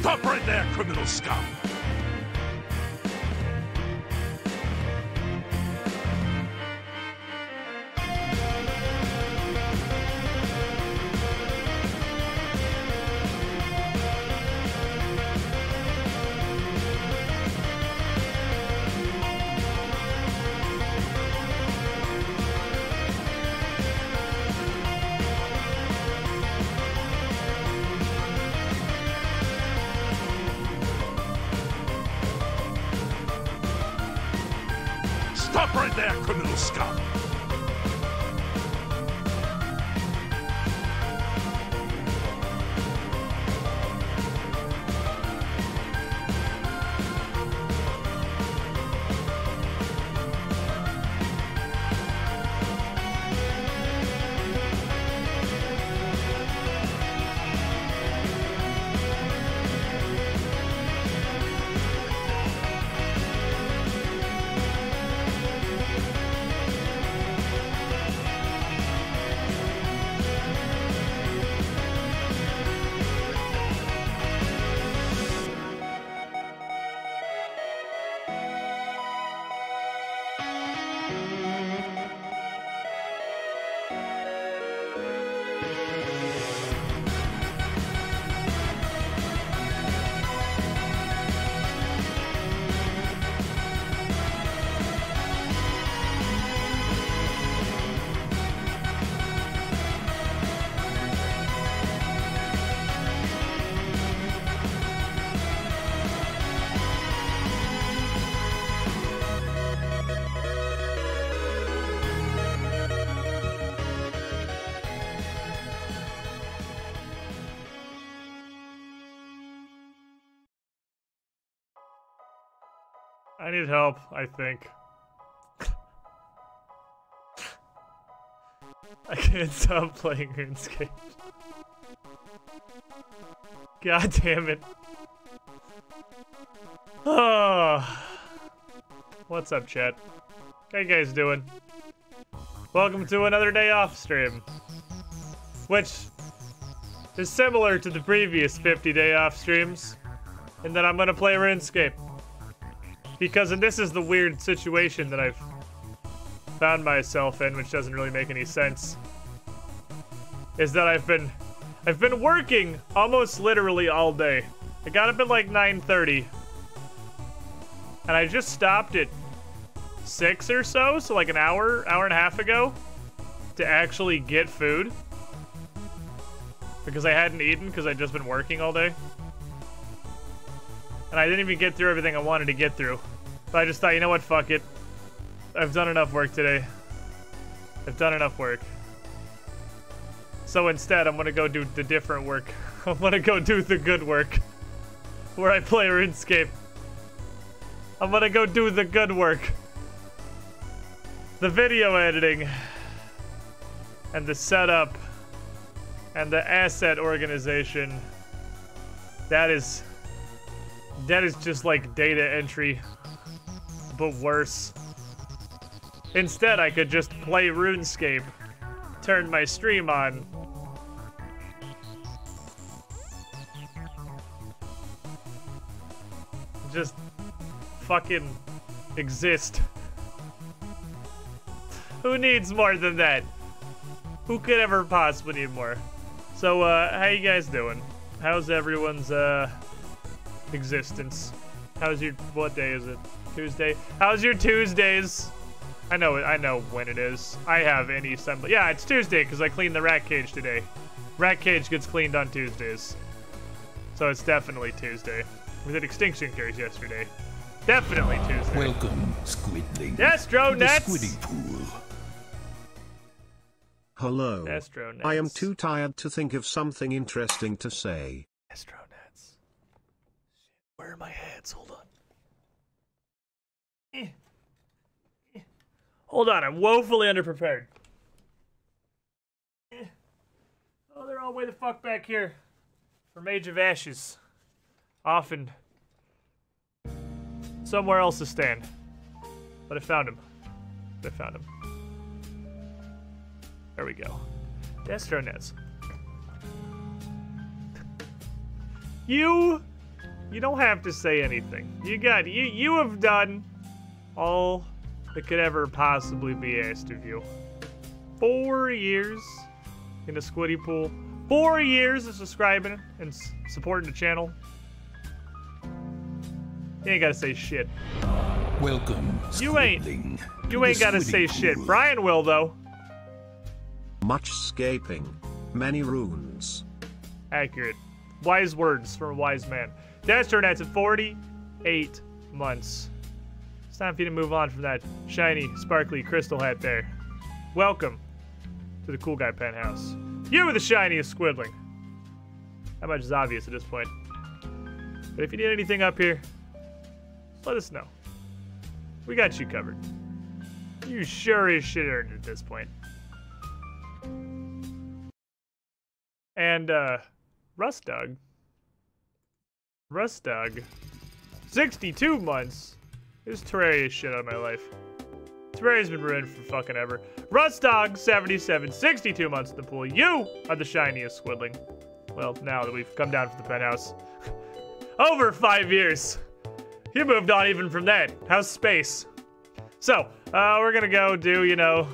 Stop right there, criminal scum! Stop right there, criminal scum! I need help, I think. I can't stop playing RuneScape. God damn it. Oh. What's up, chat? How you guys doing? Welcome to another day off stream. Which is similar to the previous 50-day off streams, in that I'm gonna play RuneScape. Because, and this is the weird situation that I've found myself in, which doesn't really make any sense, is that I've been working almost literally all day. I got up at like 9:30, and I just stopped at 6 or so like an hour and a half ago, to actually get food. Because I hadn't eaten, because I'd just been working all day. And I didn't even get through everything I wanted to get through. But I just thought, you know what, fuck it. I've done enough work today. I've done enough work. So instead, I'm gonna go do the different work. I'm gonna go do the good work. Where I play RuneScape. I'm gonna go do the good work. The video editing. And the setup. And the asset organization. That is just like data entry, but worse. Instead, I could just play RuneScape, turn my stream on, just fucking exist. Who needs more than that? Who could ever possibly need more? So, how you guys doing? How's everyone's, existence? How's your, what day is it? Tuesday? How's your Tuesdays? I know when it is. I have any semblance. Yeah, it's Tuesday because I cleaned the rat cage today. Rat cage gets cleaned on Tuesdays. So it's definitely Tuesday. We did extinction cures yesterday. Definitely Tuesday. Welcome, Squidling. Destronets! The Squidding Pool. Hello. Destronets. I am too tired to think of something interesting to say. Destronets. Where are my heads? Hold on. Hold on, I'm woefully underprepared. Oh, they're all way the fuck back here. For Mage of Ashes. Often. Somewhere else to stand. But I found him. There we go. Destronets. You You don't have to say anything. You have done all that could ever possibly be asked of you. 4 years in the Squiddy pool. 4 years of subscribing and supporting the channel. You ain't gotta say shit. Welcome, You ain't gotta say shit. Brian will, though. Much scaping. Many runes. Accurate. Wise words from a wise man. Dastronet's at 48 months. It's time for you to move on from that shiny, sparkly crystal hat there. Welcome to the Cool Guy Penthouse. You are the shiniest squidling. That much is obvious at this point. But if you need anything up here, let us know. We got you covered. You sure as shit earned it at this point. And, Rustdog, 62 months. This Terraria shit out of my life. Terraria's been ruined for fucking ever. Rustdog, 77, 62 months in the pool. You are the shiniest squidling. Well, now that we've come down from the penthouse. Over 5 years. You moved on even from that. How's space? So, we're gonna go do, you know,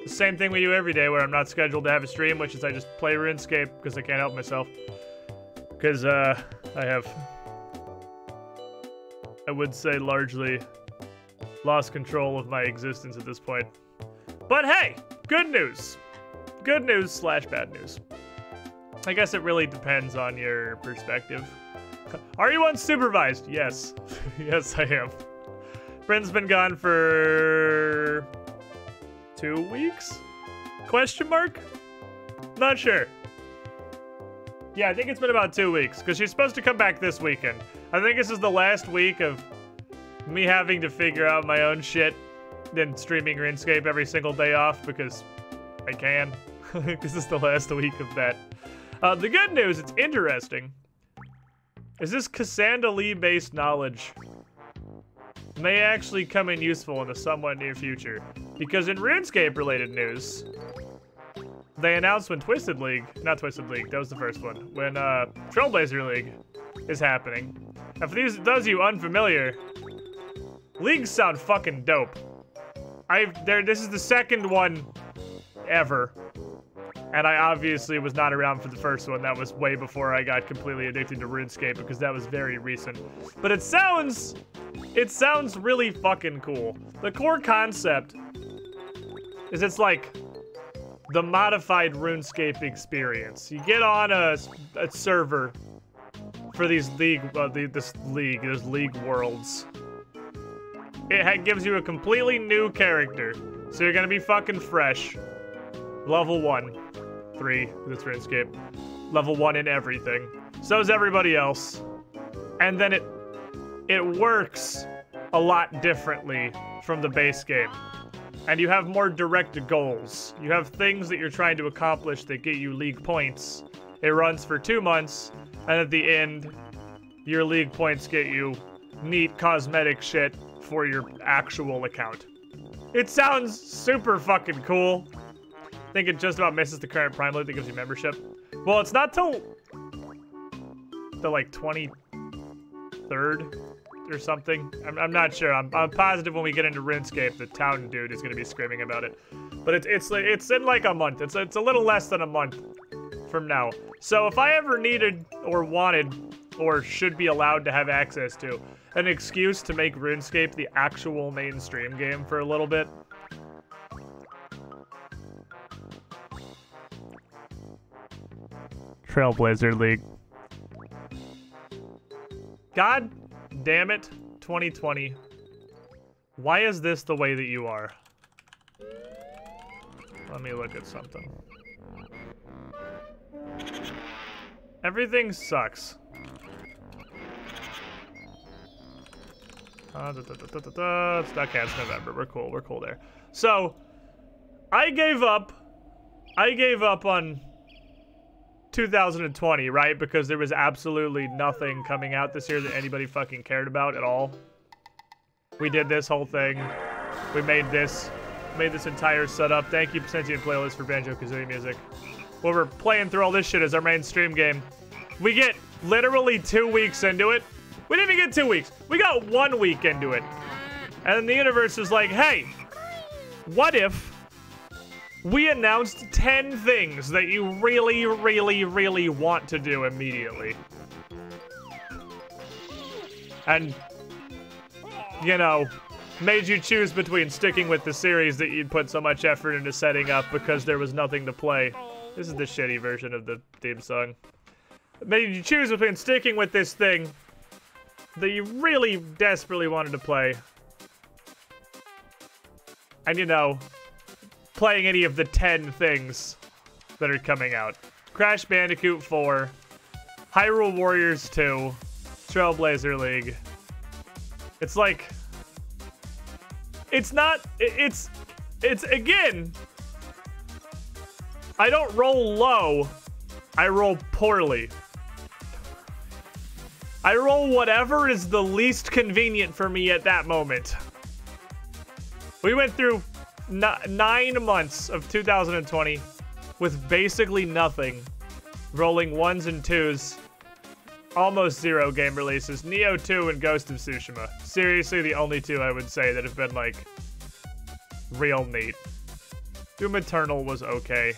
the same thing we do every day where I'm not scheduled to have a stream, which is I just play RuneScape because I can't help myself. Because, I would say largely lost control of my existence at this point. But hey, good news. Good news slash bad news. I guess it really depends on your perspective. Are you unsupervised? Yes. Yes, I am. Bryn's been gone for 2 weeks? Question mark? Not sure. Yeah, I think it's been about 2 weeks, because she's supposed to come back this weekend. I think this is the last week of me having to figure out my own shit, then streaming RuneScape every single day off, because I can. This is the last week of that. The good news, it's interesting, is this Cassandra Lee-based knowledge may actually come in useful in the somewhat near future. Because in RuneScape-related news, they announced when Twisted League, not Twisted League, that was the first one, when Trailblazer League is happening. Now for those of you unfamiliar, leagues sound fucking dope. This is the second one ever. And I obviously was not around for the first one. That was way before I got completely addicted to RuneScape because that was very recent. But it sounds really fucking cool. The core concept is it's like the modified RuneScape experience. You get on a server for these league worlds. It gives you a completely new character. So you're gonna be fucking fresh. Level 1. 3, that's RuneScape. Level 1 in everything. So is everybody else. And then it works a lot differently from the base game. And you have more direct goals. You have things that you're trying to accomplish that get you league points. It runs for 2 months, and at the end, your league points get you neat cosmetic shit for your actual account. It sounds super fucking cool. I think it just about misses the current Prime loot that gives you membership. Well, it's not till the like 23rd or something. I'm not sure. I'm positive when we get into RuneScape, the town dude is gonna be screaming about it. But it's in like a month. It's a little less than a month from now. So if I ever needed or wanted or should be allowed to have access to an excuse to make RuneScape the actual mainstream game for a little bit, Trailblazer League. God damn it, 2020. Why is this the way that you are? Let me look at something. Everything sucks. Okay, it's November. We're cool. We're cool there. So, I gave up on 2020, right? Because there was absolutely nothing coming out this year that anybody fucking cared about at all. We did this whole thing. We made this entire setup. Thank you, Sentient Playlist, for Banjo-Kazooie music. Where we're playing through all this shit as our main stream game. We get literally 2 weeks into it. We didn't even get 2 weeks. We got 1 week into it. And then the universe was like, hey, what if we announced 10 things that you really, really, really want to do immediately? And, you know, made you choose between sticking with the series that you'd put so much effort into setting up because there was nothing to play. This is the shitty version of the theme song. Made you choose between sticking with this thing that you really desperately wanted to play and, you know, playing any of the 10 things that are coming out. Crash Bandicoot 4, Hyrule Warriors 2, Trailblazer League. It's like, it's again, I don't roll low, I roll poorly. I roll whatever is the least convenient for me at that moment. We went through 9 months of 2020 with basically nothing. Rolling 1s and 2s. Almost 0 game releases. Neo 2 and Ghost of Tsushima. Seriously, the only 2 I would say that have been, like, real neat. Doom Eternal was okay.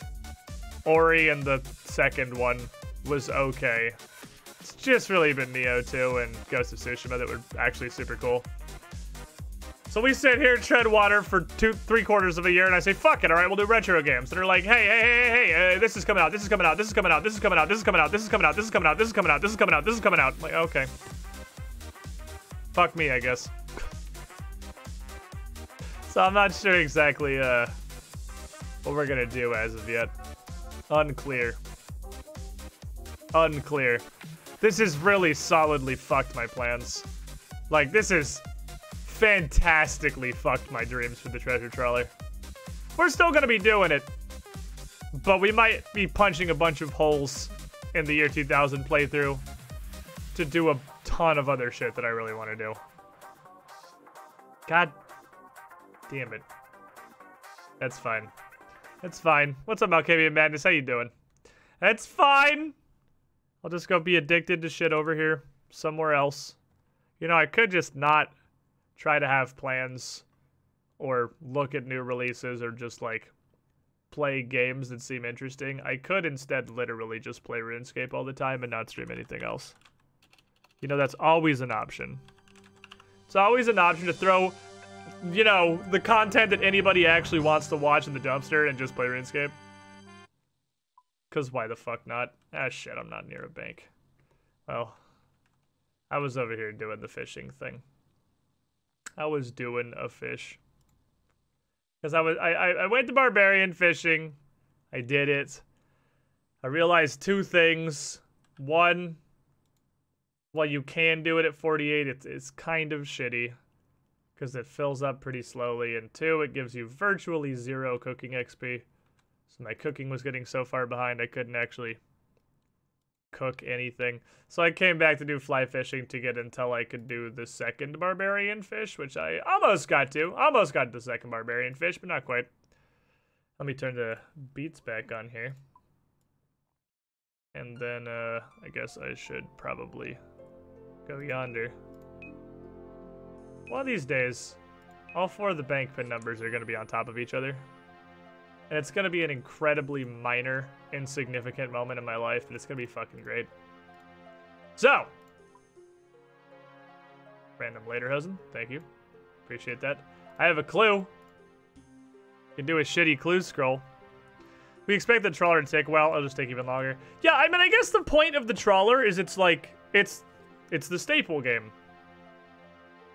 Ori and the second one was okay. It's just really been Neo 2 and Ghost of Tsushima that were actually super cool. So we sit here, tread water for 3/4 of a year, and I say, fuck it, all right, we'll do retro games. And they're like, hey, this is coming out, this is coming out, this is coming out, this is coming out, this is coming out, this is coming out, this is coming out, this is coming out, this is coming out, this is coming out. I'm like, okay. Fuck me, I guess. So I'm not sure exactly what we're gonna do as of yet. Unclear. Unclear. This has really solidly fucked my plans. Like, this is fantastically fucked my dreams for the treasure trawler. We're still gonna be doing it, but we might be punching a bunch of holes in the year 2000 playthrough to do a ton of other shit that I really want to do. God damn it. That's fine. That's fine. What's up, Malkavian Madness? How you doing? That's fine. I'll just go be addicted to shit over here somewhere else. You know, I could just not try to have plans or look at new releases or just, like, play games that seem interesting. I could instead literally just play RuneScape all the time and not stream anything else. You know, that's always an option. It's always an option to throw, you know, the content that anybody actually wants to watch in the dumpster and just play RuneScape. Because why the fuck not? Ah, shit, I'm not near a bank. Well, I was over here doing the fishing thing. I was doing a fish. Because I went to barbarian fishing. I did it. I realized 2 things. One, while you can do it at 48, it's kind of shitty. Because it fills up pretty slowly. And 2, it gives you virtually 0 cooking XP. So my cooking was getting so far behind I couldn't actually cook anything. So I came back to do fly fishing to get until I could do the second barbarian fish, which I almost got to. Almost got the second barbarian fish, but not quite. Let me turn the beats back on here. And then I guess I should probably go yonder. One of these days, all 4 of the bank pin numbers are going to be on top of each other. And it's going to be an incredibly minor, insignificant moment in my life, but it's going to be fucking great. So, random Lederhosen, thank you. Appreciate that. I have a clue. You can do a shitty clue scroll. We expect the trawler to take a while. It'll just take even longer. Yeah, I mean, I guess the point of the trawler is it's like, it's the staple game.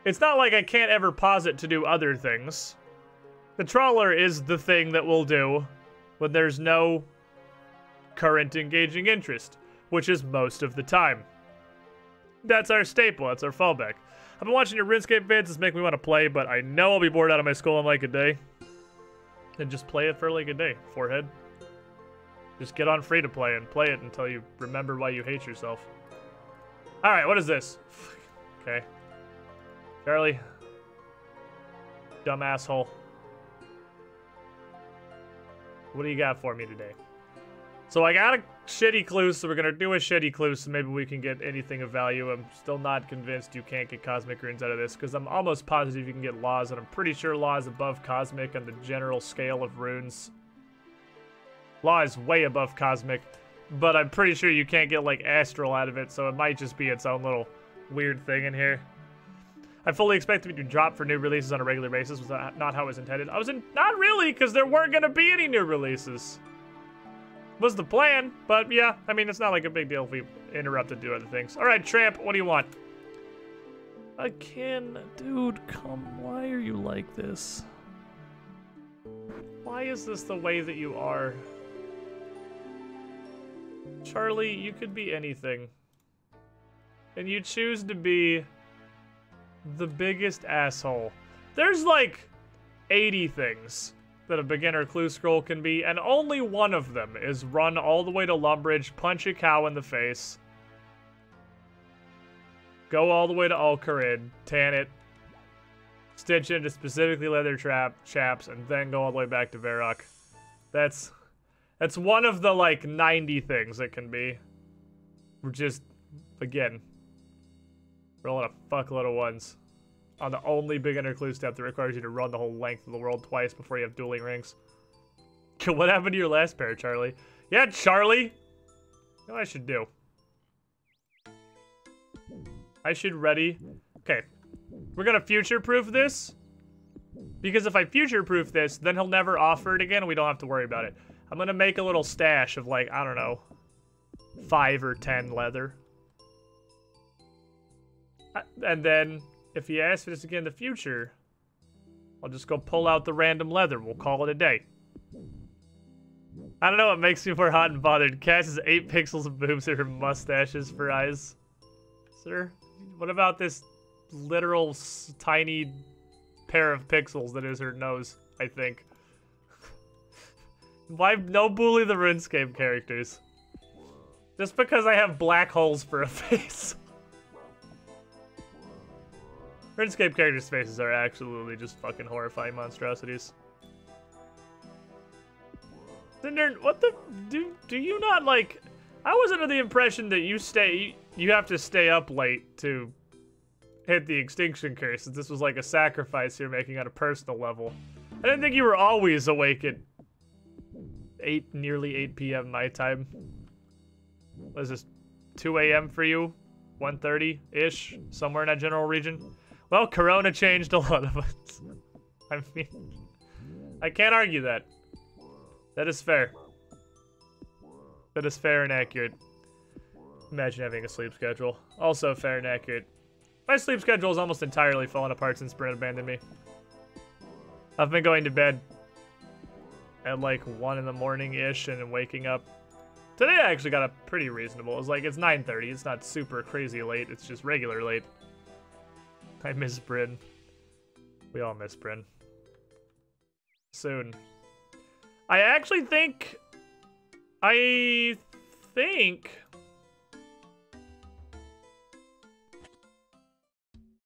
It's not like I can't ever pause it to do other things. The trawler is the thing that we'll do when there's no current engaging interest, which is most of the time. That's our staple, that's our fallback. I've been watching your RuneScape vids, it's making me want to play, but I know I'll be bored out of my skull in like a day. And just play it for like a day, forehead. Just get on free to play and play it until you remember why you hate yourself. Alright, what is this? Okay. Charlie. Dumb asshole. What do you got for me today? So I got a shitty clues, so we're gonna do a shitty clue, so maybe we can get anything of value. I'm still not convinced you can't get cosmic runes out of this, because I'm almost positive you can get laws, and I'm pretty sure law is above cosmic on the general scale of runes. Law is way above cosmic, but I'm pretty sure you can't get, like, astral out of it, so it might just be its own little weird thing in here. I fully expected it to drop for new releases on a regular basis. Was that not how it was intended? Not really, because there weren't gonna be any new releases. Was the plan, but yeah, I mean, it's not like a big deal if we interrupt to do other things. All right, Tramp, what do you want? Again, dude, why are you like this? Why is this the way that you are? Charlie, you could be anything. And you choose to be the biggest asshole. There's like 80 things that a beginner clue scroll can be, and only one of them is run all the way to Lumbridge, punch a cow in the face, go all the way to Al-Qarid, tan it, stitch into specifically leather chaps, and then go all the way back to Varrock. That's one of the like 90 things it can be. We're just, again, rolling a fuckload of ones on the only beginner clue step that requires you to run the whole length of the world twice before you have dueling rings. What happened to your last pair, Charlie? Yeah, Charlie! You know what I should do? I should ready... Okay. We're gonna future-proof this. Because if I future-proof this, then he'll never offer it again and we don't have to worry about it. I'm gonna make a little stash of like, I don't know, 5 or 10 leather. And then, if he asks for this again in the future, I'll just go pull out the random leather. We'll call it a day. I don't know what makes me more hot and bothered. Cass has 8 pixels of boobs or her mustaches for eyes. Sir, what about this literal tiny pair of pixels that is her nose, I think? Why no bully the RuneScape characters? Just because I have black holes for a face. RuneScape characters' faces are absolutely just fucking horrifying monstrosities. Cinder, what the... Do you not, like... I was under the impression that you have to stay up late to hit the extinction curse, since this was like a sacrifice you're making on a personal level. I didn't think you were always awake at nearly 8 p.m. my time. What is this, 2 a.m. for you? 1:30-ish? Somewhere in that general region? Well, Corona changed a lot of us. I mean, I can't argue that. That is fair. That is fair and accurate. Imagine having a sleep schedule. Also fair and accurate. My sleep schedule has almost entirely fallen apart since Brent abandoned me. I've been going to bed at like 1 in the morning-ish and then waking up. Today I actually got up pretty reasonable. It's 9:30. It's not super crazy late. It's just regular late. I miss Bryn. We all miss Bryn. Soon. I actually think...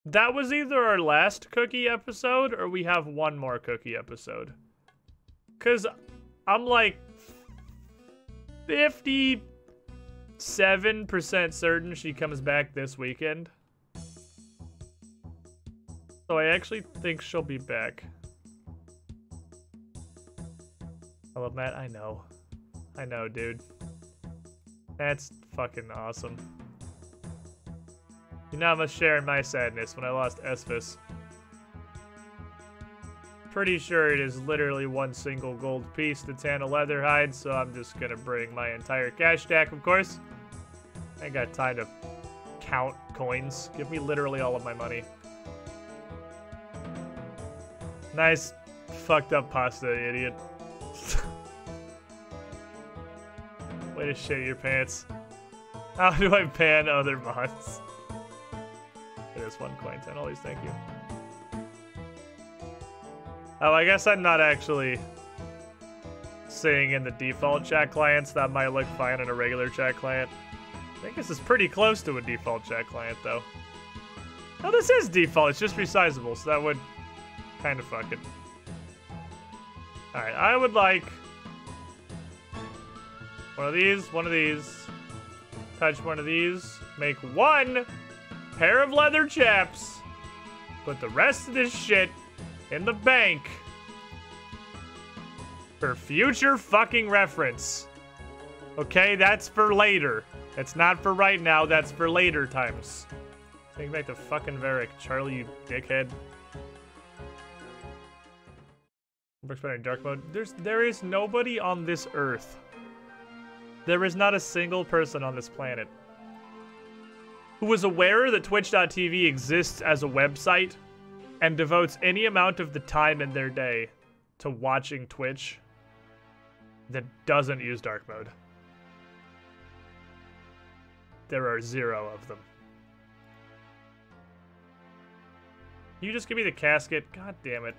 that was either our last cookie episode or we have one more cookie episode. Because I'm like 57% certain she comes back this weekend. So I actually think she'll be back. Hello, Matt. I know. I know, dude. That's fucking awesome. You're not much sharing my sadness when I lost Esphus. Pretty sure it is literally one single gold piece to tan a leather hide, so I'm just gonna bring my entire cash stack, of course. I ain't got time to count coins. Give me literally all of my money. Nice fucked up pasta, idiot. Way to shit your pants. How do I ban other mods? It is 1 coin, 10 always, thank you. Oh, I guess I'm not actually seeing in the default chat clients. That might look fine in a regular chat client. I think this is pretty close to a default chat client, though. Oh, this is default. It's just resizable, so that would kind of fuck it. Alright, I would like One of these. Touch one of these. Make one pair of leather chaps. Put the rest of this shit in the bank for future fucking reference. Okay, that's for later. It's not for right now, that's for later times. Take back to fucking Varric, Charlie, you dickhead. Works better in dark mode. There is nobody on this earth. There is not a single person on this planet who is aware that Twitch.tv exists as a website and devotes any amount of the time in their day to watching Twitch that doesn't use dark mode. There are 0 of them. You just give me the casket? God damn it.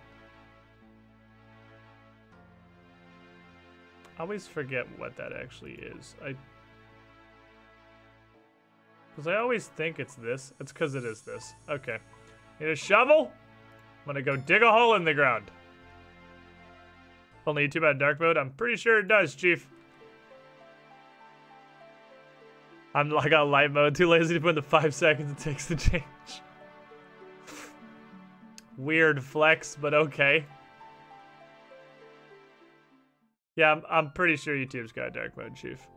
I always forget what that actually is. Because I always think it's this. It's because it is this. Okay. Need a shovel? I'm gonna go dig a hole in the ground. Only YouTube had dark mode? I'm pretty sure it does, Chief. I'm like on light mode, too lazy to put in the 5 seconds it takes to change. Weird flex, but okay. Yeah, I'm pretty sure YouTube's got dark mode, Chief.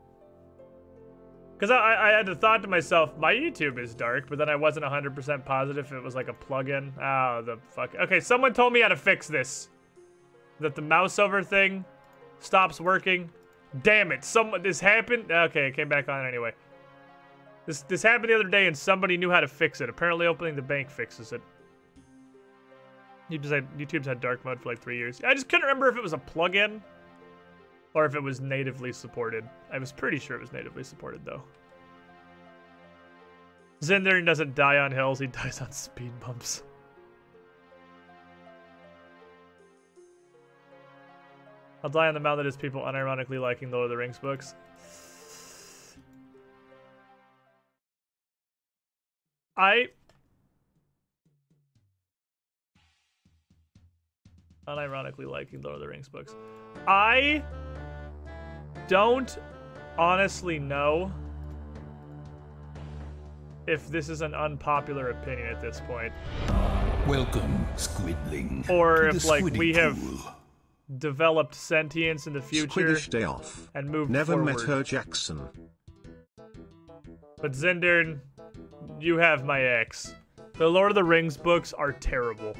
Because I had the thought to myself, my YouTube is dark, but then I wasn't 100% positive if it was like a plugin. Oh, the fuck. Okay, someone told me how to fix this. That the mouse over thing stops working. Damn it, this happened? Okay, it came back on anyway. This happened the other day and somebody knew how to fix it. Apparently opening the bank fixes it. YouTube's had dark mode for like 3 years. I just couldn't remember if it was a plugin or if it was natively supported. I was pretty sure it was natively supported though. Zindern doesn't die on hills, he dies on speed bumps. I'll die on the mountain as people unironically liking Lord of the Rings books. Unironically liking Lord of the Rings books. I don't honestly know if this is an unpopular opinion at this point. Welcome, Squidling. Or if like we have developed sentience in the future Squiddish day off. And moved Never forward. met her Jackson. But Zindern, you have my ex. The Lord of the Rings books are terrible.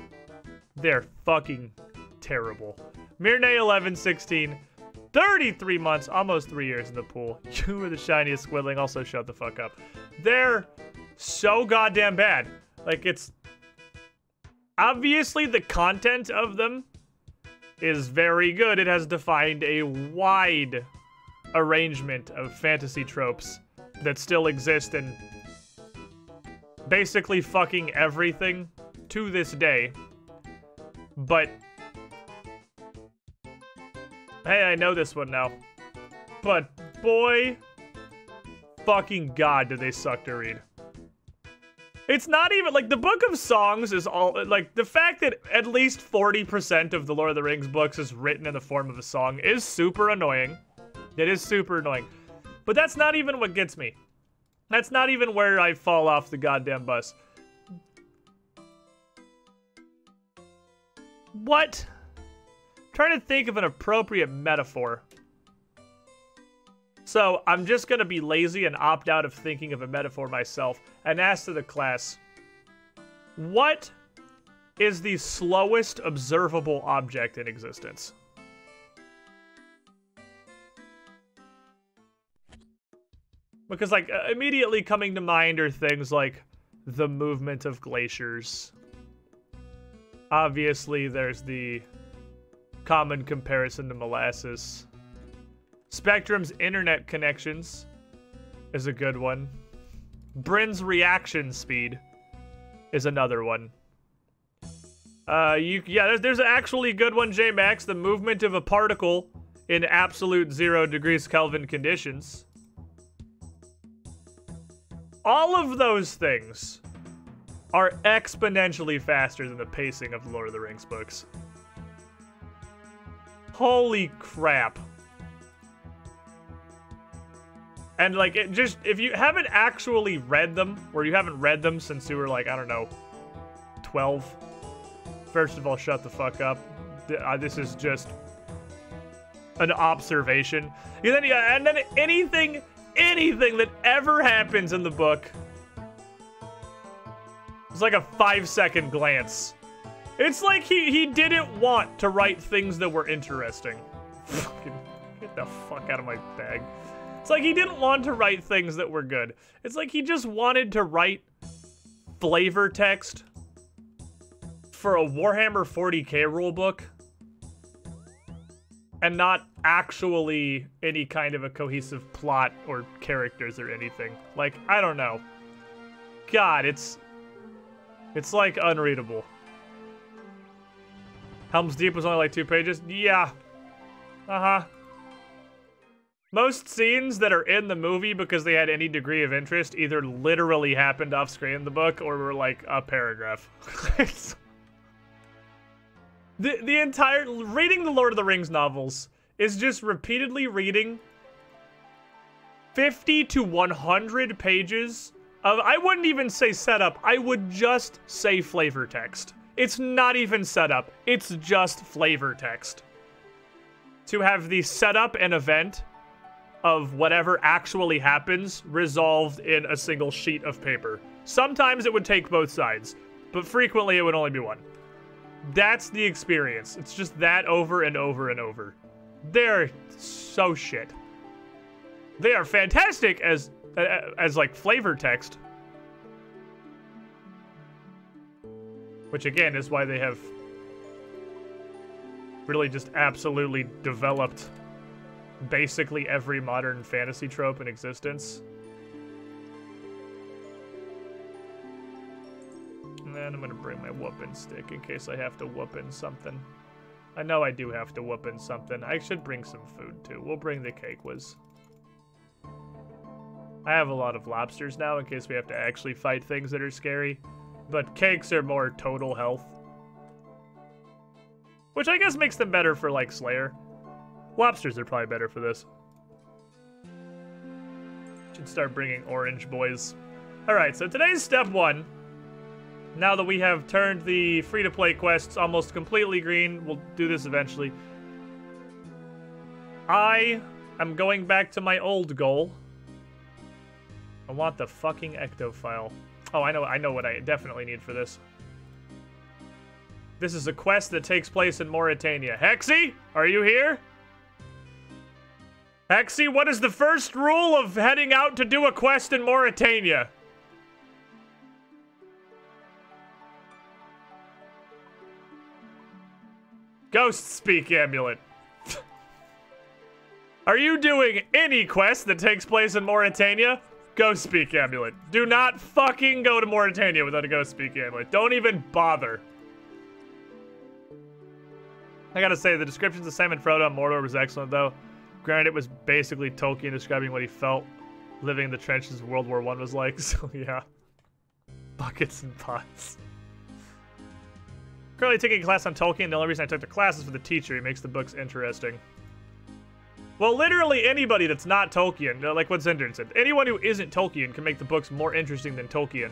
They're fucking terrible. Mirnay 1116, 33 months, almost 3 years in the pool. You were the shiniest Squidling, also shut the fuck up. They're so goddamn bad. Like, it's... Obviously, the content of them is very good. It has defined a wide arrangement of fantasy tropes that still exist in basically fucking everything to this day. But hey, I know this one now. But boy, fucking god, did they suck to read. It's not even, like, the Book of Songs is all, like, the fact that at least 40% of the Lord of the Rings books is written in the form of a song is super annoying. It is super annoying. But that's not even what gets me. That's not even where I fall off the goddamn bus. What? I'm trying to think of an appropriate metaphor. So, I'm just gonna be lazy and opt out of thinking of a metaphor myself and ask to the class, what is the slowest observable object in existence? Because, like, immediately coming to mind are things like the movement of glaciers. Obviously, there's the common comparison to molasses. Spectrum's internet connections is a good one. Bryn's reaction speed is another one. There's an actually good one, J-Max. The movement of a particle in absolute 0 degrees Kelvin conditions. All of those things are exponentially faster than the pacing of the Lord of the Rings books. Holy crap. And like, it just, if you haven't actually read them, or you haven't read them since you were like, I don't know, 12, first of all, shut the fuck up. This is just an observation. And then anything that ever happens in the book, it's like a 5-second glance. It's like he didn't want to write things that were interesting. Fucking get the fuck out of my bag. It's like he didn't want to write things that were good. It's like he just wanted to write flavor text for a Warhammer 40k rulebook and not actually any kind of a cohesive plot or characters or anything. Like, I don't know. God, it's like unreadable. Helm's Deep was only like 2 pages? Yeah. Uh-huh. Most scenes that are in the movie because they had any degree of interest either literally happened off screen in the book or were like a paragraph. The entire reading the Lord of the Rings novels is just repeatedly reading 50 to 100 pages of, I wouldn't even say setup, I would just say flavor text. It's not even setup, it's just flavor text. To have the setup and event of whatever actually happens resolved in a single sheet of paper. Sometimes it would take both sides, but frequently it would only be one. That's the experience. It's just that over and over and over. They're so shit. They are fantastic as like flavor text. Which again is why they have really just absolutely developed basically every modern fantasy trope in existence. And then I'm gonna bring my whooping stick in case I have to whoop in something. I know I do have to whoop in something. I should bring some food too. We'll bring the cake whiz. I have a lot of lobsters now in case we have to actually fight things that are scary. But cakes are more total health. Which I guess makes them better for like Slayer. Lobsters are probably better for this. Should start bringing orange boys. Alright, so today's step 1. Now that we have turned the free-to-play quests almost completely green, we'll do this eventually. I am going back to my old goal. I want the fucking ectofile. Oh, I know what I definitely need for this. This is a quest that takes place in Mauritania. Hexy, are you here? Hexy, what is the first rule of heading out to do a quest in Mauritania? Ghost speak amulet. Are you doing any quest that takes place in Mauritania? Ghost speak amulet. Do not fucking go to Mauritania without a ghost speak amulet. Don't even bother. I gotta say, the descriptions of Sam and Frodo on Mordor was excellent, though. Granted, it was basically Tolkien describing what he felt living in the trenches of World War I was like, so yeah. Buckets and pots. Currently taking a class on Tolkien. The only reason I took the class is for the teacher. He makes the books interesting. Well, literally anybody that's not Tolkien, like what Zinder said, anyone who isn't Tolkien can make the books more interesting than Tolkien.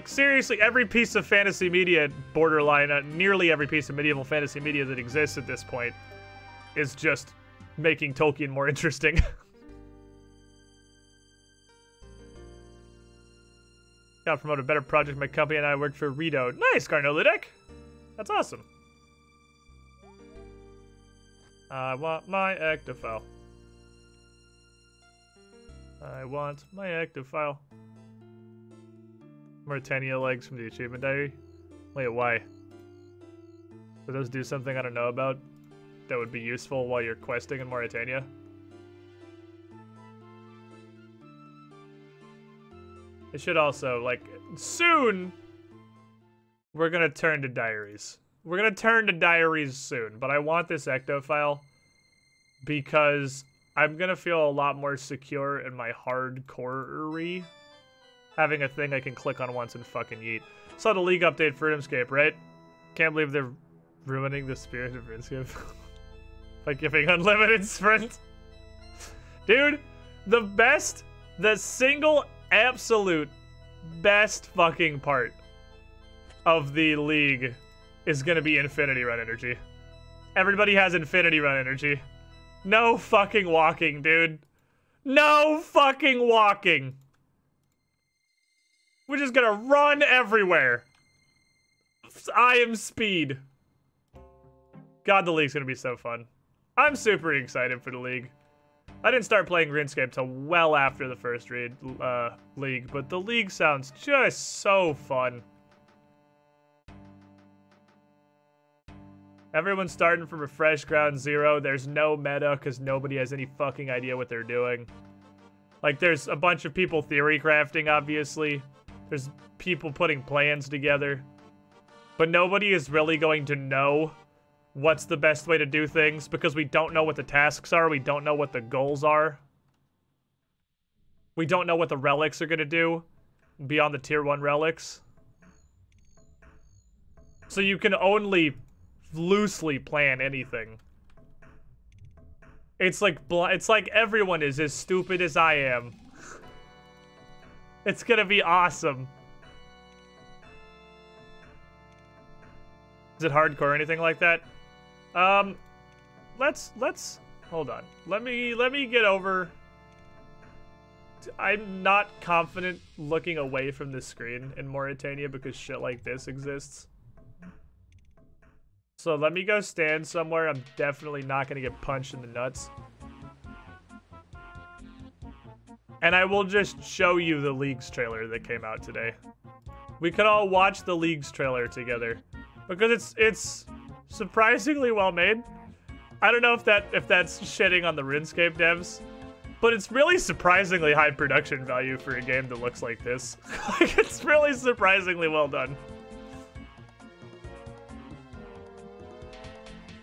Seriously, every piece of fantasy media, borderline, nearly every piece of medieval fantasy media that exists at this point is just making Tolkien more interesting. Got promoted a better project. My company and I worked for Rito. Nice, Garnolidek. That's awesome. I want my ectofile. I want my ectofile. Mauritania legs from the achievement diary. Wait, why? Do those do something I don't know about that would be useful while you're questing in Mauritania? It should also, like, soon, we're gonna turn to diaries. We're gonna turn to diaries soon, but I want this ectofile because I'm gonna feel a lot more secure in my hardcore-ery having a thing I can click on once and fucking yeet. Saw the League update for RuneScape, right? Can't believe they're ruining the spirit of RuneScape by giving unlimited sprint. Dude, The single absolute best fucking part of the league is gonna be Infinity Run energy. Everybody has Infinity Run energy. No fucking walking, dude. No fucking walking. We're just gonna run everywhere. I am speed. God, the league's gonna be so fun. I'm super excited for the league. I didn't start playing RuneScape till well after the first league, but the league sounds just so fun. Everyone's starting from a fresh ground zero. There's no meta because nobody has any fucking idea what they're doing. Like, there's a bunch of people theory crafting, obviously. There's people putting plans together. But nobody is really going to know what's the best way to do things because we don't know what the tasks are. We don't know what the goals are. We don't know what the relics are going to do beyond the tier 1 relics. So you can only loosely plan anything. It's like everyone is as stupid as I am. It's gonna be awesome. Is it hardcore or anything like that? Let's hold on. Let me get over. I'm not confident looking away from the screen in Mauritania because shit like this exists. So let me go stand somewhere. I'm definitely not gonna get punched in the nuts. And I will just show you the Leagues trailer that came out today. We could all watch the Leagues trailer together because it's surprisingly well made. I don't know if that's shitting on the RuneScape devs, but it's really surprisingly high production value for a game that looks like this. Like, it's really surprisingly well done.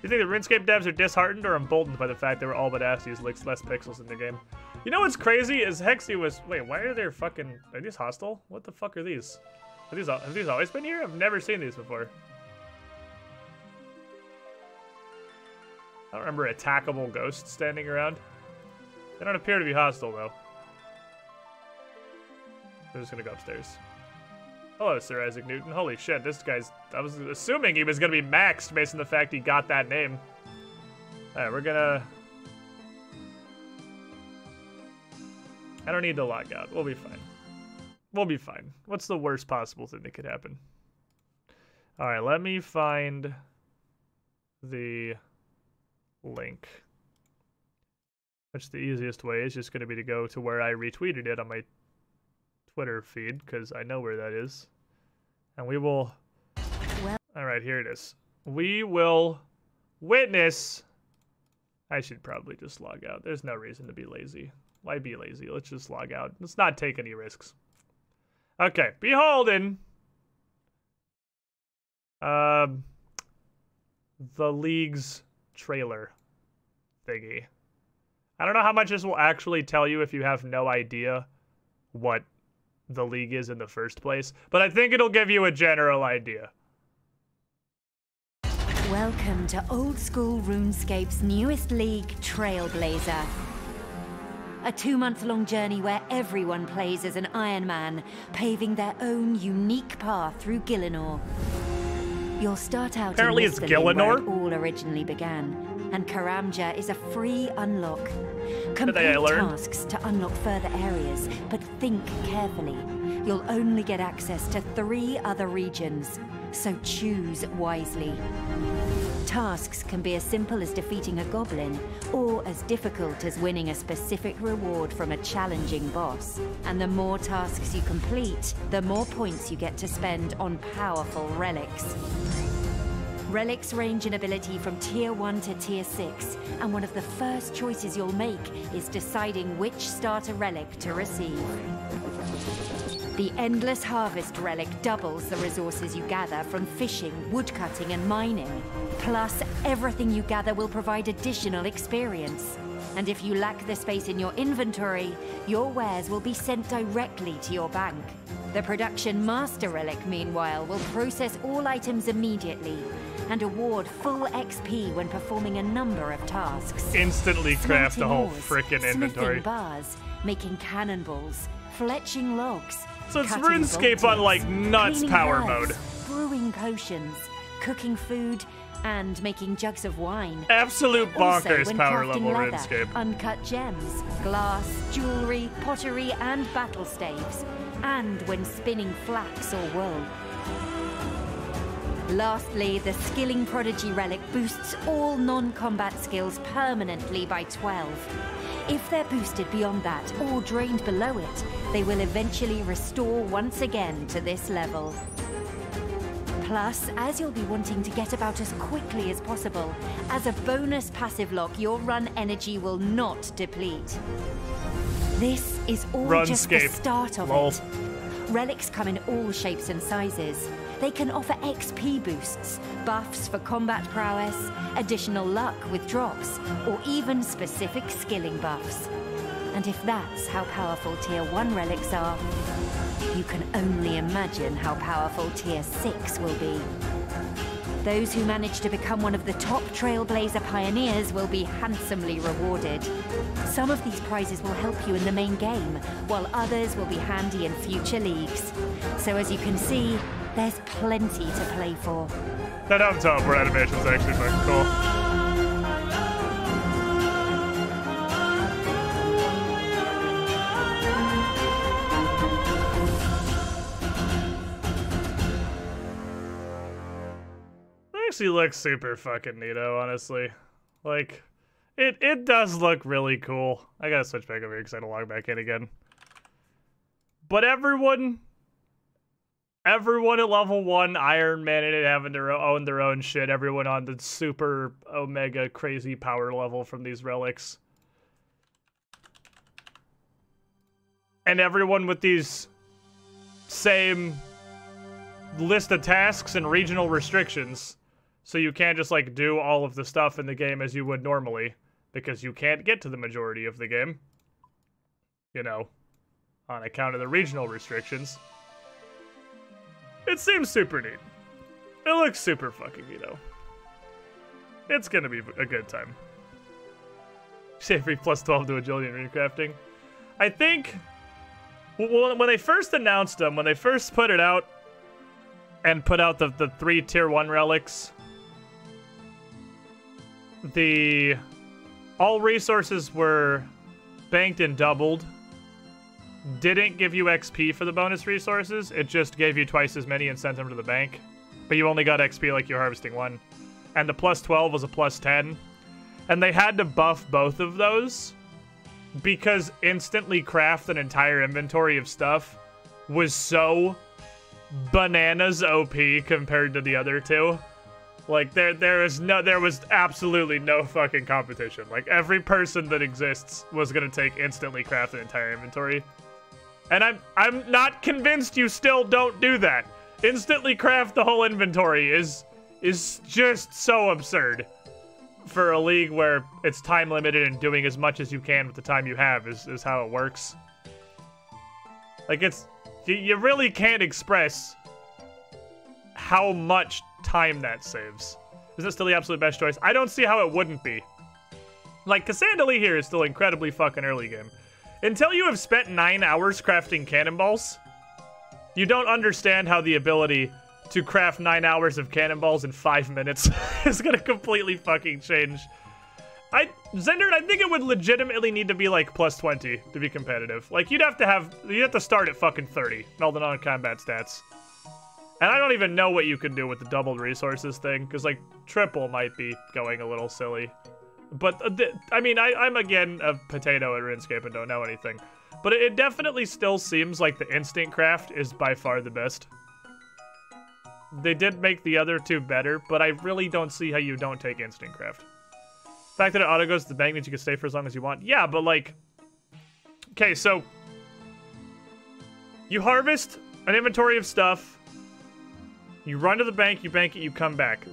You think the RuneScape devs are disheartened or emboldened by the fact they were all but asked to use less pixels in the game? You know what's crazy is Hexy was... Wait, why are there fucking... Are these hostile? What the fuck are these? Have these always been here? I've never seen these before. I don't remember attackable ghosts standing around. They don't appear to be hostile, though. I'm just gonna go upstairs. Hello, Sir Isaac Newton. Holy shit, this guy's... I was assuming he was gonna be maxed based on the fact he got that name. Alright, we're gonna... I don't need to log out. We'll be fine. We'll be fine. What's the worst possible thing that could happen? Alright, let me find the link. Which the easiest way is just going to be to go to where I retweeted it on my Twitter feed, because I know where that is. And we will... Alright, here it is. We will witness... I should probably just log out. There's no reason to be lazy. Why be lazy? Let's just log out. Let's not take any risks. Okay, beholden. The League's trailer thingy. I don't know how much this will actually tell you if you have no idea what the League is in the first place, but I think it'll give you a general idea. Welcome to old school RuneScape's newest league, Trailblazer. A 2-month-long journey where everyone plays as an Ironman, paving their own unique path through Gielinor. You'll start out apparently in it's Gielinor, where Gielinor? it all originally began, and Karamja is a free unlock. Today I Complete learned. tasks to unlock further areas, but think carefully. You'll only get access to 3 other regions, so choose wisely. Tasks can be as simple as defeating a goblin, or as difficult as winning a specific reward from a challenging boss. And the more tasks you complete, the more points you get to spend on powerful relics. Relics range in ability from Tier 1 to Tier 6, and one of the first choices you'll make is deciding which starter relic to receive. The Endless Harvest relic doubles the resources you gather from fishing, woodcutting, and mining. Plus, everything you gather will provide additional experience. And if you lack the space in your inventory, your wares will be sent directly to your bank. The Production Master relic, meanwhile, will process all items immediately and award full XP when performing a number of tasks. Instantly craft Smelting a whole ores, frickin' inventory. smithing bars, making cannonballs, fletching logs. So it's cutting RuneScape on, like, nuts cleaning power herbs, mode. brewing potions, cooking food, and making jugs of wine. Absolute Also, bonkers when power crafting level leather, RuneScape. uncut gems, glass, jewelry, pottery, and battle staves. And when spinning flax or wool. Lastly, the Skilling Prodigy Relic boosts all non-combat skills permanently by 12. If they're boosted beyond that or drained below it, they will eventually restore once again to this level. Plus, as you'll be wanting to get about as quickly as possible, as a bonus passive lock, your run energy will not deplete. This is all just the start of it. Relics come in all shapes and sizes. They can offer XP boosts, buffs for combat prowess, additional luck with drops, or even specific skilling buffs. And if that's how powerful Tier 1 relics are, you can only imagine how powerful Tier 6 will be. Those who manage to become one of the top Trailblazer pioneers will be handsomely rewarded. Some of these prizes will help you in the main game, while others will be handy in future leagues. So as you can see, there's plenty to play for. That up top where animation's actually fucking cool. Actually looks super fucking neato, honestly. Like, it does look really cool. I gotta switch back over here because I had to log back in again. But everyone at level 1, Iron Man in it having to own their own shit. Everyone on the super omega crazy power level from these relics. And everyone with these same list of tasks and regional restrictions. So you can't just, like, do all of the stuff in the game as you would normally, because you can't get to the majority of the game. You know, on account of the regional restrictions. It seems super neat. It looks super fucking neato. It's gonna be a good time. Savory plus 12 to agility and recrafting. I think, when they first announced them, when they first put it out, and put out the 3 Tier 1 relics, all resources were banked and doubled. Didn't give you XP for the bonus resources. It just gave you twice as many and sent them to the bank. But you only got XP like you're harvesting one. And the plus 12 was a plus 10. And they had to buff both of those because instantly craft an entire inventory of stuff was so bananas OP compared to the other two. Like, there was absolutely no fucking competition. Like, every person that exists was gonna take instantly craft an entire inventory. And I'm not convinced you still don't do that. Instantly craft the whole inventory is just so absurd for a league where it's time limited and doing as much as you can with the time you have is how it works. Like, you really can't express how much time that saves. Is it still the absolute best choice? I don't see how it wouldn't be. Like, Cassandra here is still incredibly fucking early game. Until you have spent 9 hours crafting cannonballs, you don't understand how the ability to craft 9 hours of cannonballs in 5 minutes is gonna completely fucking change. Zendard, I think it would legitimately need to be like plus 20 to be competitive. Like, you'd have to start at fucking 30, all the non-combat stats. And I don't even know what you can do with the doubled resources thing, because, like, triple might be going a little silly. But, I mean, I'm, again, a potato at RuneScape and don't know anything. But it definitely still seems like the instant craft is by far the best. They did make the other two better, but I really don't see how you don't take instant craft. The fact that it auto goes to the bank means you can stay for as long as you want. Yeah, but, like... Okay, so... You harvest an inventory of stuff... You run to the bank, you bank it, you come back.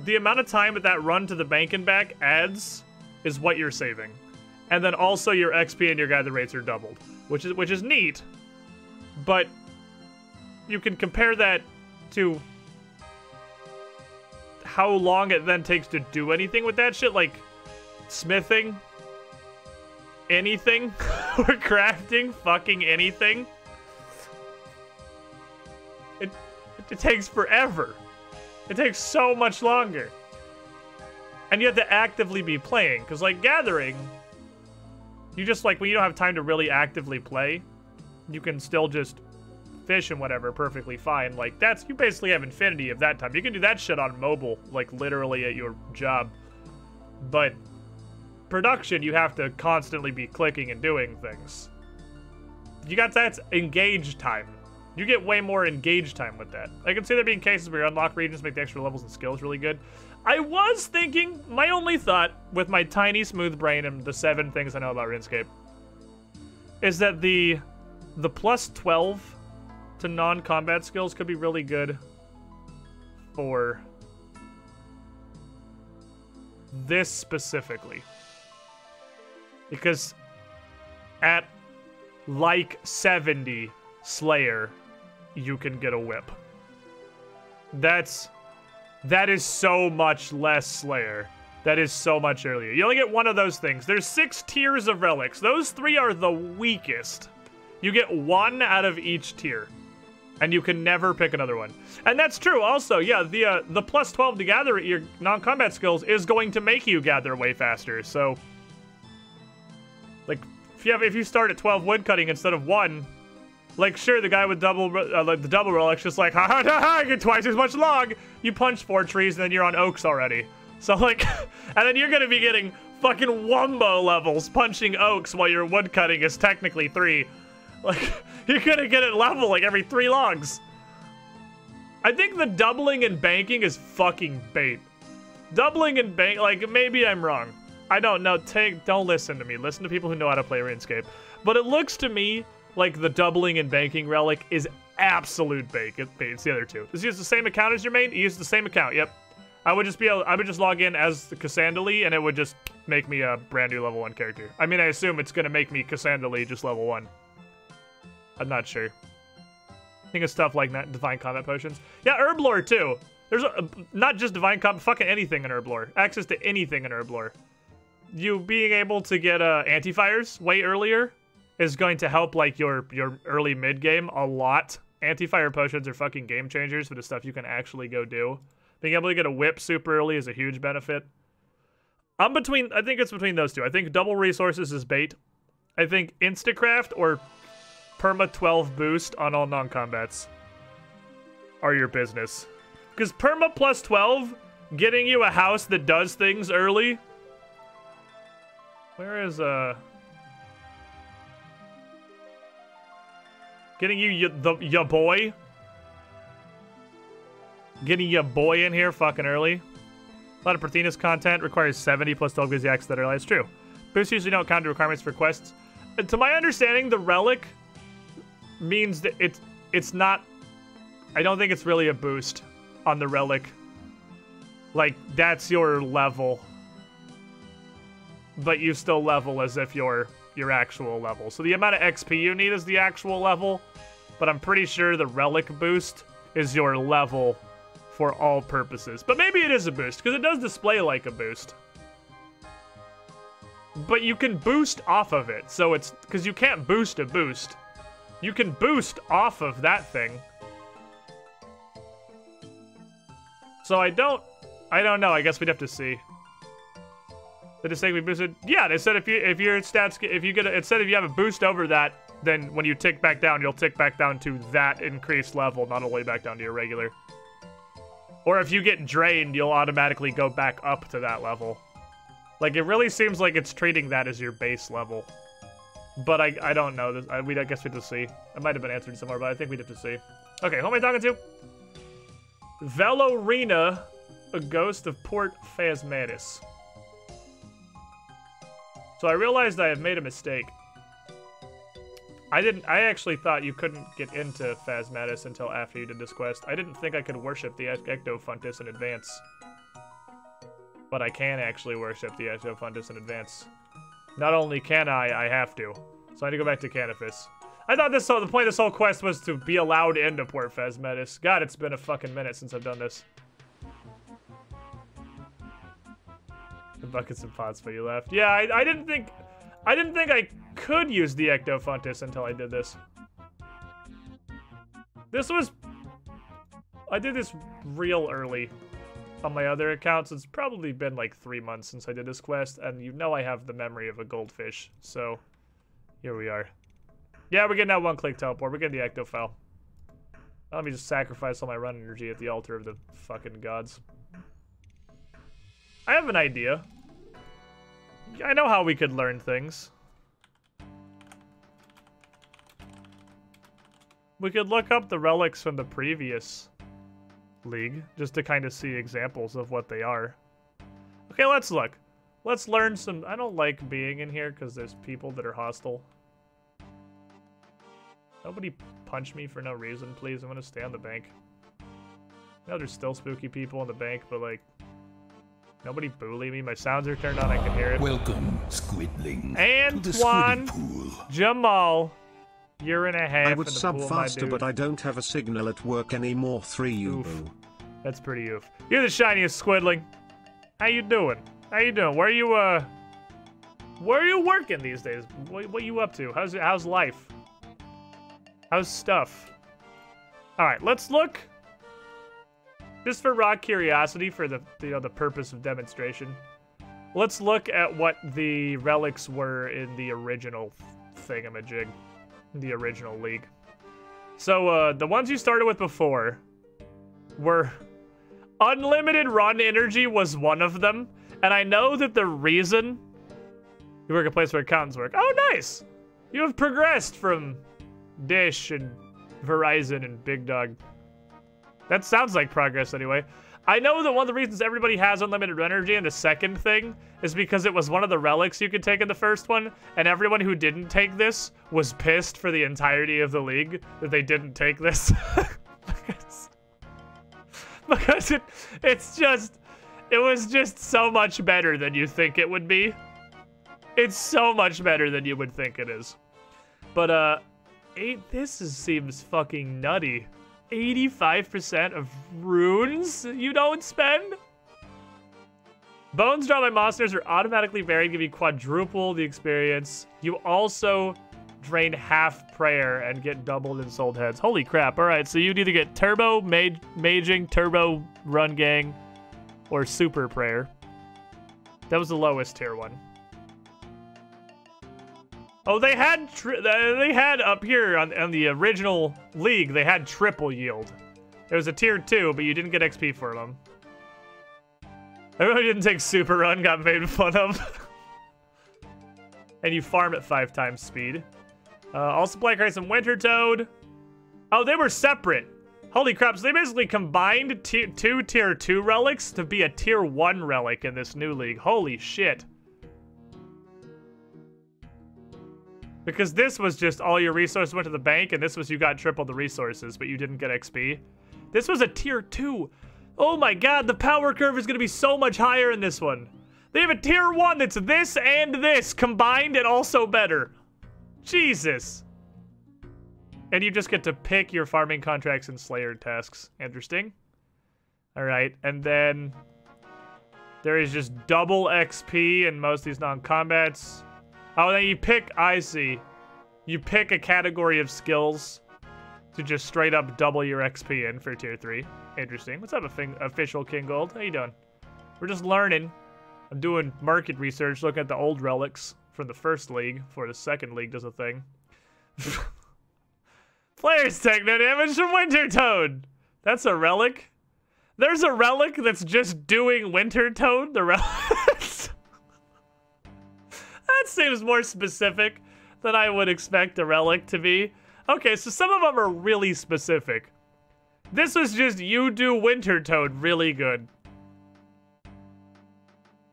The amount of time that run to the bank and back adds is what you're saving. And then also your XP and your gather rates are doubled, which is neat. But you can compare that to how long it then takes to do anything with that shit, like smithing anything for crafting fucking anything, it takes forever. It takes so much longer. And you have to actively be playing, because like gathering, you just like, when you don't have time to really actively play, you can still just fish and whatever perfectly fine. Like you basically have infinity of that time. You can do that shit on mobile, like literally at your job. But production, you have to constantly be clicking and doing things. That's engaged time. You get way more engaged time with that. I can see there being cases where you unlock regions, make the extra levels and skills really good. I was thinking, my only thought with my tiny smooth brain and the 7 things I know about RuneScape is that the plus 12 to non-combat skills could be really good for this specifically. Because at like 70 Slayer, you can get a whip. That is so much less Slayer. That is so much earlier. You only get one of those things. There's 6 tiers of relics. Those 3 are the weakest. You get 1 out of each tier. And you can never pick another one. And that's true also. Yeah, the plus 12 to gather your non-combat skills is going to make you gather way faster. So like if you start at 12 woodcutting instead of 1, like, sure, the guy with the double relic's just like, ha ha ha ha, I get twice as much log. You punch 4 trees and then you're on oaks already. So, like, and then you're gonna be getting fucking wombo levels punching oaks while your woodcutting is technically 3. Like, you're gonna get it level like every 3 logs. I think the doubling and banking is fucking bait. Doubling and bank, like, maybe I'm wrong. I don't know. Don't listen to me. Listen to people who know how to play RuneScape. But it looks to me like the doubling and banking relic is absolute bait. It's the other 2. Does he use the same account as your main? He uses the same account. Yep. I would just log in as the Cassandra, and it would just make me a brand new level 1 character. I mean, I assume it's gonna make me Cassandra just level 1. I'm not sure. I think of stuff like that, Divine Combat Potions. Yeah, Herb Lore too. There's not just Divine Combat, fucking anything in Herb Lore. Access to anything in Herb Lore. You being able to get anti-fires way earlier is going to help like your early mid game a lot. Anti-fire potions are fucking game changers for the stuff you can actually go do. Being able to get a whip super early is a huge benefit. I think it's between those 2. I think double resources is bait. I think Instacraft or Perma 12 boost on all non-combats are your business. Because Perma plus 12, getting you a house that does things early. Where is getting you your boy? Getting your boy in here fucking early. A lot of Parthenos content requires 70 plus 12 gives you access to that early. It's true. Boosts usually don't count to requirements for quests. And to my understanding, the relic means that it's not. I don't think it's really a boost on the relic. Like, that's your level. But you still level as if you're your actual level. So the amount of XP you need is the actual level. But I'm pretty sure the relic boost is your level for all purposes. But maybe it is a boost, because it does display like a boost. But you can boost off of it. So it's, because you can't boost a boost. You can boost off of that thing. So I don't know. I guess we'd have to see. Did it say we boosted? Yeah, they said if your stats, it said if you have a boost over that, then when you tick back down, you'll tick back down to that increased level, not all the way back down to your regular. Or if you get drained, you'll automatically go back up to that level. Like, it really seems like it's treating that as your base level. But I don't know. I guess we'd have to see. It might have been answered somewhere, but I think we'd have to see. Okay, who am I talking to? Velorina, a ghost of Port Phasmatis. So I realized I have made a mistake. I actually thought you couldn't get into Phasmatis until after you did this quest. I didn't think I could worship the Ectofuntus in advance. But I can actually worship the Ectofuntus in advance. Not only can I have to. So I need to go back to Canifis. I thought the point of this whole quest was to be allowed into Port Phasmatis. God, it's been a fucking minute since I've done this. The buckets and pots, but you left. Yeah, I didn't think... I didn't think I could use the Ectofuntus until I did this. I did this real early on my other accounts. It's probably been like 3 months since I did this quest, and you know I have the memory of a goldfish, so here we are. Yeah, we're getting that one-click teleport. We're getting the Ecto file. Let me just sacrifice all my run energy at the altar of the fucking gods. I have an idea. I know how we could learn things. We could look up the relics from the previous league, just to kind of see examples of what they are. Okay, let's look. Let's learn some... I don't like being in here because there's people that are hostile. Nobody punch me for no reason, please. I'm gonna stay on the bank. I know there's still spooky people on the bank, but like... Nobody bully me. My sounds are turned on. I can hear it. Welcome, Squidling. Antoine, Jamal, year and a half. I would in the sub pool, faster, but I don't have a signal at work anymore. 3 you. That's pretty oof. You're the shiniest Squidling. How you doing? How you doing? Where are you working these days? What you up to? How's life? How's stuff? All right, let's look. Just for raw curiosity, for the the purpose of demonstration, let's look at what the relics were in the original thingamajig, the original league. So the ones you started with before were unlimited run energy was one of them, and I know that the reason you work at a place where accountants work. Oh, nice! You have progressed from Dish and Verizon and Big Dog. That sounds like progress anyway. I know that one of the reasons everybody has unlimited energy in the second thing is because it was one of the relics you could take in the first one, and everyone who didn't take this was pissed for the entirety of the league that they didn't take this. because it was just so much better than you think it would be. It's so much better than you would think it is. But seems fucking nutty. 85% of runes you don't spend? Bones drawn by monsters are automatically varied, give you quadruple the experience. You also drain half prayer and get doubled in sold heads. Holy crap. Alright, so you'd either get turbo maging, turbo run gang, or super prayer. That was the lowest tier one. Oh, they had up here on the original league, they had triple yield. It was a tier 2, but you didn't get XP for them. Everyone who didn't take super run got made fun of. And you farm at 5 times speed. All supply crates and Winter Toad. Oh, they were separate. Holy crap, so they basically combined two tier 2 relics to be a tier 1 relic in this new league. Holy shit. Because this was just all your resources went to the bank, and this was you got triple the resources, but you didn't get XP. This was a tier 2. Oh my god, the power curve is going to be so much higher in this one. They have a tier 1 that's this and this combined and also better. Jesus. And you just get to pick your farming contracts and Slayer tasks. Interesting. Alright, and then there is just double XP in most of these non-combats. Oh, then you pick, I see. You pick a category of skills to just straight up double your XP in for tier 3. Interesting. What's up, official King Gold? How you doing? We're just learning. I'm doing market research, looking at the old relics from the first league before the second league does a thing. Players take no damage from Winter Toad. That's a relic. There's a relic that's just doing Winter Toad. The relic. That seems more specific than I would expect a relic to be. Okay, so some of them are really specific. This was just you do Winter Toad really good.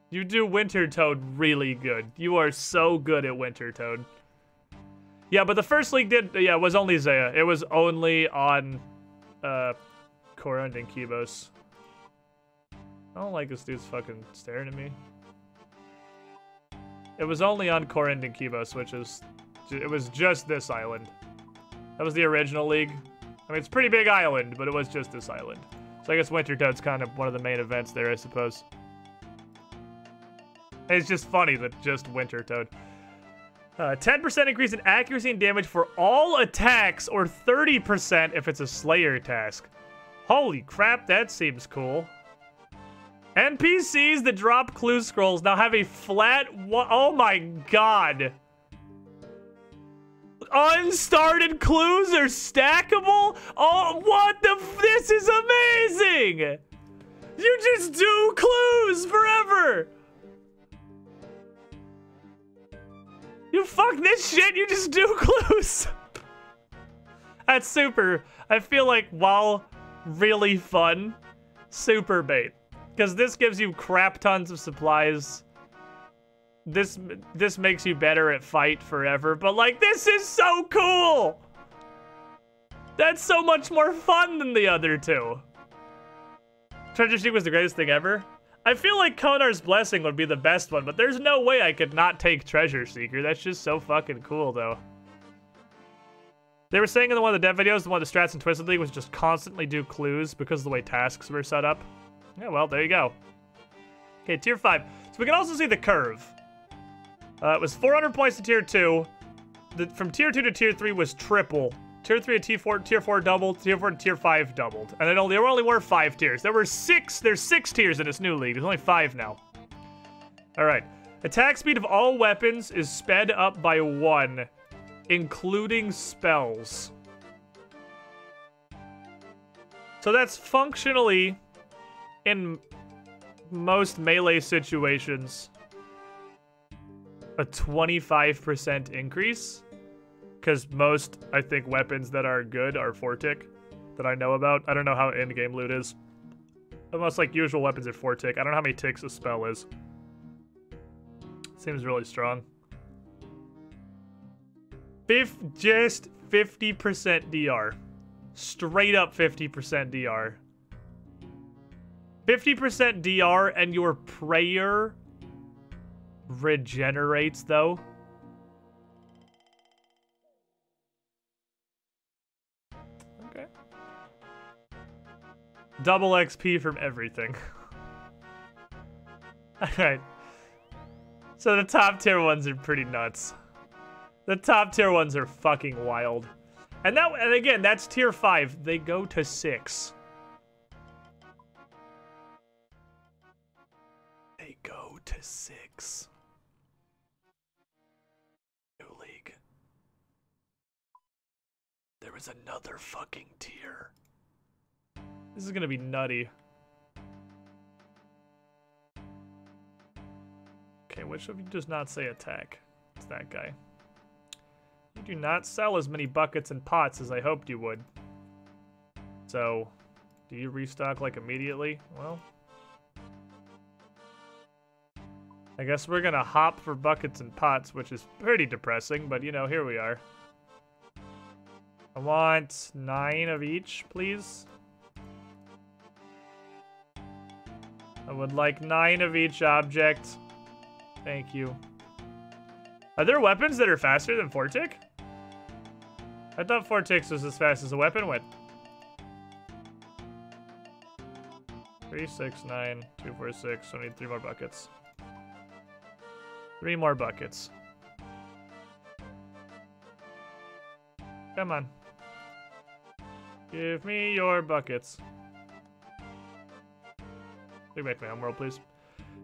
You do Winter Toad really good. You are so good at Winter Toad. Yeah, but the first league was only Zaya. It was only on Korund and Kibos. I don't like this dude's fucking staring at me. It was only on Korund and Kibos, it was just this island. That was the original league. I mean, it's a pretty big island, but it was just this island. So I guess Winter Toad's kind of one of the main events there, I suppose. It's just funny that just Winter Toad. 10% increase in accuracy and damage for all attacks, or 30% if it's a Slayer task. Holy crap, that seems cool. NPCs that drop clue scrolls now have a flat oh my god. Unstarted clues are stackable? Oh, what the this is amazing! You just do clues forever! You fuck this shit, you just do clues! That's super. I feel like, while really fun, super bait. Because this gives you crap tons of supplies. This makes you better at fight forever, but like, this is so cool! That's so much more fun than the other two. Treasure Seek was the greatest thing ever. I feel like Konar's Blessing would be the best one, but there's no way I could not take Treasure Seeker. That's just so fucking cool, though. They were saying in one of the dev videos, the one of the strats in Twisted League was just constantly do clues because of the way tasks were set up. Yeah, well, there you go. Okay, tier 5. So we can also see the curve. It was 400 points to tier 2. From tier 2 to tier 3 was triple. Tier 3 to tier 4 doubled. Tier 4 to tier 5 doubled. And there only were 5 tiers. There's 6 tiers in this new league. There's only 5 now. Alright. Attack speed of all weapons is sped up by 1, including spells. So that's functionally, in most melee situations, a 25% increase. Because most, I think, weapons that are good are 4-tick that I know about. I don't know how in-game loot is. Almost like usual weapons are 4-tick. I don't know how many ticks a spell is. Seems really strong. Just 50% DR. Straight up 50% DR. 50% DR and your prayer regenerates, though. Okay. Double XP from everything. Alright. So the top tier ones are pretty nuts. The top tier ones are fucking wild. And again, that's tier 5. They go to 6. They go to 6. New league. There is another fucking tier. This is gonna be nutty. Okay, which of you does not say attack? It's that guy. You do not sell as many buckets and pots as I hoped you would. So, do you restock like immediately? Well, I guess we're gonna hop for buckets and pots, which is pretty depressing, but you know, here we are. I want 9 of each, please. I would like 9 of each object. Thank you. Are there weapons that are faster than 4-tick? I thought 4-ticks was as fast as a weapon went. 3, 6, 9, 2, 4, 6. So I need 3 more buckets. 3 more buckets. Come on. Give me your buckets. Take back my home world, please.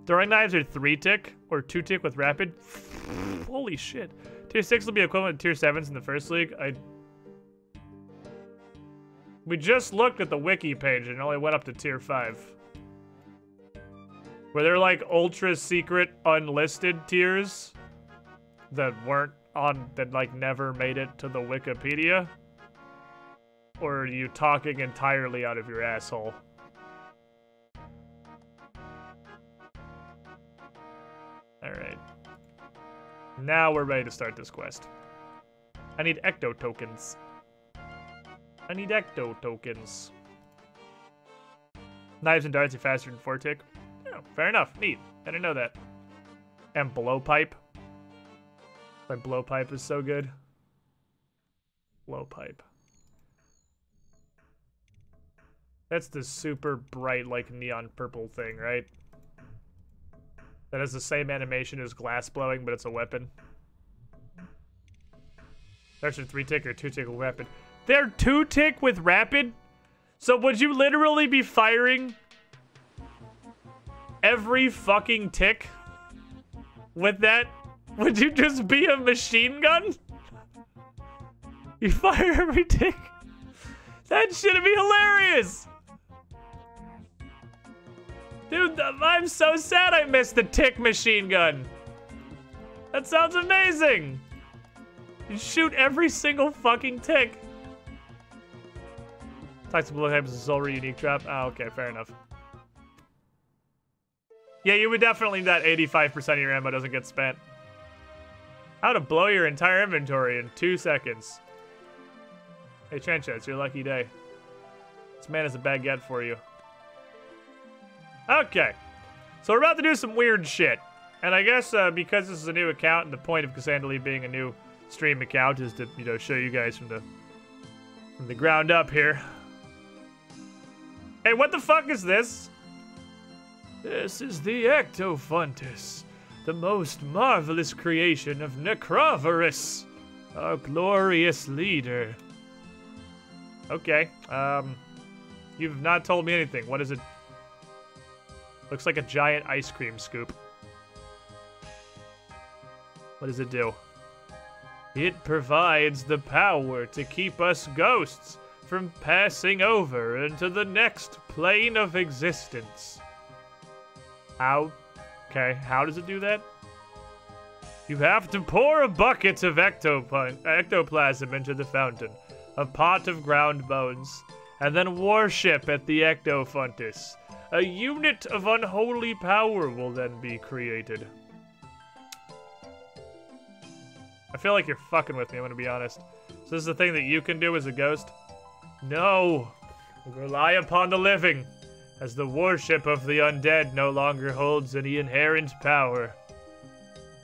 Throwing knives are 3-tick or 2-tick with rapid. Holy shit. Tier 6 will be equivalent to tier 7s in the first league. We just looked at the wiki page and it only went up to tier 5. Were there like ultra secret unlisted tiers that weren't on, that like never made it to the Wikipedia? Or are you talking entirely out of your asshole? Alright. Now we're ready to start this quest. I need ecto tokens. I need ecto tokens. Knives and darts are faster than 4-tick. Oh, fair enough. Neat. I didn't know that. And blowpipe. My blowpipe is so good. Blowpipe. That's the super bright, like, neon purple thing, right? That has the same animation as glass blowing, but it's a weapon. There's a 3-tick or 2-tick with rapid. They're 2-tick with rapid? So would you literally be firing every fucking tick with that? Would you just be a machine gun? You fire every tick? That should be hilarious! Dude, I'm so sad I missed the tick machine gun. That sounds amazing! You shoot every single fucking tick. Toxic blue type is a Solry unique trap. Oh, okay, fair enough. Yeah, you would definitely that 85% of your ammo doesn't get spent. How to blow your entire inventory in 2 seconds. Hey, Trencha, it's your lucky day. This man is a baguette for you. Okay. So we're about to do some weird shit. And I guess because this is a new account and the point of Cassandra being a new stream account is to, you know, show you guys from the ground up here. Hey, what the fuck is this? This is the Ectofuntus, the most marvelous creation of Necrovorus, our glorious leader. Okay, you've not told me anything. What is it? Looks like a giant ice cream scoop. What does it do? It provides the power to keep us ghosts from passing over into the next plane of existence. How? Okay, how does it do that? You have to pour a bucket of ectoplasm into the fountain, a pot of ground bones, and then worship at the Ectofuntus. A unit of unholy power will then be created. I feel like you're fucking with me, I'm gonna be honest. So this is the thing that you can do as a ghost? No! Rely upon the living, as the worship of the undead no longer holds any inherent power.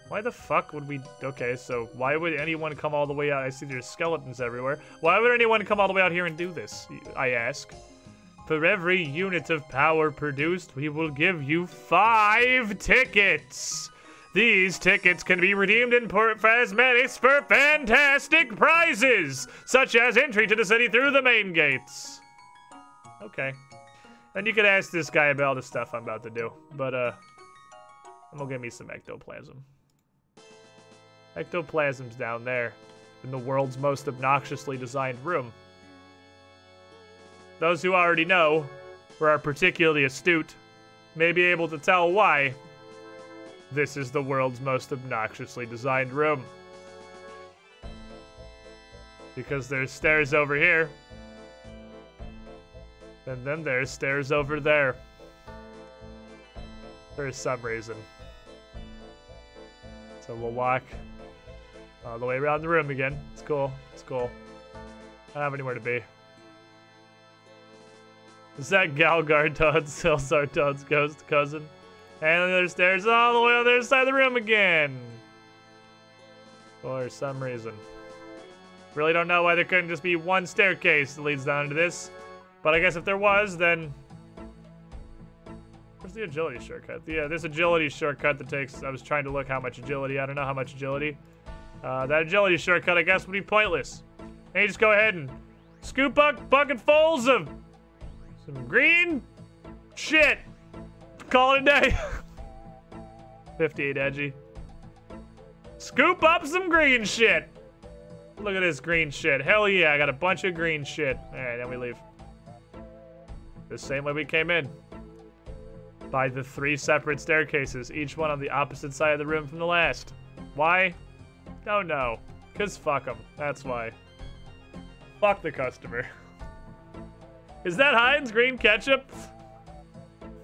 Why the fuck would we... Okay, so why would anyone come all the way out? I see there's skeletons everywhere. Why would anyone come all the way out here and do this, I ask? For every unit of power produced, we will give you 5 tickets! These tickets can be redeemed in Plasmatics for fantastic prizes, such as entry to the city through the main gates. Okay. And you could ask this guy about all the stuff I'm about to do, but, I'm gonna give me some ectoplasm. Ectoplasm's down there, in the world's most obnoxiously designed room. Those who already know, or are particularly astute, may be able to tell why this is the world's most obnoxiously designed room. Because there's stairs over here. And then there's stairs over there. For some reason. So we'll walk all the way around the room again. It's cool. It's cool. I don't have anywhere to be. Is that Galgard Todd's Celsar Todd's ghost cousin? And then there's stairs all the way on the other side of the room again. For some reason. Really don't know why there couldn't just be one staircase that leads down to this. But I guess if there was, then... Where's the agility shortcut? Yeah, this agility shortcut that takes... I was trying to look how much agility. I don't know how much agility. That agility shortcut, I guess, would be pointless. And you just go ahead and scoop up bucketfuls of some green shit. Call it a day. 58 edgy. Scoop up some green shit. Look at this green shit. Hell yeah, I got a bunch of green shit. Alright, then we leave. The same way we came in. By the 3 separate staircases, each one on the opposite side of the room from the last. Why? Don't know. Cause fuck them. That's why. Fuck the customer. Is that Heinz green ketchup?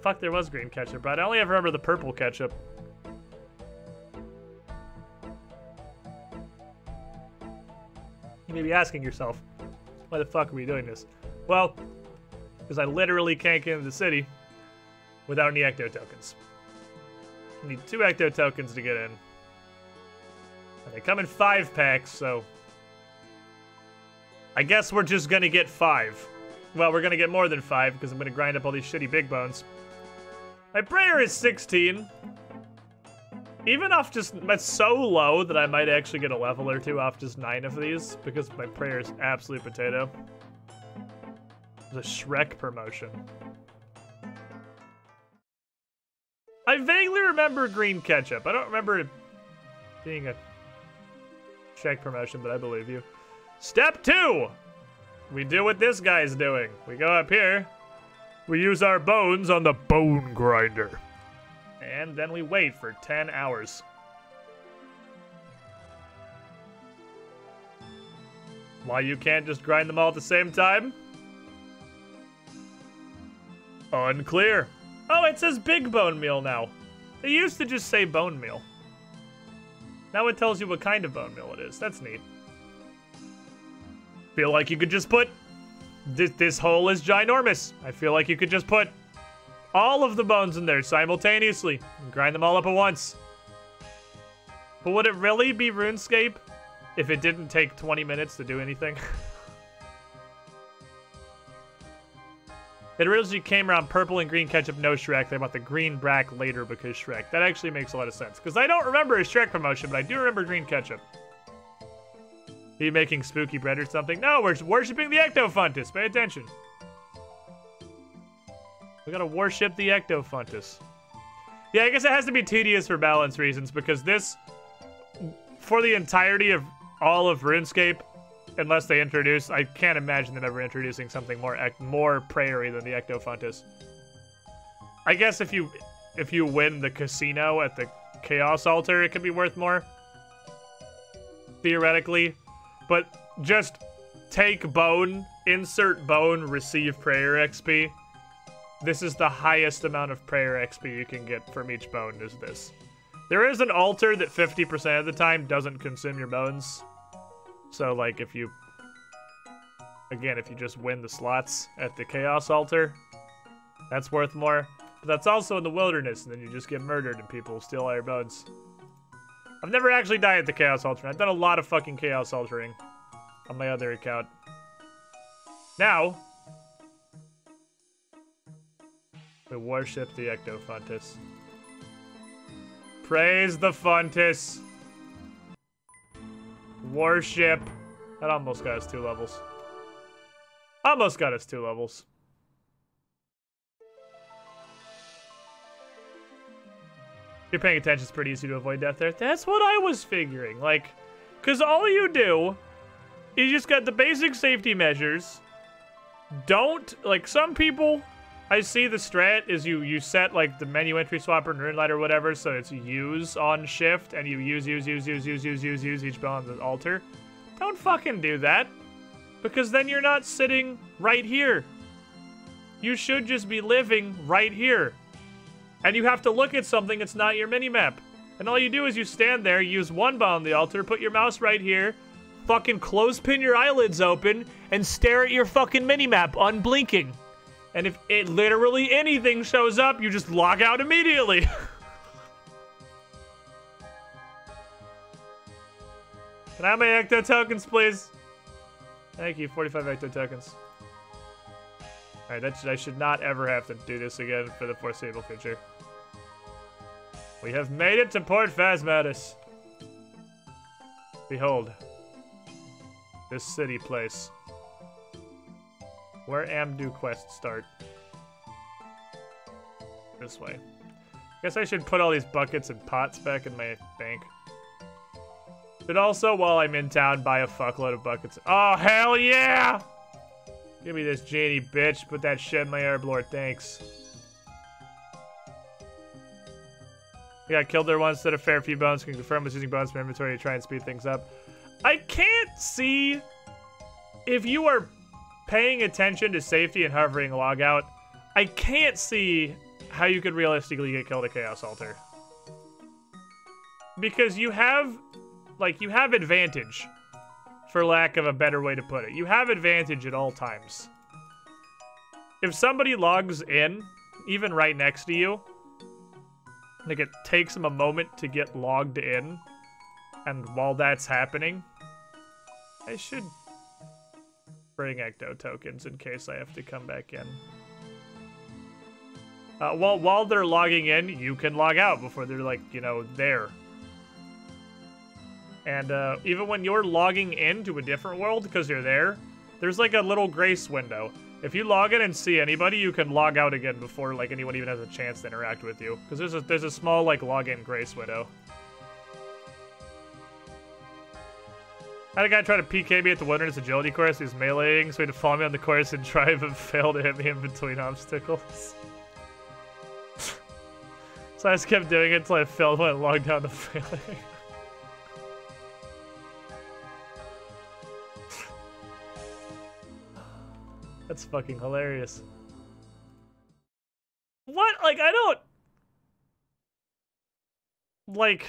Fuck, there was green ketchup, but I only ever remember the purple ketchup. You may be asking yourself, why the fuck are we doing this? Well, because I literally can't get into the city without any ecto tokens. I need 2 ecto tokens to get in. And they come in 5 packs, so I guess we're just gonna get 5. Well, we're gonna get more than 5 because I'm gonna grind up all these shitty big bones. My prayer is 16. Even off just, it's so low that I might actually get a level or two off just 9 of these because my prayer is absolute potato. The Shrek promotion. I vaguely remember green ketchup. I don't remember it being a Shrek promotion, but I believe you. Step 2! We do what this guy's doing. We go up here. We use our bones on the bone grinder. And then we wait for 10 hours. Why you can't just grind them all at the same time? Unclear. Oh, it says big bone meal now. It used to just say bone meal. Now it tells you what kind of bone meal it is. That's neat. Feel like you could just put... This hole is ginormous. I feel like you could just put all of the bones in there simultaneously and grind them all up at once. But would it really be RuneScape if it didn't take 20 minutes to do anything? It originally came around purple and green ketchup, no Shrek. They bought the green brack later because Shrek. That actually makes a lot of sense. Because I don't remember a Shrek promotion, but I do remember green ketchup. Are you making spooky bread or something? No, we're worshipping the Ectofuntus. Pay attention. We gotta worship the Ectofuntus. Yeah, I guess it has to be tedious for balance reasons because this, for the entirety of all of RuneScape, unless they introduce, I can't imagine them ever introducing something more prairie than the Ectofuntus. I guess if you win the casino at the Chaos Altar, it could be worth more. Theoretically. But just take bone, insert bone, receive prayer XP. This is the highest amount of prayer XP you can get from each bone is this. There is an altar that 50% of the time doesn't consume your bones. So, like, if you just win the slots at the Chaos Altar, that's worth more. But that's also in the wilderness, and then you just get murdered and people steal all your bones. I've never actually died at the Chaos Altar. I've done a lot of fucking Chaos Altering on my other account. Now, we worship the Ectofuntus. Praise the Funtus. Worship. That almost got us 2 levels. Almost got us 2 levels. If you're paying attention, it's pretty easy to avoid death there. That's what I was figuring. Like, because all you do is you just got the basic safety measures. Don't, like, some people, I see the strat is you set, like, the menu entry swapper and rune light or whatever, so it's use on shift, and you use each bone on the altar. Don't fucking do that. Because then you're not sitting right here. You should just be living right here. And you have to look at something that's not your minimap. And all you do is you stand there, use one bone on the altar, put your mouse right here, fucking clothespin your eyelids open, and stare at your fucking minimap, unblinking. And if it literally anything shows up, you just log out immediately. Can I have my Ecto tokens, please? Thank you, 45 Ecto tokens. Alright, I should not ever have to do this again for the foreseeable future. We have made it to Port Phasmatis. Behold. This city place. Where Amdu quests start. This way. Guess I should put all these buckets and pots back in my bank. But also, while I'm in town, buy a fuckload of buckets. Oh, hell yeah! Give me this genie, bitch. Put that shit in my herb lord, thanks. Yeah, I killed her once, instead of fair few bones. Can confirm I was using bones from inventory to try and speed things up. I can't see if you are paying attention to safety and hovering logout. I can't see how you could realistically get killed at Chaos Altar. Because you have, like, you have advantage. For lack of a better way to put it. You have advantage at all times. If somebody logs in, even right next to you, like it takes them a moment to get logged in, and while that's happening, I should bring Ecto tokens in case I have to come back in. While they're logging in, you can log out before they're, like, you know, there. And even when you're logging into a different world because you're there, there's like a little grace window. If you log in and see anybody, you can log out again before like anyone even has a chance to interact with you. Because there's a small like login grace window. I had a guy try to PK me at the Wilderness Agility course. He was meleeing, so he had to follow me on the course and drive and fail to hit me in between obstacles. So I just kept doing it until I failed when I logged down to failing. That's fucking hilarious. What? Like, I don't... Like...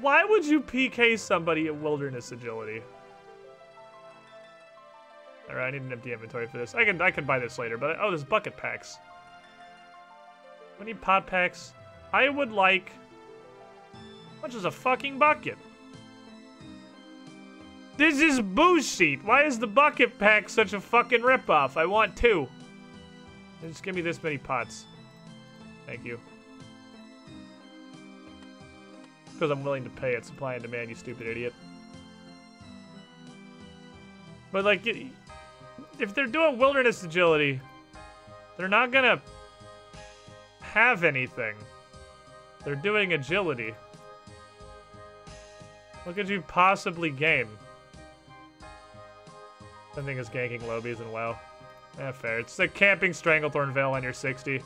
Why would you PK somebody at Wilderness Agility? Alright, I need an empty inventory for this. I can buy this later, but... Oh, there's bucket packs. We need pot packs. I would like... How much is a fucking bucket? This is bullshit. Why is the bucket pack such a fucking ripoff? I want 2. Just give me this many pots. Thank you. Because I'm willing to pay it. Supply and demand, you stupid idiot. But like, if they're doing Wilderness Agility, they're not gonna have anything. They're doing agility. What could you possibly gain? I think it's ganking lobies and WoW. Yeah, fair. It's like camping Stranglethorn Veil on your 60.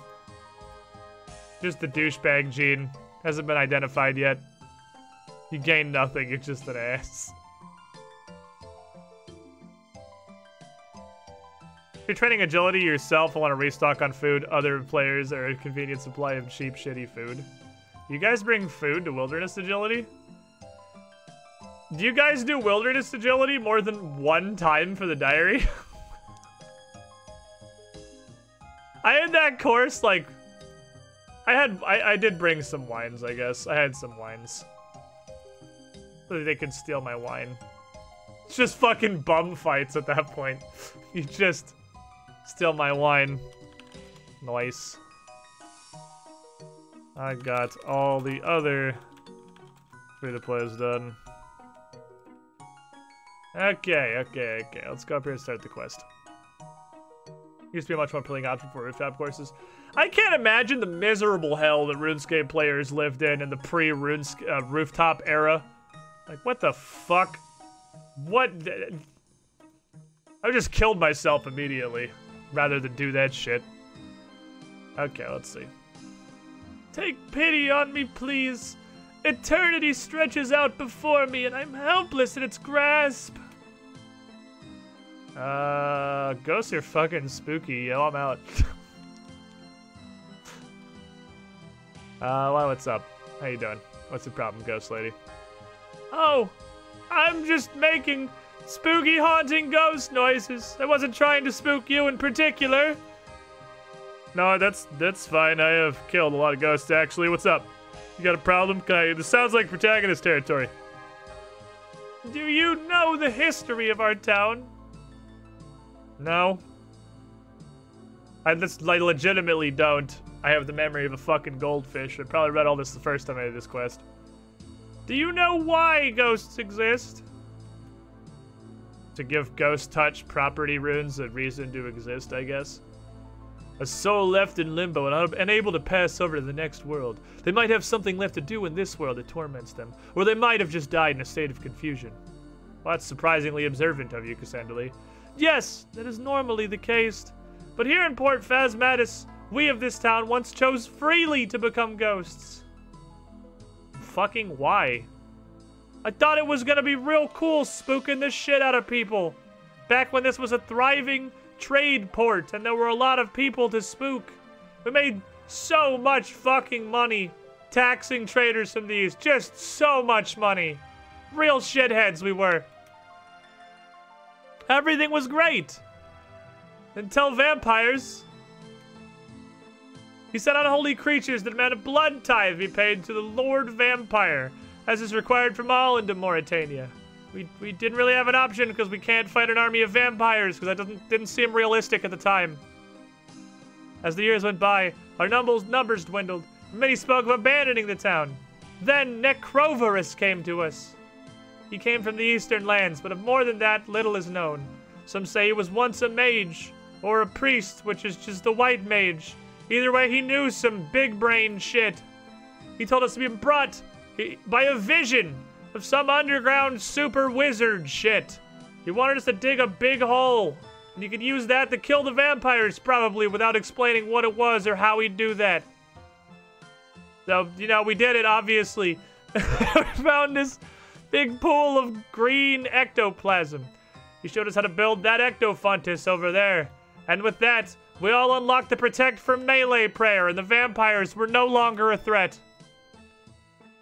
Just the douchebag gene. Hasn't been identified yet. You gain nothing, you're just an ass. If you're training agility yourself and want to restock on food, other players are a convenient supply of cheap, shitty food. You guys bring food to Wilderness Agility? Do you guys do Wilderness Agility more than one time for the diary? I had that course, like... I did bring some wines, I guess. I had some wines. So they could steal my wine. It's just fucking bum fights at that point. You just steal my wine. Nice. I got all the other free-to-plays done. Okay. Let's go up here and start the quest. Used to be a much more appealing option for rooftop courses. I can't imagine the miserable hell that RuneScape players lived in the pre-rooftop era. Like, what the fuck? What? I just killed myself immediately, rather than do that shit. Okay, let's see. Take pity on me, please. Eternity stretches out before me, and I'm helpless in its grasp. Ghosts are fucking spooky. Yo, I'm out. What's up? How you doing? What's the problem, ghost lady? Oh, I'm just making spooky, haunting ghost noises. I wasn't trying to spook you in particular. No, that's fine. I have killed a lot of ghosts, actually. What's up? You got a problem? This sounds like protagonist territory. Do you know the history of our town? No. I legitimately don't. I have the memory of a fucking goldfish. I probably read all this the first time I did this quest. Do you know why ghosts exist? To give ghost touch property runes a reason to exist, I guess. A soul left in limbo and unable to pass over to the next world. They might have something left to do in this world that torments them. Or they might have just died in a state of confusion. Well, that's surprisingly observant of you, Cassandra. Yes, that is normally the case. But here in Port Phasmatis, we of this town once chose freely to become ghosts. Fucking why? I thought it was gonna be real cool spooking the shit out of people. Back when this was a thriving trade port and there were a lot of people to spook. We made so much fucking money taxing traders from these. Just so much money. Real shitheads we were. Everything was great. Until vampires. He said unholy creatures that demand a blood tithe be paid to the Lord Vampire, as is required from all into Mauritania. We didn't really have an option because we can't fight an army of vampires because that didn't seem realistic at the time. As the years went by, our numbers dwindled. Many spoke of abandoning the town. Then Necrovarus came to us. He came from the eastern lands, but of more than that, little is known. Some say he was once a mage, or a priest, which is just the white mage. Either way, he knew some big brain shit. He told us to be brought by a vision of some underground super wizard shit. He wanted us to dig a big hole, and you could use that to kill the vampires, probably, without explaining what it was or how he'd do that. So, you know, we did it, obviously. We found this big pool of green ectoplasm. He showed us how to build that ectofuntus over there. And with that, we all unlocked the Protect from Melee prayer, and the vampires were no longer a threat.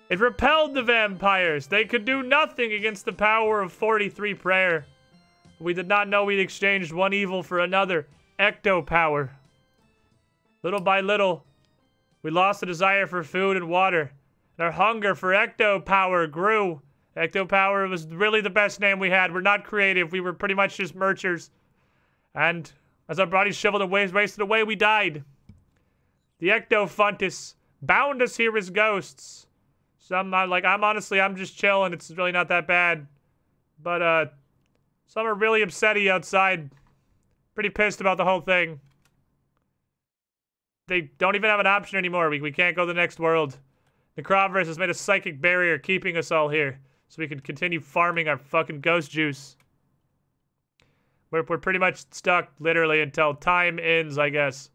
It repelled the vampires. They could do nothing against the power of 43 prayer. We did not know we'd exchanged one evil for another. Ecto power. Little by little, we lost the desire for food and water, and our hunger for ecto power grew. Ecto power was really the best name we had. We're not creative. We were pretty much just merchers. And as our bodies shriveled and wasted away, we died. The ectofuntus bound us here as ghosts. Some, I'm just chilling. It's really not that bad. But, some are really upsetty outside. Pretty pissed about the whole thing. They don't even have an option anymore. We can't go to the next world. The Necrovarus has made a psychic barrier keeping us all here, so we can continue farming our fucking ghost juice. We're pretty much stuck, literally, until time ends, I guess.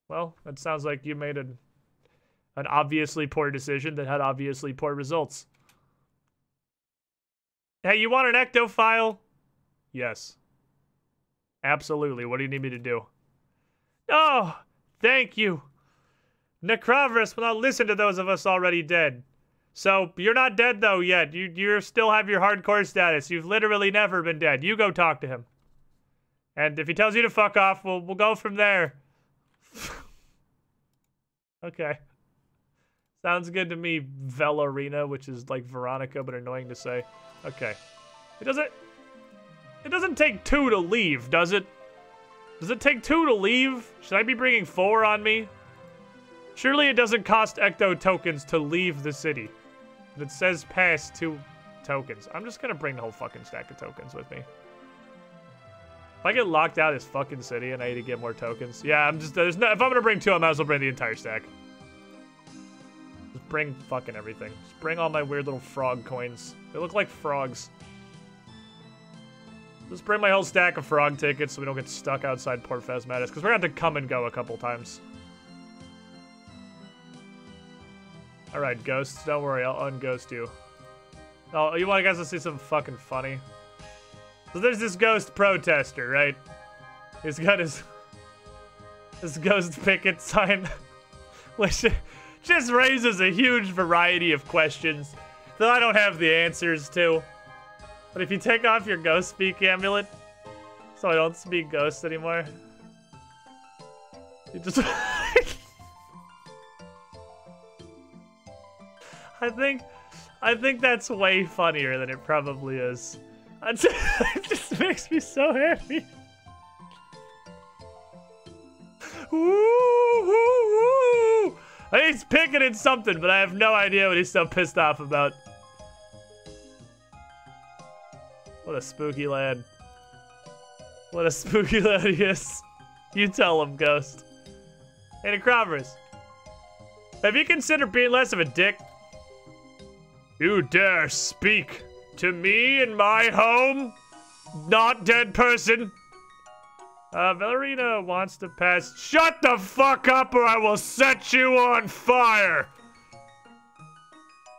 Well, that sounds like you made an obviously poor decision that had obviously poor results. Hey, you want an ecto file? Yes. Absolutely. What do you need me to do? Oh, thank you. Necrovarus will not listen to those of us already dead. So, you're not dead, though, yet. You still have your hardcore status. You've literally never been dead. You go talk to him. And if he tells you to fuck off, we'll go from there. Okay. Sounds good to me, Velarina, which is like Veronica, but annoying to say. Okay. It doesn't take 2 to leave, does it? Does it take 2 to leave? Should I be bringing 4 on me? Surely it doesn't cost ecto tokens to leave the city. It says pass 2 tokens. I'm just gonna bring the whole fucking stack of tokens with me. If I get locked out of this fucking city and I need to get more tokens, yeah, if I'm gonna bring 2, I might as well bring the entire stack. Just bring fucking everything. Just bring all my weird little frog coins. They look like frogs. Just bring my whole stack of frog tickets so we don't get stuck outside Port Phasmatis, because we're gonna have to come and go a couple times. Alright, ghosts, don't worry, I'll unghost you. Oh, you want guys to see something fucking funny? So there's this ghost protester, right? He's got his ghost picket sign, which just raises a huge variety of questions that I don't have the answers to. But if you take off your ghost speak amulet, so I don't speak ghost anymore, you just... I think that's way funnier than it probably is. It just makes me so happy. Woo, woo, woo. I think he's picketing something, but I have no idea what he's so pissed off about. What a spooky lad. What a spooky lad he is. You tell him, Ghost. Hey, Necrovarus, have you considered being less of a dick? You dare speak to me in my home? Not dead person. Velarina wants to pass. Shut the fuck up or I will set you on fire.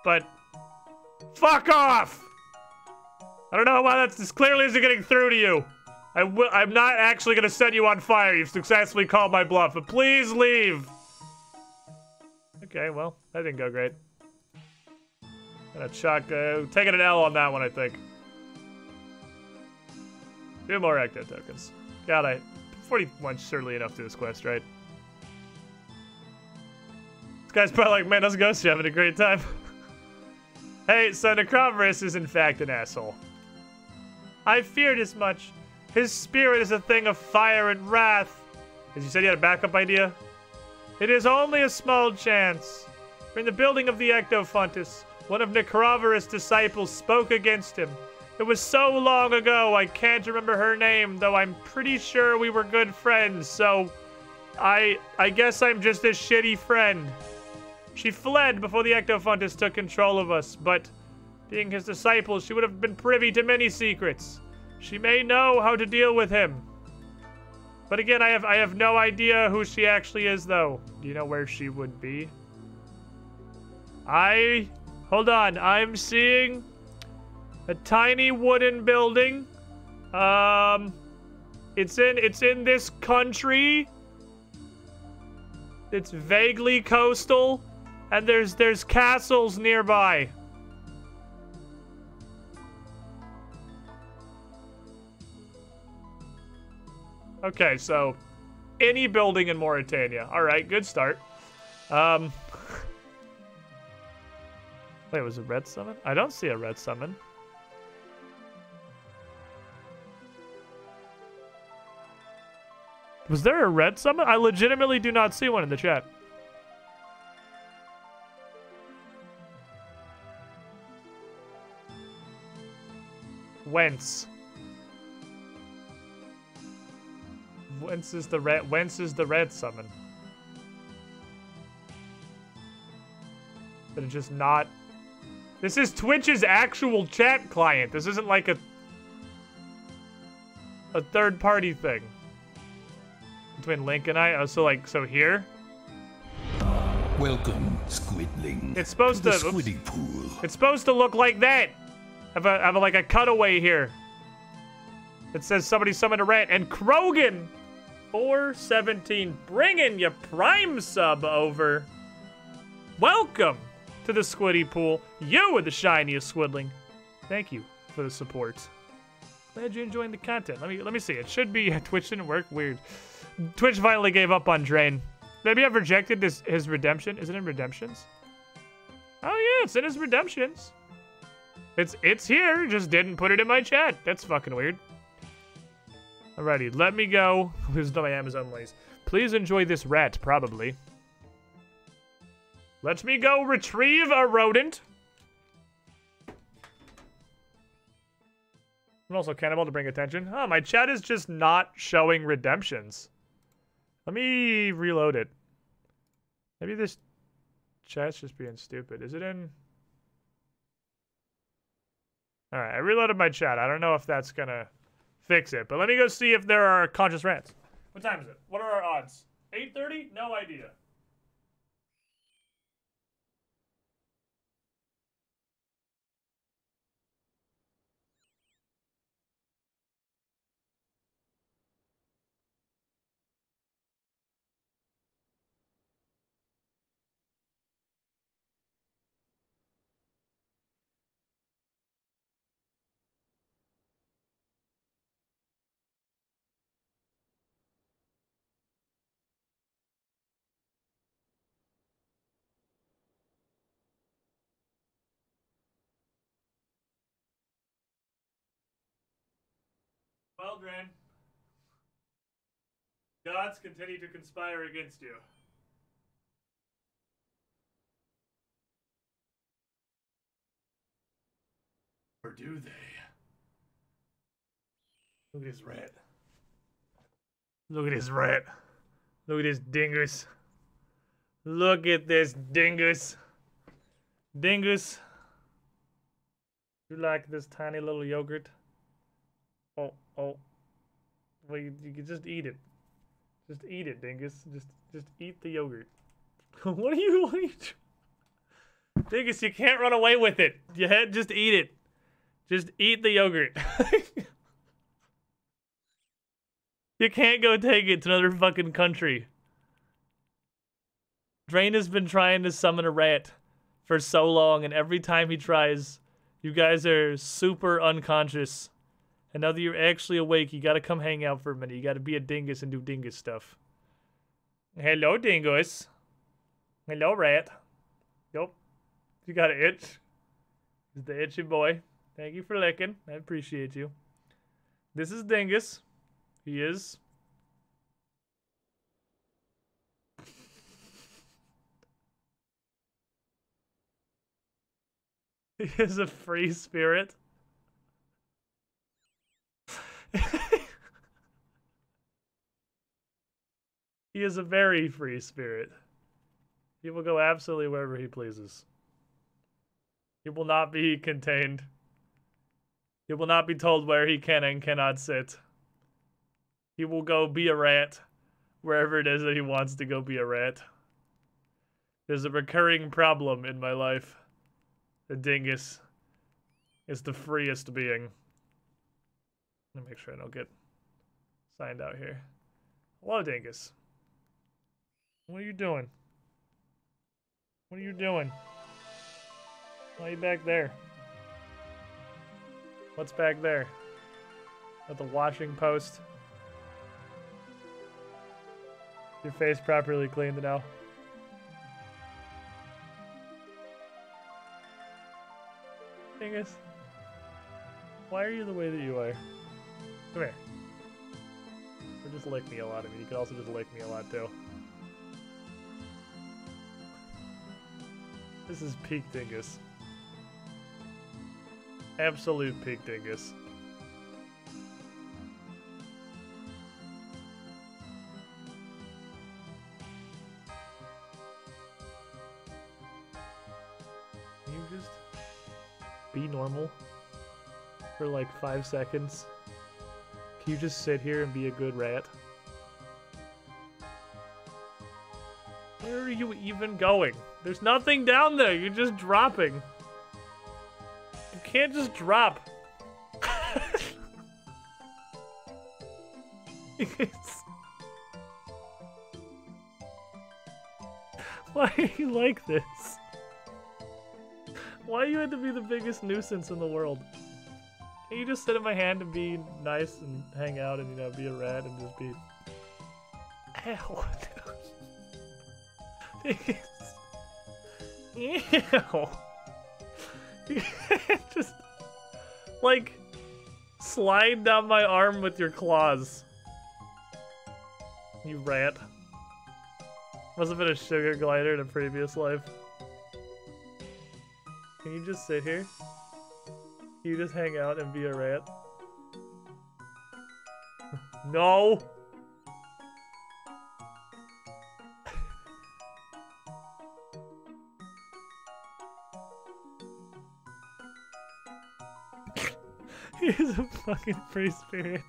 But fuck off. I don't know why this clearly isn't getting through to you. I'm not actually gonna set you on fire. You've successfully called my bluff, but please leave. Okay, well, that didn't go great. Gonna chuck, taking an L on that one, I think. 2 more ecto tokens. God, 41's surely enough to this quest, right? This guy's probably like, man, those ghosts are having a great time. Hey, so Necrovarus is in fact an asshole. I feared as much. His spirit is a thing of fire and wrath. As you said, you had a backup idea? It is only a small chance. In the building of the Ectophontus, one of Necroverus' disciples spoke against him. It was so long ago, I can't remember her name, though I'm pretty sure we were good friends, so I guess I'm just a shitty friend. She fled before the Ectophontus took control of us, but being his disciple, she would have been privy to many secrets. She may know how to deal with him. But again, I have no idea who she actually is, though. Do you know where she would be? Hold on, I'm seeing a tiny wooden building. It's in this country. It's vaguely coastal, and there's castles nearby. Okay, so any building in Mauritania. All right, good start. Wait, was it red summon? I don't see a red summon. Was there a red summon? I legitimately do not see one in the chat. Whence? Whence is the red summon? But it's just not. This is Twitch's actual chat client. This isn't like a third-party thing. Between Link and I. Oh, so here? Welcome, Squidling. It's supposed to. Squiddy pool. It's supposed to look like that. Have like a cutaway here. It says somebody summoned a rat, and Krogan 417 bringing you Prime sub over. Welcome to the Squiddy pool. You are the shiniest Squidling. Thank you for the support. Glad you're enjoying the content. Let me see. It should be Twitch didn't work. Weird. Twitch finally gave up on Drain. Maybe I've rejected his redemption. Is it in redemptions? Oh yeah, it's in his redemptions. It's here. Just didn't put it in my chat. That's fucking weird. Alrighty, let me go. This is my Amazon lace. Please enjoy this rat, probably. Let me go retrieve a rodent. I'm also cannibal to bring attention. Oh, my chat is just not showing redemptions. Let me reload it. Maybe this chat's just being stupid. Is it in? Alright, I reloaded my chat. I don't know if that's gonna fix it, but let me go see if there are conscious rants. What time is it? What are our odds? 8:30? No idea. Well, Dren. Gods continue to conspire against you. Or do they? Look at this rat. Look at this rat. Look at this dingus. Look at this dingus. Dingus. You like this tiny little yogurt? Oh. Well, you can just eat it. Just eat it, dingus. Just eat the yogurt. What are you Dingus, you can't run away with it. Just eat it. Just eat the yogurt. You can't go take it to another fucking country. Drain has been trying to summon a rat for so long, and every time he tries, you guys are super unconscious. And now that you're actually awake, you gotta come hang out for a minute. You gotta be a dingus and do dingus stuff. Hello, dingus. Hello, rat. Yup. You got an itch. He's the itchy boy. Thank you for licking. I appreciate you. This is Dingus. He is He is a free spirit. He is a very free spirit. He will go absolutely wherever he pleases. He will not be contained. He will not be told where he can and cannot sit. He will go be a rat wherever it is that he wants to go be a rat. There's a recurring problem in my life. The dingus is the freest being. Let me make sure I don't get signed out here. Hello, dingus. What are you doing? What are you doing? Why are you back there? What's back there? At the washing post? Your face properly cleaned now. Dingus, why are you the way that you are? Come here. Or just lick me a lot. I mean, you could also just lick me a lot too. This is peak dingus. Absolute peak dingus. Can you just be normal for like 5 seconds? Can you just sit here and be a good rat? Where are you even going? There's nothing down there. You're just dropping. You can't just drop. Why are you like this? Why you had to be the biggest nuisance in the world? Can you just sit in my hand and be nice and hang out and, you know, be a rat and just be... Ow. Ew. You can't just, like, slide down my arm with your claws. You rat. Must have been a sugar glider in a previous life. Can you just sit here? Can you just hang out and be a rat? No! He's a fucking free spirit.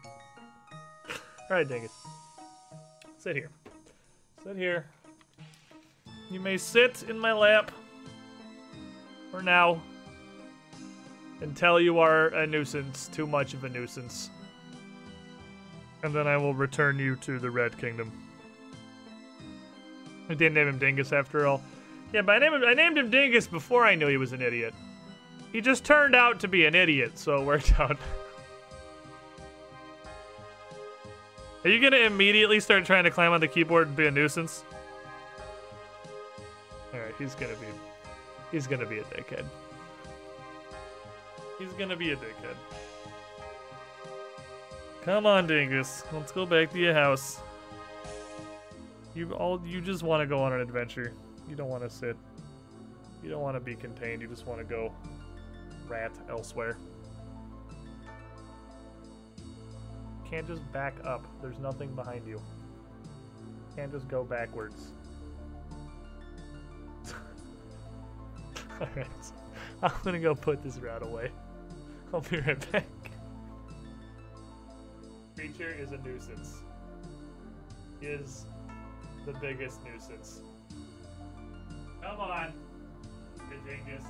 Alright, dingus. Sit here. Sit here. You may sit in my lap. For now. Until you are a nuisance. Too much of a nuisance. And then I will return you to the Red Kingdom. I didn't name him Dingus after all. Yeah, but I named him Dingus before I knew he was an idiot. He just turned out to be an idiot, so it worked out. Are you gonna immediately start trying to climb on the keyboard and be a nuisance? Alright, he's gonna be a dickhead. He's gonna be a dickhead. Come on, Dingus. Let's go back to your house. You just want to go on an adventure. You don't want to sit. You don't want to be contained. You just want to go rat elsewhere. Can't just back up. There's nothing behind you. Can't just go backwards. Alright. I'm gonna go put this rat away. I'll be right back. Creature is a nuisance. Is the biggest nuisance. Come on, you dingus.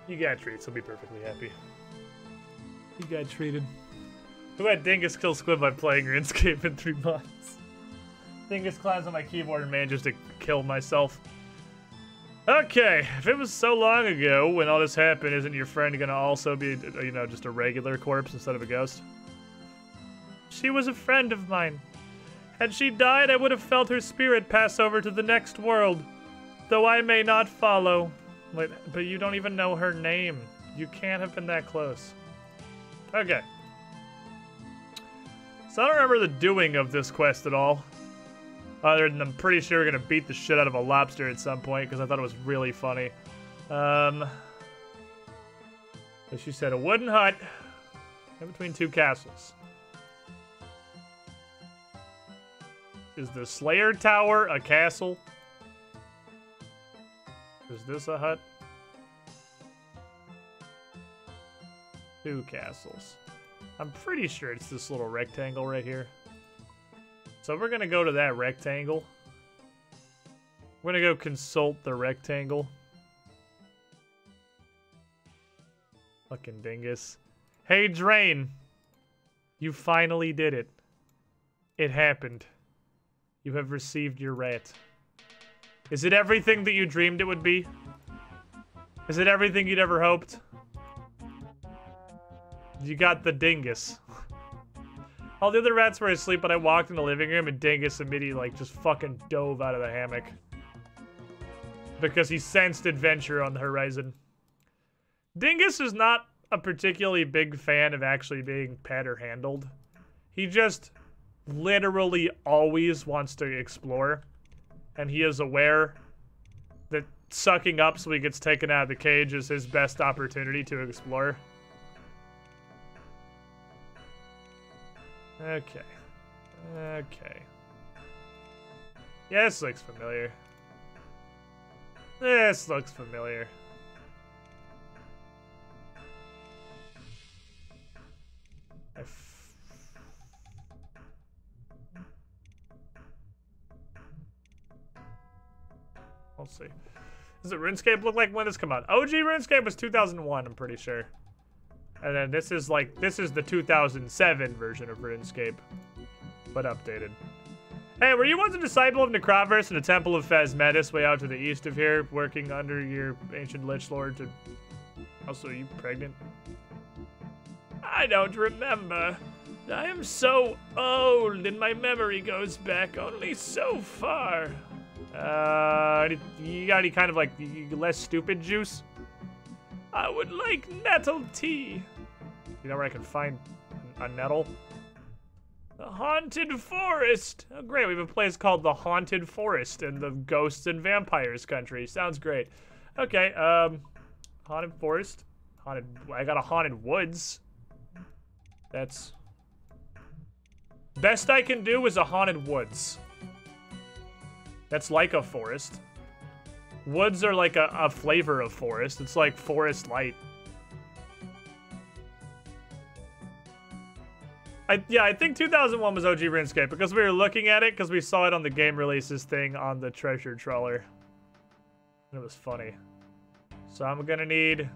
You got treats, he'll be perfectly happy. You got treated. Who had Dingus kill Squid by playing RuneScape in 3 months? Dingus climbs on my keyboard and manages to kill myself. Okay, if it was so long ago when all this happened, isn't your friend gonna also be, you know, just a regular corpse instead of a ghost? She was a friend of mine. Had she died, I would have felt her spirit pass over to the next world, though I may not follow. Wait, but you don't even know her name. You can't have been that close. Okay. So I don't remember the doing of this quest at all. Other than I'm pretty sure we're gonna beat the shit out of a lobster at some point because I thought it was really funny. So she said a wooden hut in between two castles. Is the Slayer Tower a castle? Is this a hut? Two castles. I'm pretty sure it's this little rectangle right here. So we're gonna go to that rectangle. We're gonna go consult the rectangle. Fucking dingus. Hey, Drain. You finally did it. It happened. You have received your rat. Is it everything that you dreamed it would be? Is it everything you'd ever hoped? You got the dingus. All the other rats were asleep, but I walked in the living room and Dingus immediately, like, just fucking dove out of the hammock. Because he sensed adventure on the horizon. Dingus is not a particularly big fan of actually being pet or handled. He just literally always wants to explore. And he is aware that sucking up so he gets taken out of the cage is his best opportunity to explore. Okay. Okay. Yeah, this looks familiar. This looks familiar. Let's see. Does it RuneScape look like when this come out? OG RuneScape was 2001, I'm pretty sure. And then this is like, this is the 2007 version of RuneScape, but updated. Hey, were you once a disciple of Necroverse in the Temple of Phasmetis way out to the east of here, working under your ancient Lich Lord to... Also, are you pregnant? I don't remember. I am so old and my memory goes back only so far. You got any kind of like less stupid juice? I would like nettle tea. You know where I can find a nettle? The Haunted Forest. Oh, great. We have a place called the Haunted Forest in the Ghosts and Vampires country. Sounds great. Okay, Haunted Forest. I got a Haunted Woods. That's... Best I can do is a Haunted Woods. That's like a forest. Woods are like a flavor of forest. It's like forest light. I think 2001 was OG RuneScape because we were looking at it because we saw it on the game releases thing on the treasure trawler. It was funny. So I'm gonna need...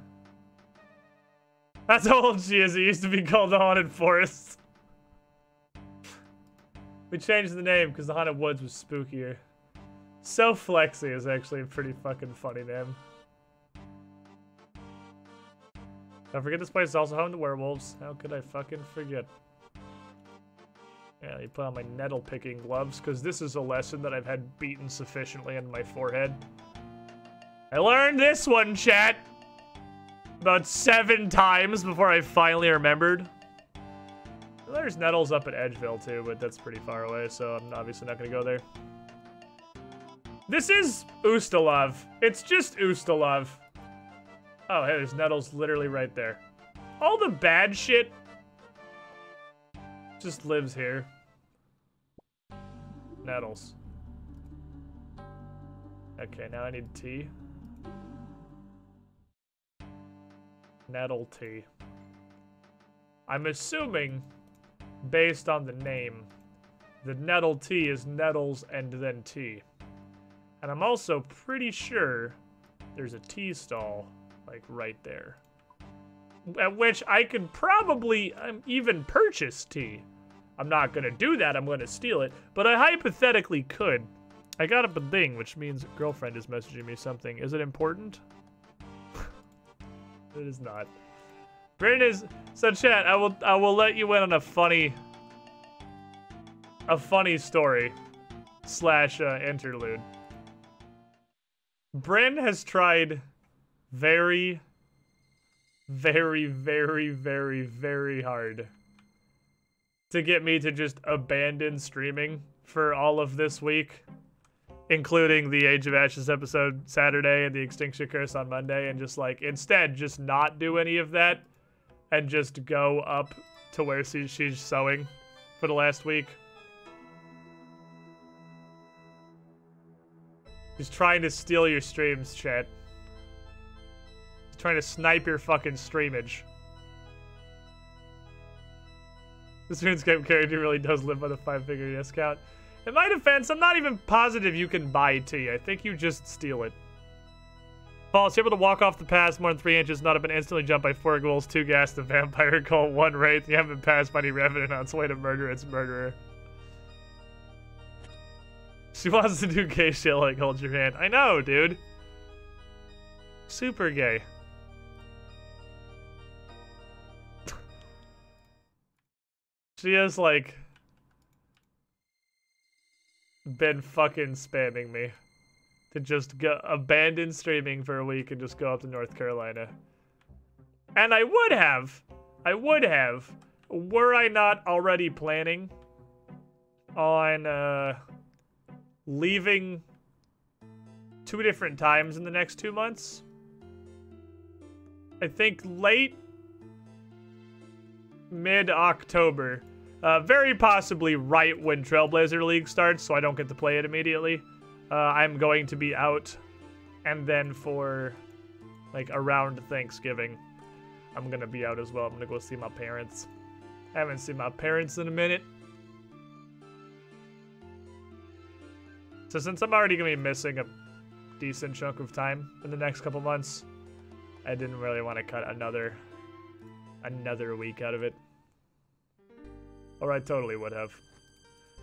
That's how old she is. It used to be called the Haunted Forest. We changed the name because the Haunted Woods was spookier. So Flexy is actually a pretty fucking funny name. Don't forget this place is also home to werewolves. How could I fucking forget? Yeah, you put on my nettle picking gloves because this is a lesson that I've had beaten sufficiently in my forehead. I learned this one, chat, about 7 times before I finally remembered. Well, there's nettles up at Edgeville too, but that's pretty far away, so I'm obviously not gonna go there. This is Ustalav. It's just Ustalav. Oh, hey, there's nettles literally right there. All the bad shit just lives here. Nettles. Okay, now I need tea. Nettle tea. I'm assuming, based on the name, that nettle tea is nettles and then tea. And I'm also pretty sure there's a tea stall, like, right there. At which I could probably even purchase tea. I'm not gonna do that, I'm gonna steal it, but I hypothetically could. I got up a ding, which means girlfriend is messaging me something. Is it important? It is not. Bryn is so chat. I will let you in on a funny story / interlude. Bryn has tried very, very, very, very, very hard to get me to just abandon streaming for all of this week, including the Age of Ashes episode Saturday and the Extinction Curse on Monday, and just like instead just not do any of that and just go up to where she's sewing for the last week. He's trying to steal your streams, chat. He's trying to snipe your fucking streamage. This RuneScape character really does live by the 5-figure discount. In my defense, I'm not even positive you can buy tea. I think you just steal it. False, you're able to walk off the pass more than 3 inches, not have been instantly jumped by 4 ghouls, 2 ghast, a vampire cult, 1 wraith. You haven't been passed by any revenant on its way to murder its murderer. She wants to do gay shit like hold your hand. I know, dude. Super gay. She has, like, been fucking spamming me to just go abandon streaming for a week and just go up to North Carolina. And I would have, were I not already planning on, leaving 2 different times in the next 2 months. I think late mid-October. Very possibly right when Trailblazer League starts, so I don't get to play it immediately. I'm going to be out, and then for, like, around Thanksgiving, I'm gonna be out as well. I'm gonna go see my parents. I haven't seen my parents in a minute. So since I'm already gonna be missing a decent chunk of time in the next couple months, I didn't really want to cut another week out of it. Or I totally would have.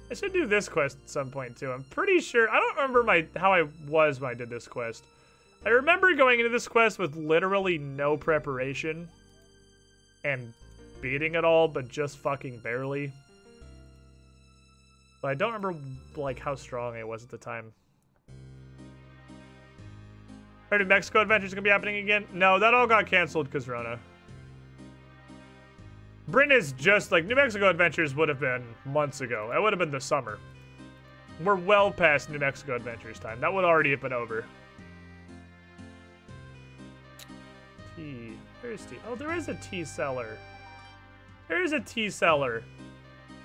I should do this quest at some point too. I'm pretty sure, I don't remember how I was when I did this quest. I remember going into this quest with literally no preparation and beating it all, but just fucking barely. But I don't remember, like, how strong I was at the time. Heard New Mexico Adventures gonna be happening again? No, that all got canceled because Rona. Bryn is just, like, New Mexico Adventures would have been months ago. That would have been the summer. We're well past New Mexico Adventures time. That would already have been over. Tea. Where's tea? Oh, there is a tea seller. There is a tea seller.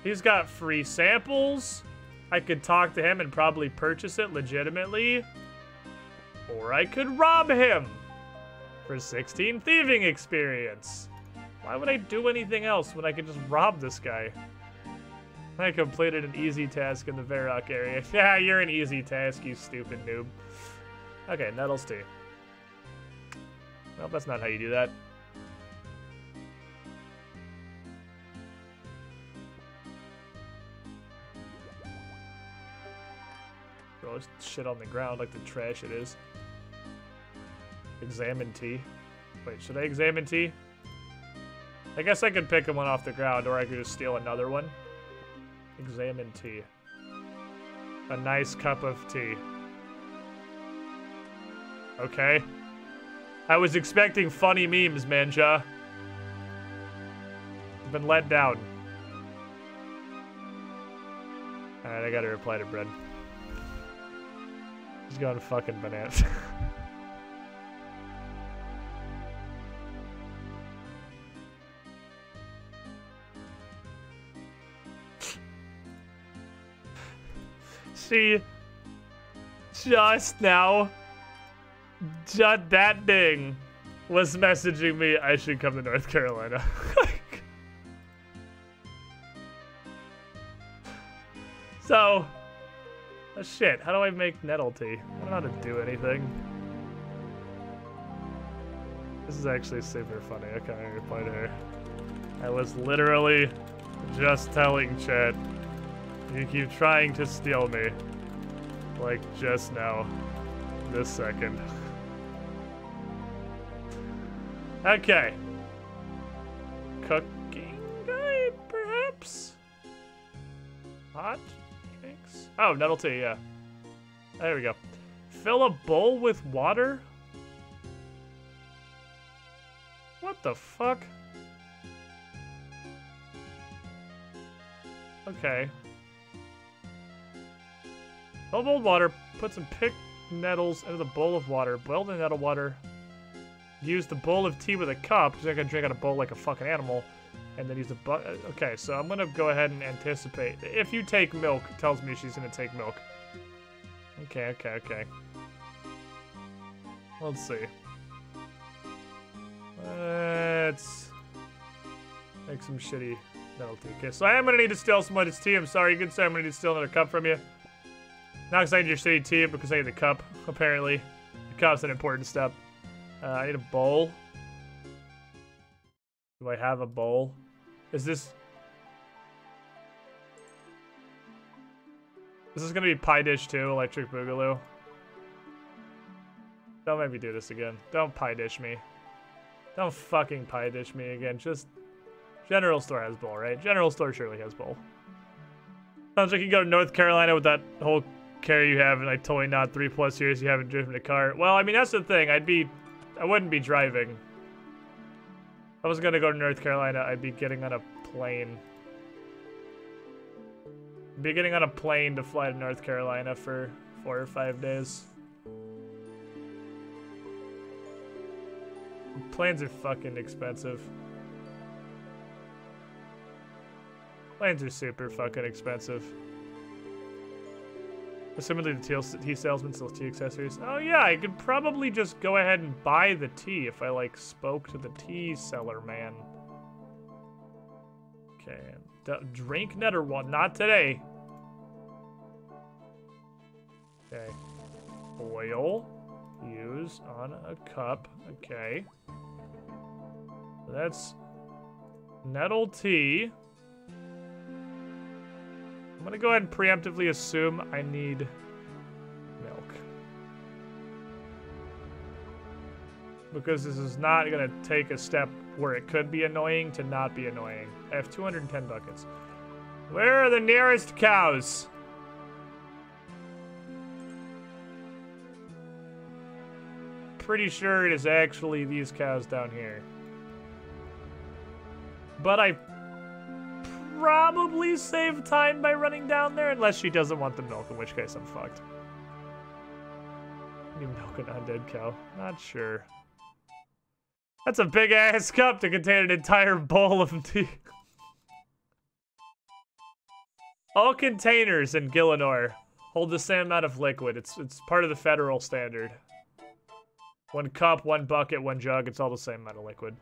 He's got free samples. I could talk to him and probably purchase it legitimately. Or I could rob him for 16 thieving experience. Why would I do anything else when I could just rob this guy? I completed an easy task in the Varrock area. Yeah, you're an easy task, you stupid noob. Okay, Nettles tea. Well, that's not how you do that. Throw this shit on the ground like the trash it is. Examine tea. Wait, should I examine tea? I guess I could pick one off the ground, or I could just steal another one. Examine tea. A nice cup of tea. Okay. I was expecting funny memes, Manja. I've been let down. Alright, I gotta reply to Bryn. He's going fucking bananas. She just now, that ding was messaging me I should come to North Carolina. So, oh shit, how do I make nettle tea? I don't know how to do anything. This is actually super funny. I can't even reply to her. I was literally just telling chat, you keep trying to steal me. Like, just now. This second. Okay. Cooking guide, perhaps? Hot drinks? Oh, nettle tea, yeah. There we go. Fill a bowl with water? What the fuck? Okay. Fill a bowl with water, put some picked nettles into the bowl of water, boil the nettle water, use the bowl of tea with a cup, because I'm going to drink out of a bowl like a fucking animal, and then use the okay, so I'm going to go ahead and anticipate. If you take milk, it tells me she's going to take milk. Okay. Let's see. Let's make some shitty nettle tea. Okay, so I am going to need to steal some of this tea. I'm sorry, good sir, I'm going to need to steal another cup from you. Not because I need your shitty tea, but because I need the cup, apparently. The cup's an important step. I need a bowl. Do I have a bowl? Is this gonna be pie dish too? Electric Boogaloo? Don't make me do this again. Don't pie dish me. Don't fucking pie dish me again. Just General Store has bowl, right? General Store surely has bowl. Sounds like you go to North Carolina with that whole car you have, and like totally not 3+ years you haven't driven a car. Well, I mean that's the thing. I wouldn't be driving. If I was gonna go to North Carolina, I'd be getting on a plane. I'd be getting on a plane to fly to North Carolina for 4 or 5 days. Planes are fucking expensive. Planes are super fucking expensive. Similarly, the tea salesman sells tea accessories. Oh yeah, I could probably just go ahead and buy the tea if I like spoke to the tea seller man. Okay, drink netter one, not today. Okay, oil, use on a cup. Okay, so that's nettle tea. I'm gonna go ahead and preemptively assume I need milk. Because this is not gonna take a step where it could be annoying to not be annoying. I have 210 buckets. Where are the nearest cows? Pretty sure it is actually these cows down here. But I probably save time by running down there, unless she doesn't want the milk, in which case I'm fucked. I need milk an undead cow. Not sure. That's a big ass cup to contain an entire bowl of tea. All containers in Gillinor hold the same amount of liquid. It's part of the federal standard. 1 cup, 1 bucket, 1 jug, it's all the same amount of liquid.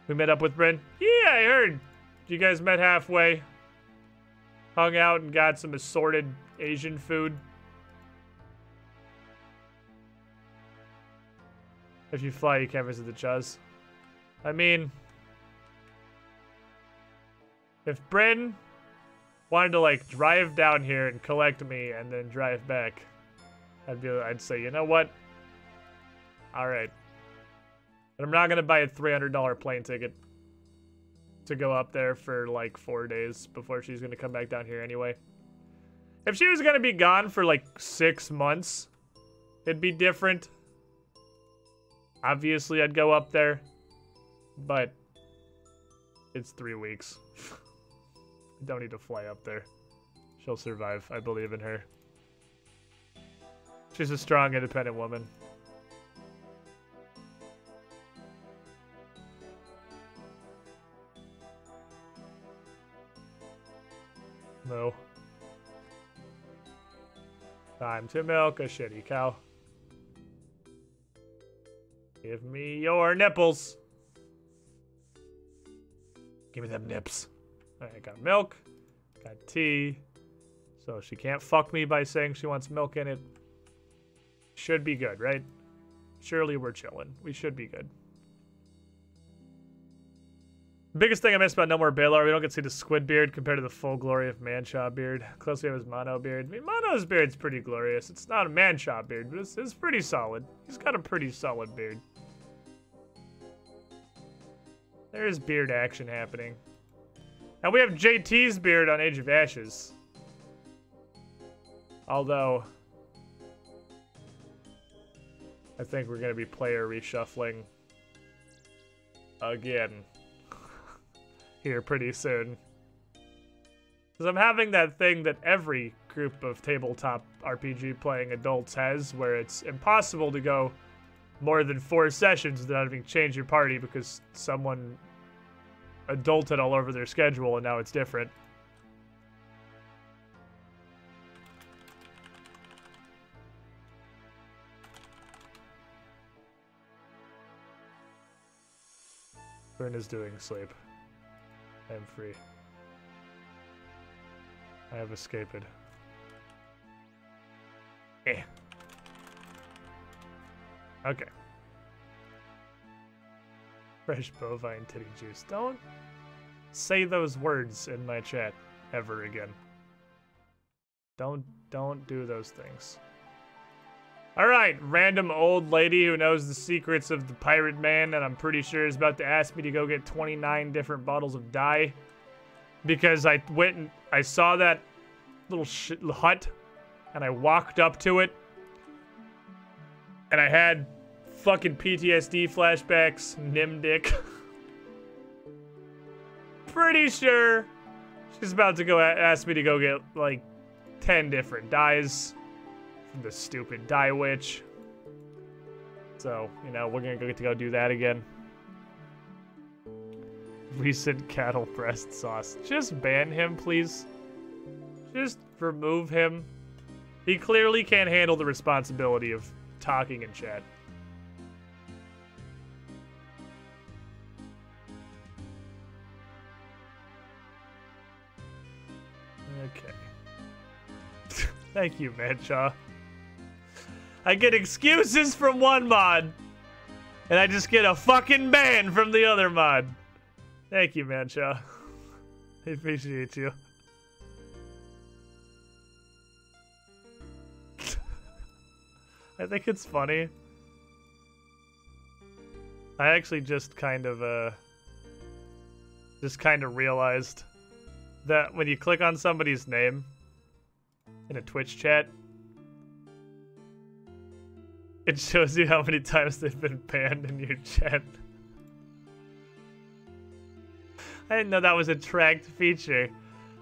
We met up with Bryn? Yeah, I heard. You guys met halfway. Hung out and got some assorted Asian food. If you fly, you can't visit the Chuz. I mean, if Bryn wanted to like drive down here and collect me and then drive back, I'd say, you know what? All right. But I'm not gonna buy a $300 plane ticket to go up there for like 4 days before she's gonna come back down here anyway. If she was gonna be gone for like 6 months, it'd be different. Obviously, I'd go up there, but it's 3 weeks. I don't need to fly up there. She'll survive. I believe in her. She's a strong, independent woman. No. Time to milk a shitty cow. Give me your nipples. Give me them nips. Alright, I got milk. Got tea. So she can't fuck me by saying she wants milk in it. Should be good, right? Surely we're chilling. We should be good. Biggest thing I miss about No More Baylor, we don't get to see the squid beard compared to the full glory of Manshaw beard. Close we have his Mono beard. I mean, Mono's beard's pretty glorious. It's not a Manshaw beard, but it's pretty solid. He's got a pretty solid beard. There's beard action happening. And we have JT's beard on Age of Ashes. Although, I think we're going to be player reshuffling again here pretty soon. Because I'm having that thing that every group of tabletop RPG playing adults has, where it's impossible to go more than 4 sessions without having to change your party because someone adulted all over their schedule and now it's different. Burn is doing sleep. I am free. I have escaped. Eh. Okay. Fresh bovine titty juice. Don't say those words in my chat ever again. Don't do those things. Alright, random old lady who knows the secrets of the pirate man and I'm pretty sure is about to ask me to go get 29 different bottles of dye. Because I went and I saw that little hut and I walked up to it and I had fucking PTSD flashbacks, Nimdick. Pretty sure she's about to go ask me to go get like 10 different dyes from the stupid dye witch. So, you know, we're gonna get to go do that again. Recent cattle breast sauce. Just ban him, please. Just remove him. He clearly can't handle the responsibility of talking in chat. Okay. Thank you, Manshaw. I get excuses from one mod, and I just get a fucking ban from the other mod. Thank you, Manshaw. I appreciate you. I think it's funny. I actually just kind of realized that when you click on somebody's name in a Twitch chat, it shows you how many times they've been banned in your chat. I didn't know that was a tracked feature.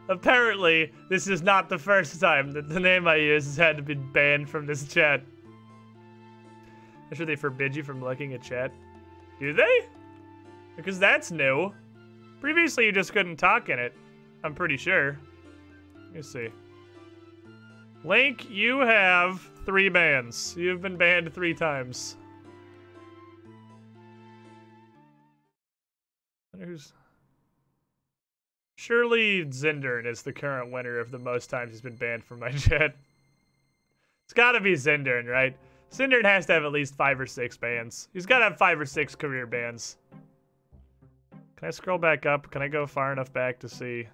Apparently, this is not the first time that the name I use has had to be banned from this chat. I'm sure they forbid you from liking a chat. Do they? Because that's new. Previously, you just couldn't talk in it. I'm pretty sure. Let me see. Link, you have 3 bans. You've been banned 3 times. Who's... Surely Zindern is the current winner of the most times he's been banned from my chat. It's gotta be Zindern, right? Zindern has to have at least 5 or 6 bans. He's gotta have 5 or 6 career bans. Can I scroll back up? Can I go far enough back to see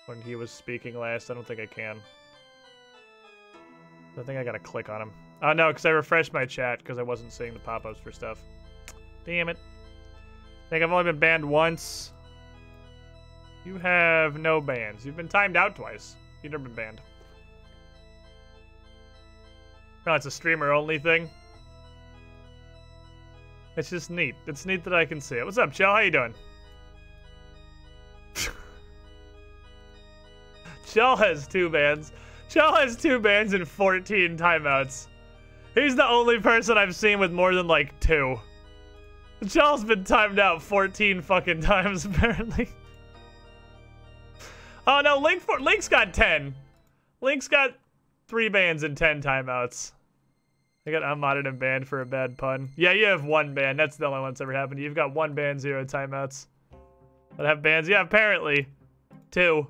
when he was speaking last? I don't think I can. I think I gotta click on him. Oh no, because I refreshed my chat because I wasn't seeing the pop-ups for stuff. Damn it. I think I've only been banned once. You have no bans. You've been timed out twice. You've never been banned. No, it's a streamer-only thing. It's just neat. It's neat that I can see it. What's up, Chell? How you doing? Chell has 2 bans. Chell has 2 bans and 14 timeouts. He's the only person I've seen with more than, like, 2. Chell's been timed out 14 fucking times, apparently. Oh, no, Link's got 10. Link's got 3 bans and 10 timeouts. I got unmodded and banned for a bad pun. Yeah, you have 1 ban. That's the only one that's ever happened. You've got 1 ban, 0 timeouts. But have bans? Yeah, apparently. 2.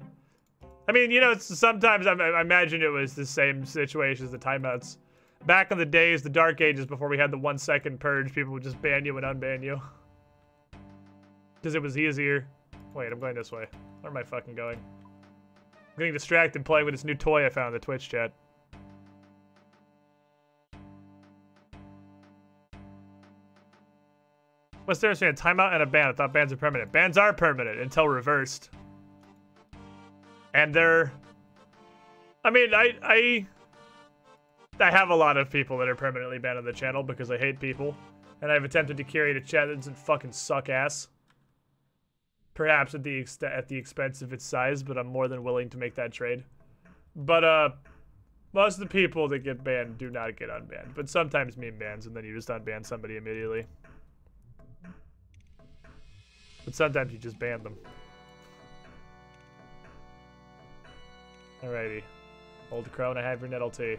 I mean, you know, sometimes I imagine it was the same situation as the timeouts. Back in the days, the dark ages, before we had the 1-second purge, people would just ban you and unban you. because it was easier. Wait, I'm going this way. Where am I fucking going? I'm getting distracted playing with this new toy I found in the Twitch chat. What's the difference between a timeout and a ban? I thought bans are permanent. Bans are permanent until reversed. And they're... I mean, I have a lot of people that are permanently banned on the channel because I hate people. And I've attempted to curate a chat that doesn't fucking suck ass. Perhaps at the expense of its size, but I'm more than willing to make that trade. But, most of the people that get banned do not get unbanned. But sometimes meme bans, and then you just unban somebody immediately. But sometimes you just ban them. Alrighty. Old crone, I have your nettle tea.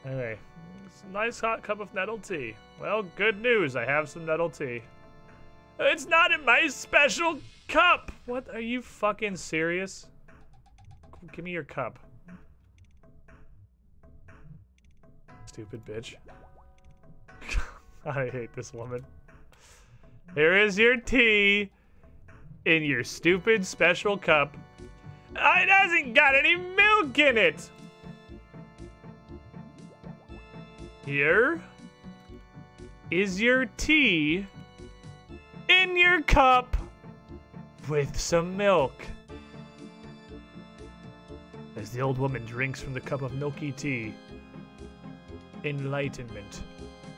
Anyway, it's a nice hot cup of nettle tea. Well, good news, I have some nettle tea. It's not in my special cup! What, are you fucking serious? Give me your cup. Stupid bitch. I hate this woman. Here is your tea in your stupid special cup. It hasn't got any milk in it! Here is your tea in your cup with some milk. As the old woman drinks from the cup of milky tea, enlightenment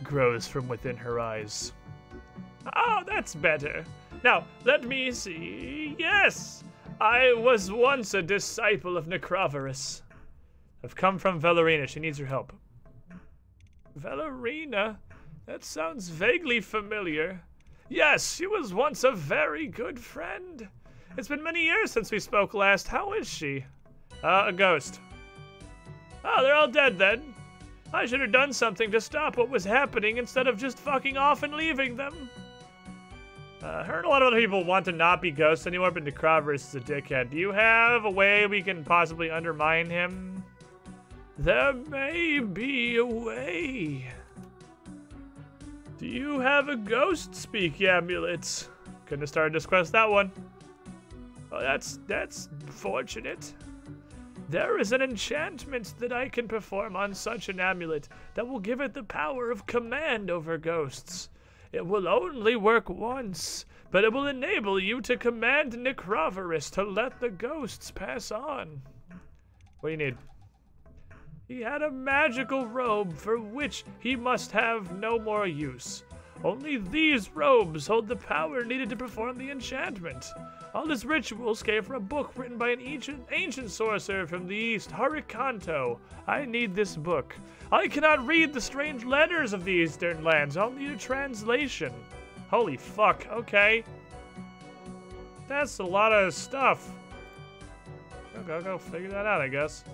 grows from within her eyes. Oh, that's better. Now, let me see. Yes, I was once a disciple of Necroverus. I've come from Valerina. She needs your help. Valerina? That sounds vaguely familiar. Yes, she was once a very good friend. It's been many years since we spoke last. How is she? A ghost. Oh, they're all dead then. I should have done something to stop what was happening instead of just fucking off and leaving them. Heard a lot of other people want to not be ghosts anymore, but Necroverus is a dickhead. Do you have a way we can possibly undermine him? There may be a way. Do you have a ghost speak amulet? Couldn't have started this quest that one. Oh, that's fortunate. There is an enchantment that I can perform on such an amulet that will give it the power of command over ghosts. It will only work once, but it will enable you to command Necroverus to let the ghosts pass on. What do you need? He had a magical robe for which he must have no more use. Only these robes hold the power needed to perform the enchantment. All his rituals came from a book written by an ancient sorcerer from the east, Harikanto. I need this book. I cannot read the strange letters of the eastern lands. I'll need a translation. Holy fuck, okay. That's a lot of stuff. Go figure that out, I guess.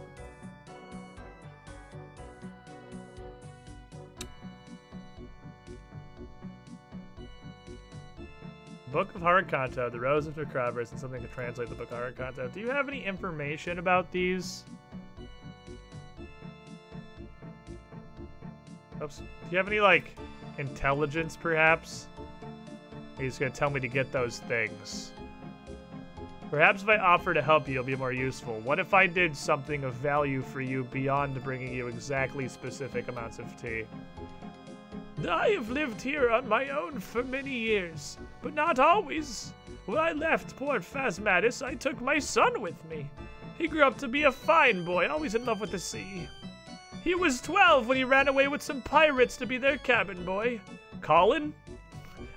Book of Harikanto, the Rose of Necroverus, and something to translate the Book of Harikanto. Do you have any information about these? Oops. Do you have any, like, intelligence, perhaps? He's gonna tell me to get those things. Perhaps if I offer to help you, you'll be more useful. What if I did something of value for you beyond bringing you exactly specific amounts of tea? I have lived here on my own for many years, but not always. When I left Port Phasmatis, I took my son with me. He grew up to be a fine boy, always in love with the sea. He was 12 when he ran away with some pirates to be their cabin boy. Colin?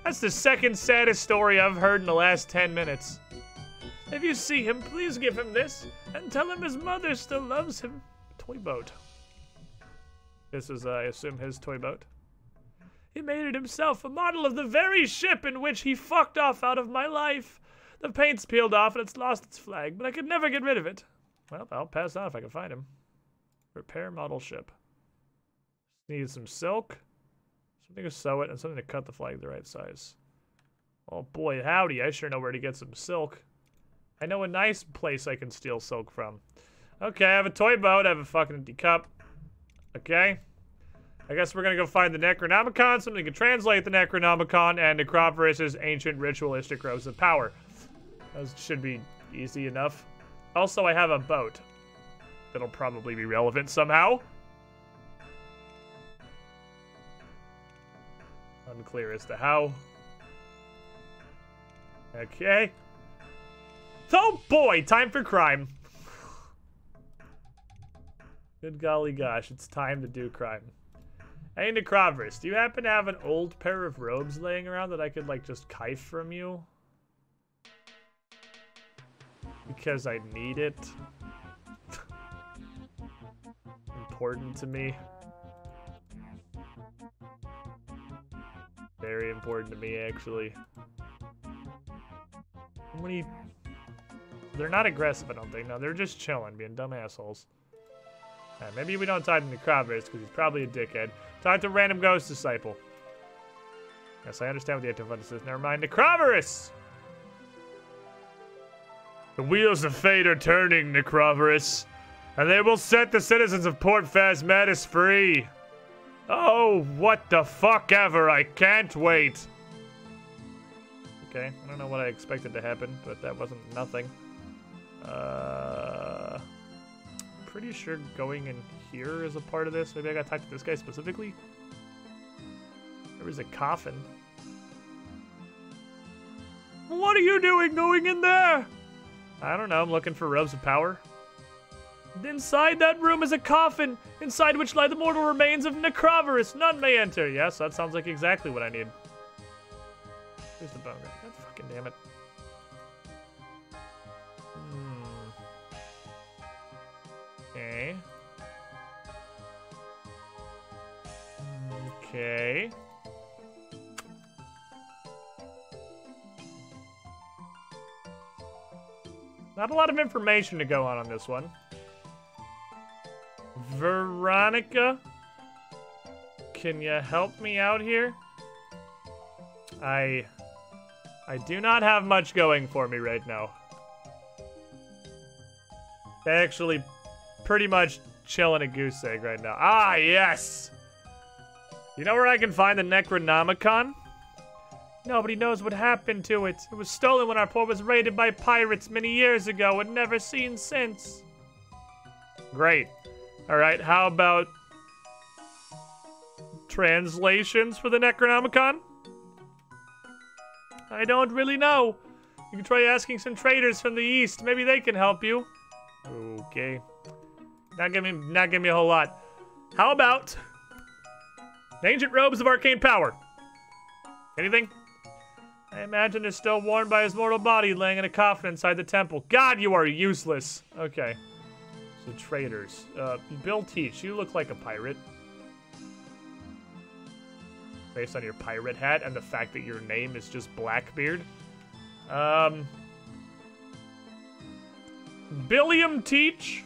That's the second saddest story I've heard in the last 10 minutes. If you see him, please give him this, and tell him his mother still loves him. Toy boat. This is, I assume, his toy boat. He made it himself, a model of the very ship in which he fucked off out of my life. The paint's peeled off and it's lost its flag, but I could never get rid of it. Well, I'll pass on if I can find him. Repair model ship. Need some silk, something to sew it, and something to cut the flag the right size. Oh boy, howdy, I sure know where to get some silk. I know a nice place I can steal silk from. Okay, I have a toy boat, I have a fucking empty cup. Okay. I guess we're gonna go find the Necronomicon, something can translate the Necronomicon and Necropolis' ancient ritualistic robes of power. Those should be easy enough. Also, I have a boat. That'll probably be relevant somehow. Unclear as to how. Okay. Oh boy, time for crime. Good golly gosh, it's time to do crime. Hey, Necropolis, do you happen to have an old pair of robes laying around that I could, like, just kite from you? Because I need it. Important to me. Very important to me, actually. How many... They're not aggressive, I don't think. No, they're just chilling, being dumb assholes. Right, maybe we don't talk to Necropolis, because he's probably a dickhead. Talk to random ghost disciple. Yes, I understand what the antifungus is. Never mind. Necropolis! The wheels of fate are turning, Necropolis. And they will set the citizens of Port Phasmatis free. Oh, what the fuck ever. I can't wait. Okay, I don't know what I expected to happen, but that wasn't nothing. Pretty sure going in here is a part of this. Maybe I gotta talk to this guy specifically. There was a coffin. What are you doing going in there? I don't know, I'm looking for robes of power. Inside that room is a coffin, inside which lie the mortal remains of Necropolis. None may enter. Yes, that sounds like exactly what I need. Here's the bone. God fucking damn it. Okay. Okay. Not a lot of information to go on this one. Veronica? Can you help me out here? I do not have much going for me right now. Actually, pretty much chilling a goose egg right now. Ah, yes! You know where I can find the Necronomicon? Nobody knows what happened to it. It was stolen when our port was raided by pirates many years ago and never seen since. Great. Alright, how about translations for the Necronomicon? I don't really know. You can try asking some traders from the east. Maybe they can help you. Okay. Not give me a whole lot. How about ancient robes of arcane power? Anything? I imagine they're still worn by his mortal body laying in a coffin inside the temple. God, you are useless. Okay. So traders. Bill Teach, you look like a pirate. Based on your pirate hat and the fact that your name is just Blackbeard. Billiam Teach?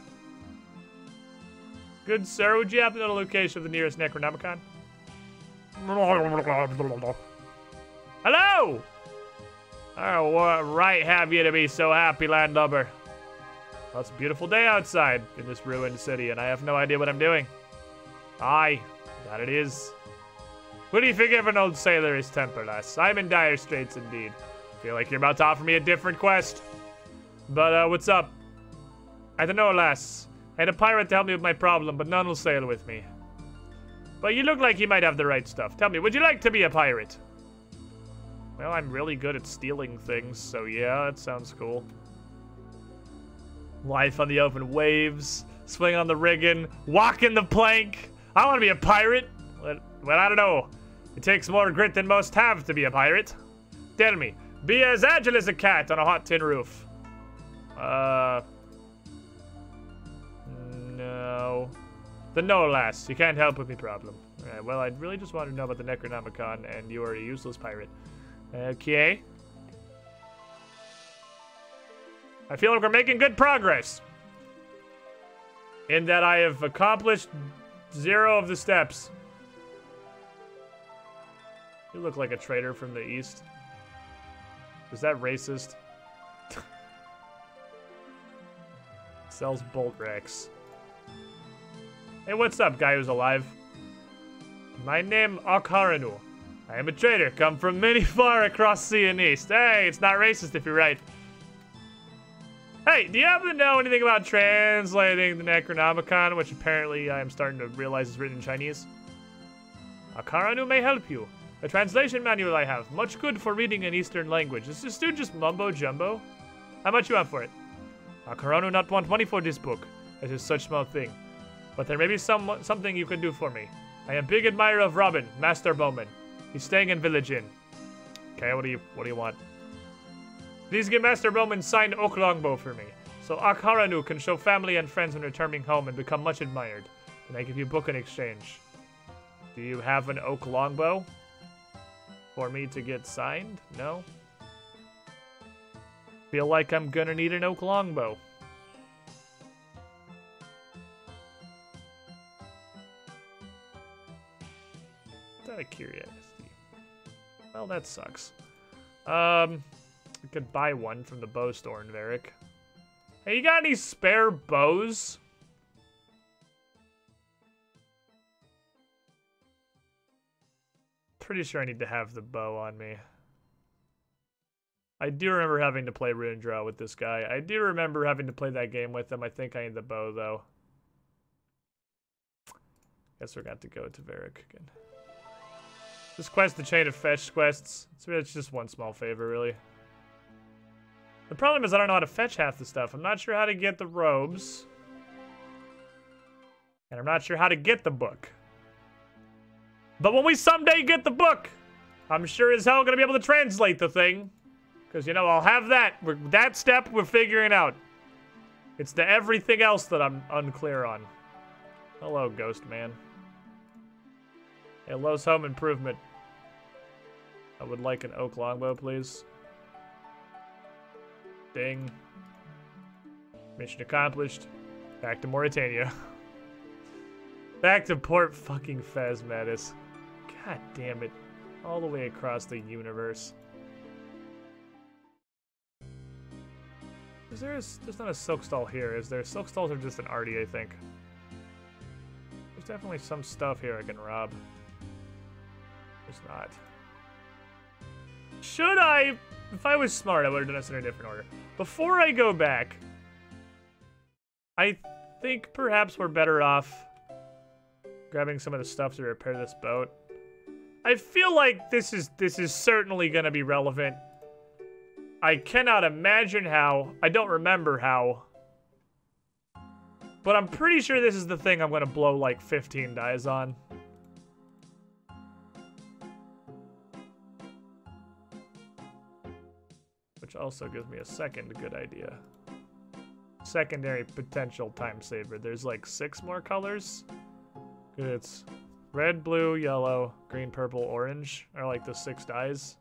Good sir, would you happen to know the location of the nearest Necronomicon? Hello! Oh, what right have you to be so happy, landlubber? Well, it's a beautiful day outside in this ruined city, and I have no idea what I'm doing. Aye, that it is. Who do you forgive an old sailor is temperless? I'm in dire straits indeed. Feel like you're about to offer me a different quest. But, what's up? I don't know, lass. I had a pirate to help me with my problem, but none will sail with me. But you look like you might have the right stuff. Tell me, would you like to be a pirate? Well, I'm really good at stealing things, so yeah, that sounds cool. Life on the open waves, swing on the rigging, walking the plank. I want to be a pirate. Well, I don't know. It takes more grit than most have to be a pirate. Tell me, be as agile as a cat on a hot tin roof. No. Then no, lass. You can't help with me problem. Alright, well, I really just wanted to know about the Necronomicon, and you are a useless pirate. Okay. I feel like we're making good progress. In that I have accomplished 0 of the steps. You look like a trader from the east. Is that racist? Sells bolt racks. Hey, what's up, guy who's alive? My name Akaranu. I am a trader, come from many far across sea and east. Hey, it's not racist if you're right. Hey, do you happen to know anything about translating the Necronomicon, which apparently I'm starting to realize is written in Chinese? Akaranu may help you. A translation manual I have, much good for reading an Eastern language. Is this dude just mumbo jumbo? How much you want for it? Akaranu not want money for this book. It is such small thing. But there may be something you can do for me. I am big admirer of Robin, Master Bowman. He's staying in Village Inn. Okay, what do you want? Please get Master Bowman signed oak longbow for me, so Akaranu can show family and friends when returning home and become much admired. And I give you a book in exchange. Do you have an oak longbow for me to get signed? No? Feel like I'm gonna need an oak longbow. Out of curiosity. Well, that sucks. I could buy one from the bow store in Varric. Hey, you got any spare bows? Pretty sure I need to have the bow on me. I do remember having to play Rune Draw with this guy. I do remember having to play that game with him. I think I need the bow, though. Guess we're going to go to Varric again. This quest, the chain of fetch quests. It's just one small favor, really. The problem is I don't know how to fetch half the stuff. I'm not sure how to get the robes. And I'm not sure how to get the book. But when we someday get the book, I'm sure as hell gonna be able to translate the thing. Because, you know, I'll have that. That step we're figuring out. It's the everything else that I'm unclear on. Hello, Ghost Man. Hello's home improvement. I would like an oak longbow, please. Ding. Mission accomplished. Back to Mauritania. Back to Port fucking Phasmatis. God damn it. All the way across the universe. There's not a silk stall here, is there? Silk stalls are just an arty, I think. There's definitely some stuff here I can rob. There's not. Should I? If I was smart, I would have done this in a different order. Before I go back, I think perhaps we're better off grabbing some of the stuff to repair this boat. I feel like this is certainly going to be relevant. I cannot imagine how. I don't remember how. But I'm pretty sure this is the thing I'm going to blow like 15 dice on. Which also gives me a second good idea. Secondary potential time saver. There's like 6 more colors. It's red, blue, yellow, green, purple, orange are like the 6 dyes.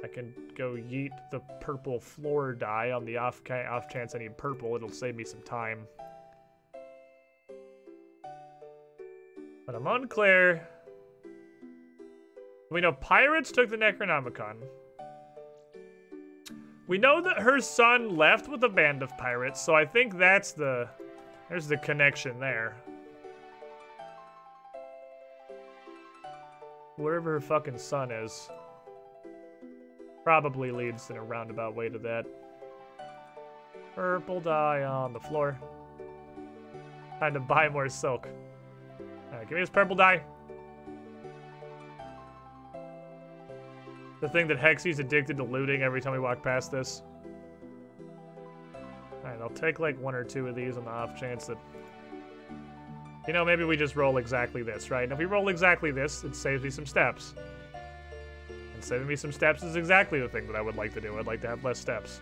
I can go yeet the purple floor dye on the off chance I need purple. It'll save me some time. But I'm unclear. We know pirates took the Necronomicon. We know that her son left with a band of pirates, so I think that's there's the connection there. Wherever her fucking son is. Probably leads in a roundabout way to that. Purple dye on the floor. Time to buy more silk. Alright, give me this purple dye. The thing that Hexy's addicted to looting every time we walk past this. Alright, I'll take like 1 or 2 of these on the off chance that... You know, maybe we just roll exactly this, right? And if we roll exactly this, it saves me some steps. And saving me some steps is exactly the thing that I would like to do. I'd like to have less steps.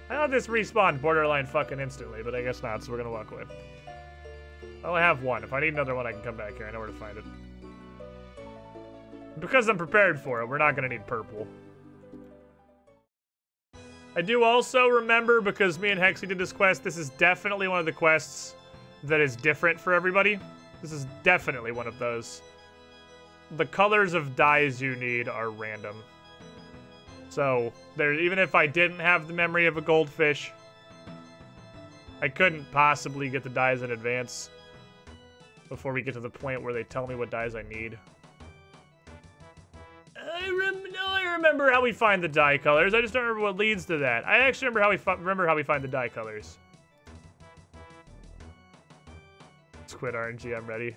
I thought this respawned borderline fucking instantly, but I guess not, so we're gonna walk away. I only have 1. If I need another one, I can come back here. I know where to find it. Because I'm prepared for it, we're not gonna need purple. I do also remember, because me and Hexy did this quest, this is definitely one of the quests that is different for everybody. This is definitely one of those. The colors of dyes you need are random. So, even if I didn't have the memory of a goldfish, I couldn't possibly get the dyes in advance. before we get to the point where they tell me what dyes I need. I remember how we find the dye colors. I just don't remember what leads to that. I actually remember how we find the dye colors. Let's quit RNG. I'm ready.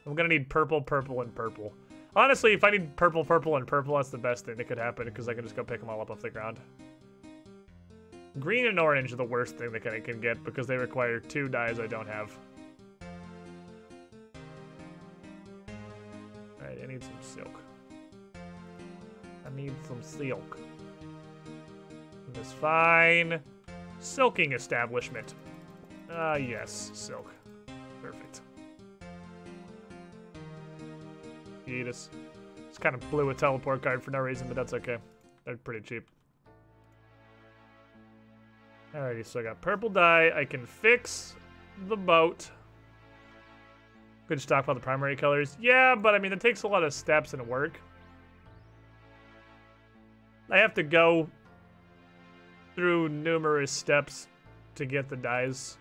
I'm gonna need purple, purple, and purple. Honestly, if I need purple, purple, and purple, that's the best thing that could happen because I can just go pick them all up off the ground. Green and orange are the worst thing that I can get because they require 2 dyes I don't have. Alright, I need some silk. I need some silk. That's fine. Silking establishment. Ah, yes, silk. Perfect. Just kind of blew a teleport card for no reason, but that's okay. They're pretty cheap. Alrighty, so I got purple dye. I can fix the boat. Good stockpile the primary colors. Yeah, but I mean, it takes a lot of steps and work. I have to go through numerous steps to get the dyes.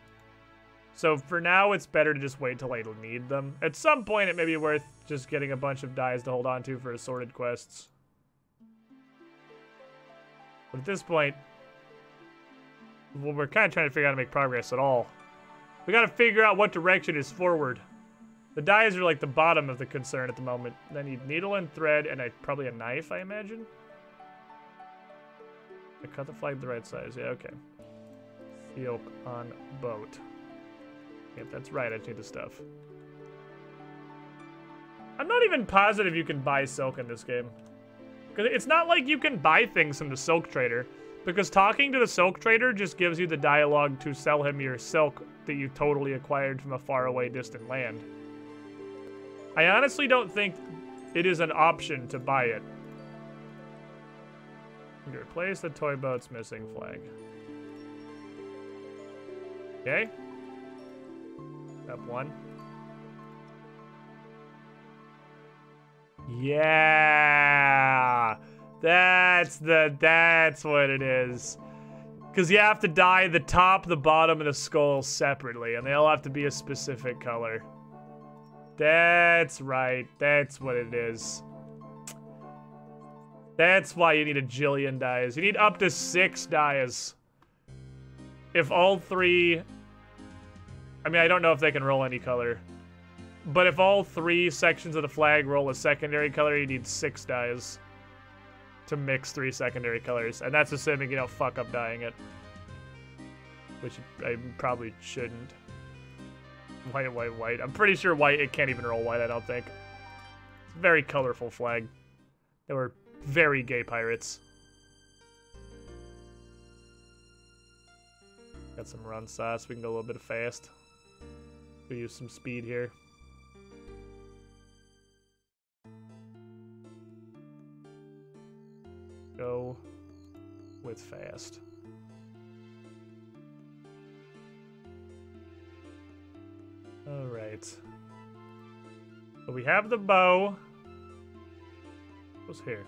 So for now, it's better to just wait till I need them. At some point, it may be worth just getting a bunch of dyes to hold on to for assorted quests. But at this point, well, we're kind of trying to figure out how to make progress at all. We got to figure out what direction is forward. The dyes are like the bottom of the concern at the moment. I need needle and thread and probably a knife, I imagine. I cut the flag the right size. Yeah, okay. Silk on boat. If that's right, I just need the stuff. I'm not even positive you can buy silk in this game. Because it's not like you can buy things from the silk trader. Because talking to the silk trader just gives you the dialogue to sell him your silk that you totally acquired from a faraway distant land. I honestly don't think it is an option to buy it. You replace the toy boat's missing flag. Okay. Step 1. Yeah! That's what it is. Because you have to dye the top, the bottom, and the skull separately, and they all have to be a specific color. That's right. That's what it is. That's why you need a jillion dyes. You need up to 6 dyes. If all 3... I mean, I don't know if they can roll any color. But if all 3 sections of the flag roll a secondary color, you need 6 dyes to mix 3 secondary colors. And that's assuming you don't fuck up dyeing it. Which I probably shouldn't. White, white, white. I'm pretty sure white, it can't even roll white, I don't think. It's a very colorful flag. They were very gay pirates. Got some run sauce. We can go a little bit fast. We use some speed here. Go with fast. All right. So we have the bow. What's here?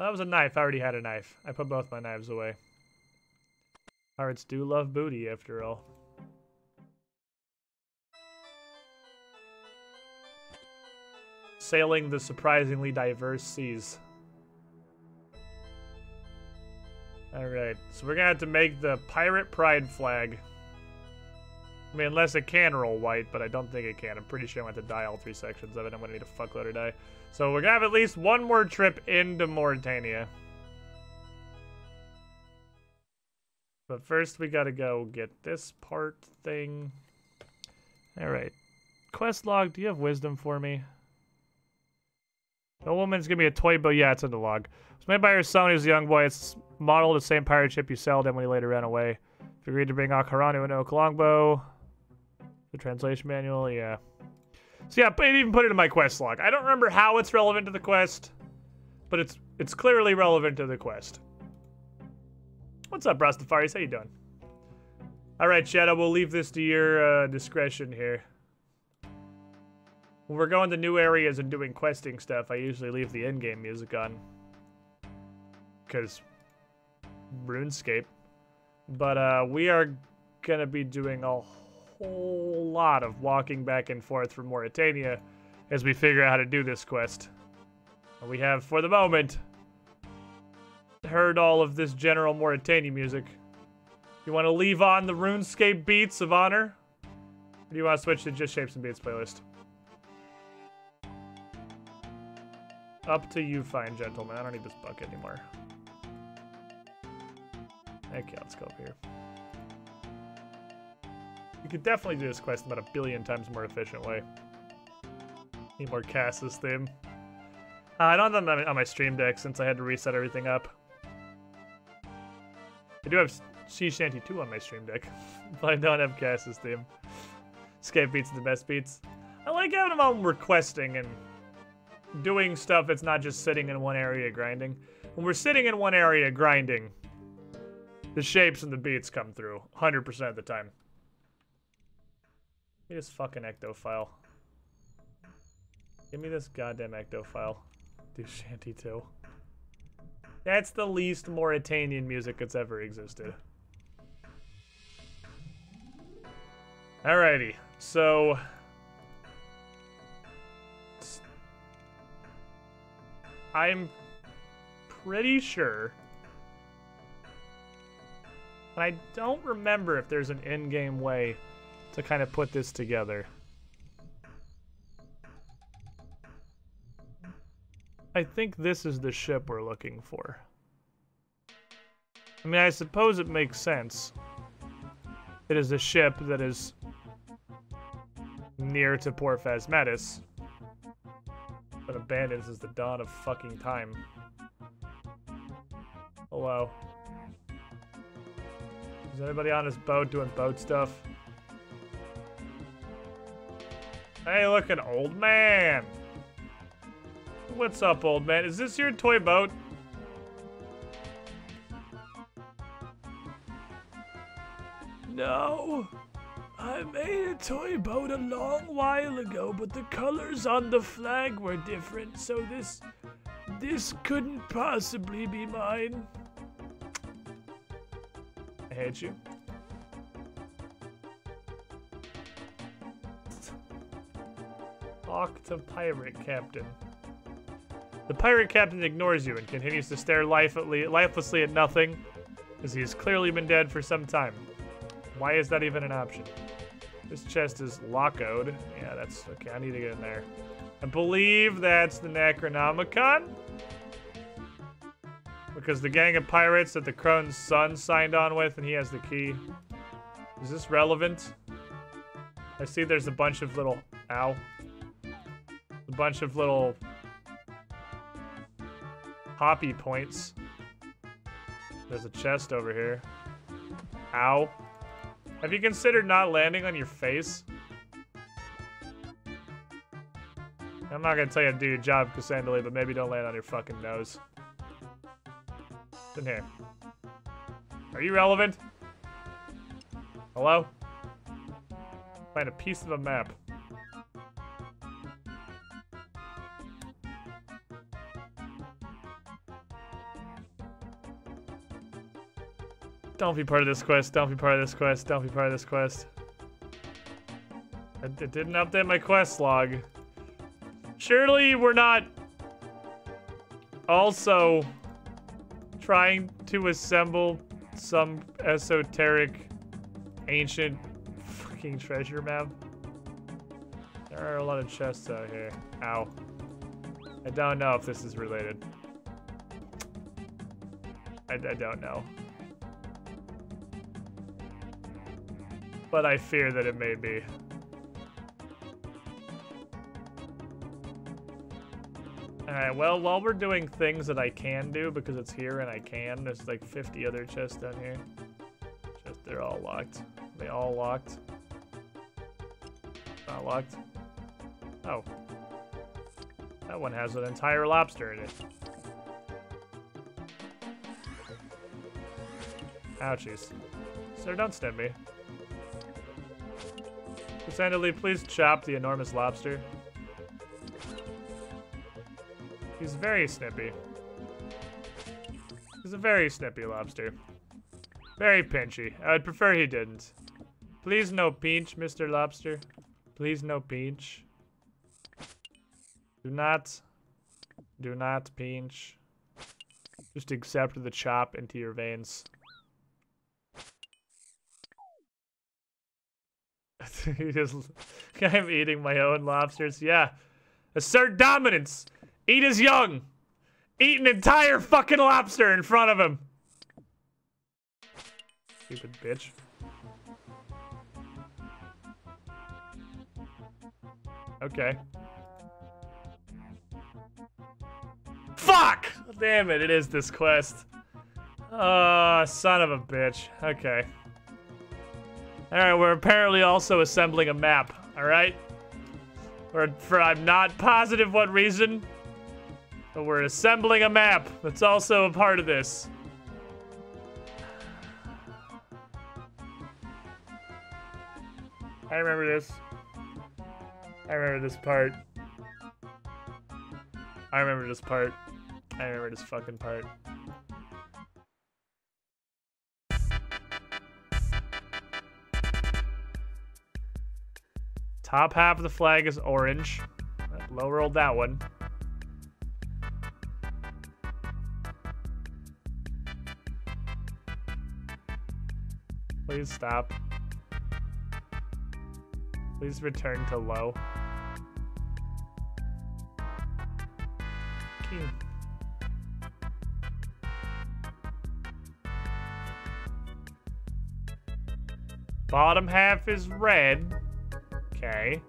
That was a knife. I already had a knife. I put both my knives away. Pirates do love booty, after all. Sailing the surprisingly diverse seas. Alright, so we're gonna have to make the Pirate Pride flag. I mean, unless it can roll white, but I don't think it can. I'm pretty sure I'm going to have to dye all 3 sections of it. I'm going to need a fuckload of dye. So we're going to have at least one more trip into Mauritania. But first we got to go get this part thing. Alright. Quest log, do you have wisdom for me? The woman's gonna be a toy boat. Yeah, it's in the log. It's made by her son who's a young boy. It's modeled the same pirate ship you sold him when he later ran away. If you agreed to bring Akaranu and Oak Longbow. The translation manual, yeah. So yeah, I even put it in my quest log. I don't remember how it's relevant to the quest, but it's clearly relevant to the quest. What's up, Rastafaris? How you doing? Alright, Shadow, we'll leave this to your discretion here. When we're going to new areas and doing questing stuff, I usually leave the in-game music on. Because RuneScape. But we are gonna be doing a whole lot of walking back and forth from Mauritania as we figure out how to do this quest. And we have, for the moment, heard all of this general Mauritania music. You want to leave on the RuneScape beats of honor? Or do you want to switch to just Shapes and Beats playlist? Up to you, fine gentlemen. I don't need this bucket anymore. Okay, let's go over here. You could definitely do this quest about 1 billion times more efficient way. Need more Cass's theme. I don't have them on my stream deck since I had to reset everything up. I do have Sea Shanty 2 on my stream deck, but I don't have Cass's theme. Scape beats are the best beats. I like having them on requesting and doing stuff that's not just sitting in one area grinding. When we're sitting in one area grinding, the shapes and the beats come through 100% of the time. Give me this fucking ecto file. Give me this goddamn ecto file. Do Shanty 2. That's the least Mauritanian music that's ever existed. Alrighty, so I'm pretty sure, and I don't remember if there's an in-game way to kind of put this together. I think this is the ship we're looking for. I mean, I suppose it makes sense. It is a ship that is near to Port Phasmatis, but abandoned since the dawn of fucking time. Hello. Is anybody on this boat doing boat stuff? Hey, look, an old man! What's up, old man? Is this your toy boat? No. I made a toy boat a long while ago, but the colors on the flag were different, so this couldn't possibly be mine. I hate you. Talk to pirate captain. The pirate captain ignores you and continues to stare lifelessly at nothing, as he has clearly been dead for some time. Why is that even an option? This chest is lock-oed. Yeah, that's okay. I need to get in there. I believe that's the Necronomicon, because the gang of pirates that the Crone's son signed on with, and he has the key. Is this relevant? I see there's a bunch of little... Ow. A bunch of little... poppy points. There's a chest over here. Ow. Have you considered not landing on your face? I'm not gonna tell you to do your job, Cassandra, but maybe don't land on your fucking nose. It's in here. Are you relevant? Hello? Find a piece of a map. Don't be part of this quest, don't be part of this quest, don't be part of this quest. It didn't update my quest log. Surely we're not also trying to assemble some esoteric ancient fucking treasure map? There are a lot of chests out here. Ow. I don't know if this is related. I don't know. But I fear that it may be. Alright, well, while we're doing things that I can do, because it's here and I can, there's like 50 other chests down here. They're all locked. They all locked. Not locked. Oh. That one has an entire lobster in it. Ouchies. Sir, don't stab me. Cassandra, please chop the enormous lobster. He's very snippy. He's a very snippy lobster. Very pinchy. I would prefer he didn't. Please no pinch, Mr. Lobster. Please no pinch. Do not pinch. Just accept the chop into your veins. I'm eating my own lobsters. Yeah. Assert dominance. Eat his young. Eat an entire fucking lobster in front of him. Stupid bitch. Okay. Fuck! Damn it, it is this quest. Oh, son of a bitch. Okay. Alright, we're apparently also assembling a map, alright? For I'm not positive what reason, but we're assembling a map that's also a part of this. I remember this. I remember this part. I remember this part. I remember this fucking part. Top half of the flag is orange. Low rolled that one. Please stop. Please return to low. Okay. Bottom half is red. Okay.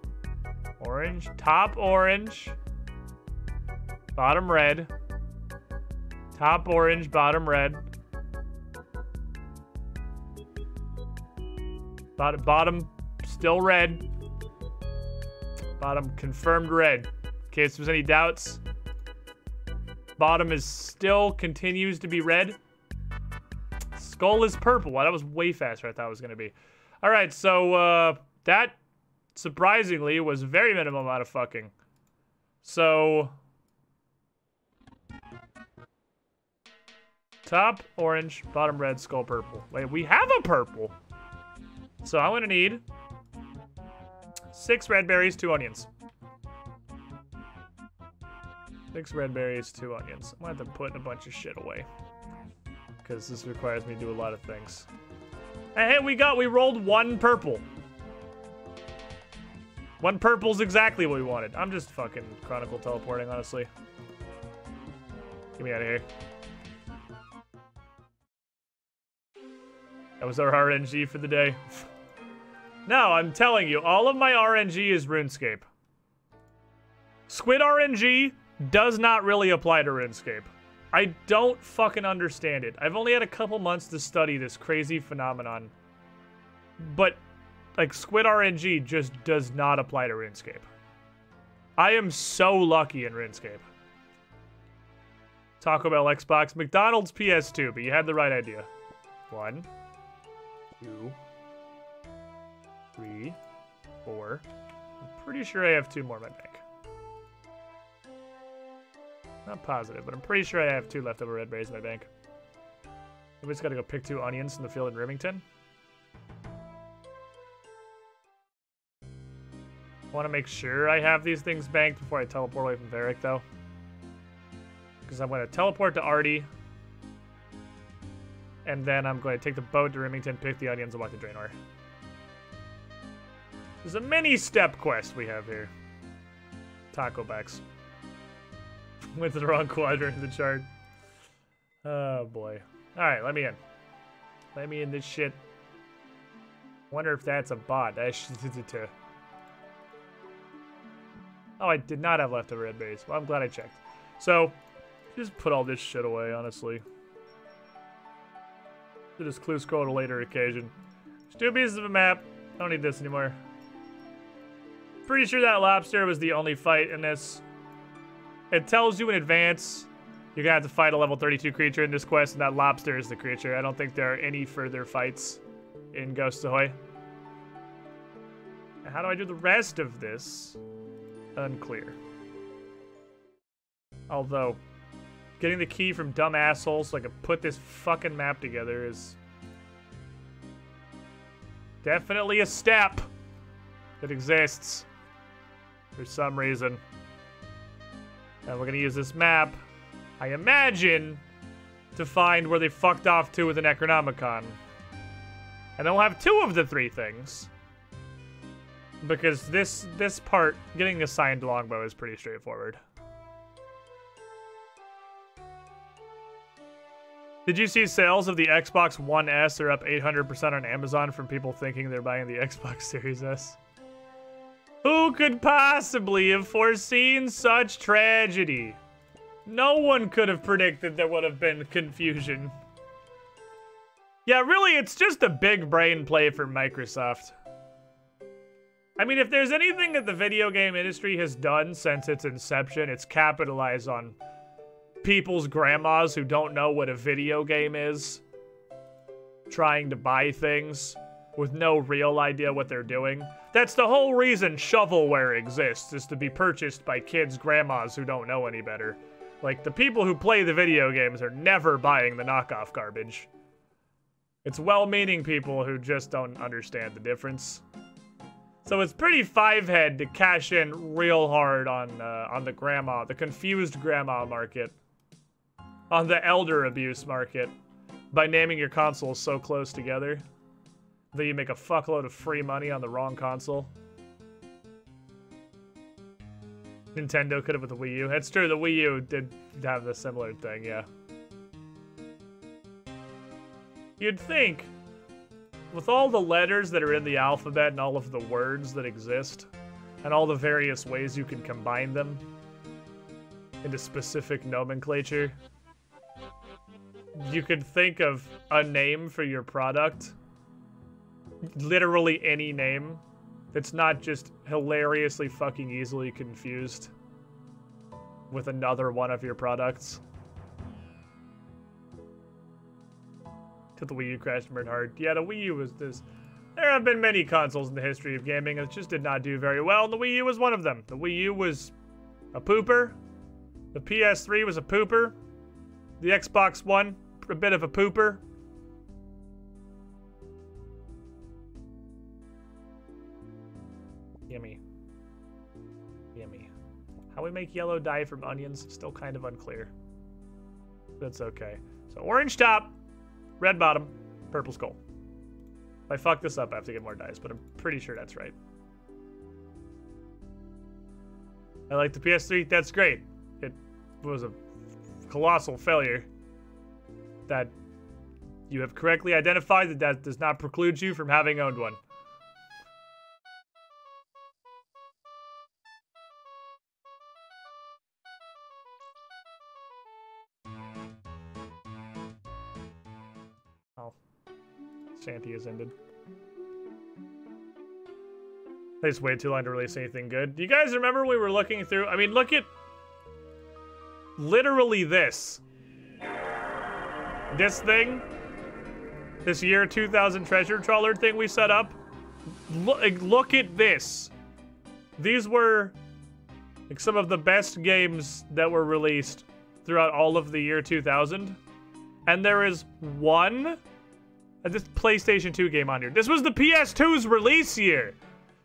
Orange. Top orange. Bottom red. Top orange, bottom red. Bottom still red. Bottom confirmed red. In case there's any doubts. Bottom is still continues to be red. Skull is purple. Wow, that was way faster than I thought it was going to be. All right, so that surprisingly was a very minimum amount of fucking. So top orange, bottom red, skull purple. Wait, we have a purple. So I'm going to need 6 red berries, 2 onions. 6 red berries, 2 onions. I'm going to have to put a bunch of shit away, because this requires me to do a lot of things. And hey, we rolled 1 purple. 1 purple's exactly what we wanted. I'm just fucking Chronicle teleporting, honestly. Get me out of here. That was our RNG for the day. No, I'm telling you, all of my RNG is RuneScape. Squid RNG does not really apply to RuneScape. I don't fucking understand it. I've only had a couple months to study this crazy phenomenon. But, like, Squid RNG just does not apply to RuneScape. I am so lucky in RuneScape. Taco Bell Xbox, McDonald's PS2, but you had the right idea. 1, 2, 3, 4. I'm pretty sure I have 2 more in my bank. Not positive, but I'm pretty sure I have 2 leftover red berries in my bank. We just gotta go pick 2 onions in the field in Remington. I want to make sure I have these things banked before I teleport away from Varric, though. Because I'm going to teleport to Artie. And then I'm going to take the boat to Remington, pick the onions, and walk to Draenor. There's a mini step quest we have here. Taco Backs. Went to the wrong quadrant in the chart. Oh, boy. Alright, let me in. Let me in this shit. Wonder if that's a bot. Oh, I did not have leftover red berries. Well, I'm glad I checked. So, just put all this shit away, honestly. Should just clue scroll at a later occasion. There's 2 pieces of a map. I don't need this anymore. Pretty sure that lobster was the only fight in this. It tells you in advance you're gonna have to fight a level 32 creature in this quest, and that lobster is the creature. I don't think there are any further fights in Ghosts Ahoy. And how do I do the rest of this? Unclear. Although, getting the key from dumb assholes so I can put this fucking map together is Definitely a step that exists for some reason. And we're gonna use this map, I imagine, to find where they fucked off to with the Necronomicon. And then we'll have 2 of the 3 things. Because this part, getting assigned longbow is pretty straightforward. Did you see sales of the Xbox One S are up 800% on Amazon from people thinking they're buying the Xbox Series S? Who could possibly have foreseen such tragedy? No one could have predicted there would have been confusion. Yeah, really, it's just a big brain play for Microsoft. I mean, if there's anything that the video game industry has done since its inception, it's capitalize on people's grandmas who don't know what a video game is, trying to buy things with no real idea what they're doing. That's the whole reason shovelware exists, is to be purchased by kids' grandmas who don't know any better. Like, the people who play the video games are never buying the knockoff garbage. It's well-meaning people who just don't understand the difference. So it's pretty five-head to cash in real hard on the confused grandma market. On the elder abuse market. By naming your consoles so close together that you make a fuckload of free money on the wrong console. Nintendo could have with the Wii U. It's true, the Wii U did have a similar thing, yeah. You'd think, with all the letters that are in the alphabet and all of the words that exist, and all the various ways you can combine them into specific nomenclature, you could think of a name for your product. Literally any name. That's not just hilariously fucking easily confused with another one of your products. Till the Wii U crashed and burned hard. Yeah, the Wii U was this. There have been many consoles in the history of gaming that just did not do very well, and the Wii U was one of them. The Wii U was a pooper. The PS3 was a pooper. The Xbox One, a bit of a pooper. Yummy. Yummy. How we make yellow dye from onions, still kind of unclear. That's okay. So orange top, red bottom, purple skull. If I fuck this up, I have to get more dyes, but I'm pretty sure that's right. I like the PS3, that's great. It was a colossal failure. That you have correctly identified that does not preclude you from having owned one. Oh. Shanty has ended. They just waited too long to release anything good. Do you guys remember we were looking through? I mean, look at literally this. This thing, this year 2000 treasure trawler thing we set up. Look at this. These were like some of the best games that were released throughout all of the year 2000. And there is this PlayStation 2 game on here. This was the PS2's release year.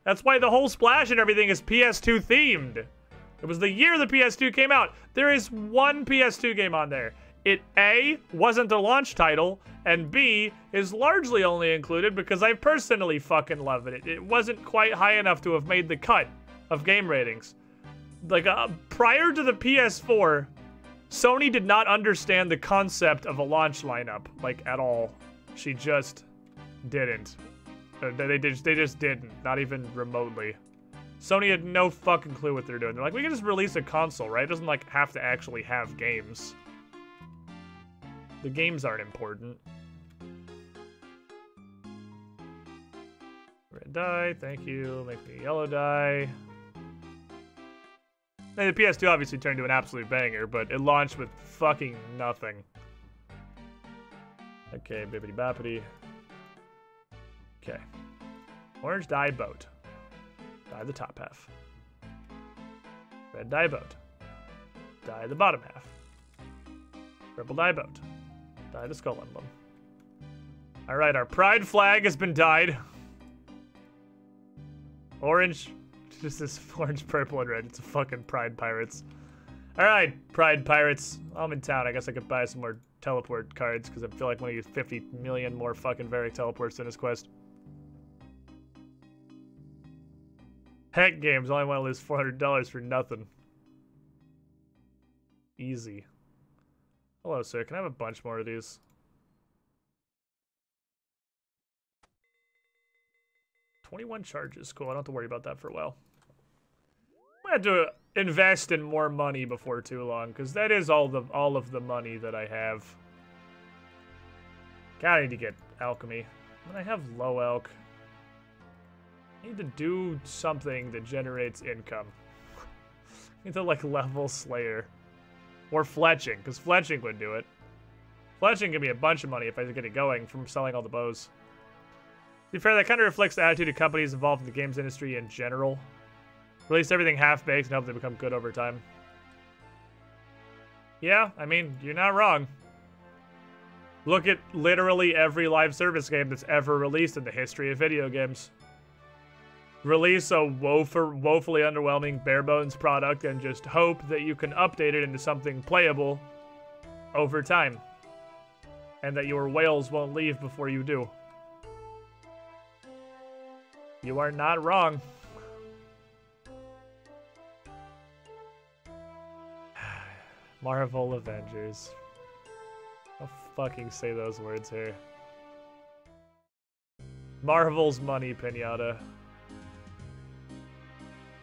That's why the whole splash and everything is PS2 themed. It was the year the PS2 came out. There is one PS2 game on there. It A, wasn't a launch title, and B, is largely only included because I personally fucking love it. It wasn't quite high enough to have made the cut of game ratings. Like, prior to the PS4, Sony did not understand the concept of a launch lineup, like, at all. She just didn't. They just didn't, not even remotely. Sony had no fucking clue what they're doing. They're like, we can just release a console, right? It doesn't, like, have to actually have games. The games aren't important. Red dye, thank you. Make me yellow dye. And the PS2 obviously turned to an absolute banger, but it launched with fucking nothing. Okay, bippity boppity. Okay. Orange dye boat. Dye the top half. Red dye boat. Dye the bottom half. Purple dye boat. Dye the skull emblem. Alright, our pride flag has been dyed. Orange. Just this orange, purple, and red. It's a fucking Pride Pirates. Alright, Pride Pirates. I'm in town. I guess I could buy some more teleport cards because I feel like I'm gonna use 50 million more fucking Varic teleports in this quest. Heck games, only want to lose $400 for nothing. Easy. Hello, sir. Can I have a bunch more of these? $21 charges. Cool. I don't have to worry about that for a while. I'm gonna have to invest in more money before too long, because that is all of the money that I have. God, I need to get alchemy. When I have low alch, I need to do something that generates income. I need to like level Slayer. Or fletching, because fletching would do it. Fletching can be a bunch of money if I get it going from selling all the bows. To be fair, that kind of reflects the attitude of companies involved in the games industry in general. Release everything half-baked and hope they become good over time. Yeah, I mean, you're not wrong. Look at literally every live service game that's ever released in the history of video games. Release a woefully underwhelming bare-bones product and just hope that you can update it into something playable over time. And that your whales won't leave before you do. You are not wrong. Marvel Avengers. I'll fucking say those words here. Marvel's money, Pinata.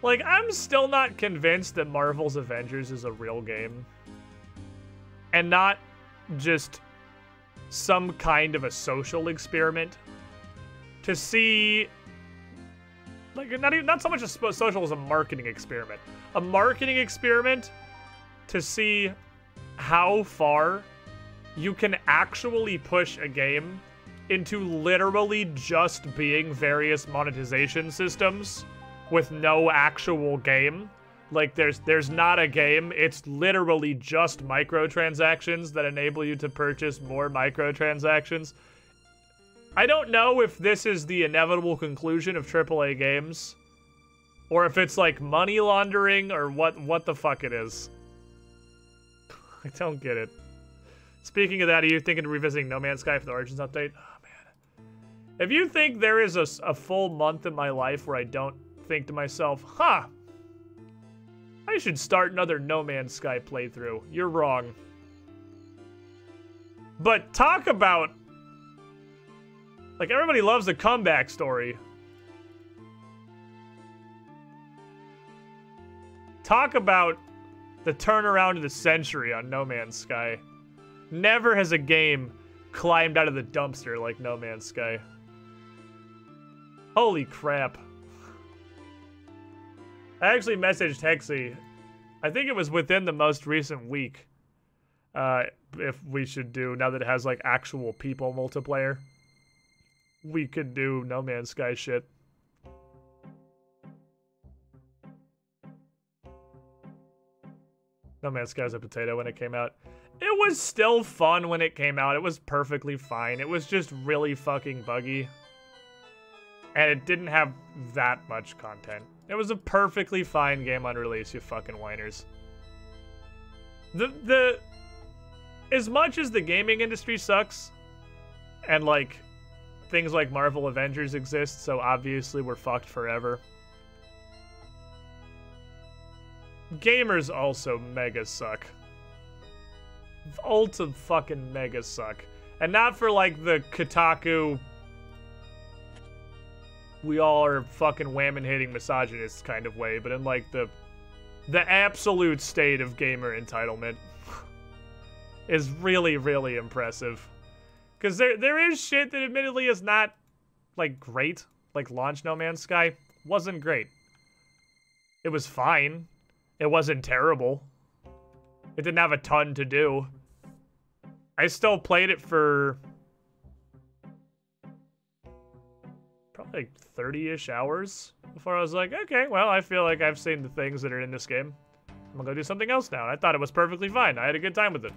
Like, I'm still not convinced that Marvel's Avengers is a real game. And not just some kind of a social experiment. To see... Like, not so much a social as a marketing experiment. A marketing experiment to see how far you can actually push a game into literally just being various monetization systems with no actual game. Like, there's not a game. It's literally just microtransactions that enable you to purchase more microtransactions. I don't know if this is the inevitable conclusion of AAA games, or if it's like money laundering, or what the fuck it is. I don't get it. Speaking of that, are you thinking of revisiting No Man's Sky for the Origins update? Oh, man. If you think there is a full month in my life where I don't think to myself, huh, I should start another No Man's Sky playthrough, you're wrong. But talk about... Like, everybody loves a comeback story. Talk about the turnaround of the century on No Man's Sky. Never has a game climbed out of the dumpster like No Man's Sky. Holy crap. I actually messaged Hexy. I think it was within the most recent week. If we should do, now that it has like actual people multiplayer, we could do No Man's Sky shit. No Man's Sky was a potato when it came out. It was still fun when it came out. It was perfectly fine. It was just really fucking buggy. And it didn't have that much content. It was a perfectly fine game on release, you fucking whiners. As much as the gaming industry sucks, and like, things like Marvel Avengers exist, so obviously we're fucked forever. Gamers also mega suck. Ultra fucking mega suck. And not for like the Kotaku, we all are fucking whammon hitting misogynists kind of way, but in like the absolute state of gamer entitlement is really, really impressive. Because there is shit that admittedly is not like great. Like launch No Man's Sky wasn't great. It was fine. It wasn't terrible. It didn't have a ton to do. I still played it for probably like 30-ish hours before I was like, okay, well, I feel like I've seen the things that are in this game. I'm gonna go do something else now. And I thought it was perfectly fine. I had a good time with it.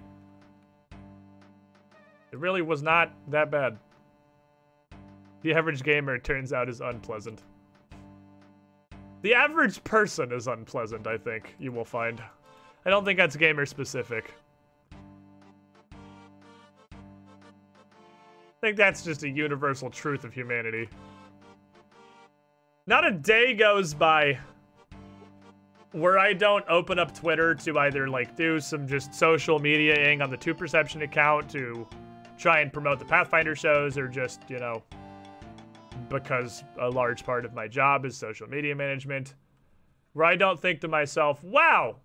It really was not that bad. The average gamer, it turns out, is unpleasant. The average person is unpleasant, I think, you will find. I don't think that's gamer specific. I think that's just a universal truth of humanity. Not a day goes by where I don't open up Twitter to either like do some just social mediaing on the 2Perception account to try and promote the Pathfinder shows, or just, you know, because a large part of my job is social media management, where I don't think to myself, wow,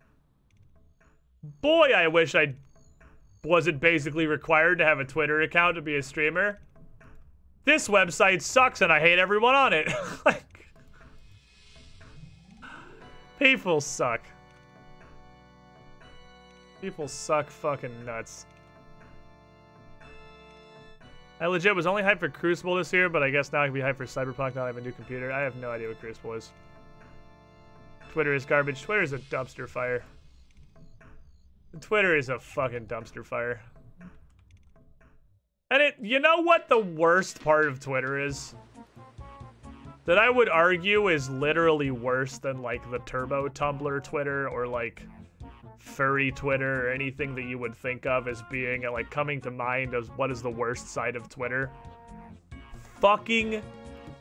boy, I wish I wasn't basically required to have a Twitter account to be a streamer. This website sucks and I hate everyone on it. Like, people suck. People suck fucking nuts. I legit was only hyped for Crucible this year, but I guess now I can be hyped for Cyberpunk now I have a new computer. I have no idea what Crucible is. Twitter is garbage. Twitter is a dumpster fire. Twitter is a fucking dumpster fire. And you know what the worst part of Twitter is? That I would argue is literally worse than like the Turbo Tumblr Twitter or like furry Twitter or anything that you would think of as being like coming to mind as what is the worst side of Twitter. Fucking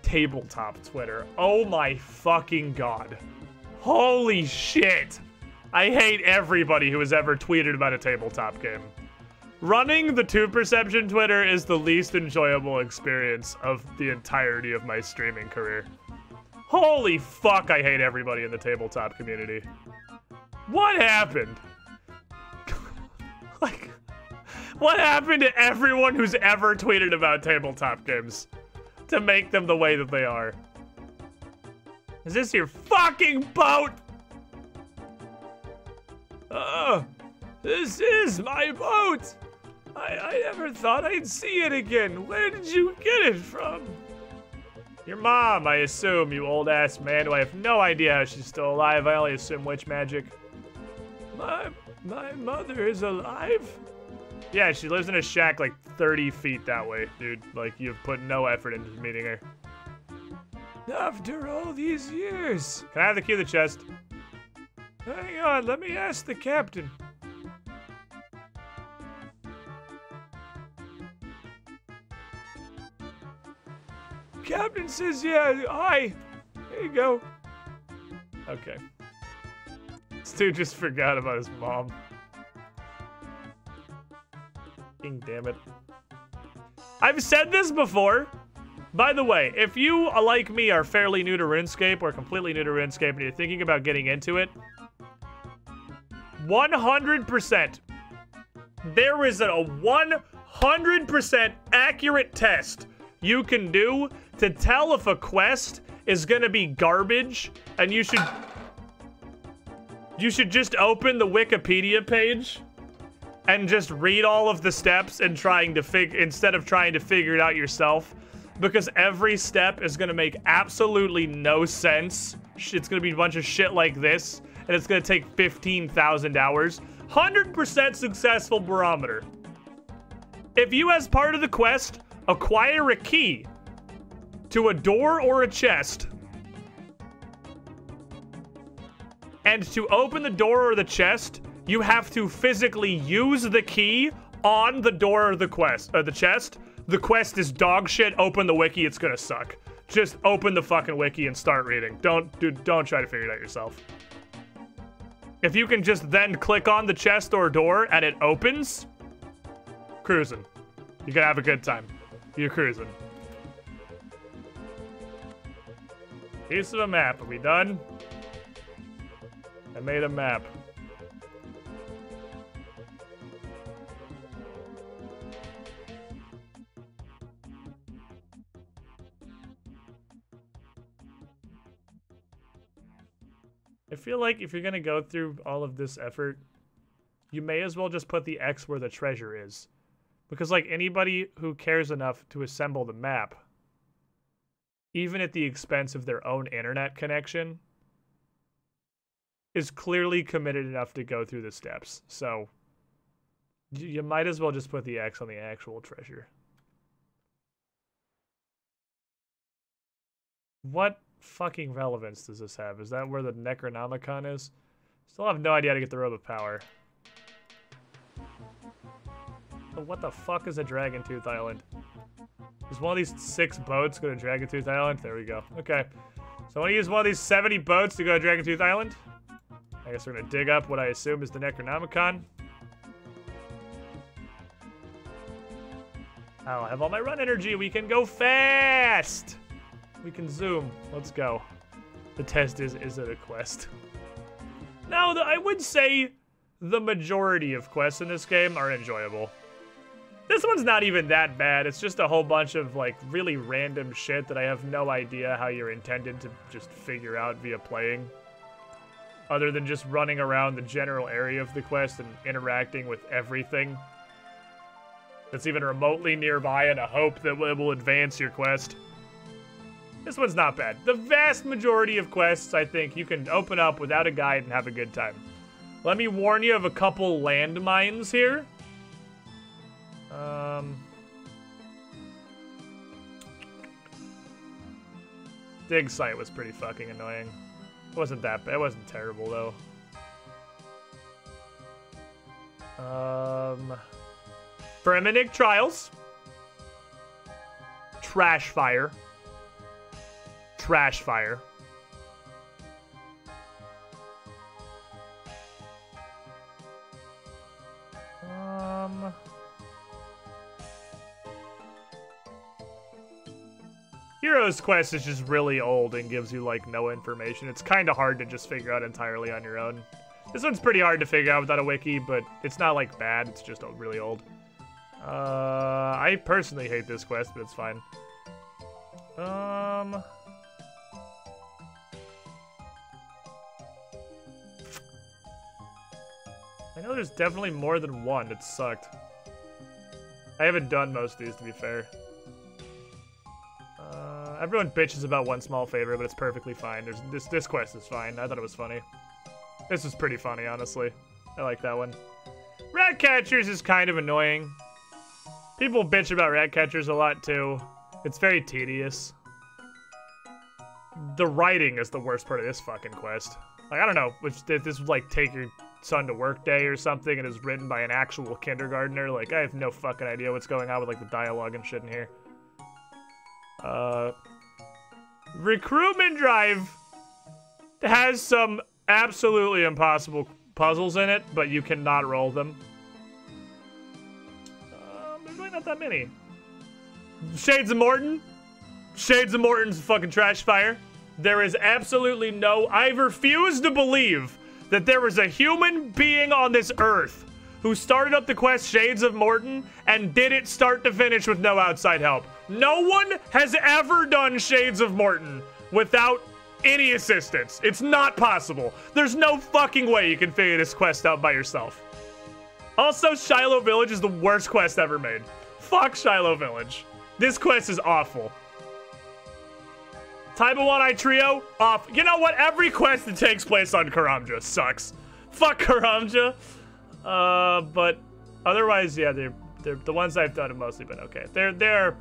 tabletop Twitter. Oh my fucking god. Holy shit. I hate everybody who has ever tweeted about a tabletop game. Running the 2Perception Twitter is the least enjoyable experience of the entirety of my streaming career. Holy fuck, I hate everybody in the tabletop community. What happened? Like, what happened to everyone who's ever tweeted about tabletop games to make them the way that they are? Is this your fucking boat? This is my boat. I never thought I'd see it again. Where did you get it from? Your mom, I assume, you old ass man who I have no idea how she's still alive. I only assume witch magic. My mother is alive? Yeah, she lives in a shack like 30 feet that way, dude. Like, you've put no effort into meeting her. After all these years. Can I have the key to the chest? Hang on, let me ask the captain. Captain says, yeah, hi. There you go. Okay. This dude just forgot about his mom. Fucking damn it. I've said this before. By the way, if you, like me, are fairly new to RuneScape or completely new to RuneScape and you're thinking about getting into it, 100%, there is a 100% accurate test you can do to tell if a quest is gonna be garbage, and you should just open the Wikipedia page and just read all of the steps and instead of trying to figure it out yourself, because every step is gonna make absolutely no sense. It's gonna be a bunch of shit like this, and it's gonna take 15,000 hours. 100% successful barometer. If you, as part of the quest, acquire a key to a door or a chest, and to open the door or the chest, you have to physically use the key on the door or the chest. The quest is dog shit. Open the wiki, it's gonna suck. Just open the fucking wiki and start reading. Don't try to figure it out yourself. If you can just then click on the chest or door and it opens, cruising. You can have a good time. You're cruising. Piece of a map. Are we done? I made a map. I feel like if you're gonna go through all of this effort, you may as well just put the X where the treasure is. Because, like, anybody who cares enough to assemble the map, even at the expense of their own internet connection, is clearly committed enough to go through the steps. So, you might as well just put the X on the actual treasure. What fucking relevance does this have? Is that where the Necronomicon is? Still have no idea how to get the Robe of Power. But what the fuck is a Dragon Tooth Island? Is one of these 6 boats go to Dragon Tooth Island? There we go. Okay. So I want to use one of these 70 boats to go to Dragon Tooth Island. I guess we're going to dig up what I assume is the Necronomicon. I'll have all my run energy. We can go fast. We can zoom. Let's go. The test is it a quest? No, I would say the majority of quests in this game are enjoyable. This one's not even that bad. It's just a whole bunch of, like, really random shit that I have no idea how you're intended to just figure out via playing. Other than just running around the general area of the quest and interacting with everything that's even remotely nearby in a hope that it will advance your quest. This one's not bad. The vast majority of quests, I think, you can open up without a guide and have a good time. Let me warn you of a couple landmines here. Dig site was pretty fucking annoying. It wasn't that bad. It wasn't terrible, though. Ferminic Trials. Trash Fire. Trash Fire. Hero's Quest is just really old and gives you, like, no information. It's kind of hard to just figure out entirely on your own. This one's pretty hard to figure out without a wiki, but it's not, like, bad. It's just really old. I personally hate this quest, but it's fine. I know there's definitely more than one. It sucked. I haven't done most of these, to be fair. Everyone bitches about One Small Favor, but it's perfectly fine. This quest is fine. I thought it was funny. This was pretty funny, honestly. I like that one. Rat Catchers is kind of annoying. People bitch about Rat Catchers a lot, too. It's very tedious. The writing is the worst part of this fucking quest. Like, I don't know, this would, like, take your son to work day or something and is written by an actual kindergartner. Like, I have no fucking idea what's going on with, like, the dialogue and shit in here. Recruitment Drive has some absolutely impossible puzzles in it, but you cannot roll them. There's really not that many. Shades of Morton. Shades of Morton's fucking trash fire. There is absolutely no... I refuse to believe that there was a human being on this earth who started up the quest Shades of Morton and did it start to finish with no outside help. No one has ever done Shades of Morton without any assistance. It's not possible. There's no fucking way you can figure this quest out by yourself. Also, Shiloh Village is the worst quest ever made. Fuck Shiloh Village. This quest is awful. Taibawanai Trio, off. You know what? Every quest that takes place on Karamja sucks. Fuck Karamja. But otherwise, yeah, they're the ones I've done have mostly been okay. They're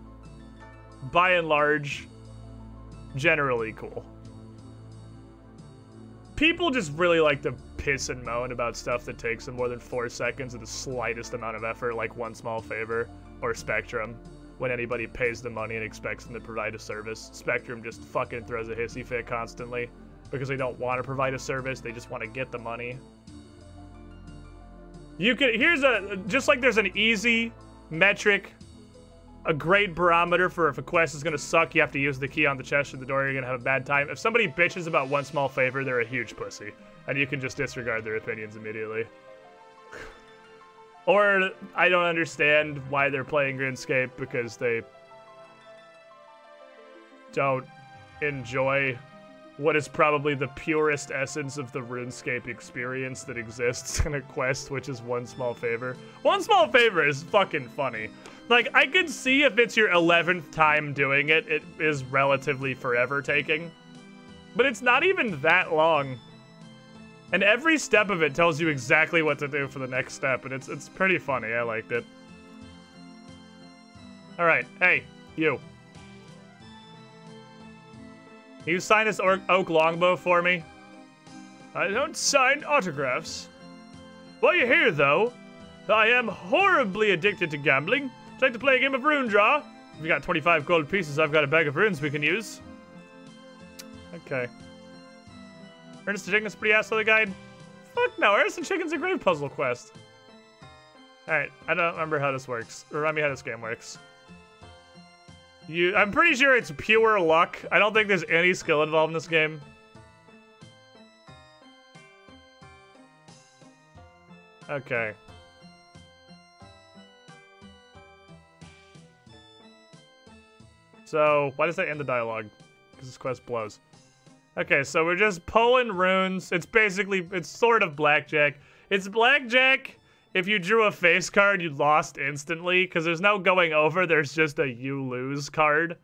by and large generally cool. People just really like to piss and moan about stuff that takes them more than 4 seconds and the slightest amount of effort, like One Small Favor or Spectrum. When anybody pays the money and expects them to provide a service, Spectrum just fucking throws a hissy fit constantly because they don't want to provide a service, they just want to get the money. You could, just like there's an easy metric, a great barometer for if a quest is gonna suck, you have to use the key on the chest or the door, you're gonna have a bad time. If somebody bitches about One Small Favor, they're a huge pussy, and you can just disregard their opinions immediately. Or, I don't understand why they're playing RuneScape, because they don't enjoy what is probably the purest essence of the RuneScape experience that exists in a quest, which is One Small Favor. One Small Favor is fucking funny. Like, I could see if it's your 11th time doing it, it is relatively forever taking. But it's not even that long. And every step of it tells you exactly what to do for the next step, and it's pretty funny. I liked it. Alright, hey, you. Can you sign this oak longbow for me? I don't sign autographs. While you're here, though, I am horribly addicted to gambling. I'd like to play a game of rune draw. If you got 25 gold pieces, I've got a bag of runes we can use. Okay. Ernest the Chicken's pretty ass of the guide. Fuck no, Ernest the Chicken's a grave puzzle quest. Alright, I don't remember how this works. Remind me how this game works. I'm pretty sure it's pure luck. I don't think there's any skill involved in this game. Okay. So, why does that end the dialogue? Because this quest blows. Okay, so we're just pulling runes. It's basically, it's sort of blackjack. It's blackjack. If you drew a face card, you lost instantly, because there's no going over, there's just a you lose card.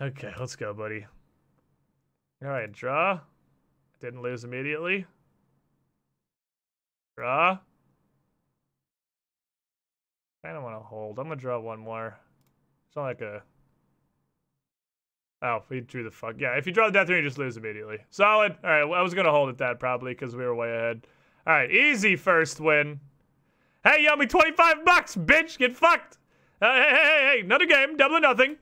Okay, let's go, buddy. Alright, draw. Didn't lose immediately. Draw. I don't want to hold. I'm going to draw one more. It's not like a... Oh, we drew the fuck. Yeah, if you draw the death rune, you just lose immediately. Solid. Alright, well, I was going to hold at that probably, because we were way ahead. Alright, easy first win. Hey, you owe me 25 bucks, bitch! Get fucked! Hey, another game, double or nothing.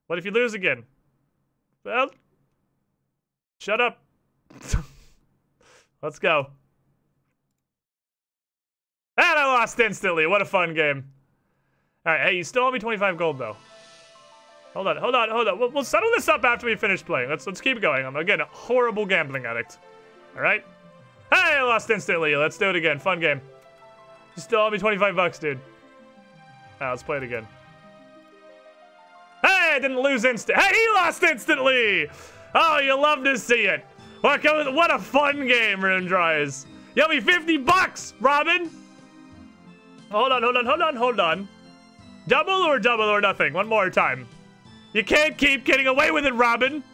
What if you lose again? Well, shut up. Let's go. And I lost instantly. What a fun game. Alright, hey, you still owe me 25 gold, though. Hold on. We'll settle this up after we finish playing. Let's keep going. I'm, again, a horrible gambling addict. Alright? Hey, I lost instantly. Let's do it again. Fun game. You still owe me 25 bucks, dude. Alright, let's play it again. Hey, I didn't lose instant. Hey, he lost instantly! Oh, you love to see it. What a fun game, Rune Draw is. You owe me 50 bucks, Robin! Hold on. Double or nothing. One more time. You can't keep getting away with it, Robin.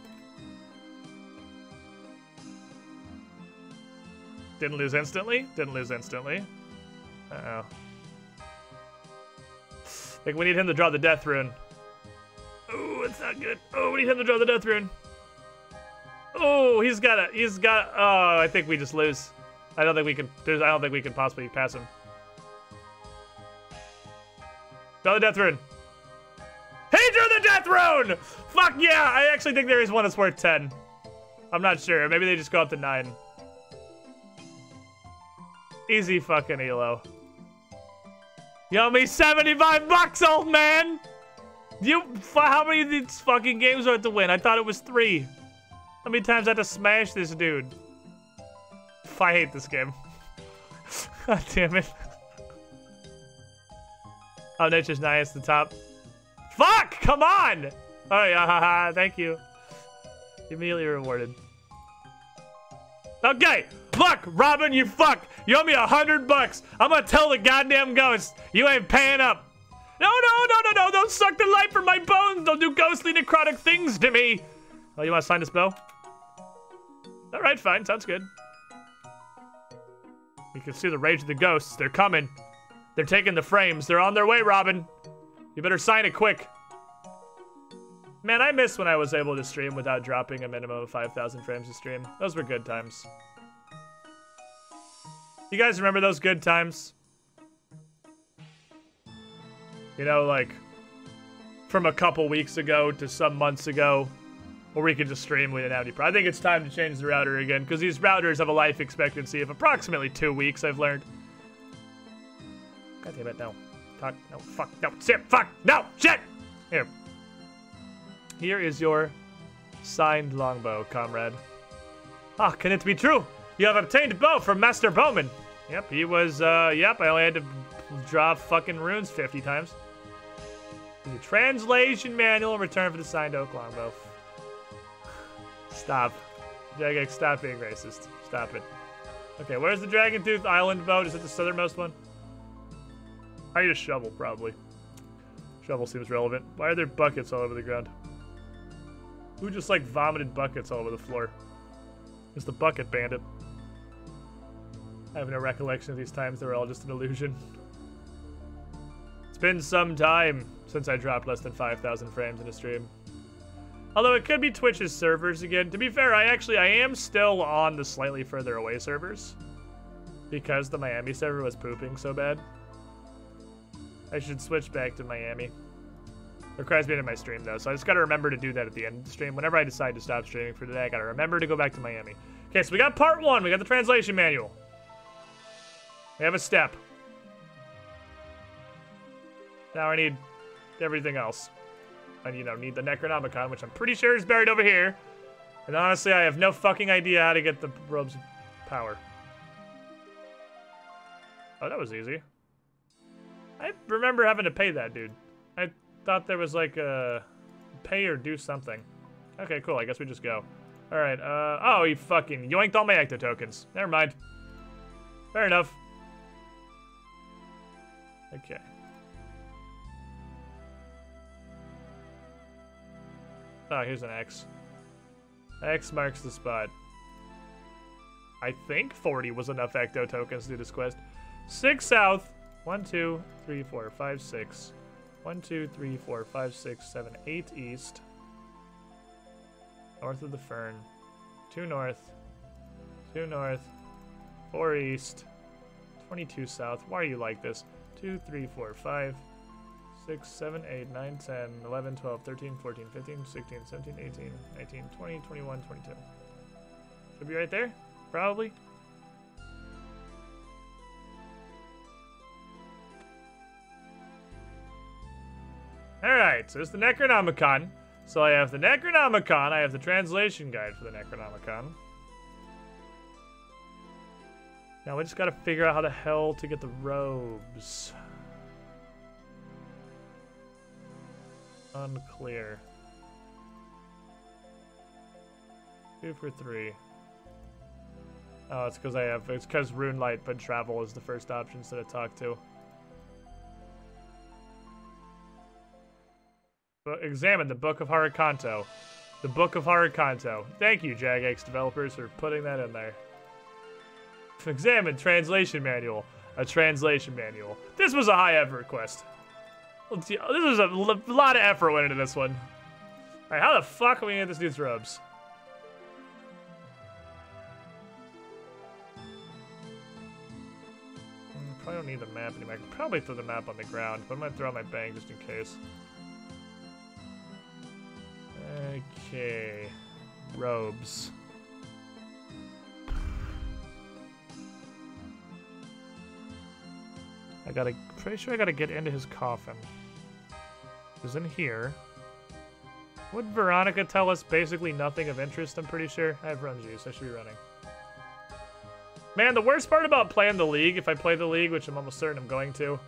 Didn't lose instantly. Uh-oh. I think we need him to draw the death rune. Oh, it's not good. Oh, we need him to draw the death rune. Oh, he's got. Oh, I think we just lose. I don't think we can possibly pass him. Draw the death rune. He drew the death rune! Fuck yeah! I actually think there is one that's worth 10. I'm not sure. Maybe they just go up to 9. Easy fucking elo. You owe me 75 bucks, old man! How many of these fucking games are to win? I thought it was 3. How many times I had to smash this dude? I hate this game. God damn it. Oh, Nature's nice, the top. Fuck! Come on! Oh, yeah, thank you. Immediately rewarded. Okay, look, Robin, you fuck. You owe me 100 bucks. I'm gonna tell the goddamn ghost you ain't paying up. No, don't suck the life from my bones. Don't do ghostly necrotic things to me. Oh, you wanna sign this bill? All right, fine, sounds good. You can see the rage of the ghosts. They're coming. They're taking the frames. They're on their way, Robin. You better sign it quick. Man, I miss when I was able to stream without dropping a minimum of 5,000 frames a stream. Those were good times. You guys remember those good times? You know, like, from a couple weeks ago to some months ago, where we could just stream with an empty pro. I think it's time to change the router again, because these routers have a life expectancy of approximately 2 weeks, I've learned. God damn it, no. Fuck, no, fuck, no, shit, fuck, no, shit! Here. Here is your signed longbow, comrade. Ah, can it be true? You have obtained a bow from Master Bowman. Yep, he was, yep, I only had to draw fucking runes 50 times. The translation manual in return for the signed oak longbow. Stop. Jagex, stop being racist. Stop it. Okay, where's the Dragon Tooth Island boat? Is it the southernmost one? I need a shovel, probably. Shovel seems relevant. Why are there buckets all over the ground? Who just, like, vomited buckets all over the floor? It's the bucket bandit. I have no recollection of these times. They were all just an illusion. It's been some time since I dropped less than 5,000 frames in a stream. Although it could be Twitch's servers again. To be fair, I am still on the slightly further away servers. Because the Miami server was pooping so bad. I should switch back to Miami. It requires me to my stream though, so I just gotta remember to do that at the end of the stream. Whenever I decide to stop streaming for today, I gotta remember to go back to Miami. Okay, so we got part 1. We got the translation manual. We have a step. Now I need everything else. I, need the Necronomicon, which I'm pretty sure is buried over here. And honestly, I have no fucking idea how to get the robes of power. Oh, that was easy. I remember having to pay that, dude. I thought there was like a pay or do something. Okay, cool. I guess we just go. All right. Oh, he fucking yoinked all my ecto tokens. Never mind. Fair enough. Okay. Oh, here's an X. X marks the spot. I think 40 was enough ecto tokens to do this quest. 6 south. 1, 2, 3, 4, 5, 6. 1, 2, 3, 4, 5, 6, 7, 8 east. North of the Fern. 2 north. 2 north. 4 east. 22 south. Why are you like this? 2, 3, 4, 5, 6, 7, 8, 9, 10, 11, 12, 13, 14, 15, 16, 17, 18, 19, 20, 21, 22. Should be right there? Probably. Alright, so it's the Necronomicon. So I have the Necronomicon, I have the translation guide for the Necronomicon. Now we just gotta figure out how the hell to get the robes. Unclear. 2 for 3. Oh, it's because Runelight but travel is the first option instead of talk to. Examine the Book of Harakanto. The Book of Harakanto. Thank you, Jagex developers, for putting that in there. Examine translation manual. A translation manual. This was a high effort quest. This was a lot of effort went into this one. Alright, how the fuck are we gonna get this dude's robes? Probably don't need the map anymore. I could probably throw the map on the ground, but I'm gonna throw out my bang just in case. Okay. Robes. Pretty sure I gotta get into his coffin. He's in here. Would Veronica tell us basically nothing of interest? I'm pretty sure. I have run juice. I should be running. Man, the worst part about playing the League, if I play the League, which I'm almost certain I'm going to.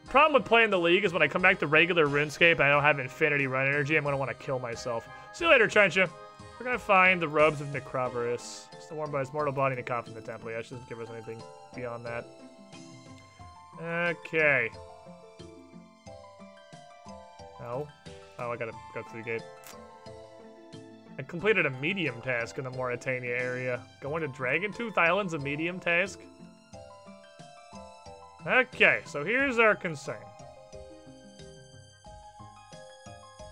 Problem with playing the League is when I come back to regular RuneScape and I don't have infinity run energy, I'm gonna want to kill myself. See you later, Trencha. We're gonna find the robes of Necroverus. Still worn by his mortal body in a coffin in the temple. Yeah, it shouldn't give us anything beyond that. Okay. No. Oh, I gotta go through the gate. I completed a medium task in the Mauritania area. Going to Dragontooth Island's a medium task? Okay, so here's our concern.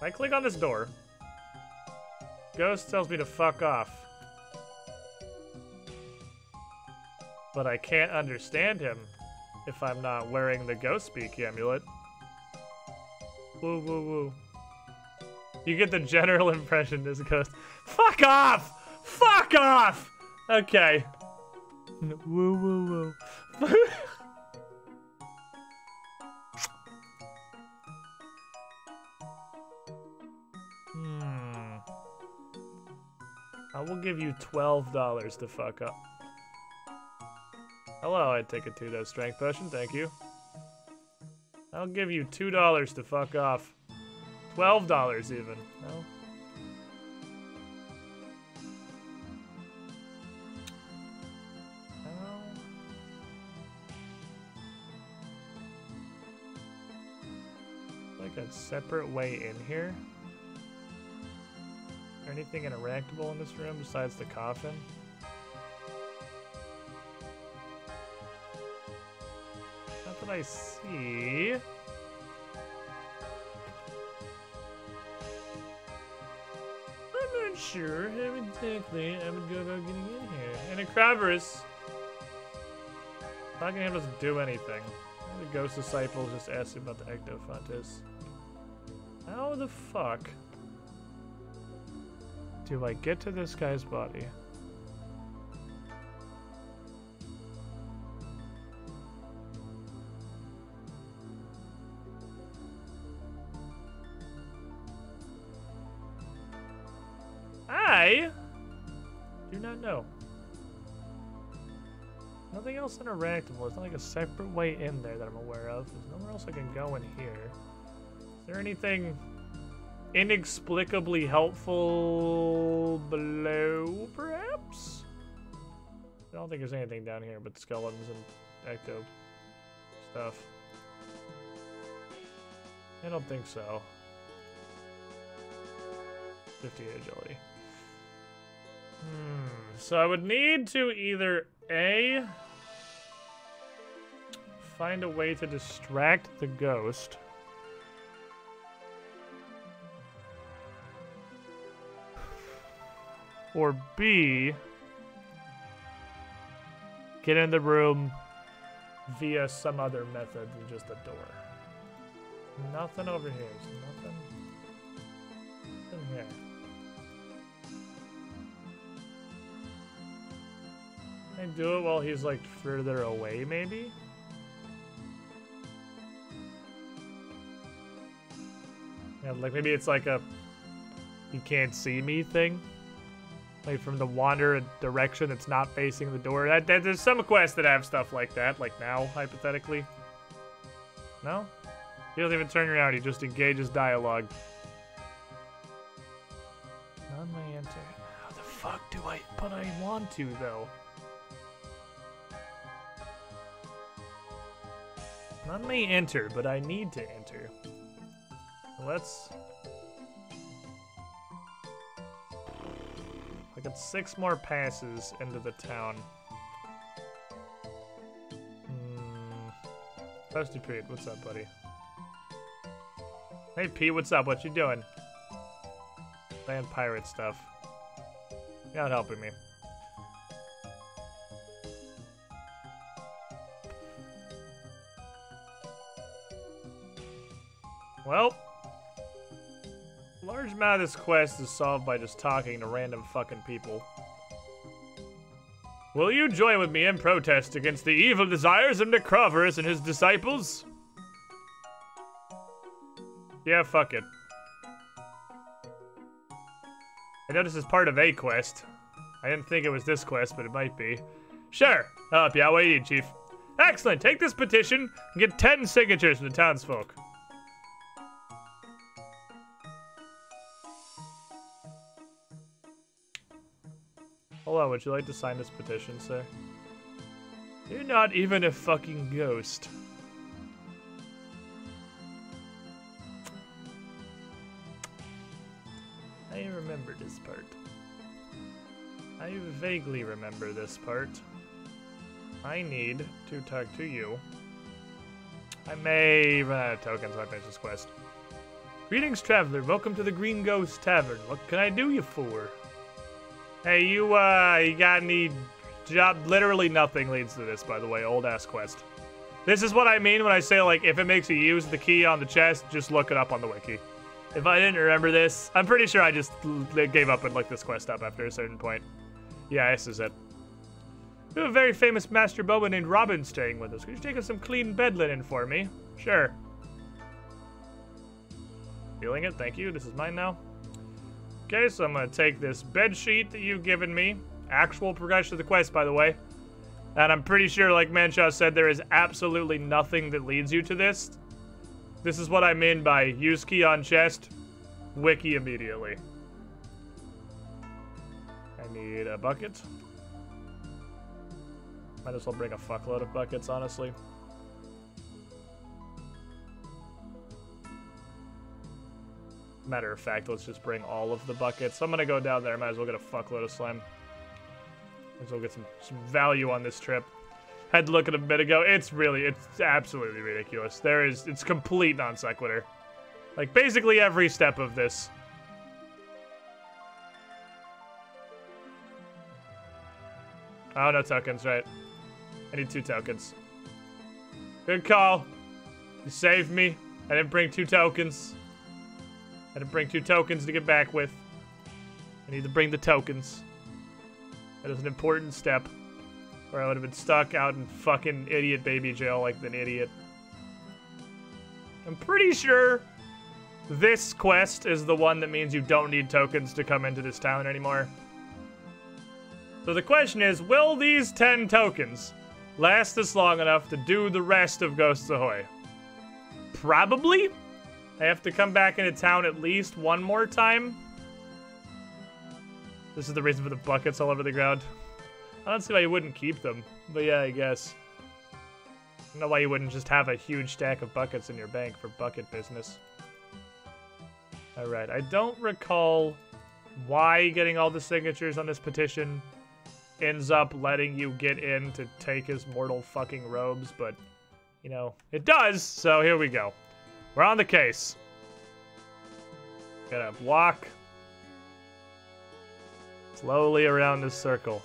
I click on this door. Ghost tells me to fuck off. But I can't understand him if I'm not wearing the Ghost Speak amulet. Woo woo woo. You get the general impression this ghost. Fuck off! Fuck off! Okay. Woo woo woo. I will give you $12 to fuck up. Hello, I'd take a 2-dose strength potion, thank you. I'll give you $2 to fuck off. $12 even. No? Like a separate way in here? Is there anything interactable in this room besides the coffin? Not that I see. sure how exactly I would go about getting in here. And a Craverus. Not gonna have us do anything. The ghost disciples just asked about the Ectofontis. How the fuck do I get to this guy's body? I do not know. Nothing else interactable. There's not like a separate way in there that I'm aware of. There's nowhere else I can go in here. Is there anything inexplicably helpful below, perhaps? I don't think there's anything down here but skeletons and ecto stuff. I don't think so. 58 agility. So I would need to either A, find a way to distract the ghost, or B, get in the room via some other method than just a door. Nothing over here. Nothing here. Can I do it while he's like further away, maybe? Yeah, like maybe it's like a "you can't see me" thing. Like from the wander a direction that's not facing the door. There's some quests that have stuff like that, like now, hypothetically. No? He doesn't even turn around, he just engages dialogue. On my enter. How the fuck do I... But I want to, though. None may enter, but I need to enter. Let's... I got 6 more passes into the town. Toasty Pete, what's up, buddy? Hey, Pete, what's up? What you doing? Playing pirate stuff. You're not helping me. Well, a large amount of this quest is solved by just talking to random fucking people. Will you join with me in protest against the evil desires of Necroverus and his disciples? Yeah, fuck it. I know this is part of a quest. I didn't think it was this quest, but it might be. Sure, I'll help you out. What do you need, Chief? Excellent, take this petition and get 10 signatures from the townsfolk. Hello, would you like to sign this petition, sir? You're not even a fucking ghost. I remember this part. I vaguely remember this part. I need to talk to you. I may run out of tokens when I finish this quest. Greetings, traveler. Welcome to the Green Ghost Tavern. What can I do you for? Hey, you got any job? Literally nothing leads to this, by the way. Old-ass quest. This is what I mean when I say, like, if it makes you use the key on the chest, just look it up on the wiki. If I didn't remember this, I'm pretty sure I just gave up and looked this quest up after a certain point. Yeah, this is it. We have a very famous master bowman named Robin staying with us. Could you take us some clean bed linen for me? Sure. Feeling it, thank you. This is mine now. Okay, so I'm gonna take this bed sheet that you've given me. Actual progression of the quest, by the way. And I'm pretty sure, like Manshaw said, there is absolutely nothing that leads you to this. This is what I mean by use key on chest, wiki immediately. I need a bucket. Might as well bring a fuckload of buckets, honestly. Matter of fact, let's just bring all of the buckets. So I'm gonna go down there, might as well get a fuckload of slime. Might as well get some value on this trip. Had to look at it a bit ago. It's absolutely ridiculous. It's complete non sequitur. Like, basically every step of this. Oh, no tokens, right. I need 2 tokens. Good call. You saved me. I didn't bring 2 tokens. I didn't bring 2 tokens to get back with. I need to bring the tokens. That is an important step. Or I would have been stuck out in fucking idiot baby jail like an idiot. I'm pretty sure this quest is the one that means you don't need tokens to come into this town anymore. So the question is, will these 10 tokens last us long enough to do the rest of Ghosts Ahoy? Probably. I have to come back into town at least one more time. This is the reason for the buckets all over the ground. I don't see why you wouldn't keep them, but yeah, I guess. I don't know why you wouldn't just have a huge stack of buckets in your bank for bucket business. Alright, I don't recall why getting all the signatures on this petition ends up letting you get in to take his mortal fucking robes, but, you know, it does, so here we go. We're on the case. Gotta walk slowly around this circle.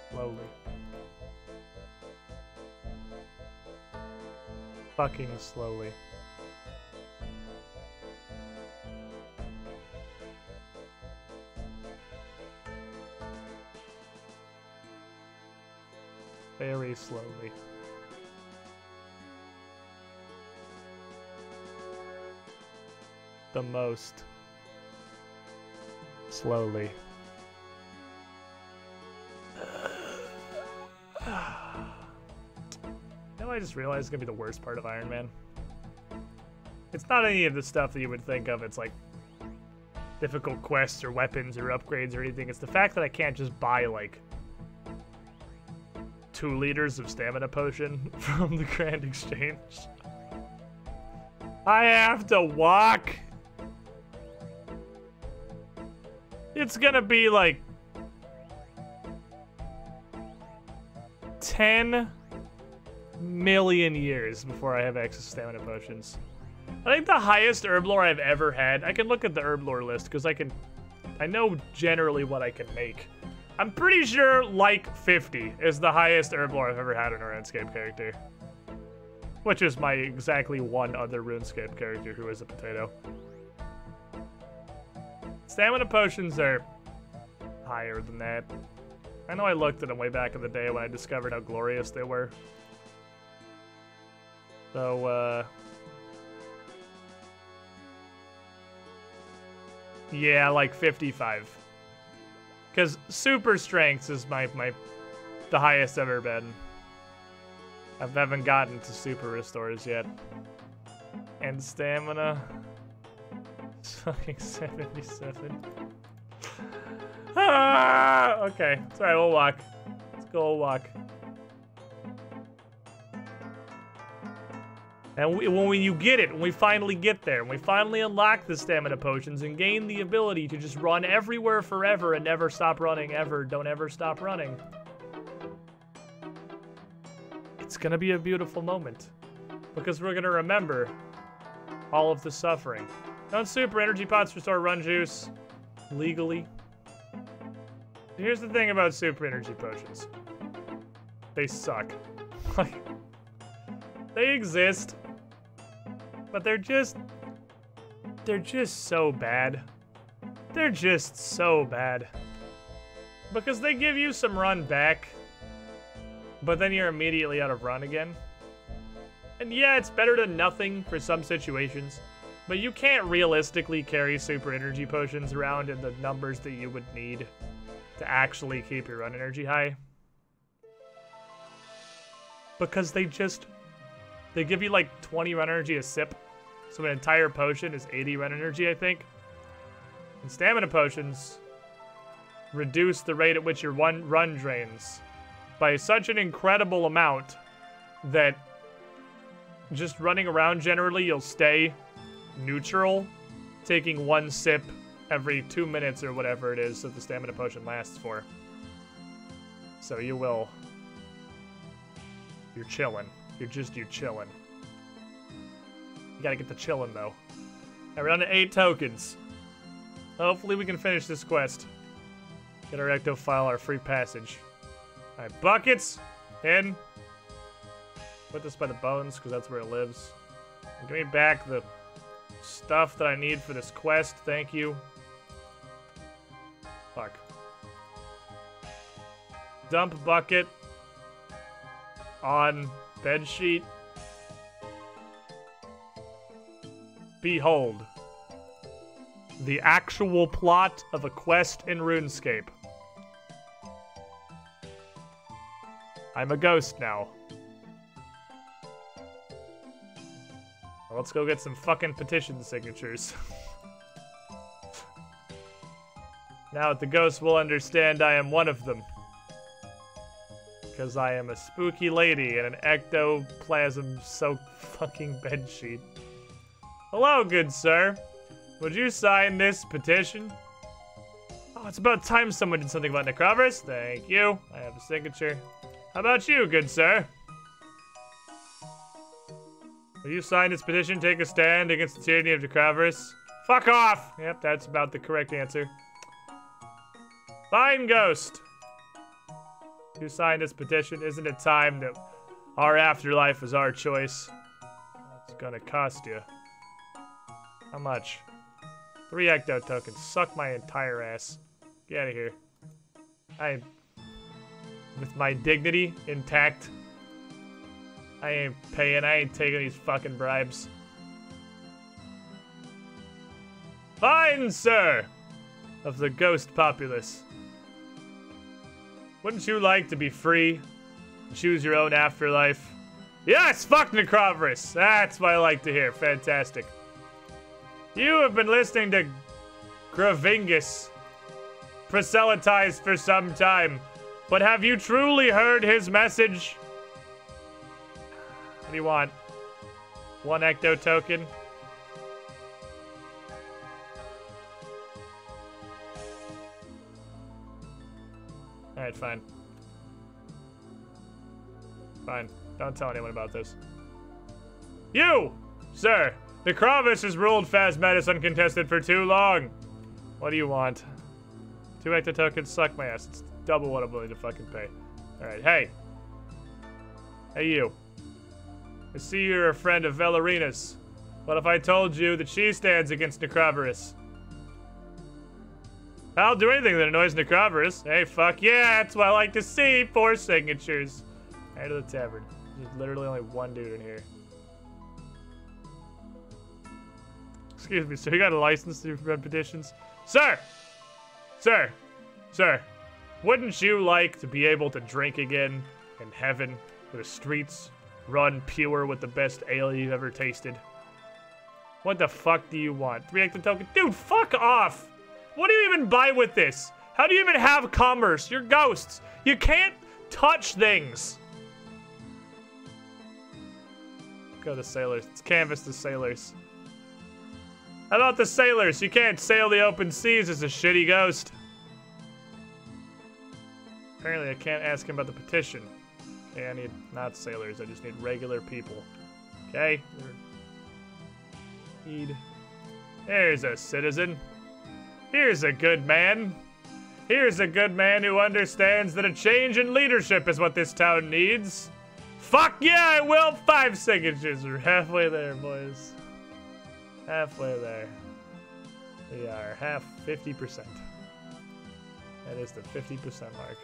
Slowly. Fucking slowly. Very slowly. The most slowly. Now I just realized it's gonna be the worst part of Iron Man. It's not any of the stuff that you would think of. It's like difficult quests or weapons or upgrades or anything. It's the fact that I can't just buy like 2 liters of stamina potion from the Grand Exchange. I have to walk. It's gonna be like 10 million years before I have access to stamina potions. I think the highest herb lore I've ever had, I can look at the herb lore list because I know generally what I can make. I'm pretty sure like 50 is the highest herb lore I've ever had in a RuneScape character. Which is my exactly one other RuneScape character who is a potato. Stamina potions are higher than that. I know I looked at them way back in the day when I discovered how glorious they were. So, yeah, like 55. Because super strength is the highest I've ever been. I haven't gotten to super restores yet. And stamina. Fucking 77. Ah, okay. Sorry, we'll walk. Let's go walk. And when you get it, when we finally get there, when we finally unlock the stamina potions and gain the ability to just run everywhere forever and never stop running ever, don't ever stop running. It's gonna be a beautiful moment. Because we're gonna remember all of the suffering. Don't super energy pots restore run juice legally. Here's the thing about super energy potions. They suck. Like, they exist, but they're just so bad. They're just so bad. Because they give you some run back, but then you're immediately out of run again. And yeah, it's better than nothing for some situations, but you can't realistically carry super energy potions around in the numbers that you would need to actually keep your run energy high. Because they give you like 20 run energy a sip. So an entire potion is 80 run energy, I think. And stamina potions reduce the rate at which your run drains by such an incredible amount that just running around generally, you'll stay neutral, taking 1 sip every 2 minutes or whatever it is that the stamina potion lasts for. So you're chilling. You're chilling. You gotta get the chillin' though. Alright, we're down to 8 tokens. Hopefully we can finish this quest. Get our ectophile, our free passage. Alright, buckets! In. Put this by the bones, because that's where it lives. And give me back the stuff that I need for this quest. Thank you. Fuck. Dump bucket on bedsheet. Behold. The actual plot of a quest in RuneScape. I'm a ghost now. Well, let's go get some fucking petition signatures. Now the ghost will understand I am one of them. Because I am a spooky lady in an ectoplasm-soaked fucking bedsheet. Hello, good sir. Would you sign this petition? Oh, it's about time someone did something about Necroverus. Thank you. I have a signature. How about you, good sir? Will you sign this petition, take a stand against the tyranny of Necroverus? Fuck off! Yep, that's about the correct answer. Fine, ghost. You signed this petition. Isn't it time that our afterlife is our choice? It's gonna cost you. How much? 3 ecto tokens. Suck my entire ass. Get out of here. With my dignity intact, I ain't paying. I ain't taking these fucking bribes. Fine, sir! Of the ghost populace. Wouldn't you like to be free? Choose your own afterlife? Yes! Fuck Necroverus! That's what I like to hear. Fantastic. You have been listening to DINGUS proselytize for some time, but have you truly heard his message? What do you want? 1 ecto token? Alright, fine. Fine. Don't tell anyone about this. You, sir! Necroverus has ruled Phasmatis uncontested for too long. What do you want? 2 ecto tokens, suck my ass. It's double what I'm willing to fucking pay. Alright, hey. Hey, you. I see you're a friend of Valerina's. What if I told you that she stands against Necroverus? I'll do anything that annoys Necroverus. Hey, fuck yeah, that's what I like to see. 4 signatures. Right to the tavern. There's literally only 1 dude in here. Excuse me, sir, you got a license to run petitions? Sir! Sir! Sir! Wouldn't you like to be able to drink again in heaven where the streets run pure with the best ale you've ever tasted? What the fuck do you want? 3 ecto token? Dude, fuck off! What do you even buy with this? How do you even have commerce? You're ghosts. You can't touch things. Go to sailors. Let's canvas the sailors. How about the sailors? You can't sail the open seas as a shitty ghost. Apparently I can't ask him about the petition. Okay, I need not sailors. I just need regular people. Okay? There's a citizen. Here's a good man. Here's a good man who understands that a change in leadership is what this town needs. Fuck yeah, I will! 5 signatures. We're halfway there, boys. Halfway there. We are 50%. That is the 50% mark.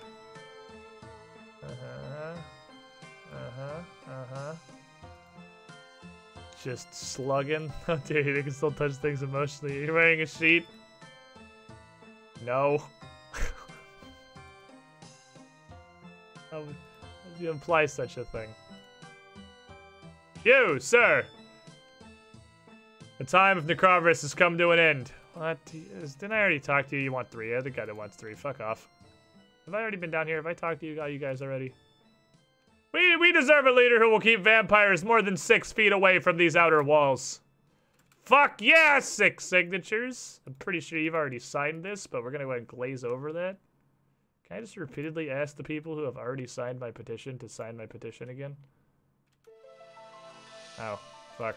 Just slugging. How dare you, they can still touch things emotionally. You're wearing a sheet? No. How would you imply such a thing? You, sir! The time of Necroverus has come to an end. What? Didn't I already talk to you? You want 3? You're the guy that wants 3. Fuck off. Have I already been down here? Have I talked to you guys already? We deserve a leader who will keep vampires more than 6 feet away from these outer walls. Fuck yeah, 6 signatures. I'm pretty sure you've already signed this, but we're gonna go ahead and glaze over that. Can I just repeatedly ask the people who have already signed my petition to sign my petition again? Oh, fuck.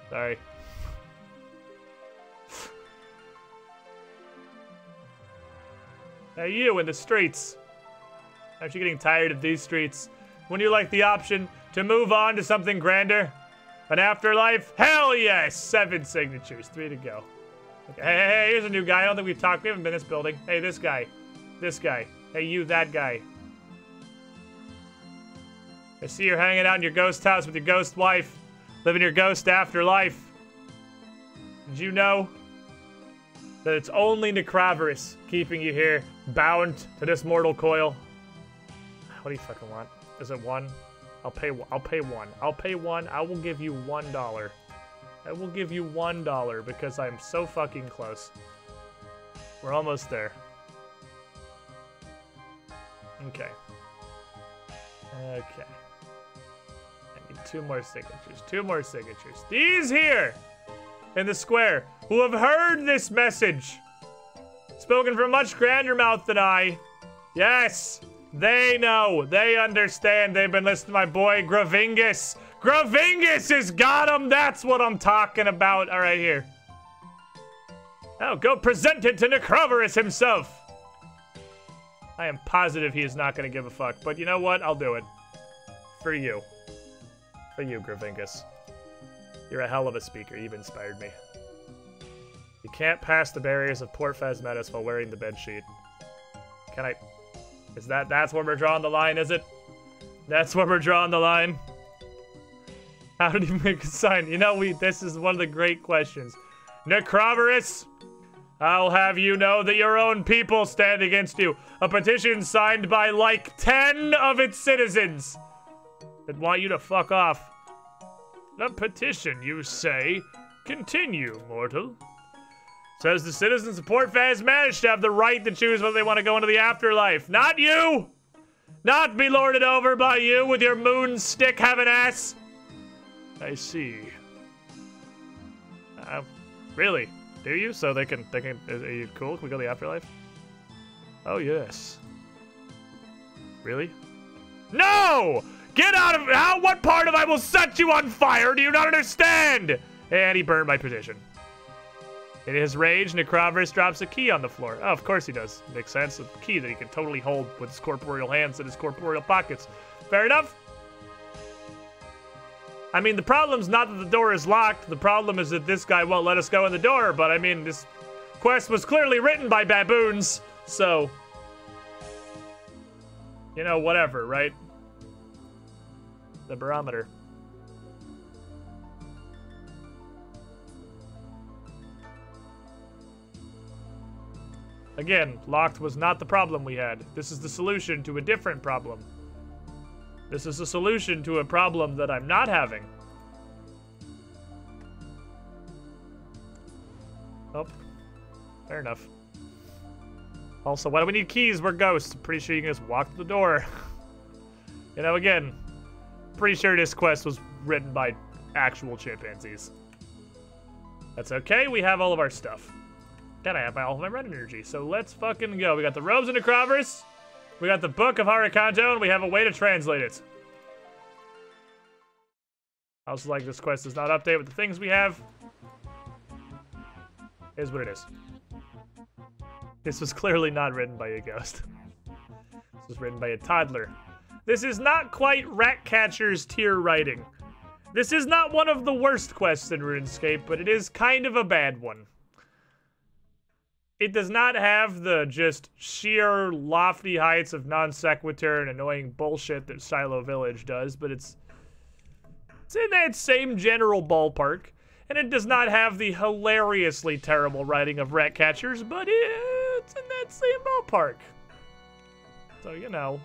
Sorry. Hey, you in the streets. Aren't you getting tired of these streets? Wouldn't you like the option to move on to something grander? An afterlife? Hell yes! 7 signatures. 3 to go. Okay. Hey, here's a new guy. I don't think we've talked. We haven't been in this building. Hey, this guy. This guy. Hey, you, that guy. I see you're hanging out in your ghost house with your ghost wife, living your ghost afterlife. Did you know that it's only Necroverus keeping you here, bound to this mortal coil? What do you fucking want? Is it 1? I'll pay 1. I'll pay 1. I'll pay 1. I will give you $1. I will give you $1 because I'm so fucking close. We're almost there. Okay. Okay. I need 2 more signatures. 2 more signatures. These here in the square who have heard this message, spoken from much grander mouth than I. Yes, they know. They understand. They've been listening to my boy Gravingus. Gravingus has got him. That's what I'm talking about. All right, here. Now go present it to Necroverus himself. I am positive he is not going to give a fuck, but you know what? I'll do it. For you. For you, Gravingus. You're a hell of a speaker. You've inspired me. You can't pass the barriers of Port Phasmatis while wearing the bedsheet. Can I... Is that's where we're drawing the line, is it? That's where we're drawing the line? How did he make a sign? You know, this is one of the great questions. Necroverus, I'll have you know that your own people stand against you. A petition signed by like 10 of its citizens that want you to fuck off. The petition, you say? Continue, mortal. Says the citizens of Port Phasmatis have the right to choose whether they want to go into the afterlife. Not you! Not be lorded over by you with your moon stick having ass. I see. Really? Do you? So they can, are you cool? Can we go to the afterlife? Oh, yes. Really? No! Get out of, what part of I will set you on fire do you not understand? And he burned my petition. In his rage, Necroverus drops a key on the floor. Oh, of course he does. Makes sense. A key that he can totally hold with his corporeal hands in his corporeal pockets. Fair enough? I mean, the problem's not that the door is locked. The problem is that this guy won't let us go in the door. But, I mean, this quest was clearly written by baboons. So, you know, whatever, right? The barometer. Again, locked was not the problem we had. This is the solution to a different problem. This is a solution to a problem that I'm not having. Oh, fair enough. Also, why do we need keys? We're ghosts. I'm pretty sure you can just walk to the door. You know, again, pretty sure this quest was written by actual chimpanzees. That's okay, we have all of our stuff. And I have all of my red energy, so let's fucking go. We got the robes of Necroverus, we got the book of Harakanto, and we have a way to translate it. I also like this quest does not update with the things we have. Is what it is. This was clearly not written by a ghost. This was written by a toddler. This is not quite Ratcatcher's tier writing. This is not one of the worst quests in RuneScape, but it is kind of a bad one. It does not have the just sheer lofty heights of non sequitur and annoying bullshit that Shiloh Village does, but it's in that same general ballpark. And it does not have the hilariously terrible writing of Ratcatchers, but it's in that same ballpark. So, you know,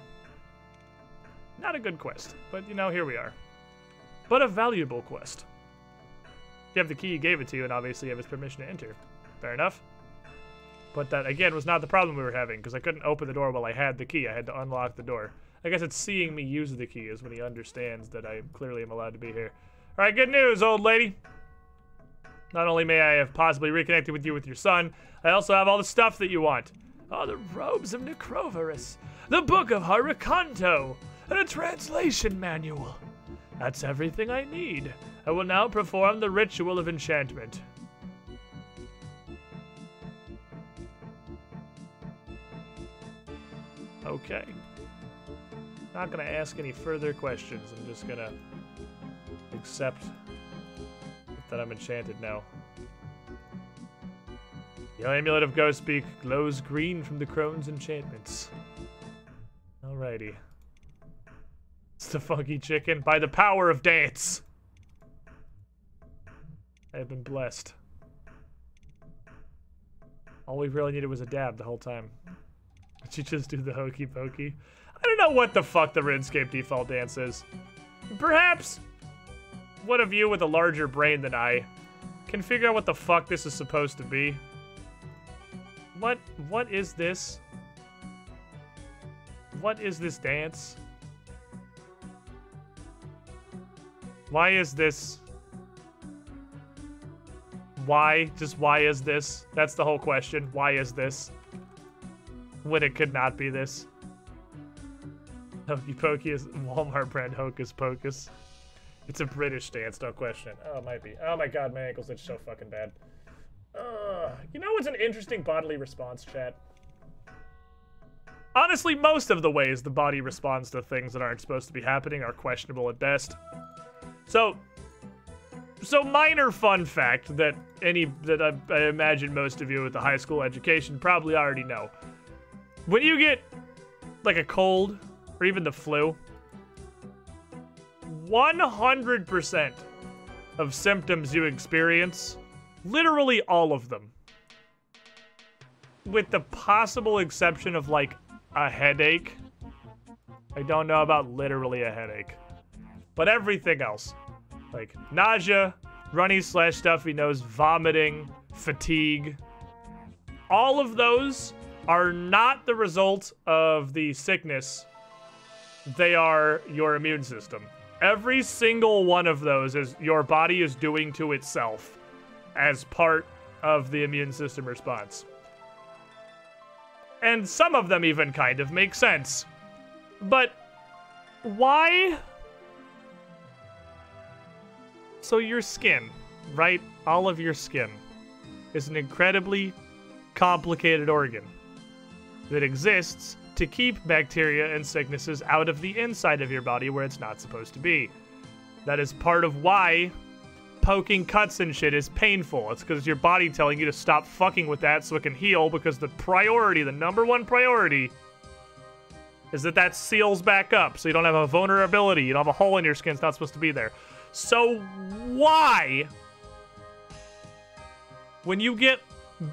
not a good quest, but, you know, here we are. But a valuable quest. If you have the key, he gave it to you, and obviously you have his permission to enter. Fair enough. But that, again, was not the problem we were having, because I couldn't open the door while I had the key. I had to unlock the door. I guess it's seeing me use the key is when he understands that I clearly am allowed to be here. All right, good news, old lady. Not only may I have possibly reconnected with you with your son, I also have all the stuff that you want. Oh, the robes of Necroverus, the book of Harakanto, and a translation manual. That's everything I need. I will now perform the ritual of enchantment. Okay. Not gonna ask any further questions. I'm just gonna accept that I'm enchanted now. The amulet of Ghostspeak glows green from the crone's enchantments. Alrighty. It's the funky chicken by the power of dance. I have been blessed. All we really needed was a dab the whole time. Did you just do the hokey pokey? I don't know what the fuck the RuneScape default dance is. Perhaps one of you with a larger brain than I can figure out what the fuck this is supposed to be. What is this? What is this dance? Why is this? Why? Just why is this? That's the whole question. Why is this? When it could not be this. Hokey Pokey is Walmart brand Hocus Pocus. It's a British dance, no question. Oh, it might be. Oh my god, my ankles itch so fucking bad. You know what's an interesting bodily response, chat? Honestly, most of the ways the body responds to things that aren't supposed to be happening are questionable at best. So minor fun fact that I imagine most of you with a high school education probably already know. When you get like a cold or even the flu, 100% of symptoms you experience, literally all of them, with the possible exception of like a headache. I don't know about literally a headache, but everything else, like nausea, runny/stuffy nose, vomiting, fatigue, all of those are not the result of the sickness. They are your immune system. Every single one of those is your body is doing to itself as part of the immune system response. And some of them even kind of make sense. But why? So your skin, right? All of your skin is an incredibly complicated organ that exists to keep bacteria and sicknesses out of the inside of your body where it's not supposed to be. That is part of why poking cuts and shit is painful. It's because your body telling you to stop fucking with that so it can heal, because the priority, the number one priority, is that seals back up so you don't have a vulnerability, you don't have a hole in your skin, it's not supposed to be there. So why, when you get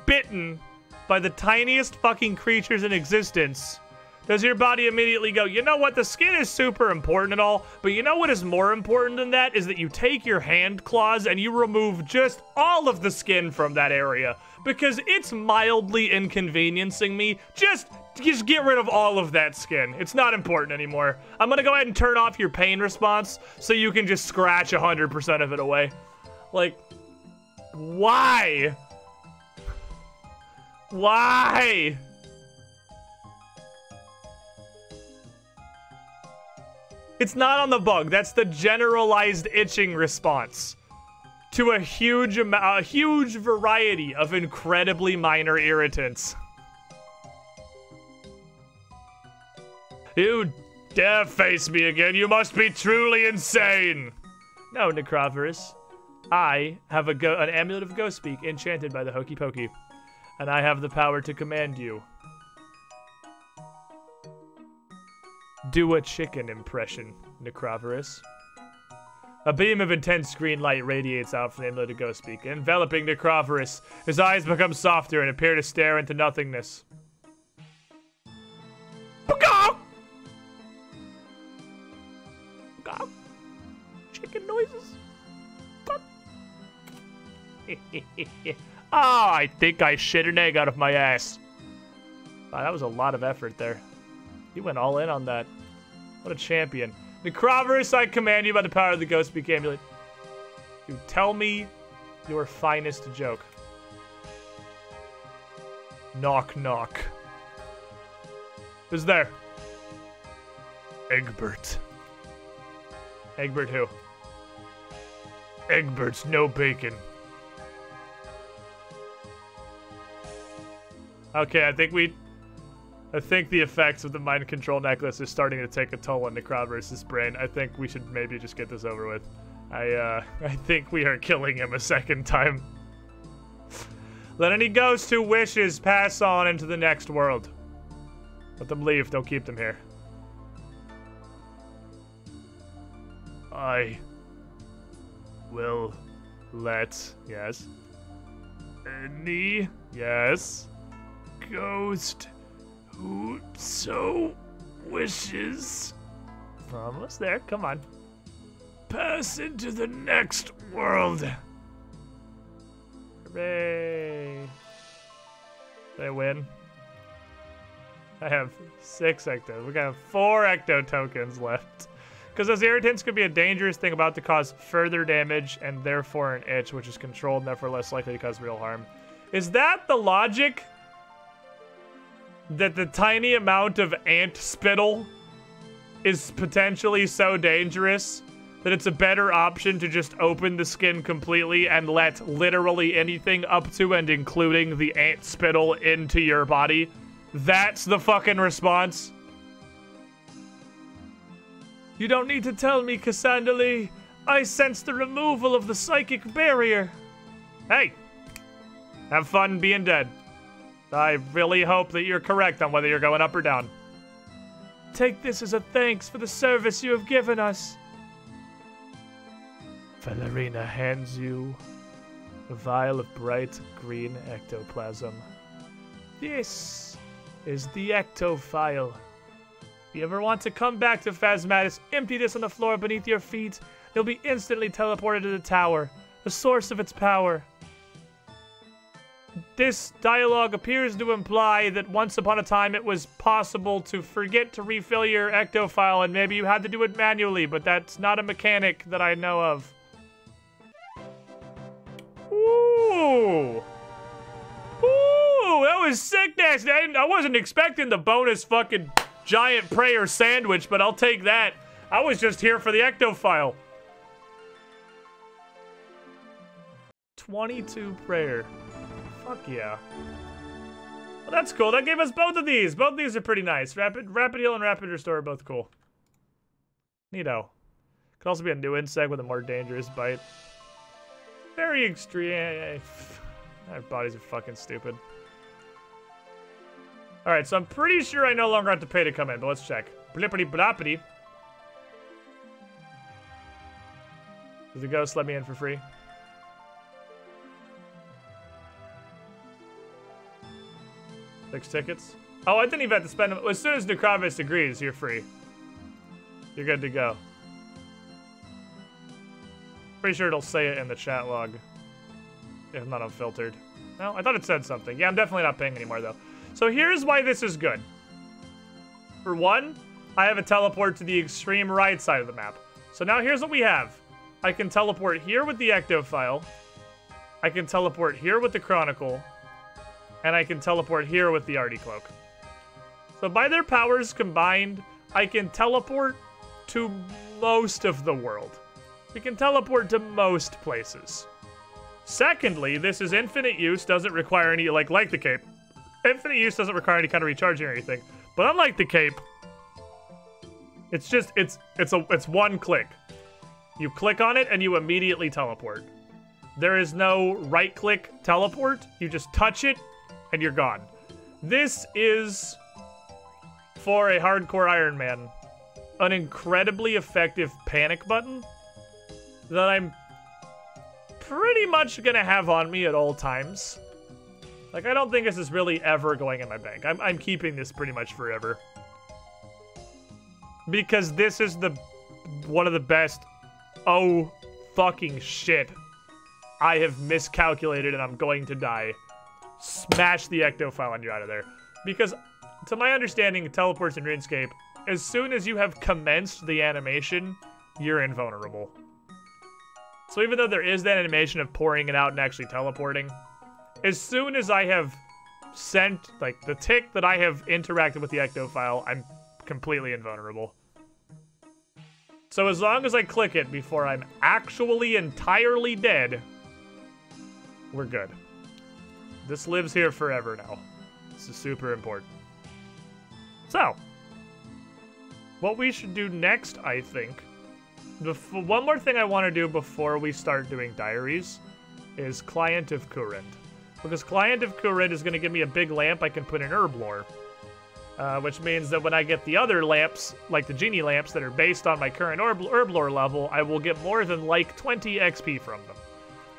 bitten by the tiniest fucking creatures in existence, does your body immediately go, you know what, the skin is super important and all, but you know what is more important than that is that you take your hand claws and you remove just all of the skin from that area, because it's mildly inconveniencing me. Just get rid of all of that skin. It's not important anymore. I'm gonna go ahead and turn off your pain response so you can just scratch 100% of it away. Like, why? Why? It's not on the bug. That's the generalized itching response to a huge variety of incredibly minor irritants. You dare face me again? You must be truly insane. No, Necrophorus. I have an amulet of Ghostspeak enchanted by the Hokey Pokey, and I have the power to command you. Do a chicken impression, Necrophorus. A beam of intense green light radiates out from the amulet of Ghostspeak, enveloping Necrophorus. His eyes become softer and appear to stare into nothingness. Chicken noises. Ah, I think I shit an egg out of my ass. Wow, that was a lot of effort there. He went all in on that. What a champion. Necrophorus, I command you by the power of the Ghostspeak amulet. You tell me your finest joke. Knock, knock. Who's there? Egbert. Egbert who? Egbert's no bacon. Okay, I think the effects of the mind control necklace is starting to take a toll on Necroverse's brain. I think we should maybe just get this over with. I think we are killing him a second time. Let any ghost who wishes pass on into the next world. Let them leave, don't keep them here. I will let, yes. Any, yes. Ghost who so wishes. Almost there, come on. Pass into the next world. Hooray. Did I win? I have 6 ecto. We got 4 ecto tokens left. Because those irritants could be a dangerous thing about to cause further damage and therefore an itch, which is controlled and therefore less likely to cause real harm. Is that the logic? That the tiny amount of ant spittle is potentially so dangerous that it's a better option to just open the skin completely and let literally anything up to and including the ant spittle into your body? That's the fucking response? You don't need to tell me, Cassandra Lee. I sense the removal of the psychic barrier. Hey, have fun being dead. I really hope that you're correct on whether you're going up or down. Take this as a thanks for the service you have given us. Valerina hands you a vial of bright green ectoplasm. This is the ectophile. If you ever want to come back to Phasmatis, empty this on the floor beneath your feet. You'll be instantly teleported to the tower, the source of its power. This dialogue appears to imply that once upon a time it was possible to forget to refill your ectophile and maybe you had to do it manually, but that's not a mechanic that I know of. Ooh! Ooh, that was sickness! I wasn't expecting the bonus fucking giant prayer sandwich, but I'll take that. I was just here for the ectophile. 22 prayer. Fuck yeah. Well, that's cool. That gave us both of these. Both of these are pretty nice. Rapid heal and rapid restore are both cool. Neato. Could also be a new insect with a more dangerous bite. Very extreme. Our bodies are fucking stupid. Alright, so I'm pretty sure I no longer have to pay to come in, but let's check. Blippity bloppity. Does the ghost let me in for free? Six tickets? Oh, I didn't even have to spend them. As soon as Necrovis agrees, you're free. You're good to go. Pretty sure it'll say it in the chat log. If not unfiltered. No, I thought it said something. Yeah, I'm definitely not paying anymore, though. So here's why this is good. For one, I have a teleport to the extreme right side of the map. So now here's what we have. I can teleport here with the ectophile. I can teleport here with the chronicle. And I can teleport here with the Artie Cloak. So by their powers combined, I can teleport to most of the world. We can teleport to most places. Secondly, this is infinite use, doesn't require any, like the cape. Infinite use doesn't require any kind of recharging or anything. But unlike the cape, it's just, it's one click. You click on it and you immediately teleport. There is no right click teleport. You just touch it and you're gone. This is, for a hardcore Iron Man, an incredibly effective panic button that I'm pretty much gonna have on me at all times. Like, I don't think this is really ever going in my bank. I'm keeping this pretty much forever. Because this is one of the best, oh fucking shit, I have miscalculated and I'm going to die. Smash the ectophile and you're out of there. Because, to my understanding, teleports in RuneScape, as soon as you have commenced the animation, you're invulnerable. So even though there is that animation of pouring it out and actually teleporting, as soon as I have sent, like, the tick that I have interacted with the ectophile, I'm completely invulnerable. So as long as I click it before I'm actually entirely dead, we're good. This lives here forever now. This is super important. So, what we should do next, I think, one more thing I want to do before we start doing diaries is Client of Kurind. Because Client of Kurind is going to give me a big lamp I can put in herb lore. Which means that when I get the other lamps, like the genie lamps that are based on my current herb lore level, I will get more than like 20 XP from them.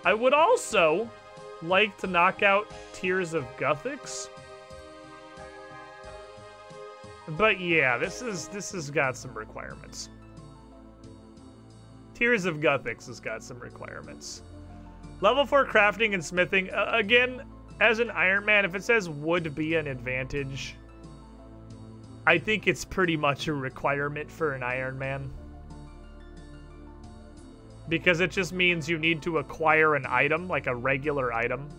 I would also like to knock out Tears of Guthix. But yeah, this has got some requirements. Tears of Guthix has got some requirements. Level 4 crafting and smithing. Again, as an Iron Man, if it says would be an advantage, I think it's pretty much a requirement for an Iron Man. Because it just means you need to acquire an item, like a regular item,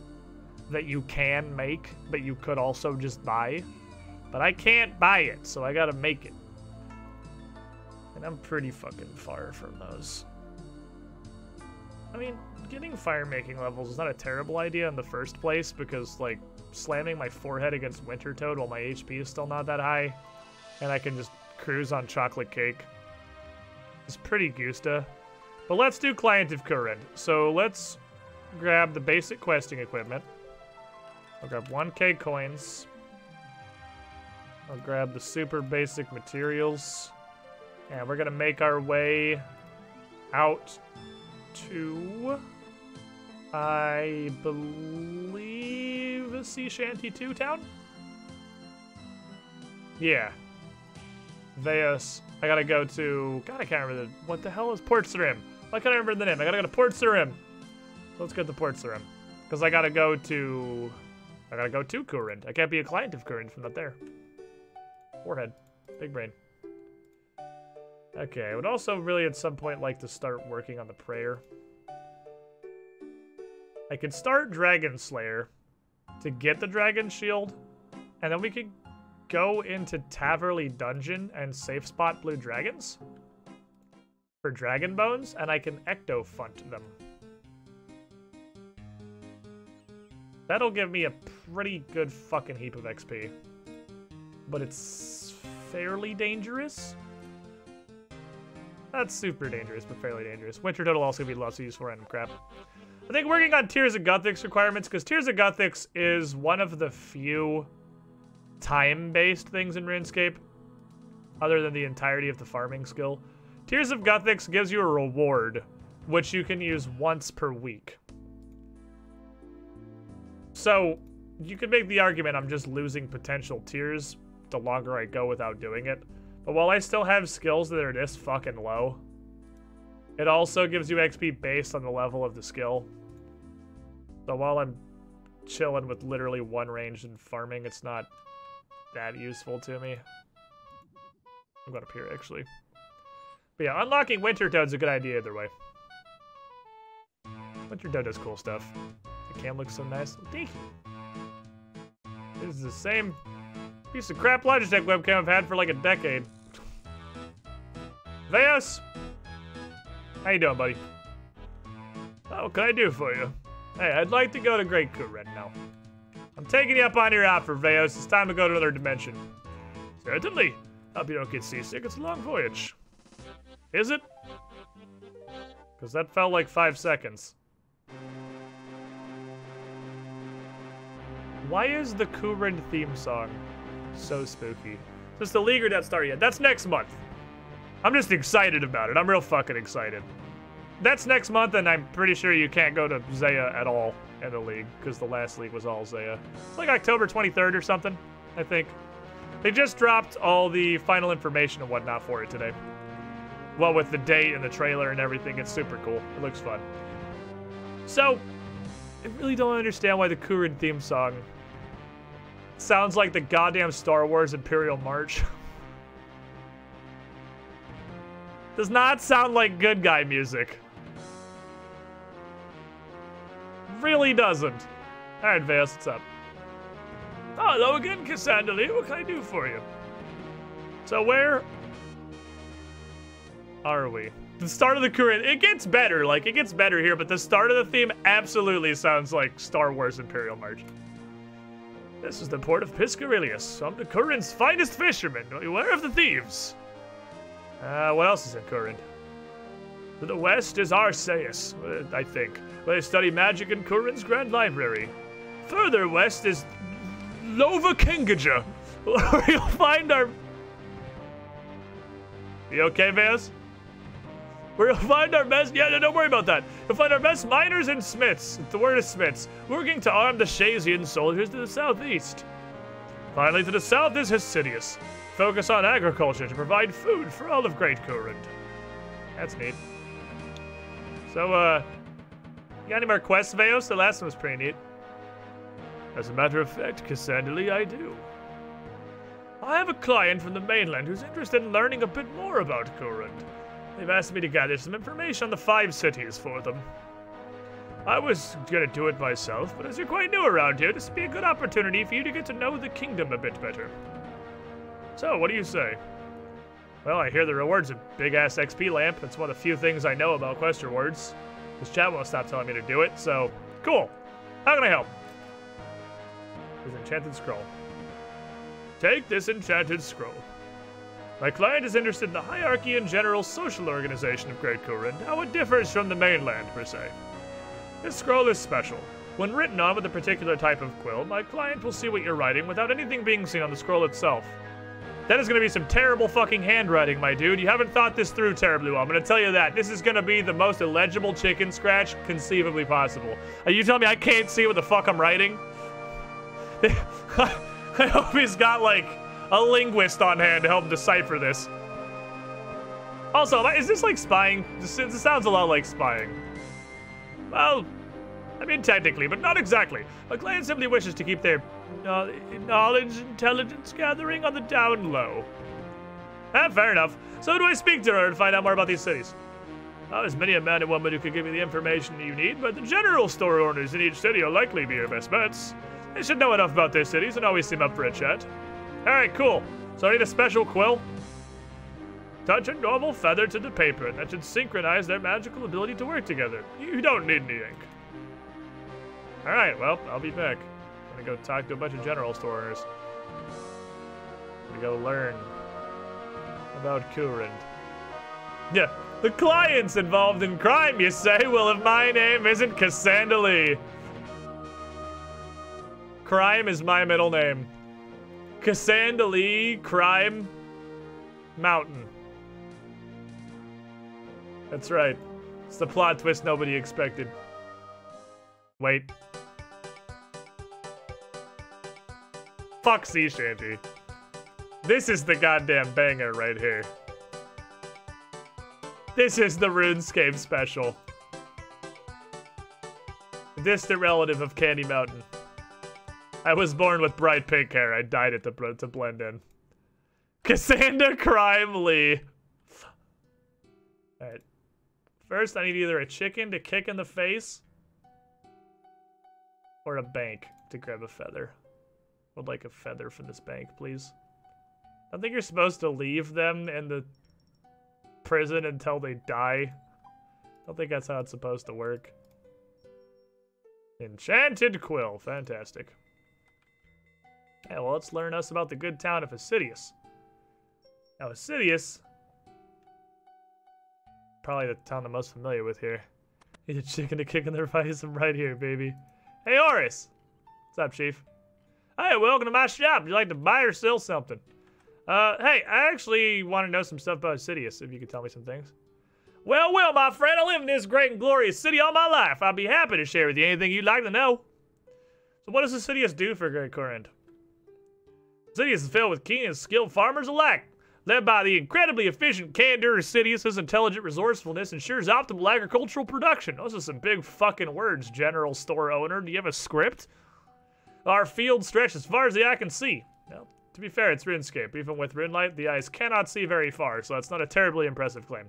that you can make, but you could also just buy. But I can't buy it, so I gotta make it. And I'm pretty fucking far from those. I mean, getting fire-making levels is not a terrible idea in the first place, because, like, slamming my forehead against Winter Toad while my HP is still not that high, and I can just cruise on chocolate cake. It's pretty Gusta. But let's do Client of Kurind. So let's grab the basic questing equipment. I'll grab 1k coins. I'll grab the super basic materials. And we're gonna make our way out to, I believe, Sea Shanty 2 town? Yeah. Veos. I gotta go to, God, I can't remember what the hell is Port Sarim? Why can't I remember the name? I gotta go to Port Sarim. So let's go to Port Sarim. Because I gotta go to Kurind. I can't be a client of Kurind from up there. Forehead. Big brain. Okay, I would also really at some point like to start working on the prayer. I could start Dragon Slayer to get the Dragon Shield, and then we could go into Taverley Dungeon and safe spot blue dragons for Dragon Bones, and I can Ecto-Funt them. That'll give me a pretty good fucking heap of XP. But it's fairly dangerous. Not super dangerous, but fairly dangerous. Winter Toad will also be lots of useful random crap. I think working on Tears of Guthix requirements, because Tears of Guthix is one of the few time-based things in RuneScape, other than the entirety of the farming skill. Tears of Guthix gives you a reward, which you can use once per week. So, you could make the argument I'm just losing potential tears the longer I go without doing it. But while I still have skills that are this fucking low, it also gives you XP based on the level of the skill. So while I'm chilling with literally one range in farming, it's not that useful to me. I'm going up here, actually. But yeah, unlocking Winter Toad's a good idea either way. Winter Toad does cool stuff. The cam looks so nice. Thank you. This is the same piece of crap Logitech webcam I've had for like a decade. Veos! How you doing, buddy? What can I do for you? Hey, I'd like to go to Great Kurind now. I'm taking you up on your offer, Veos. It's time to go to another dimension. Certainly. Hope you don't get seasick. It's a long voyage. Is it? Because that felt like 5 seconds. Why is the Kurind theme song so spooky? Just the league or that start yet? That's next month. I'm just excited about it. I'm real fucking excited. That's next month, and I'm pretty sure you can't go to Zaya at all in the league, because the last league was all Zaya. It's like October 23rd or something, I think. They just dropped all the final information and whatnot for it today. Well, with the date and the trailer and everything, it's super cool. It looks fun. So, I really don't understand why the Kurind theme song sounds like the goddamn Star Wars Imperial March. Does not sound like good guy music. Really doesn't. Alright, Veos, what's up? Oh, hello again, Cassandra. What can I do for you? So where are we? The start of the current, it gets better. Like, it gets better here, but the start of the theme absolutely sounds like Star Wars Imperial March. This is the port of Piscarilius. I'm the Current's finest fisherman. Beware of the thieves. What else is in Current? To the west is Arceus, I think, where they study magic in Current's Grand Library. Further west is Lova Kengaja, where you'll find our... You okay, Vaz? Where you'll find our best... Yeah, don't worry about that. You'll find our best miners and smiths. The word is smiths. Working to arm the Shazian soldiers to the southeast. Finally, to the south is Hesidius. Focus on agriculture to provide food for all of Great Current. That's neat. So, you got any more quests, Veos? The last one was pretty neat. As a matter of fact, Cassandra, I do. I have a client from the mainland who's interested in learning a bit more about Current. They've asked me to gather some information on the 5 cities for them. I was gonna do it myself, but as you're quite new around here, this would be a good opportunity for you to get to know the kingdom a bit better. So, what do you say? Well, I hear the reward's a big-ass XP lamp. It's one of the few things I know about quest rewards. This chat won't stop telling me to do it, so... Cool! How can I help? This enchanted scroll. Take this enchanted scroll. My client is interested in the hierarchy and general social organization of Great Current, how it differs from the mainland, per se. This scroll is special. When written on with a particular type of quill, my client will see what you're writing without anything being seen on the scroll itself. That is going to be some terrible fucking handwriting, my dude. You haven't thought this through terribly well. I'm going to tell you that. This is going to be the most illegible chicken scratch conceivably possible. Are you telling me I can't see what the fuck I'm writing? I hope he's got, like, a linguist on hand to help him decipher this. Also, is this like spying? This sounds a lot like spying. Well, I mean technically, but not exactly. My client simply wishes to keep their knowledge, intelligence gathering on the down low. Fair enough. So do I speak to her and find out more about these cities? There's many a man and woman who could give you the information you need, but the general store owners in each city will likely be your best bets. They should know enough about their cities and always seem up for a chat. Alright, cool. So I need a special quill. Touch a normal feather to the paper, and that should synchronize their magical ability to work together. You don't need any ink. Alright, well, I'll be back. I'm gonna go talk to a bunch of general store owners. I'm gonna go learn about Current. Yeah, the client's involved in crime, you say? Well, if my name isn't Cassandra Lee. Crime is my middle name. Cassandra Lee, Crime Mountain. That's right. It's the plot twist nobody expected. Wait. Fuck sea shanty. This is the goddamn banger right here. This is the RuneScape special. Distant relative of Candy Mountain. I was born with bright pink hair. I dyed it to blend in. Cassandra Crime Lee. Alright. First, I need either a chicken to kick in the face or a bank to grab a feather. I would like a feather from this bank, please. I think you're supposed to leave them in the prison until they die. I don't think that's how it's supposed to work. Enchanted quill. Fantastic. Yeah, well, let's learn us about the good town of Hesidius. Now, Hesidius, probably the town I'm most familiar with here. Need a chicken to kick in the face. I'm right here, baby. Hey, Oris. What's up, Chief? Hey, welcome to my shop. Would you like to buy or sell something? Hey, I actually want to know some stuff about Hesidius, if you could tell me some things. Well, my friend, I live in this great and glorious city all my life. I'll be happy to share with you anything you'd like to know. So what does Hesidius do for Great Current? Hesidius is filled with keen and skilled farmers alike. Led by the incredibly efficient candor, Hesidius' intelligent resourcefulness ensures optimal agricultural production. Those are some big fucking words, general store owner. Do you have a script? Our fields stretch as far as the eye can see. Now, to be fair, it's RuneScape. Even with RuneLight, the eyes cannot see very far, so that's not a terribly impressive claim.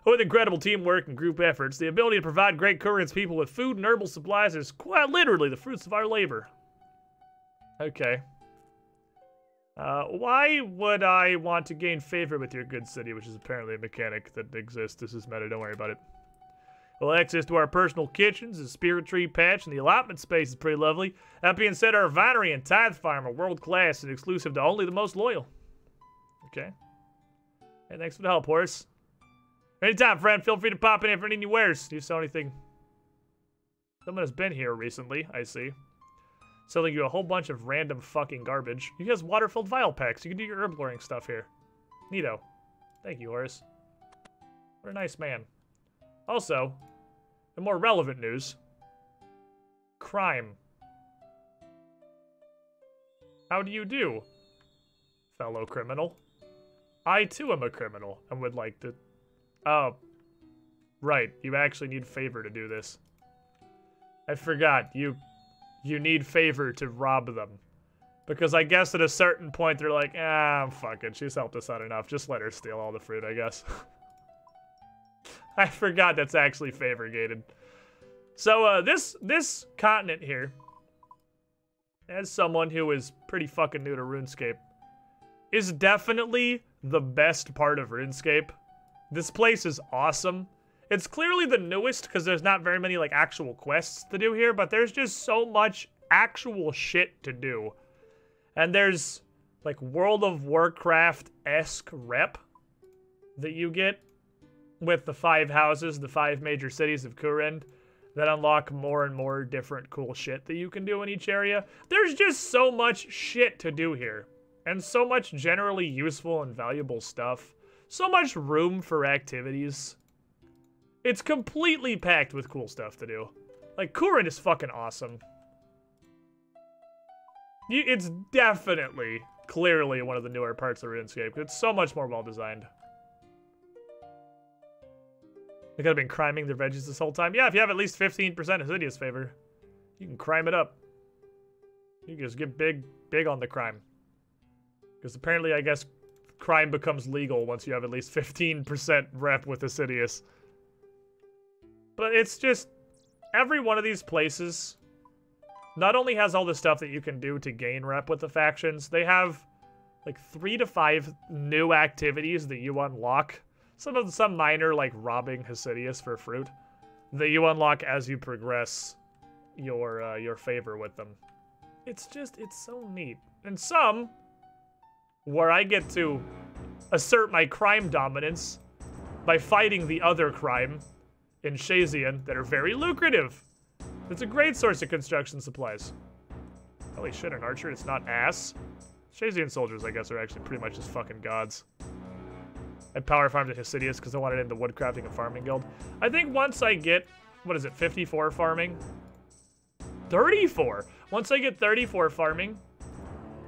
With incredible teamwork and group efforts, the ability to provide Great Current's people with food and herbal supplies is quite literally the fruits of our labor. Okay. Why would I want to gain favor with your good city, which is apparently a mechanic that exists? This is meta, don't worry about it. Well, access to our personal kitchens, the spirit tree patch, and the allotment space is pretty lovely. That being said, our vinery and tithe farm are world class and exclusive to only the most loyal. Okay. Hey, thanks for the help, Horace. Anytime, friend. Feel free to pop in if you need any wares. Do you sell anything? Someone has been here recently, I see. Selling you a whole bunch of random fucking garbage. You guys water-filled vial packs. You can do your herb loring stuff here. Neato. Thank you, Horace. What a nice man. Also, the more relevant news. Crime. How do you do, fellow criminal? I, too, am a criminal and would like to... Oh. Right. You actually need favor to do this. I forgot. You need favor to rob them. Because I guess at a certain point they're like, fuck it. She's helped us out enough. Just let her steal all the fruit, I guess. I forgot that's actually favor gated. So, this continent here, as someone who is pretty fucking new to RuneScape, is definitely the best part of RuneScape. This place is awesome. It's clearly the newest because there's not very many, like, actual quests to do here, but there's just so much actual shit to do. And there's, like, World of Warcraft-esque rep that you get with the 5 houses, the 5 major cities of Kurend, that unlock more and more different cool shit that you can do in each area. There's just so much shit to do here. And so much generally useful and valuable stuff. So much room for activities. It's completely packed with cool stuff to do. Like, Kurend is fucking awesome. It's definitely, clearly one of the newer parts of RuneScape. It's so much more well-designed. They could have been criming the veggies this whole time. Yeah, if you have at least 15% Assidious favor, you can crime it up. You can just get big on the crime. Because apparently, I guess, crime becomes legal once you have at least 15% rep with Assidious. But it's just, every one of these places not only has all the stuff that you can do to gain rep with the factions, they have like 3 to 5 new activities that you unlock. Some minor, like, robbing Assidious for fruit that you unlock as you progress your favor with them. It's so neat. And some, where I get to assert my crime dominance by fighting the other crime in Shazian that are very lucrative. It's a great source of construction supplies. Holy shit, an archer, it's not ass. Shazian soldiers, I guess, are actually pretty much just fucking gods. I power farmed at Assidious because I wanted it in the woodcrafting and farming guild. I think once I get, what is it, 54 farming? 34! Once I get 34 farming,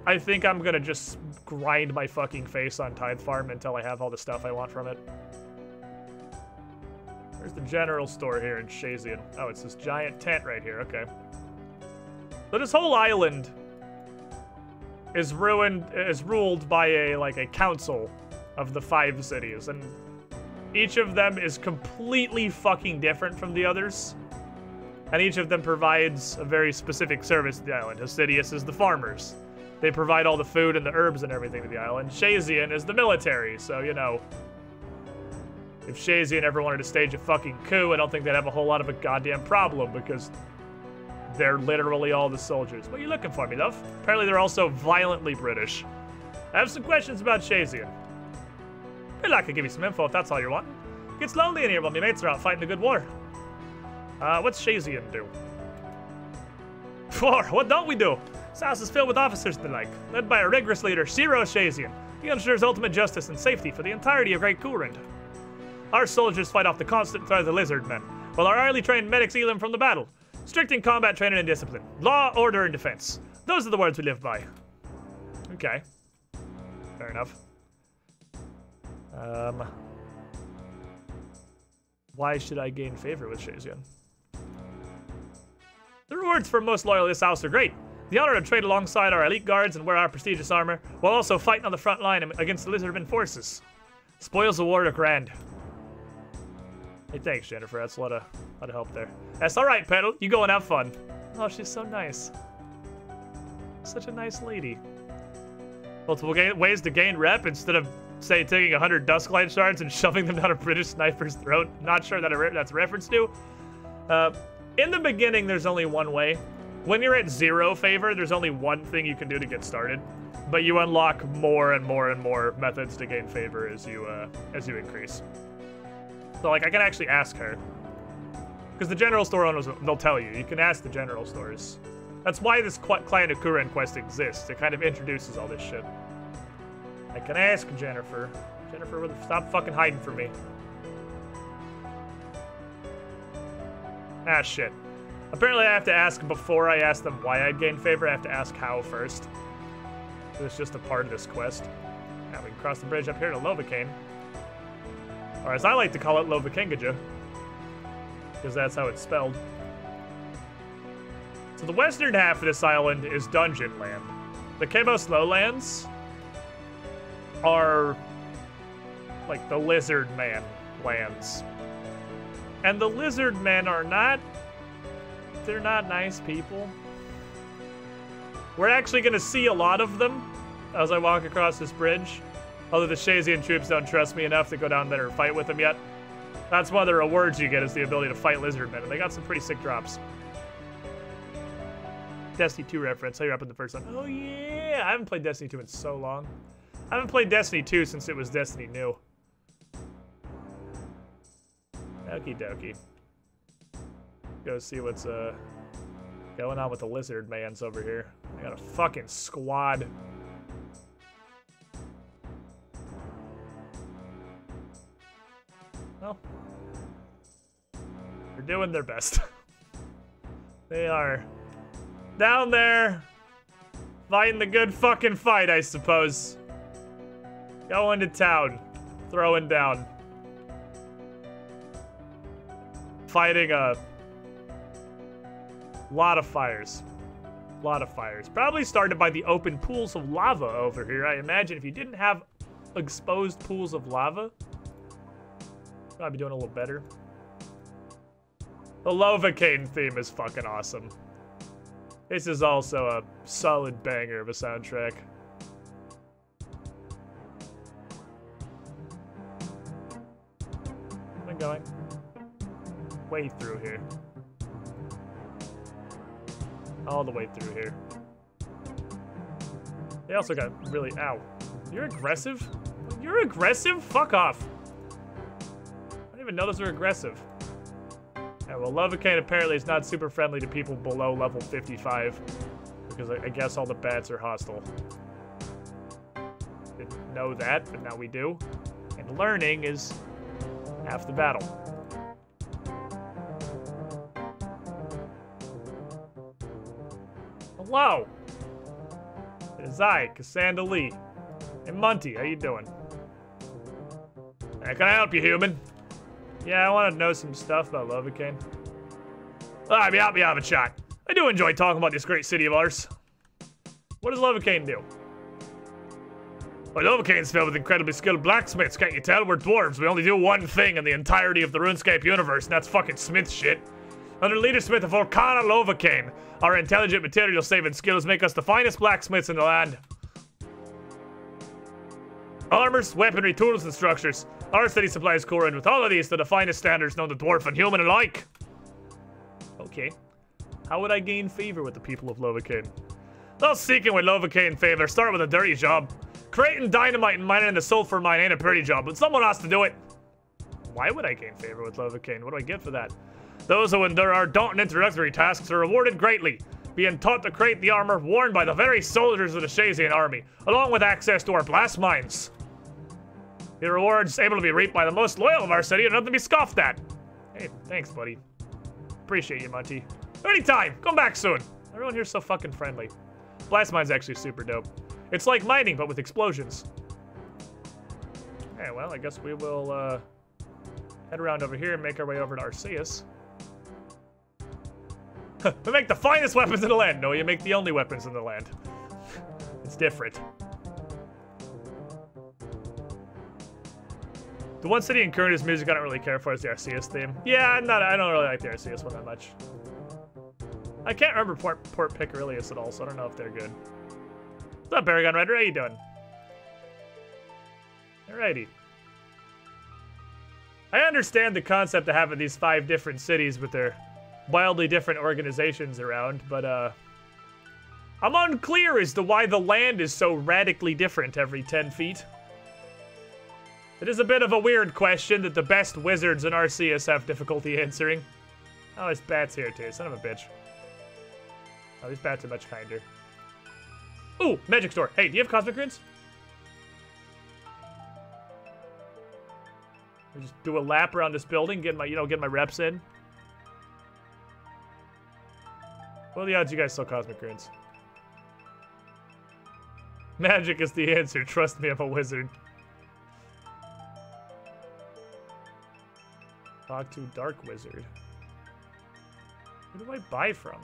I think I'm gonna just grind my fucking face on Tithe Farm until I have all the stuff I want from it. There's the general store here in Shazian. Oh, it's this giant tent right here, okay. So this whole island is ruled by a council of the 5 cities, and each of them is completely fucking different from the others, and each of them provides a very specific service to the island. Assidious is the farmers. They provide all the food and the herbs and everything to the island. Shazian is the military, so, you know, if Shazian ever wanted to stage a fucking coup, I don't think they'd have a whole lot of a goddamn problem, because they're literally all the soldiers. What are you looking for, me love? Apparently they're also violently British. I have some questions about Shazian. I could give you some info if that's all you're wanting. It gets lonely in here while my mates are out fighting a good war. What's Shazian do? What don't we do? This house is filled with officers the like, led by a rigorous leader, Shiro Shazian. He ensures ultimate justice and safety for the entirety of Great Kurend. Our soldiers fight off the constant threat of the lizard men, while our highly trained medics heal them from the battle. Strict in combat training and discipline. Law, order, and defense. Those are the words we live by. Okay. Fair enough. Why should I gain favor with Shazian? The rewards for most loyal to this house are great. The honor to trade alongside our elite guards and wear our prestigious armor, while also fighting on the front line against the lizardmen forces. Spoils of war are grand. Hey, thanks, Jennifer. That's a lot of help there. That's all right, Petal. You go and have fun. Oh, she's so nice. Such a nice lady. Multiple ways to gain rep instead of, say, taking 100 Dusklight shards and shoving them down a British sniper's throat. Not sure that that's a reference to. In the beginning, there's only one way. When you're at 0 favor, there's only one thing you can do to get started. But you unlock more and more and more methods to gain favor as you increase. So, like, I can actually ask her. Because the general store owners, they'll tell you. You can ask the general stores. That's why this Client Akuran quest exists. It kind of introduces all this shit. I can ask Jennifer. Jennifer, stop fucking hiding from me. Ah, shit. Apparently I have to ask before I ask them why I'd gain favor. I have to ask how first. It's just a part of this quest. Now we can cross the bridge up here to Lovacane. Or as I like to call it, Lovakengaja. Because that's how it's spelled. So the western half of this island is Dungeon Land. The Kabos Lowlands are like the Lizard Man lands. And the Lizard Men are they're not nice people. We're actually gonna see a lot of them as I walk across this bridge. Although the Shazian troops don't trust me enough to go down there and fight with them yet. That's one of the rewards you get is the ability to fight Lizard Men, and they got some pretty sick drops. Destiny 2 reference. How you're up in the first one. Oh yeah! I haven't played Destiny 2 in so long. I haven't played Destiny 2 since it was Destiny New. Okie dokie. Go see what's going on with the Lizard Mans over here. I got a fucking squad. Well, they're doing their best. They are down there fighting the good fucking fight, I suppose. Going to town, throwing down. Fighting a lot of fires. A lot of fires. Probably started by the open pools of lava over here. I imagine if you didn't have exposed pools of lava, probably doing a little better. The Lovacane theme is fucking awesome. This is also a solid banger of a soundtrack. I'm going way through here. All the way through here. They also got really... Ow. You're aggressive? You're aggressive? Fuck off. I didn't even know those were aggressive. Yeah, well, Lovacane apparently is not super friendly to people below level 55. Because I guess all the bats are hostile. Didn't know that, but now we do. And learning is half the battle. Hello! It is I, Cassandra Lee. Hey, Monty, how you doing? Hey, can I help you, human? Yeah, I want to know some stuff about Lovacane. I'll be have a chat. I do enjoy talking about this great city of ours. What does Lovacane do? Well, Lovacane's filled with incredibly skilled blacksmiths, can't you tell? We're dwarves. We only do one thing in the entirety of the RuneScape universe, and that's fucking smith shit. Under leadership of Volcana Lovacane, our intelligent material saving skills make us the finest blacksmiths in the land. Armors, weaponry, tools, and structures. Our city supplies Corin with all of these to the finest standards known to dwarf and human alike. Okay. How would I gain favor with the people of Lovacane? Those seeking with Lovacane favor start with a dirty job. Creating dynamite and mining in the sulfur mine ain't a pretty job, but someone has to do it. Why would I gain favor with Lovacane? What do I get for that? Those who endure our daunting introductory tasks are rewarded greatly, being taught to create the armor worn by the very soldiers of the Shazian army, along with access to our blast mines. The rewards able to be reaped by the most loyal of our city are nothing to be scoffed at. Hey, thanks, buddy. Appreciate you, Monty. Anytime! Come back soon! Everyone here's so fucking friendly. Blast mine's actually super dope. It's like mining, but with explosions. Okay, well, I guess we will, head around over here and make our way over to Arceus. We make the finest weapons in the land. No, you make the only weapons in the land. It's different. The one city in Kurna's music I don't really care for is the Arceus theme. Yeah, I don't really like the Arceus one that much. I can't remember Port Picarilius at all, so I don't know if they're good. What's up, Baragon Rider? How you doing? Alrighty. I understand the concept of having these 5 different cities with their wildly different organizations around, but I'm unclear as to why the land is so radically different every 10 feet. It is a bit of a weird question that the best wizards in Arceus have difficulty answering. Oh, there's bats here too, son of a bitch. Oh, these bats are much kinder. Ooh, magic store. Hey, do you have cosmic runes? I just do a lap around this building, get my, get my reps in. What are the odds you guys sell cosmic runes? Magic is the answer. Trust me, I'm a wizard. Talk to Dark Wizard. Who do I buy from?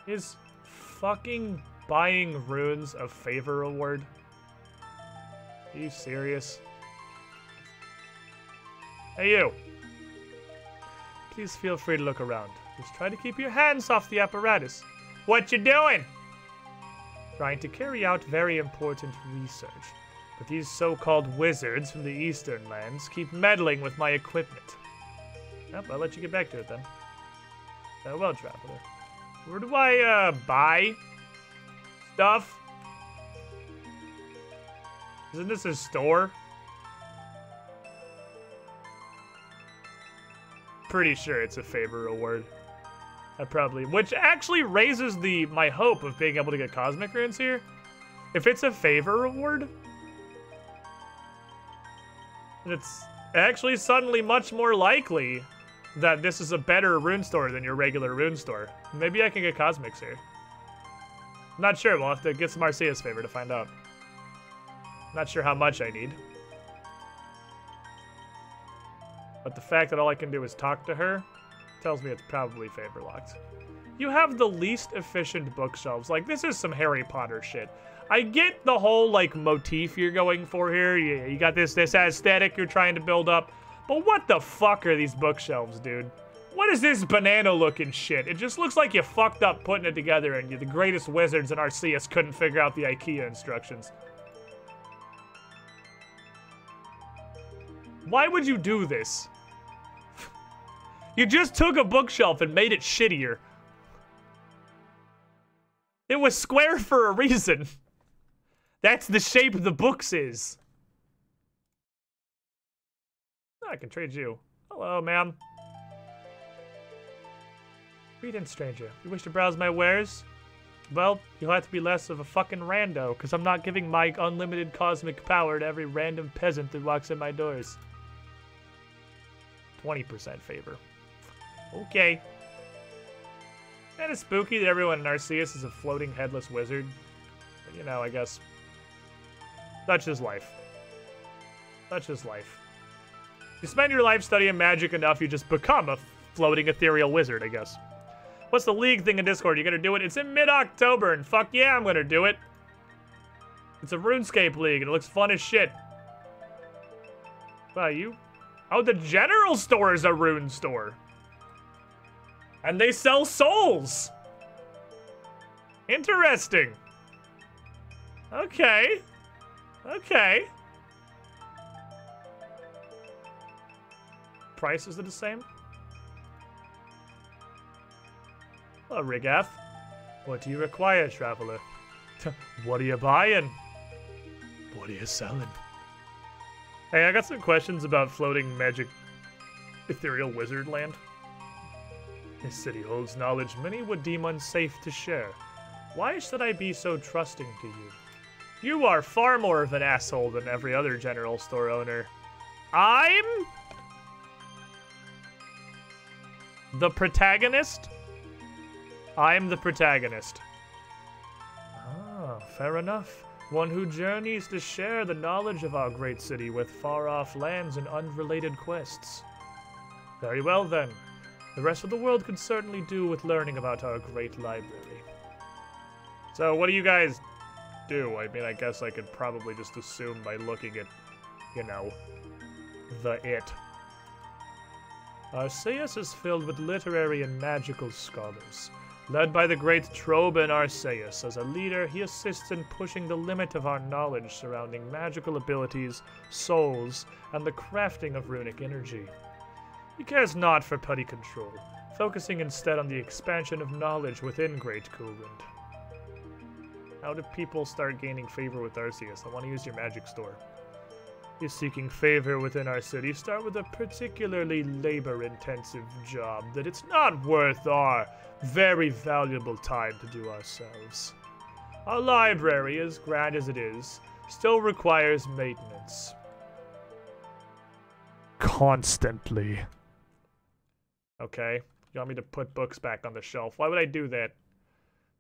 Is fucking buying runes a favor reward? Are you serious? Hey, you. Please feel free to look around. Just try to keep your hands off the apparatus. What you doing? Trying to carry out very important research. But these so-called wizards from the Eastern lands keep meddling with my equipment. Yep, I'll let you get back to it then. Farewell, traveler. Where do I, buy stuff? Isn't this a store? Pretty sure it's a favor reward. Which actually raises my hope of being able to get cosmic runes here. If it's a favor reward, it's actually suddenly much more likely that this is a better rune store than your regular rune store. Maybe I can get cosmics here. I'm not sure. We'll have to get some Arceus favor to find out. Not sure how much I need. But the fact that all I can do is talk to her tells me it's probably favor locked. You have the least efficient bookshelves. Like, this is some Harry Potter shit. I get the whole, like, motif you're going for here. You got this aesthetic you're trying to build up. But what the fuck are these bookshelves, dude? What is this banana-looking shit? It just looks like you fucked up putting it together and you're the greatest wizards in Arceus couldn't figure out the IKEA instructions. Why would you do this? You just took a bookshelf and made it shittier. It was square for a reason. That's the shape the books is. I can trade you. Hello, ma'am. Greetings, stranger. You wish to browse my wares? Well, you'll have to be less of a fucking rando, because I'm not giving my unlimited cosmic power to every random peasant that walks in my doors. 20% favor. Okay. Kinda spooky that everyone in Arceus is a floating headless wizard. But, you know, I guess. Such is life. Such is life. You spend your life studying magic enough, you just become a floating ethereal wizard, I guess. What's the league thing in Discord? You gonna do it? It's in mid-October, and fuck yeah, I'm gonna do it. It's a RuneScape league, and it looks fun as shit. Wow, you? Oh, the general store is a rune store. And they sell souls. Interesting. Okay. Okay. Prices are the same? Hello, Rigath. What do you require, traveler? What are you buying? What are you selling? Hey, I got some questions about floating magic ethereal wizard land. This city holds knowledge many would deem unsafe to share. Why should I be so trusting to you? You are far more of an asshole than every other general store owner. I'm the protagonist? I'm the protagonist. Ah, fair enough. One who journeys to share the knowledge of our great city with far-off lands and unrelated quests. Very well, then. The rest of the world could certainly do with learning about our great library. So, what do you guys do? I mean, I guess I could probably just assume by looking at, you know, the it. Arceus is filled with literary and magical scholars. Led by the great Troban Arceus, as a leader, he assists in pushing the limit of our knowledge surrounding magical abilities, souls, and the crafting of runic energy. He cares not for petty control, focusing instead on the expansion of knowledge within Great Coolwind. How do people start gaining favor with Arceus? I want to use your magic store. Is seeking favor within our city, start with a particularly labor-intensive job that it's not worth our very valuable time to do ourselves. Our library, as grand as it is, still requires maintenance. Constantly. Okay, you want me to put books back on the shelf? Why would I do that?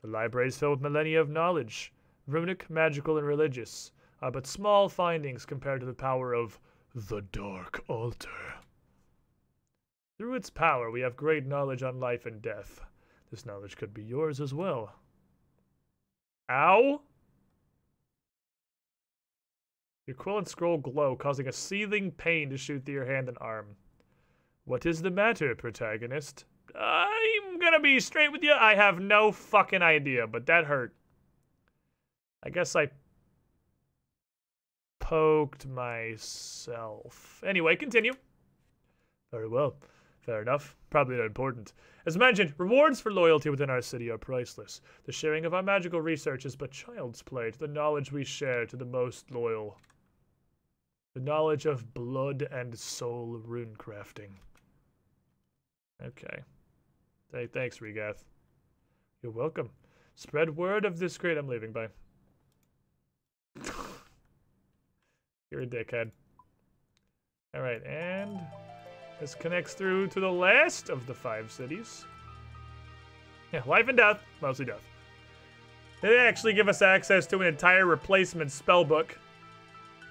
The library is filled with millennia of knowledge, runic, magical, and religious. But small findings compared to the power of the Dark Altar. Through its power, we have great knowledge on life and death. This knowledge could be yours as well. Ow! Your quill and scroll glow, causing a seething pain to shoot through your hand and arm. What is the matter, protagonist? I'm gonna be straight with you. I have no fucking idea, but that hurt. I guess I poked myself. Anyway, continue. Very well. Fair enough. Probably not important. As mentioned, rewards for loyalty within our city are priceless. The sharing of our magical research is but child's play to the knowledge we share to the most loyal. The knowledge of blood and soul rune crafting. Okay. Hey, thanks, Regath. You're welcome. Spread word of this great... I'm leaving, bye. You're a dickhead. Alright, and this connects through to the last of the 5 cities. Yeah, life and death. Mostly death. They actually give us access to an entire replacement spellbook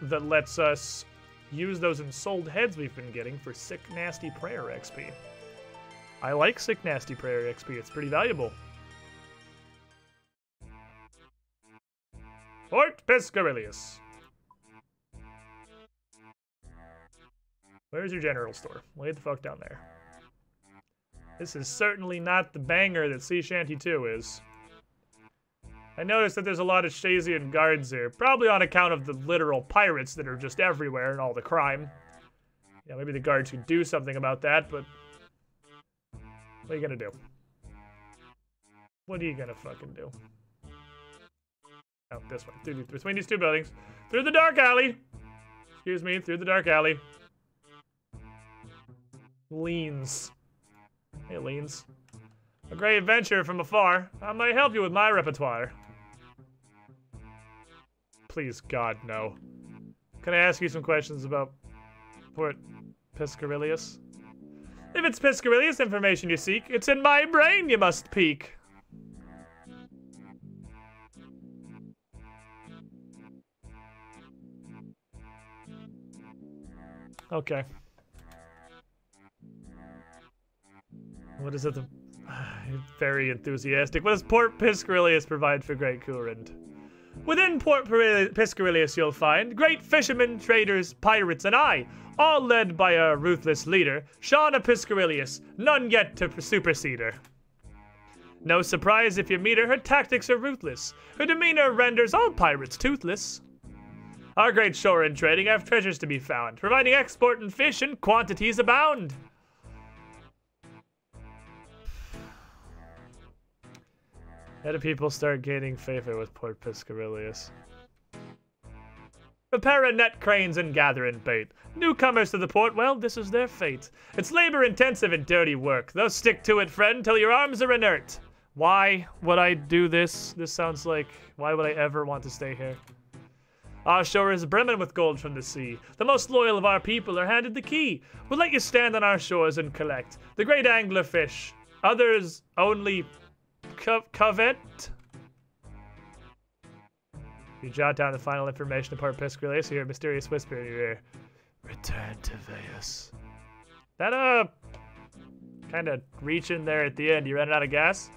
that lets us use those ensouled heads we've been getting for Sick Nasty Prayer XP. I like Sick Nasty Prayer XP. It's pretty valuable. Fort Piscarilius. Where's your general store? Way the fuck down there. This is certainly not the banger that Sea Shanty 2 is. I noticed that there's a lot of Shazian guards here, probably on account of the literal pirates that are just everywhere and all the crime. Yeah, maybe the guards could do something about that, but what are you gonna do? What are you gonna fucking do? Oh, this way. Between these 2 buildings. Through the dark alley! Excuse me, through the dark alley. Leans. Hey, Leans. A great adventure from afar. I might help you with my repertoire. Please, God, no. Can I ask you some questions about Fort Piscarilius? If it's Piscarilius information you seek, it's in my brain you must peek. Okay. What is it? Very enthusiastic. What does Port Piscarilius provide for Great Coolwind? Within Port Piscarilius you'll find great fishermen, traders, pirates, and I, all led by a ruthless leader, Shauna Piscarilius, none yet to supersede her. No surprise if you meet her, her tactics are ruthless. Her demeanor renders all pirates toothless. Our great shore and trading have treasures to be found, providing export and fish in quantities abound. How do people start gaining favor with Port Piscarilius? Prepare a net cranes and gather in bait. Newcomers to the port, well, this is their fate. It's labor-intensive and dirty work. Though stick to it, friend, till your arms are inert. Why would I do this? This sounds like, why would I ever want to stay here? Our shore is brimming with gold from the sea. The most loyal of our people are handed the key. We'll let you stand on our shores and collect the great angler fish. Others only covet. You jot down the final information of Port Piscarilius. You hear a mysterious whisper in your ear. Return to Veus. That, kind of reaching there at the end. You running out of gas?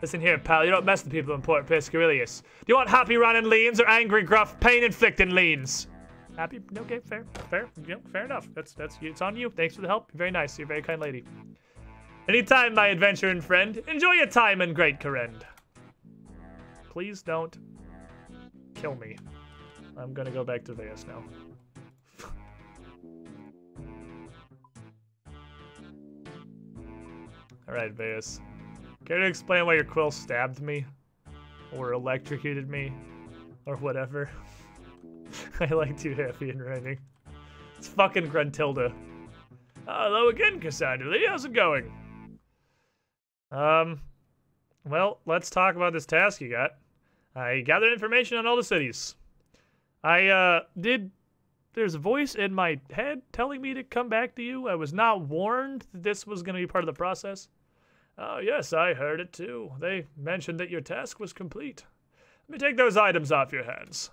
Listen here, pal. You don't mess with people in Port Piscarilius. Do you want happy running leans or angry, gruff, pain-inflicting leans? Happy? Okay, fair. You know, fair enough. That's it's on you. Thanks for the help. You're very nice. You're a very kind lady. Anytime, my adventuring friend. Enjoy your time in Great Corrend. Please don't kill me. I'm gonna go back to Vegas now. Alright, Vegas. Care to explain why your quill stabbed me? Or electrocuted me? Or whatever? I like too happy in rhyming. It's fucking Gruntilda. Hello again, Cassandra Lee. How's it going? Well, let's talk about this task you got. I gathered information on all the cities. There's a voice in my head telling me to come back to you. I was not warned that this was going to be part of the process. Oh, yes, I heard it too. They mentioned that your task was complete. Let me take those items off your hands.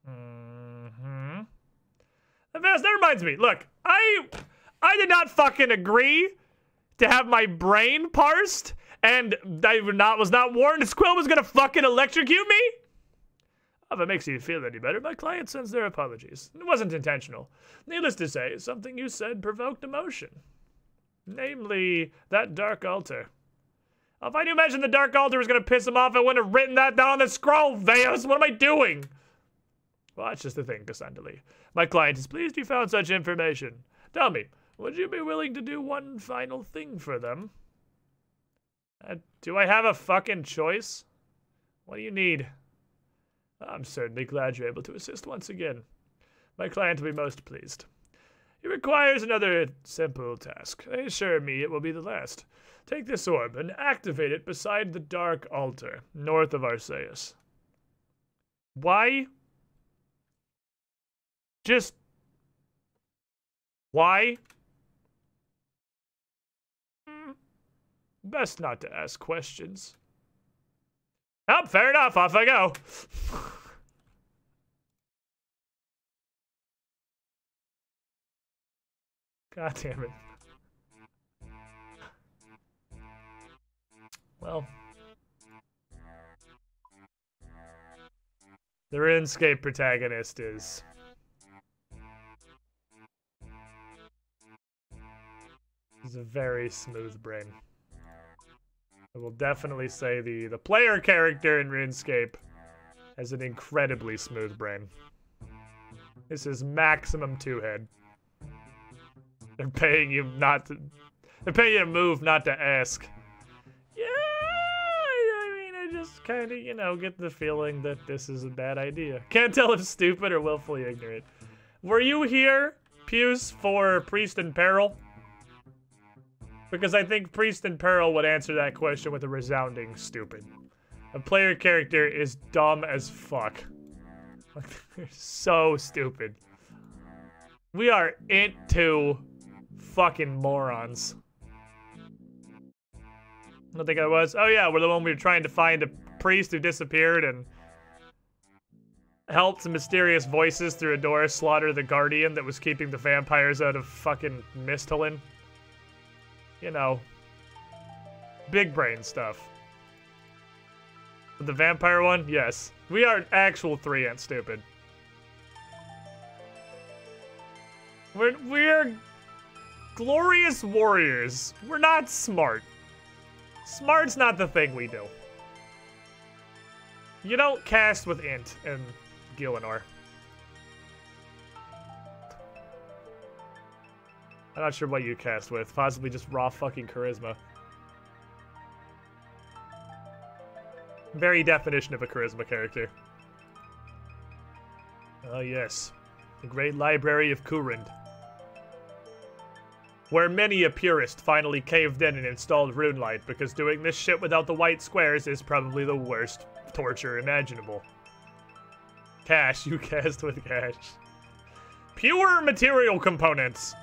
Mm-hmm. That reminds me, look, I did not fucking agree to have my brain parsed, and I was not warned this quill was gonna fucking electrocute me? Oh, if it makes you feel any better, my client sends their apologies. It wasn't intentional. Needless to say, something you said provoked emotion. Namely, that Dark Altar. If I knew imagine the Dark Altar was gonna piss him off, I wouldn't have written that down on the scroll, Veos. What am I doing? Well, that's just the thing, Cassandra Lee. My client is pleased you found such information. Tell me, would you be willing to do one final thing for them? Do I have a fucking choice? What do you need? I'm certainly glad you're able to assist once again. My client will be most pleased. He requires another simple task. They assure me it will be the last. Take this orb and activate it beside the Dark Altar, north of Arceus. Why? Just... why? Best not to ask questions. Oh, fair enough. Off I go. God damn it. Well. The RuneScape protagonist is... he's a very smooth brain. I will definitely say the player character in RuneScape has an incredibly smooth brain. This is maximum two-head. They're paying you not to... they're paying you to move, not to ask. Yeah, I mean, I just kind of, you know, get the feeling that this is a bad idea. Can't tell if stupid or willfully ignorant. Were you here, Puce, for Priest in Peril? Because I think Priest in Peril would answer that question with a resounding stupid. A player character is dumb as fuck. Like, they're so stupid. We are into fucking morons. I don't think I was. Oh yeah, we're the one we were trying to find a priest who disappeared and helped some mysterious voices through a door slaughter the guardian that was keeping the vampires out of fucking Mistalin. You know, big brain stuff. The vampire one? Yes. We are actual 3 and stupid. We're glorious warriors. We're not smart. Smart's not the thing we do. You don't cast with int in Gielinor. I'm not sure what you cast with. Possibly just raw fucking charisma. Very definition of a charisma character. Oh yes. The great library of Kurand. Where many a purist finally caved in and installed RuneLight, because doing this shit without the white squares is probably the worst torture imaginable. Cash, you cast with cash. Pure material components.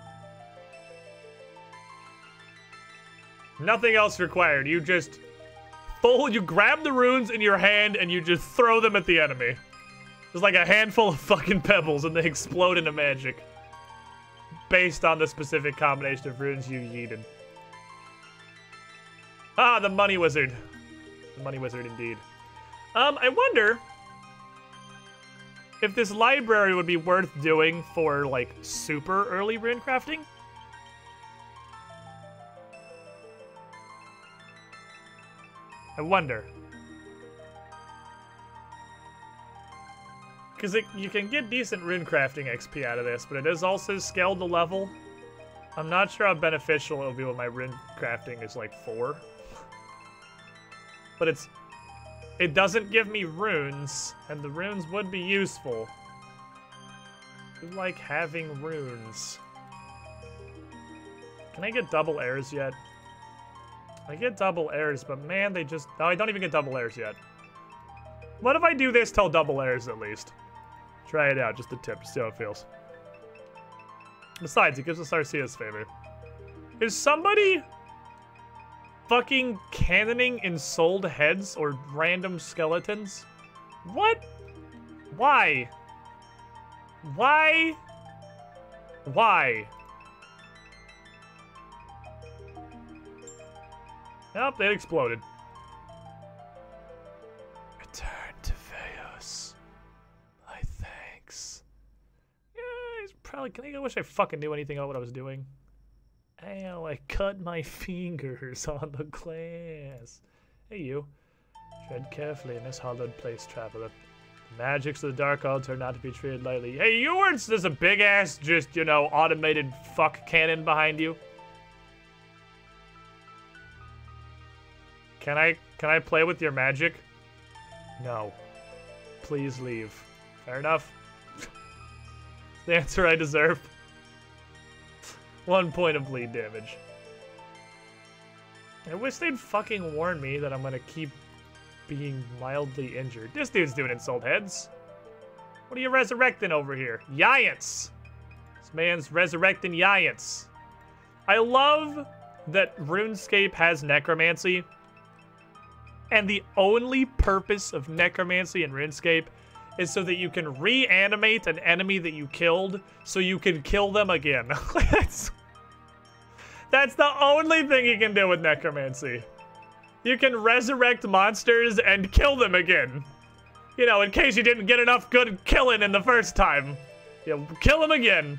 Nothing else required. You just you grab the runes in your hand and you just throw them at the enemy. There's like a handful of fucking pebbles and they explode into magic. Based on the specific combination of runes you yeeted. Ah, the money wizard. The money wizard indeed. I wonder if this library would be worth doing for like super early rune crafting. I wonder. Because you can get decent rune crafting XP out of this, but it is also scaled to level. I'm not sure how beneficial it'll be when my rune crafting is like 4. But it doesn't give me runes, and the runes would be useful. I like having runes. Can I get double airs yet? I get double airs, but man, they just... No, I don't even get double airs yet. What if I do this till double airs at least? Try it out, just a tip, see how it feels. Besides, it gives us Arcea's favor. Is somebody fucking cannoning in sold heads or random skeletons? What? Why? Why? Why? Nope, it exploded. Return to Veos. My thanks. Yeah, he's probably... I wish I fucking knew anything about what I was doing. Ow, I cut my fingers on the glass. Hey, you. Tread carefully in this hollowed place, traveler. The magics of the Dark Altar are not to be treated lightly. Hey, you weren't... There's a big-ass, just, you know, automated fuck cannon behind you. Can I play with your magic? No. Please leave. Fair enough. The answer I deserve. 1 point of bleed damage. I wish they'd fucking warn me that I'm gonna keep being mildly injured. This dude's doing insult heads. What are you resurrecting over here? Giants! This man's resurrecting giants. I love that RuneScape has necromancy. And the only purpose of necromancy in RuneScape is so that you can reanimate an enemy that you killed so you can kill them again. That's the only thing you can do with necromancy. You can resurrect monsters and kill them again. You know, in case you didn't get enough good killing in the first time. You know, kill them again.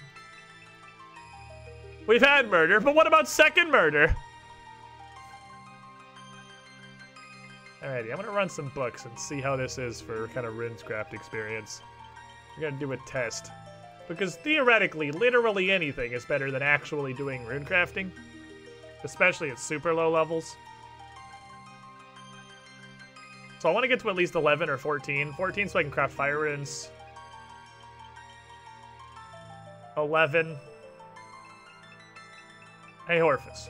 We've had murder, but what about second murder? Alrighty, I'm gonna run some books and see how this is for kind of RuneScraft experience. We're gonna do a test. Because theoretically, literally anything is better than actually doing runecrafting. Especially at super low levels. So I want to get to at least 11 or 14. 14 so I can craft fire runes. 11. Hey, Horfus.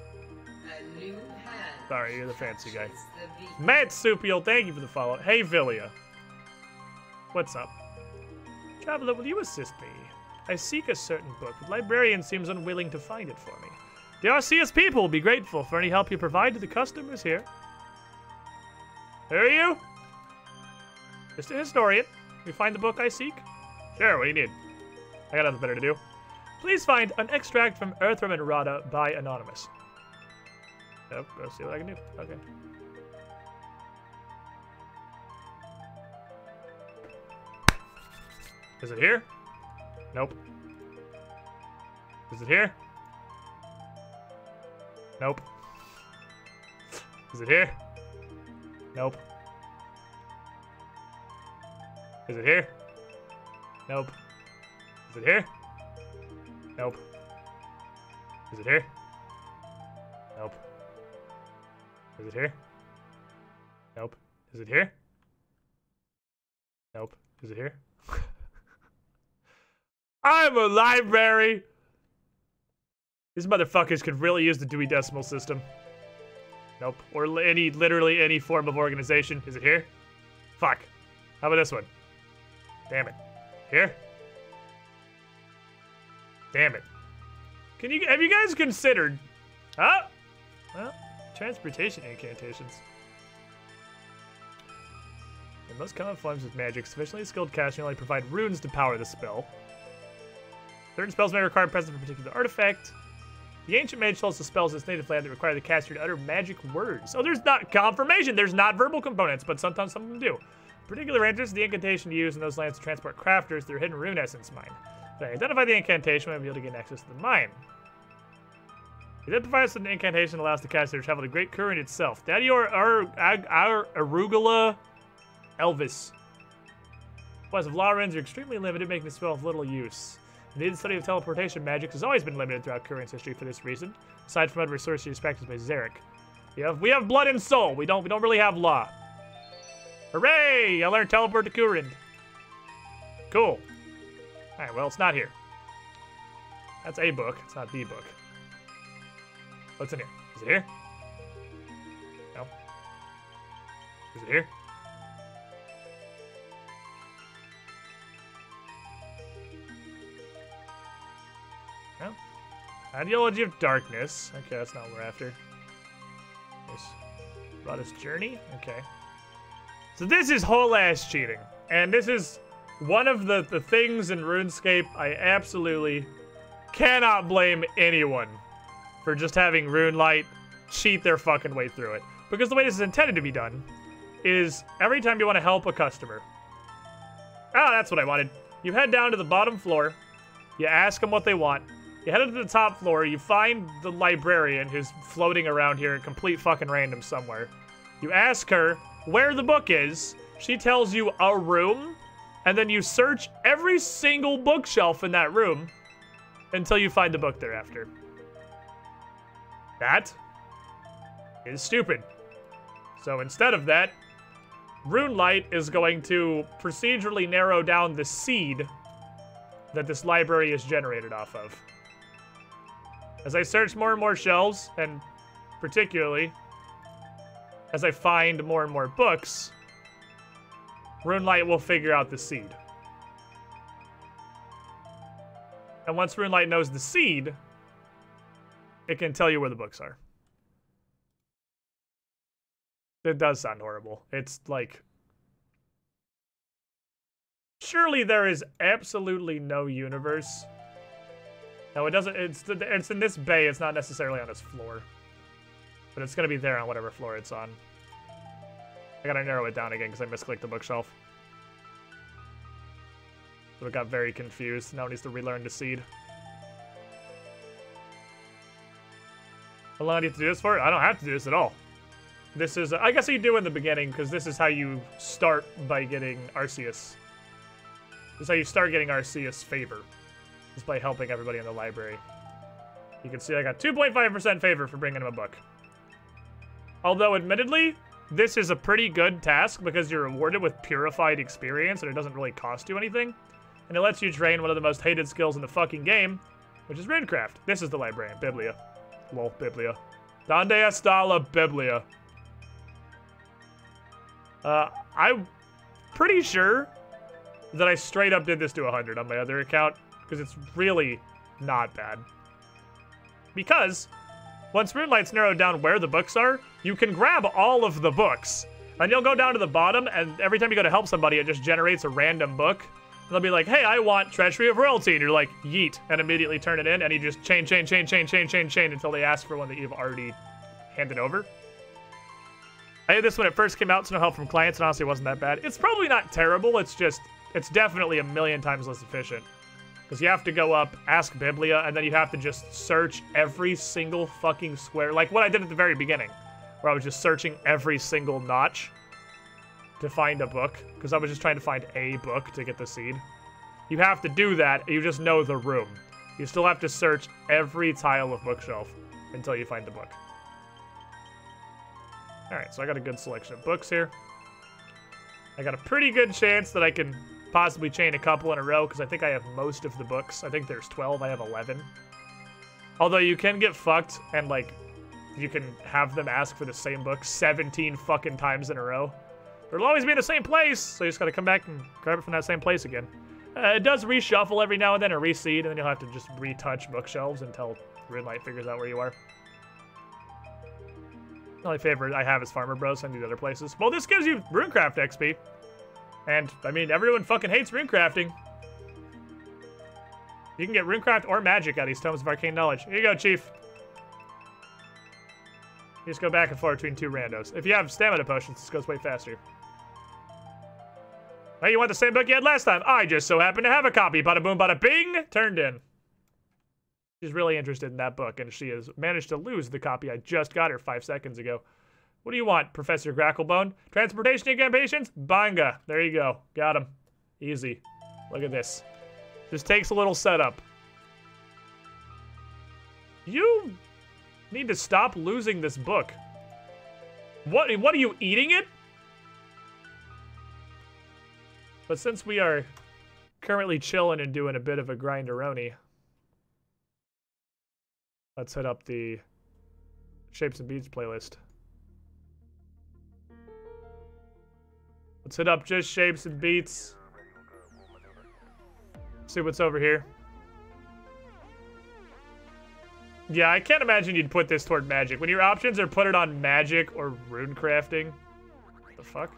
Sorry, you're the fancy guy. Matsupial, thank you for the follow. Hey, Villia. What's up? Traveler, will you assist me? I seek a certain book, but the librarian seems unwilling to find it for me. The Arceus people will be grateful for any help you provide to the customers here. Who are you? Just a historian. You find the book I seek? Sure, what do you need? I got nothing better to do. Please find an extract from Earthworm and Rada by Anonymous. Yep, let's see what I can do. Okay. Is it here? Nope. Is it here? Nope. Is it here? Nope. Is it here? Nope. Is it here? Nope. Is it here? Nope. Is it here? Nope. Is it here? Nope. Is it here? I'm a library! These motherfuckers could really use the Dewey Decimal System. Nope. Or literally any form of organization. Is it here? Fuck. How about this one? Damn it. Here? Damn it. Have you guys considered... Huh? Well, transportation incantations. The most common forms of magic, sufficiently skilled casters only provide runes to power the spell. Certain spells may require presence of a particular artifact. The ancient mage tells the spells in its native land that require the caster to utter magic words. Oh, there's not confirmation. There's not verbal components, but sometimes some of them do. Particular enters the incantation to use in those lands to transport crafters to their hidden rune essence mine. If I identify the incantation, I'll be able to gain access to the mine. He then provides an incantation that allows the caster to travel to Great Current itself. Daddy or Arugula Elvis. Supplies of law runes are extremely limited, making the spell of little use. Indeed, the study of teleportation magic has always been limited throughout Current's history for this reason, aside from other sorceries practiced by Zarek. We have blood and soul. We don't really have law. Hooray! I learned teleport to Current. Cool. Alright, well, it's not here. That's a book. It's not the book. What's in here? Is it here? No. Is it here? No. Ideology of Darkness. Okay, that's not what we're after. This brought us Journey. Okay. So this is whole ass cheating. And this is one of the things in RuneScape I absolutely cannot blame anyone for just having RuneLite cheat their fucking way through it. Because the way this is intended to be done is every time you want to help a customer. Ah, that's what I wanted. You head down to the bottom floor. You ask them what they want. You head up to the top floor. You find the librarian who's floating around here at complete fucking random somewhere. You ask her where the book is. She tells you a room. And then you search every single bookshelf in that room until you find the book thereafter. That is stupid. So instead of that, RuneLite is going to procedurally narrow down the seed that this library is generated off of. As I search more and more shelves, and particularly as I find more and more books, RuneLite will figure out the seed. And once RuneLite knows the seed, it can tell you where the books are. It does sound horrible. It's like... Surely there is absolutely no universe. No, it doesn't. It's in this bay. It's not necessarily on this floor. But it's going to be there on whatever floor it's on. I gotta narrow it down again because I misclicked the bookshelf. So it got very confused. Now it needs to relearn the seed. How long do you have to do this for? I don't have to do this at all. This is, I guess you do in the beginning because this is how you start by getting Arceus. This is how you start getting Arceus' favor. Is by helping everybody in the library. You can see I got 2.5% favor for bringing him a book. Although, admittedly, this is a pretty good task because you're rewarded with purified experience and it doesn't really cost you anything. And it lets you train one of the most hated skills in the fucking game, which is runecraft. This is the librarian, Biblia. Lol, Biblia. Donde está la Biblia? I'm pretty sure that I straight up did this to 100 on my other account because it's really not bad. Because once RuneLite's narrowed down where the books are, you can grab all of the books. And you'll go down to the bottom, and every time you go to help somebody, it just generates a random book. And they'll be like, hey, I want Treachery of Royalty. And you're like, yeet, and immediately turn it in, and you just chain until they ask for one that you've already handed over. I had this when it first came out, so no help from clients, and honestly it wasn't that bad. It's probably not terrible, it's just, it's definitely a million times less efficient. Because you have to go up, ask Biblia, and then you have to just search every single fucking square. Like what I did at the very beginning, where I was just searching every single notch to find a book. Because I was just trying to find a book to get the seed. You have to do that, you just know the room. You still have to search every tile of bookshelf until you find the book. Alright, so I got a good selection of books here. I got a pretty good chance that I can possibly chain a couple in a row, because I think I have most of the books. I think there's 12, I have 11. Although you can get fucked, and like, you can have them ask for the same book 17 fucking times in a row. It'll always be in the same place, so you just gotta come back and grab it from that same place again. It does reshuffle every now and then, or reseed, and then you'll have to just retouch bookshelves until RuneLite figures out where you are. The only favorite I have is Farmer Bros. And these other places. Well, this gives you runecraft XP. And, I mean, everyone fucking hates runecrafting. You can get runecraft or magic out of these Tomes of Arcane Knowledge. Here you go, Chief. You just go back and forth between two randos. If you have stamina potions, this goes way faster. Hey, you want the same book you had last time? I just so happen to have a copy. Bada boom, bada bing. Turned in. She's really interested in that book, and she has managed to lose the copy I just got her 5 seconds ago. What do you want, Professor Gracklebone? Transportation incantations? Banga. There you go. Got him. Easy. Look at this. Just takes a little setup. You need to stop losing this book. What are you, eating it? But since we are currently chilling and doing a bit of a grinderoni, let's hit up the Shapes and Beats playlist. Let's hit up just Shapes and Beats. See what's over here. Yeah, I can't imagine you'd put this toward magic. When your options are put it on magic or rune crafting. What the fuck?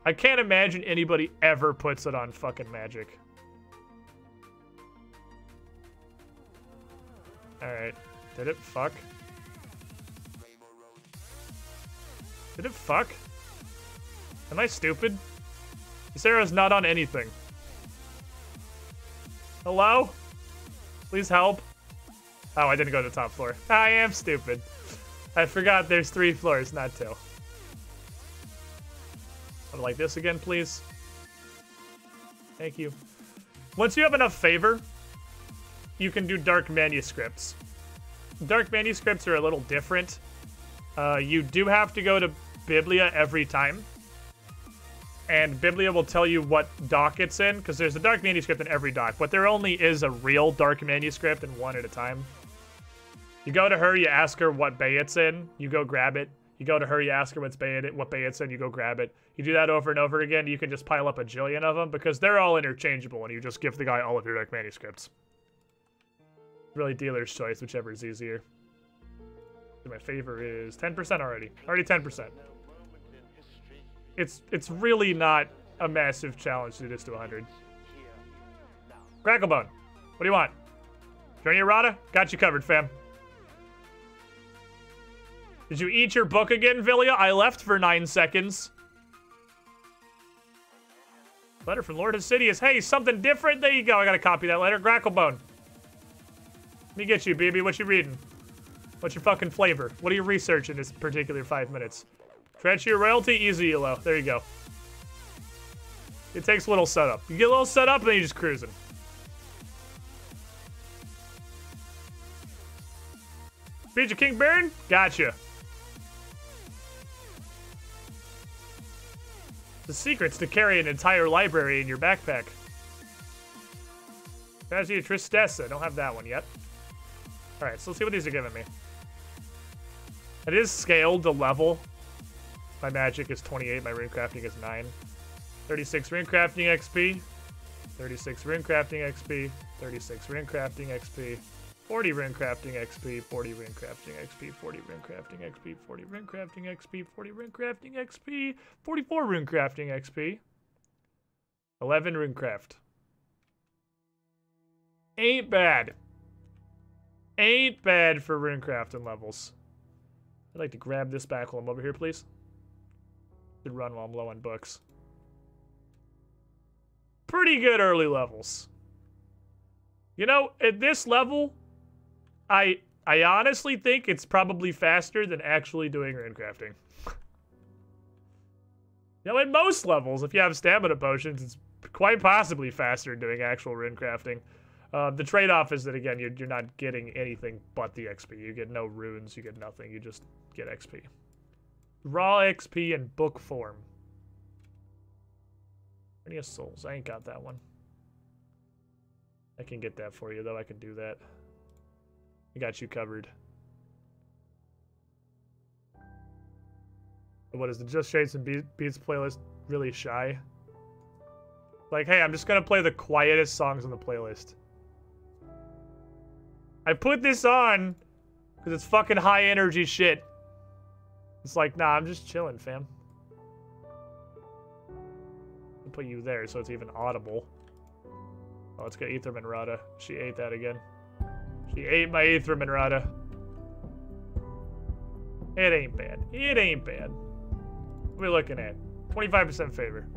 I can't imagine anybody ever puts it on fucking magic. Alright. Did it fuck? Did it fuck? Am I stupid? This arrow's not on anything. Hello? Please help. Oh, I didn't go to the top floor. I am stupid. I forgot there's 3 floors, not 2. I'd like this again, please. Thank you. Once you have enough favor, you can do dark manuscripts. Dark manuscripts are a little different. You do have to go to Biblia every time. And Biblia will tell you what dock it's in, because there's a dark manuscript in every dock, but there only is a real dark manuscript and one at a time. You go to her, you ask her what bay it's in, you go grab it. You go to her, you ask her what bay it's in, you go grab it. You do that over and over again, you can just pile up a jillion of them, because they're all interchangeable, and you just give the guy all of your dark manuscripts. Really dealer's choice, whichever is easier. My favor is 10% already. Already 10%. It's really not a massive challenge to do this to 100. Cracklebone, what do you want? Journey Errata? Got you covered, fam. Did you eat your book again, Villia? I left for 9 seconds. Letter from Lord Insidious. Hey, something different? There you go. I gotta copy that letter. Gracklebone. Let me get you, BB. What you reading? What's your fucking flavor? What are you researching this particular 5 minutes? Transfer your royalty, easy low. There you go. It takes a little setup. You get a little setup, and then you're just cruising. Speech of King Baron? Gotcha. The secret's to carry an entire library in your backpack. Tragedy of Tristessa. Don't have that one yet. Alright, so let's see what these are giving me. It is scaled to level. My magic is 28, my runecrafting is 9. 36 runecrafting XP. 36 runecrafting XP. 36 runecrafting XP. 40 runecrafting XP. 40 runecrafting XP. 40 runecrafting XP. 40 runecrafting XP. 40 runecrafting XP. 44 runecrafting XP. 11 runecraft. Ain't bad. Ain't bad for runecrafting levels. I'd like to grab this back while I'm over here, please. Should run while I'm low on books. Pretty good early levels. You know, at this level, I honestly think it's probably faster than actually doing runecrafting. You know, at most levels, if you have stamina potions, it's quite possibly faster than doing actual runecrafting. The trade-off is that, again, you're not getting anything but the XP. You get no runes, you get nothing, you just get XP. Raw XP in book form. Any souls? I ain't got that one. I can get that for you, though. I can do that. I got you covered. What is the Just Shades and Beats playlist really shy? Like, hey, I'm just gonna play the quietest songs on the playlist. I put this on because it's fucking high energy shit. It's like, nah, I'm just chilling, fam. I'll put you there so it's even audible. Oh, let's get Aetherman Rada. She ate that again. She ate my Aetherman Rada. It ain't bad. It ain't bad. What are we looking at? 25% favor.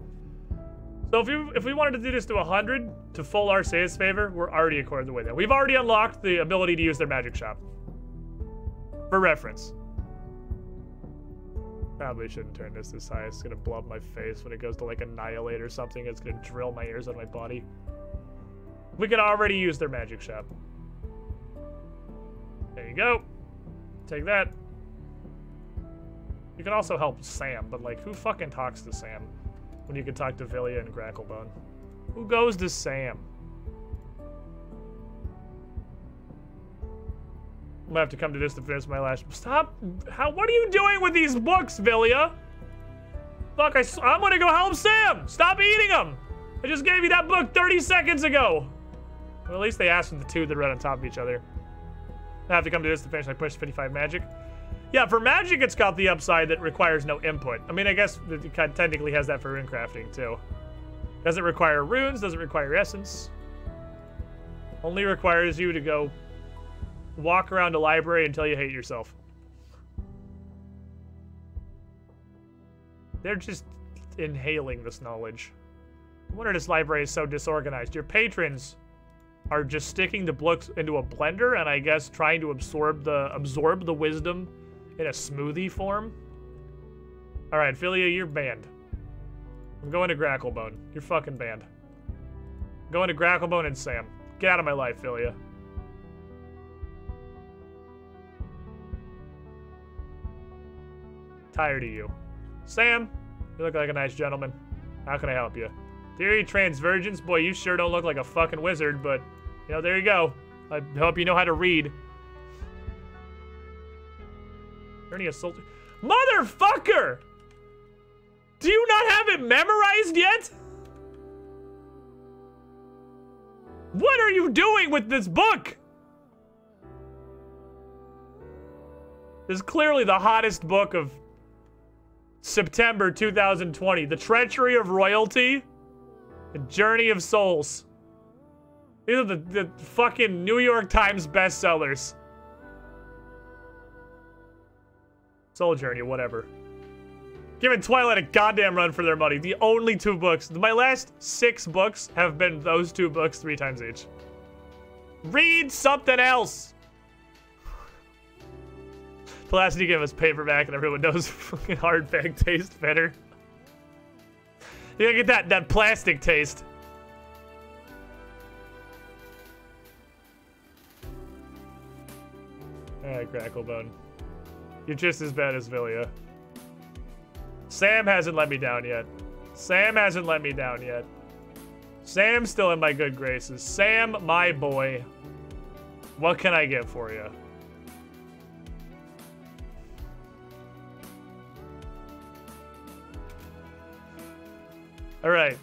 So if we wanted to do this to 100 to full Arceus favor, we're already a quarter of the way there. We've already unlocked the ability to use their magic shop. For reference. Probably shouldn't turn this high. It's gonna blow up my face when it goes to like Annihilate or something. It's gonna drill my ears out of my body. We can already use their magic shop. There you go. Take that. You can also help Sam, but like, who fucking talks to Sam when you can talk to Villia and Gracklebone? Who goes to Sam? I'm gonna have to come to this to finish my last. Stop! What are you doing with these books, Villia? Fuck! I'm gonna go help Sam. Stop eating them. I just gave you that book 30 seconds ago. Well, at least they asked for the two that run on top of each other. I have to come to this to finish my push 55 magic. Yeah, for magic, it's got the upside that requires no input. I mean, I guess it technically has that for rune crafting too. Doesn't require runes. Doesn't require essence. Only requires you to go walk around a library until you hate yourself. They're just inhaling this knowledge. No wonder this library is so disorganized. Your patrons are just sticking the books into a blender and I guess trying to absorb the wisdom in a smoothie form. All right, Philia, you're banned. I'm going to Gracklebone. You're fucking banned. I'm going to Gracklebone and Sam. Get out of my life, Philia. Tired of you. Sam, you look like a nice gentleman. How can I help you? Theory Transvergence? Boy, you sure don't look like a fucking wizard, but, you know, there you go. I hope you know how to read. Journey of Soul... Motherfucker! Do you not have it memorized yet? What are you doing with this book? This is clearly the hottest book of September 2020. The Treachery of Royalty. The Journey of Souls. These are the fucking New York Times bestsellers. Soul Journey, whatever. Giving Twilight a goddamn run for their money. The only two books. My last 6 books have been those 2 books 3 times each. Read something else. The last you give us paperback and everyone knows fucking hardback tastes better. You gotta get that plastic taste. Alright, Gracklebone. You're just as bad as Villia. Sam hasn't let me down yet. Sam hasn't let me down yet. Sam's still in my good graces. Sam, my boy. What can I get for you? All right.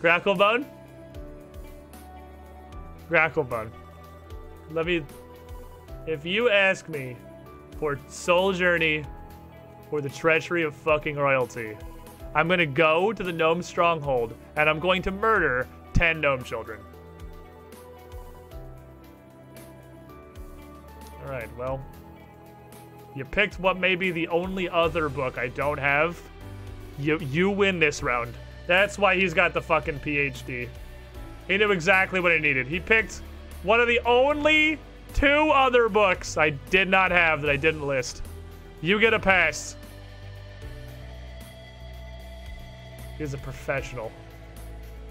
Gracklebone? Gracklebone. Let me... If you ask me for Soul Journey or the Treachery of fucking Royalty, I'm gonna go to the Gnome Stronghold and I'm going to murder 10 gnome children. All right, well, you picked what may be the only other book I don't have. You win this round. That's why he's got the fucking PhD. He knew exactly what he needed. He picked one of the only 2 other books I did not have that I didn't list. You get a pass. He's a professional.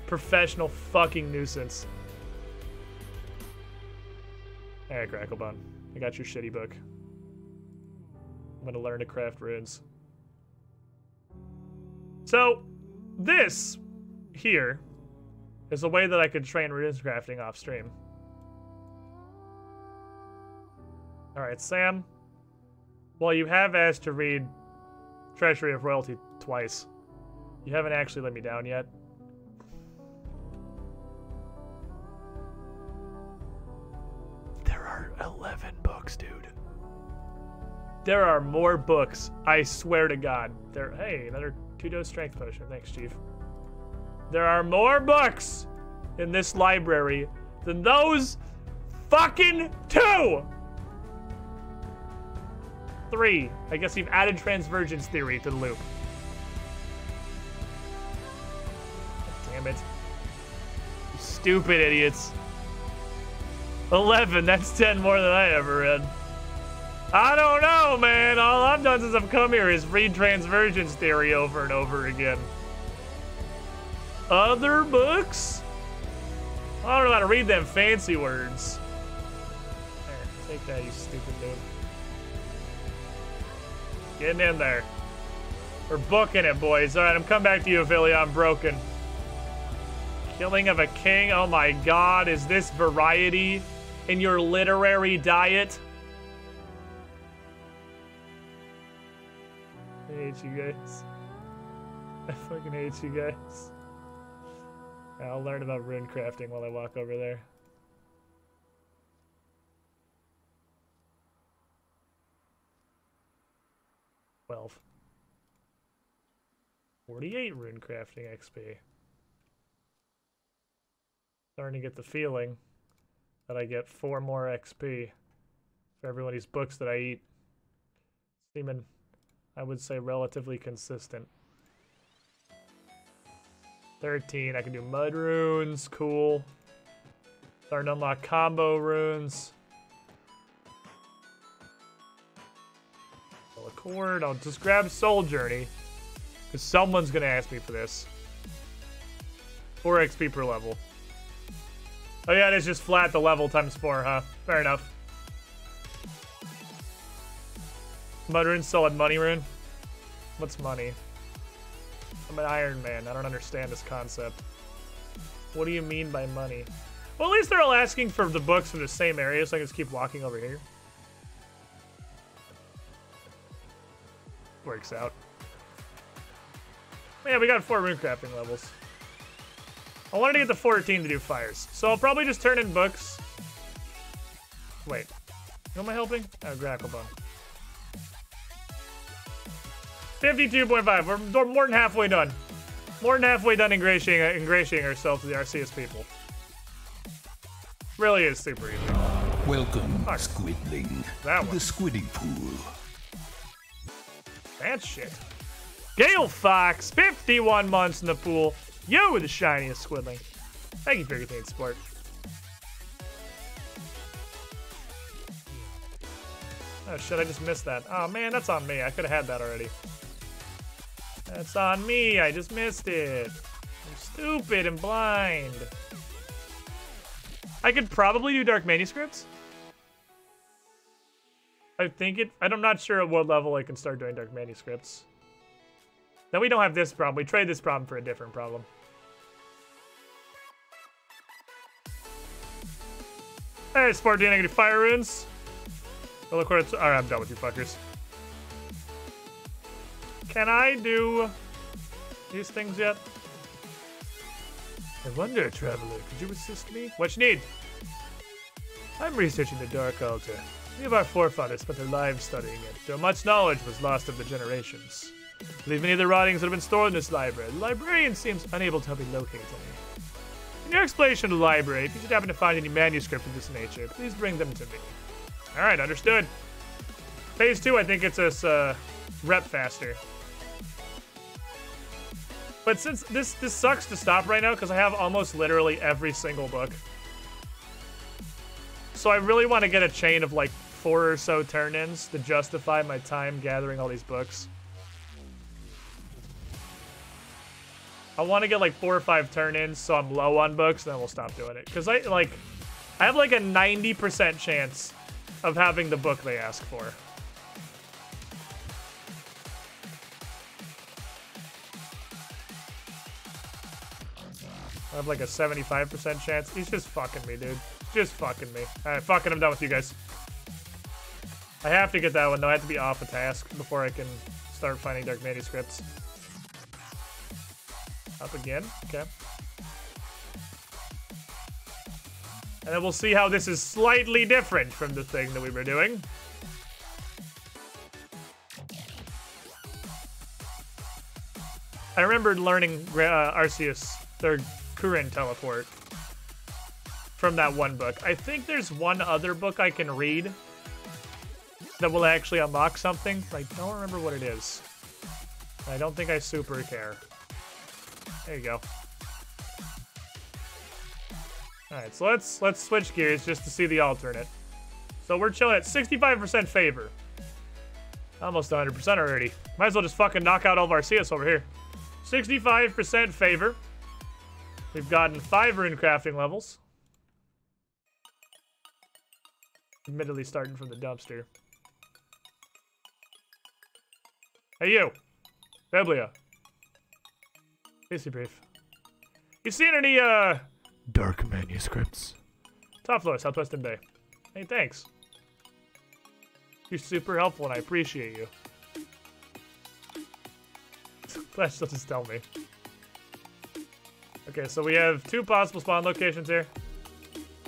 Professional fucking nuisance. Alright, Gracklebone. I got your shitty book. I'm gonna learn to craft runes. So, this here is a way that I could train runes crafting off stream. Alright, Sam. Well, you have asked to read Treachery of Royalty twice. You haven't actually let me down yet. There are 11 books, dude. There are more books, I swear to God. Hey, another 2-dose strength potion. Thanks, Chief. There are more books in this library than those fucking 2! 3. I guess you've added Transvergence Theory to the loop. damn it. You stupid idiots. 11, that's 10 more than I ever read. I don't know, man. All I've done since I've come here is read transvergence theory over and over again. Other books? I don't know how to read them fancy words. There, take that, you stupid dude. Getting in there. We're booking it, boys. All right, I'm coming back to you, Philly. I'm broken. Killing of a king. Oh my God, is this variety in your literary diet? I hate you guys. I fucking hate you guys. I'll learn about rune crafting while I walk over there. $12. 48 rune crafting XP. Starting to get the feeling that I get 4 more XP for every one of these books that I eat. Seeming, I would say, relatively consistent. 13, I can do mud runes, cool. Starting to unlock combo runes. Soul Accord, I'll just grab Soul Journey. Because someone's gonna ask me for this. 4 XP per level. Oh yeah, it's just flat the level times 4, huh? Fair enough. Mud rune, solid money rune. What's money? I'm an Iron Man. I don't understand this concept. What do you mean by money? Well, at least they're all asking for the books from the same area, so I can just keep walking over here. Works out. Yeah, we got 4 rune crafting levels. I wanted to get to 14 to do fires, so I'll probably just turn in books. Wait, who am I helping? Oh, Gracklebone. 52.5. We're more than halfway done. More than halfway done ingratiating ourselves to the Arceus people. Really is super easy. Welcome, Squidling, that to one. the Squidding Pool. That shit. Gale Fox, 51 months in the pool. You the shiniest Squidling. Thank you for your continued support. Oh shit, I just missed that. Oh man, that's on me. I could have had that already. That's on me. I just missed it. I'm stupid and blind. I could probably do Dark Manuscripts. I'm not sure at what level I can start doing Dark Manuscripts. Then we don't have this problem. We trade this problem for a different problem. Hey, Sport D, I can do fire runes. Well, of course, alright, I'm done with you fuckers. Can I do these things yet? I wonder, Traveler, could you assist me? What you need? I'm researching the Dark Altar. Many of our forefathers spent their lives studying it, though much knowledge was lost of the generations. I believe many of the writings that have been stored in this library. The librarian seems unable to help me locate any. In your exploration of the library, if you should happen to find any manuscripts of this nature, please bring them to me. Alright, understood. Phase 2, I think it's us rep faster. But since this sucks to stop right now because I have almost literally every single book. So I really want to get a chain of like 4 or so turn-ins to justify my time gathering all these books. I want to get like 4 or 5 turn-ins so I'm low on books, then we'll stop doing it. Because I have like a 90% chance of having the book they ask for. I have like a 75% chance. He's just fucking me, dude. Just fucking me. Alright, fucking, I'm done with you guys. I have to get that one, though. I have to be off a task before I can start finding Dark Manuscripts. Up again. Okay. And then we'll see how this is slightly different from the thing that we were doing. I remembered learning Arceus, their Kurin teleport, from that one book. I think there's one other book I can read that will actually unlock something. I don't remember what it is. I don't think I super care. There you go. Alright, so let's switch gears just to see the alternate. So we're chilling at 65% favor. Almost 100% already. Might as well just fucking knock out all of our CS over here. 65% favor. We've gotten 5 rune crafting levels. Admittedly starting from the dumpster. Hey you! Biblia. Casey brief. You seen any, dark manuscripts? Top floor, Southwestern Bay. Hey, thanks. You're super helpful and I appreciate you. Glad she'll just tell me. Okay, so we have 2 possible spawn locations here.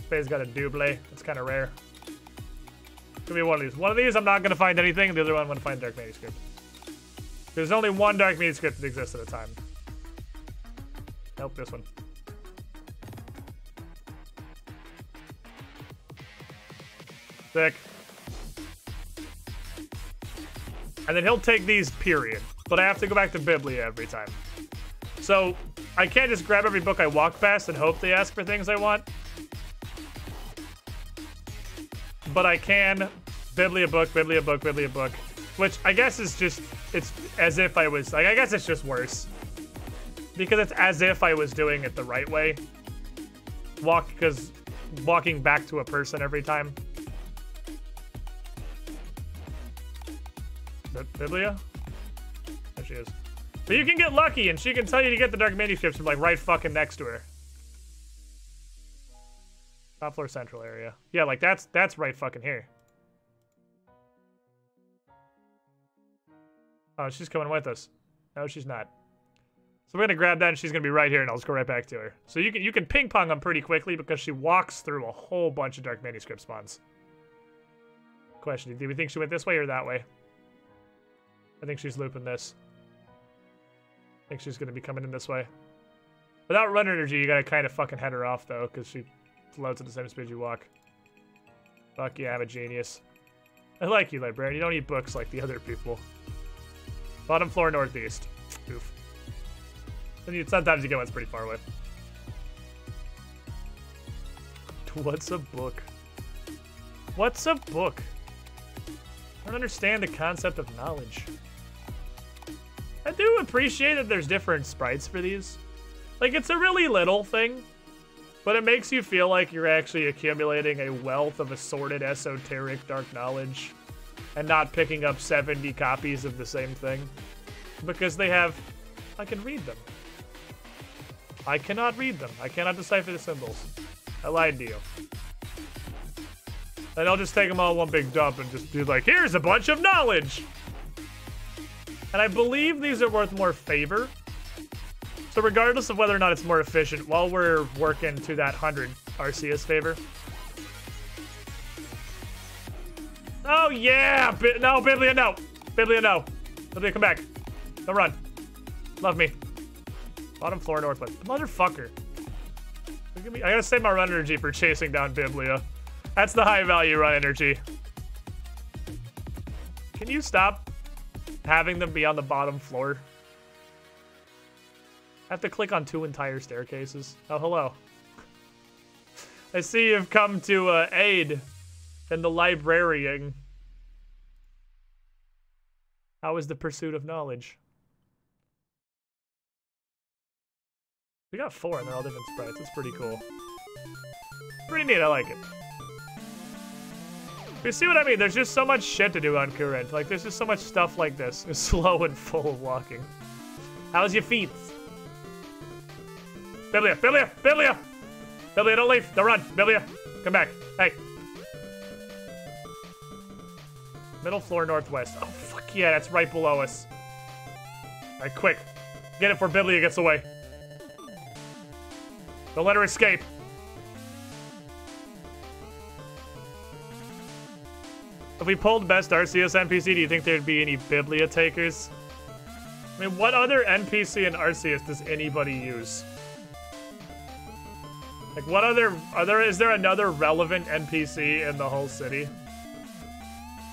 Bay's got a double. It's kind of rare. Could be one of these. One of these I'm not going to find anything, the other one I'm going to find dark manuscript. There's only one dark manuscript that exists at a time. Nope, this one. Sick. And then he'll take these, period. But I have to go back to Biblia every time. So, I can't just grab every book I walk past and hope they ask for things I want. But I can Biblia book, Biblia book, Biblia book. Which I guess is just, it's as if I was, like, I guess it's just worse. Because it's as if I was doing it the right way. Because walking back to a person every time. Biblia? There she is. But you can get lucky, and she can tell you to get the dark manuscripts from, like, right fucking next to her. Top floor central area. Yeah, like, that's right fucking here. Oh, she's coming with us. No, she's not. So we're gonna grab that, and she's gonna be right here, and I'll just go right back to her. So you can ping pong them pretty quickly because she walks through a whole bunch of dark manuscript spawns. Question: do we think she went this way or that way? I think she's looping this. I think she's gonna be coming in this way. Without run energy, you gotta kind of fucking head her off though, because she floats at the same speed you walk. Fuck yeah, I'm a genius. I like you, librarian. You don't eat books like the other people. Bottom floor northeast. Oof. Sometimes you get one's pretty far away. What's a book? What's a book? I don't understand the concept of knowledge. I do appreciate that there's different sprites for these. Like, it's a really little thing, but it makes you feel like you're actually accumulating a wealth of assorted esoteric dark knowledge and not picking up 70 copies of the same thing. Because they have... I can read them. I cannot read them. I cannot decipher the symbols. I lied to you. And I'll just take them all in one big dump and just be like, here's a bunch of knowledge! And I believe these are worth more favor. So regardless of whether or not it's more efficient, while we're working to that 100 RCS favor. Oh yeah! No, Biblia, no! Biblia, no! Biblia, come back. Don't run. Love me. Bottom floor northwest. Motherfucker. I gotta save my run energy for chasing down Biblia. That's the high value run energy. Can you stop having them be on the bottom floor? I have to click on 2 entire staircases. Oh, hello. I see you've come to aid in the librarian. How is the pursuit of knowledge? We got 4 and they're all different sprites. That's pretty cool. Pretty neat, I like it. You see what I mean? There's just so much shit to do on Current. Like, there's just so much stuff like this. It's slow and full of walking. How's your feet? Biblia! Biblia! Biblia! Biblia, don't leave! Don't run! Biblia! Come back! Hey! Middle floor northwest. Oh, fuck yeah, that's right below us. Alright, quick. Get it before Biblia gets away. Don't let her escape. If we pulled best RCS NPC, do you think there'd be any Biblia takers? I mean, what other NPC in Arceus does anybody use? Like, what other is there another relevant NPC in the whole city?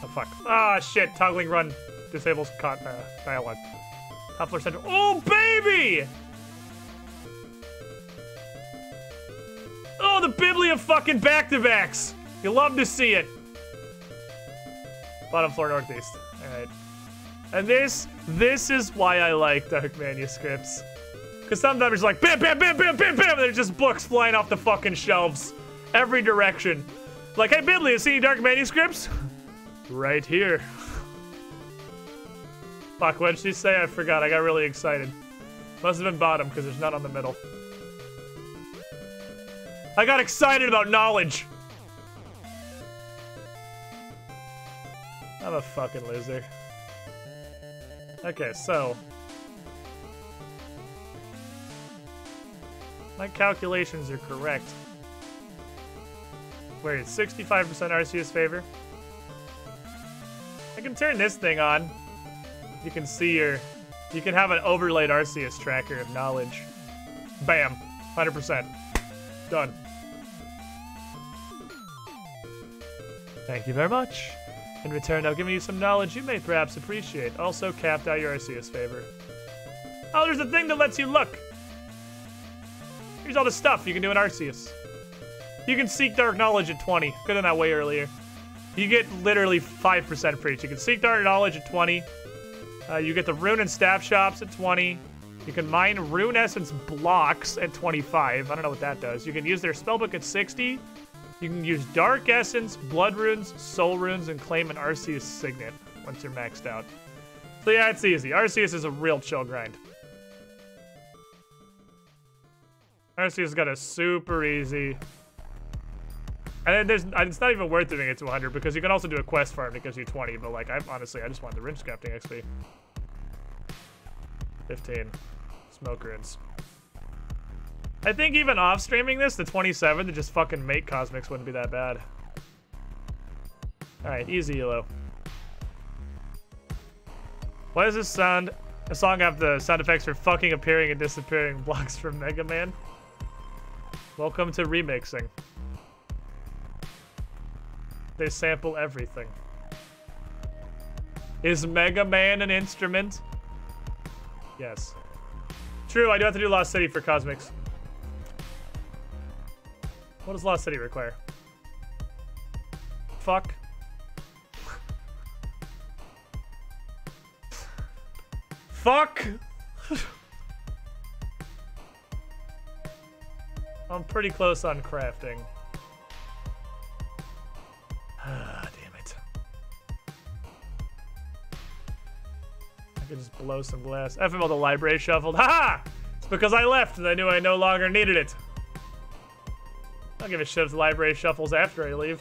Oh, fuck. Ah, shit. Toggling run disables dialogue. Top floor central. Oh, baby! Oh, the Biblia fucking back-to-backs. You love to see it. Bottom floor northeast. All right. And this is why I like dark manuscripts. Because sometimes it's like bam, bam, bam, bam, bam, bam, and there's just books flying off the fucking shelves. Every direction. Like, hey, Biblia, see any dark manuscripts? Right here. Fuck, what did she say? I forgot. I got really excited. Must have been bottom, because there's none on the middle. I got excited about knowledge. I'm a fucking loser. Okay, so. My calculations are correct. Where it's 65% Arceus favor. I can turn this thing on. You can see you can have an overlaid Arceus tracker of knowledge. Bam, 100%. Done. Thank you very much. In return, I've given you some knowledge you may perhaps appreciate. Also capped out your Arceus favor. Oh, there's a thing that lets you look. Here's all the stuff you can do in Arceus. You can seek dark knowledge at 20. Could have done that way earlier. You get literally 5% for each. You can seek dark knowledge at 20. You get the rune and staff shops at 20. You can mine rune essence blocks at 25. I don't know what that does. You can use their spellbook at 60. You can use dark essence, blood runes, soul runes, and claim an Arceus signet once you're maxed out. So yeah, it's easy. Arceus is a real chill grind. Arceus got a super easy. And then it's not even worth doing it to 100 because you can also do a quest farm that gives you 20, but like, honestly, I just want the rune scrapting XP. 15. Smoke runes. I think even off streaming this, the 27 to just fucking make Cosmics wouldn't be that bad. Alright, easy Elo. Why does this sound? A song have the sound effects for fucking appearing and disappearing blocks from Mega Man? Welcome to remixing. They sample everything. Is Mega Man an instrument? Yes. True, I do have to do Lost City for Cosmics. What does Lost City require? Fuck. Fuck! I'm pretty close on crafting. Ah, damn it. I could just blow some glass. FML, the library shuffled. Haha! It's because I left and I knew I no longer needed it. I'll give a shit if the library shuffles after I leave.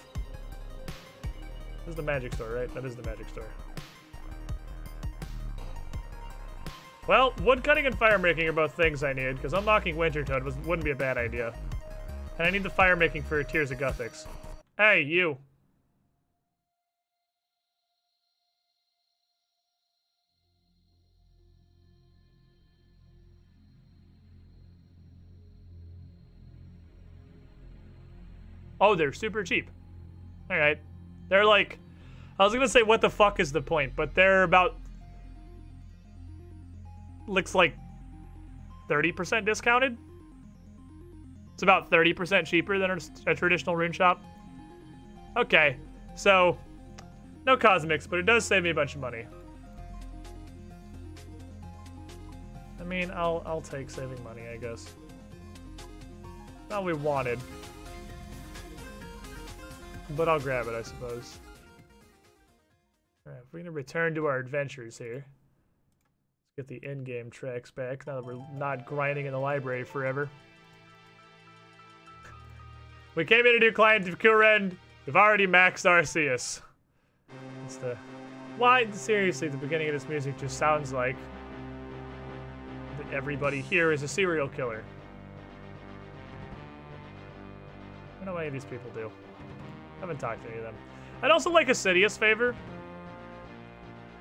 This is the magic store, right? That is the magic store. Well, woodcutting and fire making are both things I need, because unlocking Wintertoad wouldn't be a bad idea. And I need the fire making for Tears of Guthix. Hey, you. Oh, they're super cheap. Alright. They're like... I was gonna say, what the fuck is the point? But they're about... Looks like 30% discounted. It's about 30% cheaper than a traditional rune shop. Okay, so no Cosmics, but it does save me a bunch of money. I mean, I'll take saving money, I guess. Not what we wanted, but I'll grab it, I suppose. All right, we're gonna return to our adventures here. Get the in-game tracks back now that we're not grinding in the library forever. We came in to do Client of Kurend. We've already maxed Arceus. It's the... Why? Seriously, the beginning of this music just sounds like that everybody here is a serial killer. I don't know what any of these people do. I haven't talked to any of them. I'd also like a Sidious favor,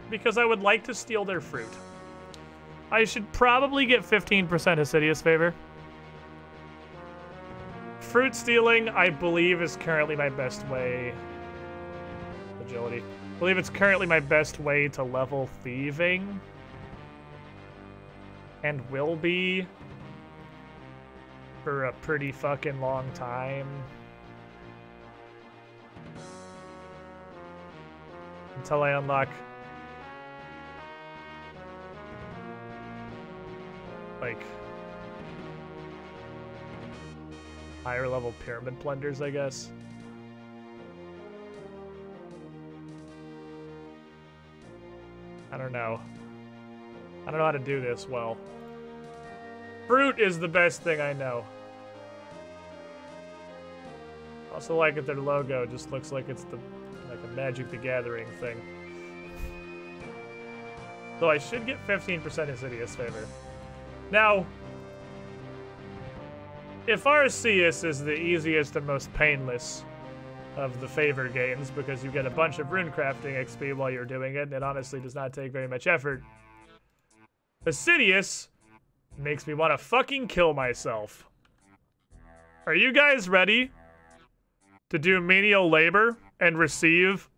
because I would like to steal their fruit. I should probably get 15% Sidious favor. Fruit stealing, I believe, is currently my best way. Agility. I believe it's currently my best way to level thieving. And will be for a pretty fucking long time. Until I unlock like higher level pyramid blenders, I guess. I don't know. I don't know how to do this well. Fruit is the best thing I know. Also like that their logo just looks like it's the like a Magic the Gathering thing. Though I should get 15% Insidious favor. Now, if Arceus is the easiest and most painless of the favor games because you get a bunch of rune crafting XP while you're doing it, and it honestly does not take very much effort, Insidious makes me want to fucking kill myself. Are you guys ready to do menial labor and receive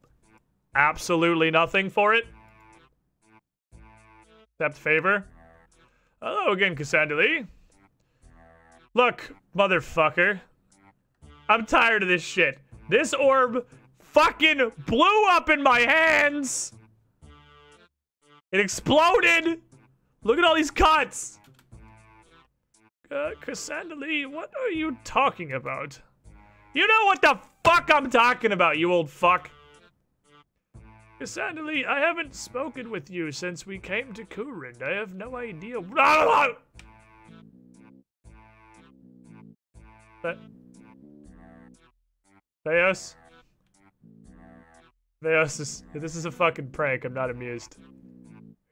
absolutely nothing for it? Except favor? Hello again, Cassandra Lee. Look, motherfucker. I'm tired of this shit. This orb fucking blew up in my hands. It exploded. Look at all these cuts. Cassandra Lee, what are you talking about? You know what the fuck I'm talking about, you old fuck. Cassandra Lee, I haven't spoken with you since we came to Kurind. I have no idea. What? Theos? Theos, this is a fucking prank. I'm not amused.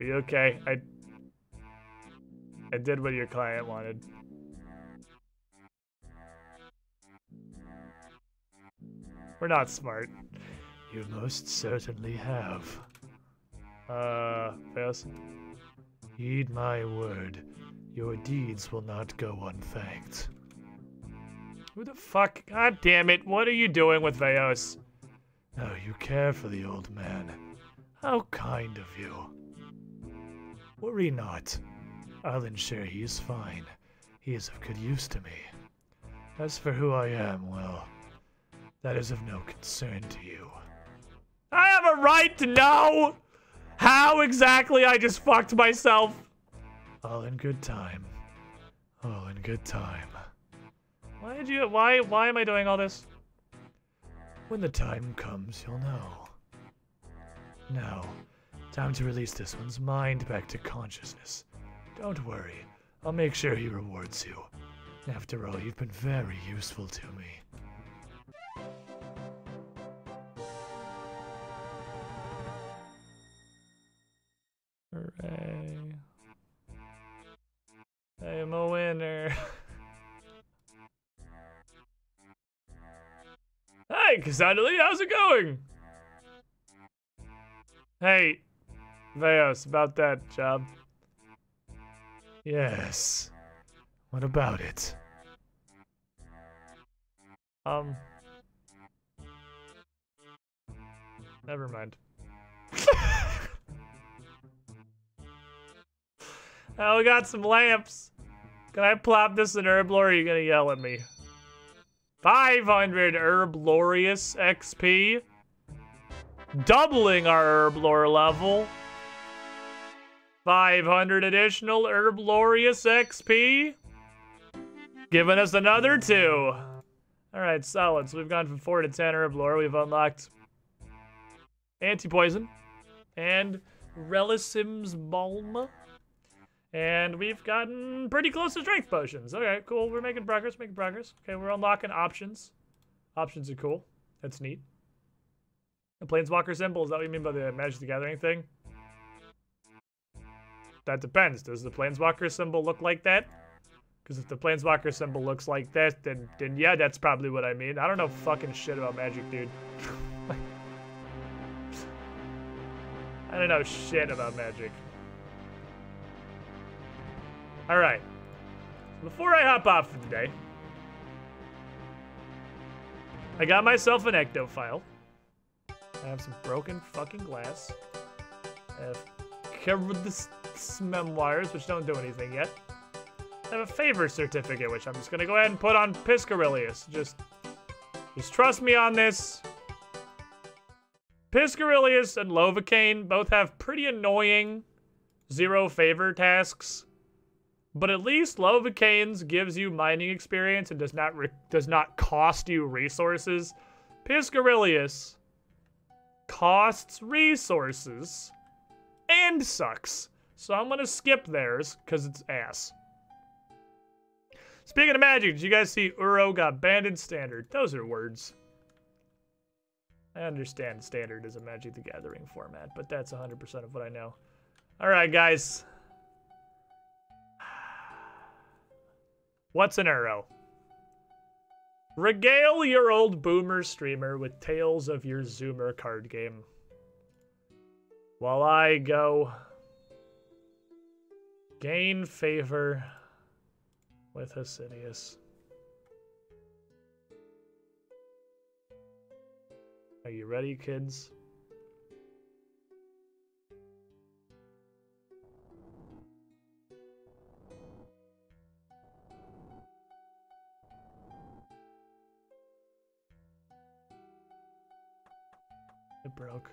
Are you okay? I did what your client wanted. We're not smart. You most certainly have. Theos? Heed my word. Your deeds will not go unthanked. Who the fuck? God damn it. What are you doing with Veos? Oh, you care for the old man. How kind of you. Worry not. I'll ensure he is fine. He is of good use to me. As for who I am, well, that is of no concern to you. I have a right to know how exactly I just fucked myself. All in good time. All in good time. Why am I doing all this? When the time comes, you'll know. Now, time to release this one's mind back to consciousness. Don't worry, I'll make sure he rewards you. After all, you've been very useful to me. Hooray. I'm a winner. Hey, Cassandra Lee, how's it going? Hey, Veos, about that job. Yes. What about it? Never mind. Oh, we got some lamps. Can I plop this in herb lore or are you gonna yell at me? 500 herb glorious XP. Doubling our herb lore level. 500 additional herb glorious XP. Giving us another 2. Alright, solid. So we've gone from 4 to 10 herb lore. We've unlocked anti-poison and Relisim's Balm. And we've gotten pretty close to strength potions. Okay, cool. We're making progress, Okay, we're unlocking options. Options are cool. That's neat. The Planeswalker symbol, is that what you mean by the Magic the Gathering thing? That depends. Does the Planeswalker symbol look like that? Because if the Planeswalker symbol looks like that, then yeah, that's probably what I mean. I don't know fucking shit about Magic, dude. I don't know shit about Magic. Alright. Before I hop off for today, I got myself an ecto file. I have some broken fucking glass. I have covered the memoirs, which don't do anything yet. have a favor certificate, which I'm just gonna go ahead and put on Piscarilius. Just trust me on this. Piscarilius and Lovacaine both have pretty annoying 0 favor tasks, but at least Lovacaine's gives you mining experience and does not cost you resources. Piscarilius costs resources and sucks. So I'm gonna skip theirs because it's ass. Speaking of magic, did you guys see Uro got banned in Standard? Those are words. I understand Standard is a Magic the Gathering format, but that's 100% of what I know. Alright, guys. What's an Uro? Regale your old boomer streamer with tales of your Zoomer card game. While I go gain favor with Hasidius. Are you ready, kids? It broke.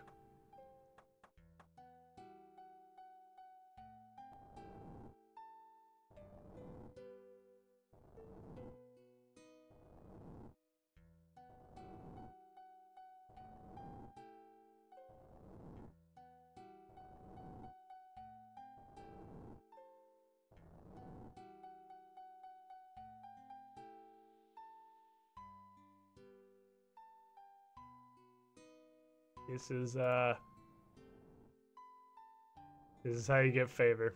This is how you get favor.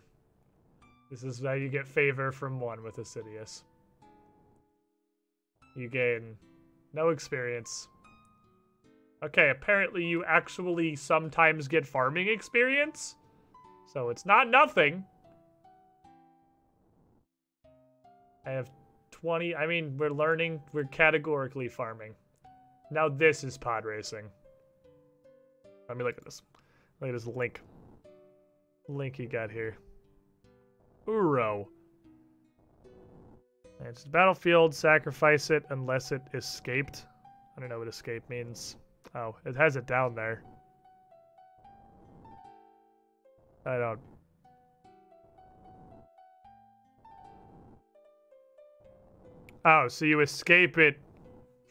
This is how you get favor from 1 with Assidious. You gain no experience. Okay, apparently you actually sometimes get farming experience. So it's not nothing. I have 20, I mean, we're learning, we're categorically farming. Now this is pod racing. Let me look at this. Look at this link. Link you got here. Uro. It's the battlefield, sacrifice it unless it escaped. I don't know what escape means. Oh, it has it down there. I don't. Oh, so you escape it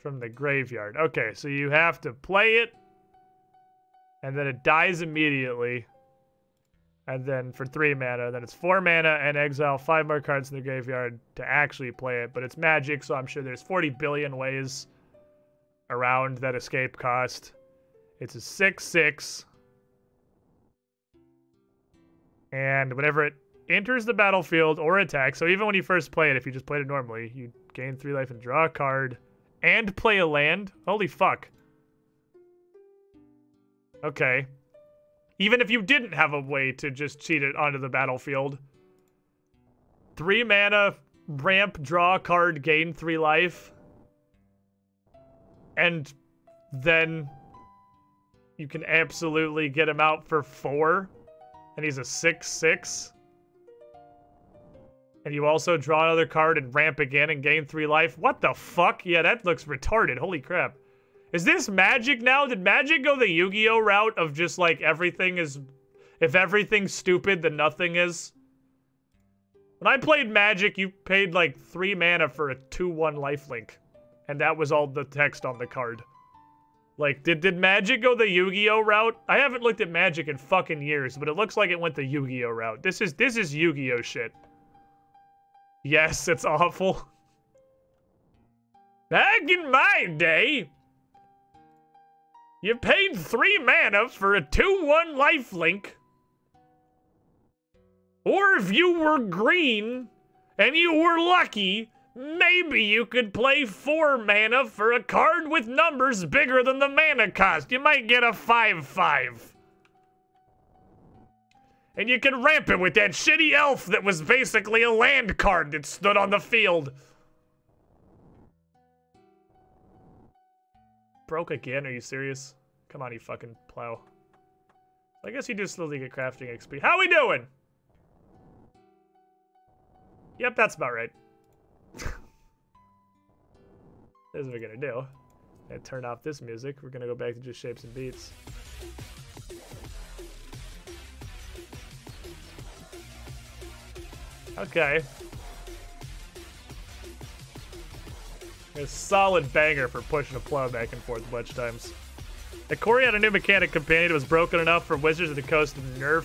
from the graveyard. Okay, so you have to play it, and then it dies immediately. And then for 3 mana, then it's 4 mana and exile 5 more cards in the graveyard to actually play it. But it's Magic, so I'm sure there's 40 billion ways around that escape cost. It's a 6/6. And whenever it enters the battlefield or attacks, so even when you first play it, if you just played it normally, you gain 3 life and draw a card and play a land. Holy fuck. Okay. Even if you didn't have a way to just cheat it onto the battlefield. 3 mana, ramp, draw a card, gain 3 life. And then you can absolutely get him out for 4. And he's a 6/6. And you also draw another card and ramp again and gain 3 life. What the fuck? Yeah, that looks retarded. Holy crap. Is this Magic now? Did Magic go the Yu-Gi-Oh route of just like everything is... If everything's stupid, then nothing is? When I played Magic, you paid like 3 mana for a 2/1 lifelink. And that was all the text on the card. Like, did Magic go the Yu-Gi-Oh route? I haven't looked at Magic in fucking years, but it looks like it went the Yu-Gi-Oh route. This is Yu-Gi-Oh shit. Yes, it's awful. Back in my day, you paid 3 mana for a 2/1 lifelink. Or if you were green and you were lucky, maybe you could play 4 mana for a card with numbers bigger than the mana cost. You might get a 5/5. And you could ramp it with that shitty elf that was basically a land card that stood on the field. Broke again? Are you serious? Come on, you fucking plow. I guess you do slowly get crafting XP. How we doing? Yep, that's about right. This is what we're gonna do. And turn off this music. We're gonna go back to just shapes and beats. Okay. A solid banger for pushing a plow back and forth a bunch of times. The Corey had a new mechanic companion that was broken enough for Wizards of the Coast to nerf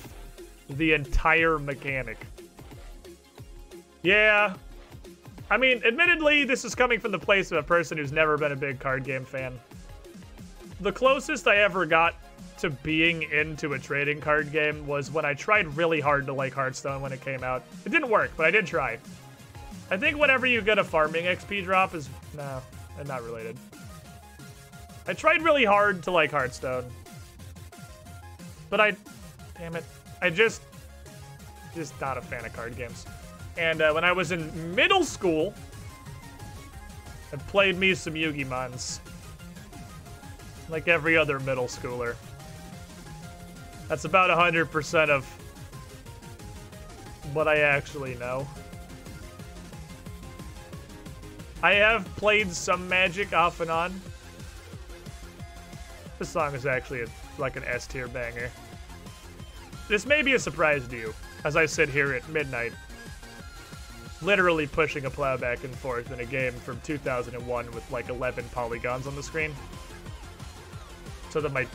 the entire mechanic. Yeah. I mean, admittedly, this is coming from the place of a person who's never been a big card game fan. The closest I ever got to being into a trading card game was when I tried really hard to like Hearthstone when it came out. It didn't work, but I did try. I think whenever you get a farming XP drop is... No, not related. I tried really hard to like Hearthstone. But damn it. I just not a fan of card games. And when I was in middle school, I played me some Yu-Gi-Mons. Like every other middle schooler. That's about 100% of what I actually know. I have played some Magic off and on. This song is actually like an S-tier banger. This may be a surprise to you, as I sit here at midnight, literally pushing a plow back and forth in a game from 2001 with like 11 polygons on the screen. So that my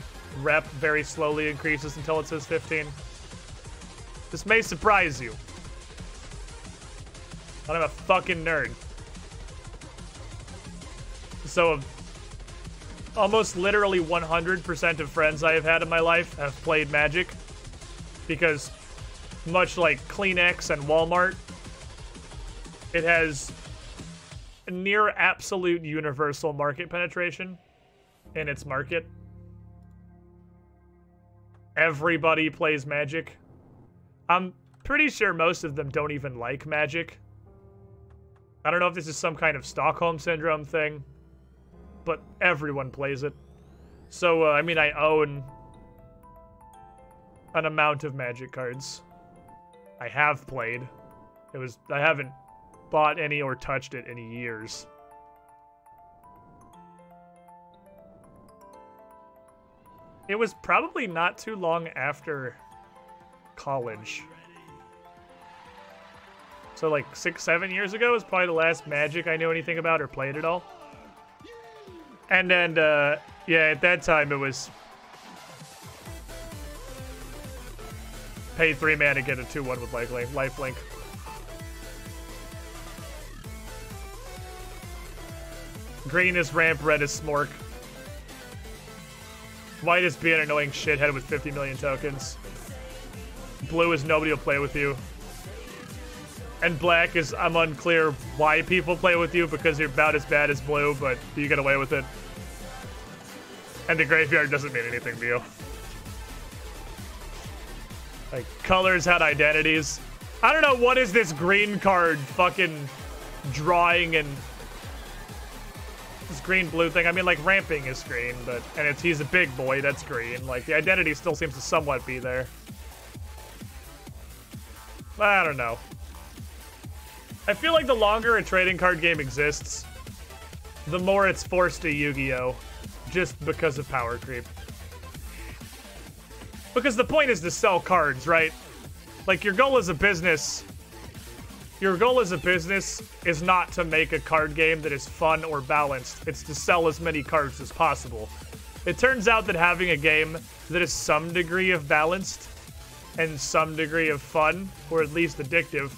rep very slowly increases until it says 15. This may surprise you. But I'm a fucking nerd. So, almost literally 100% of friends I have had in my life have played Magic. Because, much like Kleenex and Walmart, it has near absolute universal market penetration in its market. Everybody plays Magic. I'm pretty sure most of them don't even like Magic. I don't know if this is some kind of Stockholm Syndrome thing, but everyone plays it. So, I mean, I own an amount of Magic cards. I have played. I haven't bought any or touched it in years. It was probably not too long after college. So like 6-7 years ago was probably the last Magic I knew anything about or played at all. And then, yeah, at that time it was pay 3 mana to get a 2/1 with lifelink. Green is ramp, red is smork. White is be an annoying shithead with 50 million tokens. Blue is nobody will play with you. And black is, I'm unclear why people play with you because you're about as bad as blue, but you get away with it. And the graveyard doesn't mean anything to you. Like, colors had identities. I don't know, what is this green card fucking drawing and this green-blue thing? I mean, like, ramping is green, but, and he's a big boy, that's green. Like, the identity still seems to somewhat be there. I don't know. I feel like the longer a trading card game exists, the more it's forced to Yu-Gi-Oh! Just because of power creep. Because the point is to sell cards, right? Like, your goal as a business is not to make a card game that is fun or balanced. It's to sell as many cards as possible. It turns out that having a game that is some degree of balanced and some degree of fun, or at least addictive,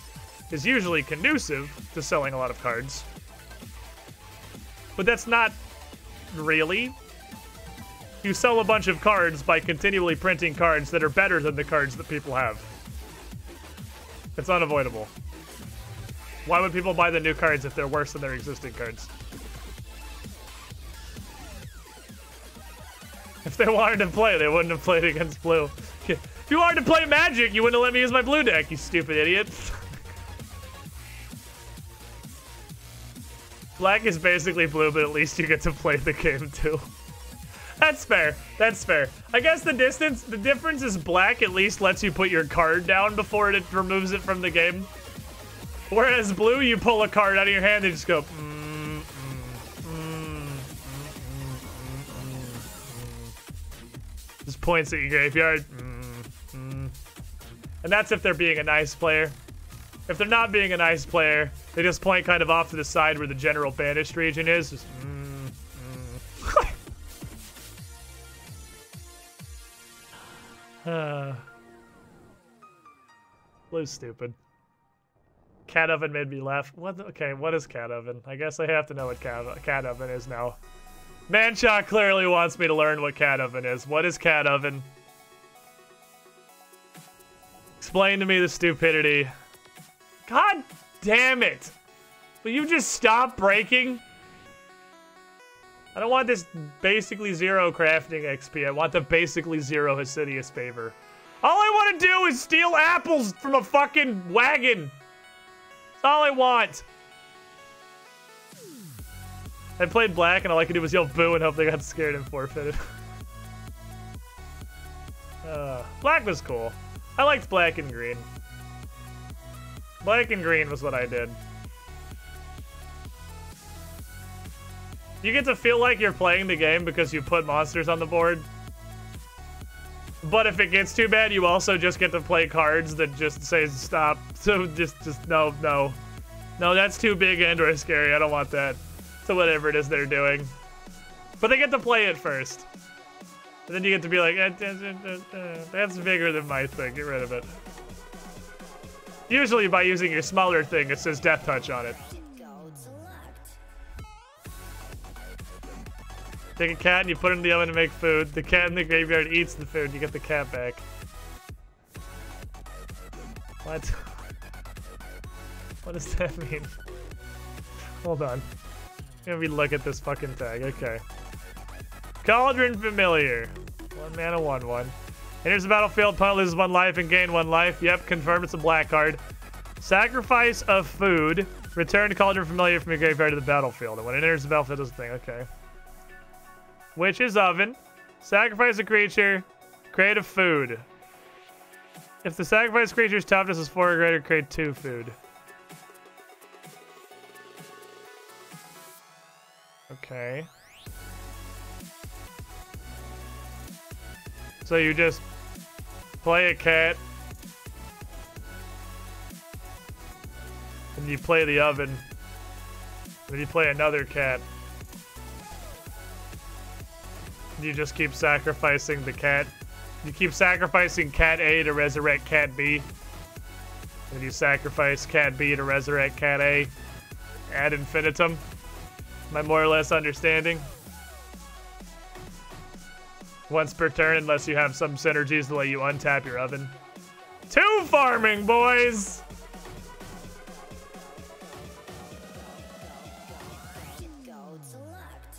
is usually conducive to selling a lot of cards. But that's not really. You sell a bunch of cards by continually printing cards that are better than the cards that people have. It's unavoidable. Why would people buy the new cards if they're worse than their existing cards? If they wanted to play, they wouldn't have played against blue. If you wanted to play Magic, you wouldn't have let me use my blue deck, you stupid idiot. Black is basically blue, but at least you get to play the game too. That's fair. That's fair. I guess the difference is black at least lets you put your card down before it removes it from the game. Whereas blue, you pull a card out of your hand, they just go. Just points at your graveyard. And that's if they're being a nice player. If they're not being a nice player, they just point kind of off to the side where the general banished region is. Just, Blue's stupid. Cat oven made me laugh. What? Okay, what is cat oven? I guess I have to know what cat oven is now. Manshot clearly wants me to learn what cat oven is. What is cat oven? Explain to me the stupidity. God damn it! Will you just stop breaking? I don't want this basically zero crafting XP. I want the basically zero Hasidious favor. All I want to do is steal apples from a fucking wagon. That's all I want. I played black and all I could do was yell boo and hope they got scared and forfeited. Black was cool. I liked black and green. Black and green was what I did. You get to feel like you're playing the game because you put monsters on the board. But if it gets too bad, you also just get to play cards that just say stop. So just no. No, that's too big and or scary. I don't want that. So whatever it is they're doing. But they get to play it first. And then you get to be like, that's bigger than my thing. Get rid of it. Usually by using your smaller thing, it says Death Touch on it. Take a cat and you put it in the oven to make food. The cat in the graveyard eats the food. You get the cat back. What? What does that mean? Hold on. Let me look at this fucking tag. Okay. Cauldron Familiar. 1 mana, 1/1. Enters the battlefield, opponent loses 1 life and gain 1 life. Yep, confirmed it's a black card. Sacrifice of food. Return Cauldron Familiar from your graveyard to the battlefield. And when it enters the battlefield, does the thing. Okay. Witch's Oven. Sacrifice a creature. Create a food. If the sacrificed creature's toughness is 4 or greater, create 2 food. Okay. So you just play a cat. And you play the oven. Then you play another cat. You just keep sacrificing the cat. You keep sacrificing cat A to resurrect cat B. And you sacrifice cat B to resurrect cat A. Ad infinitum. Am I more or less understanding? Once per turn, unless you have some synergies that let you untap your oven. 2 farming, boys!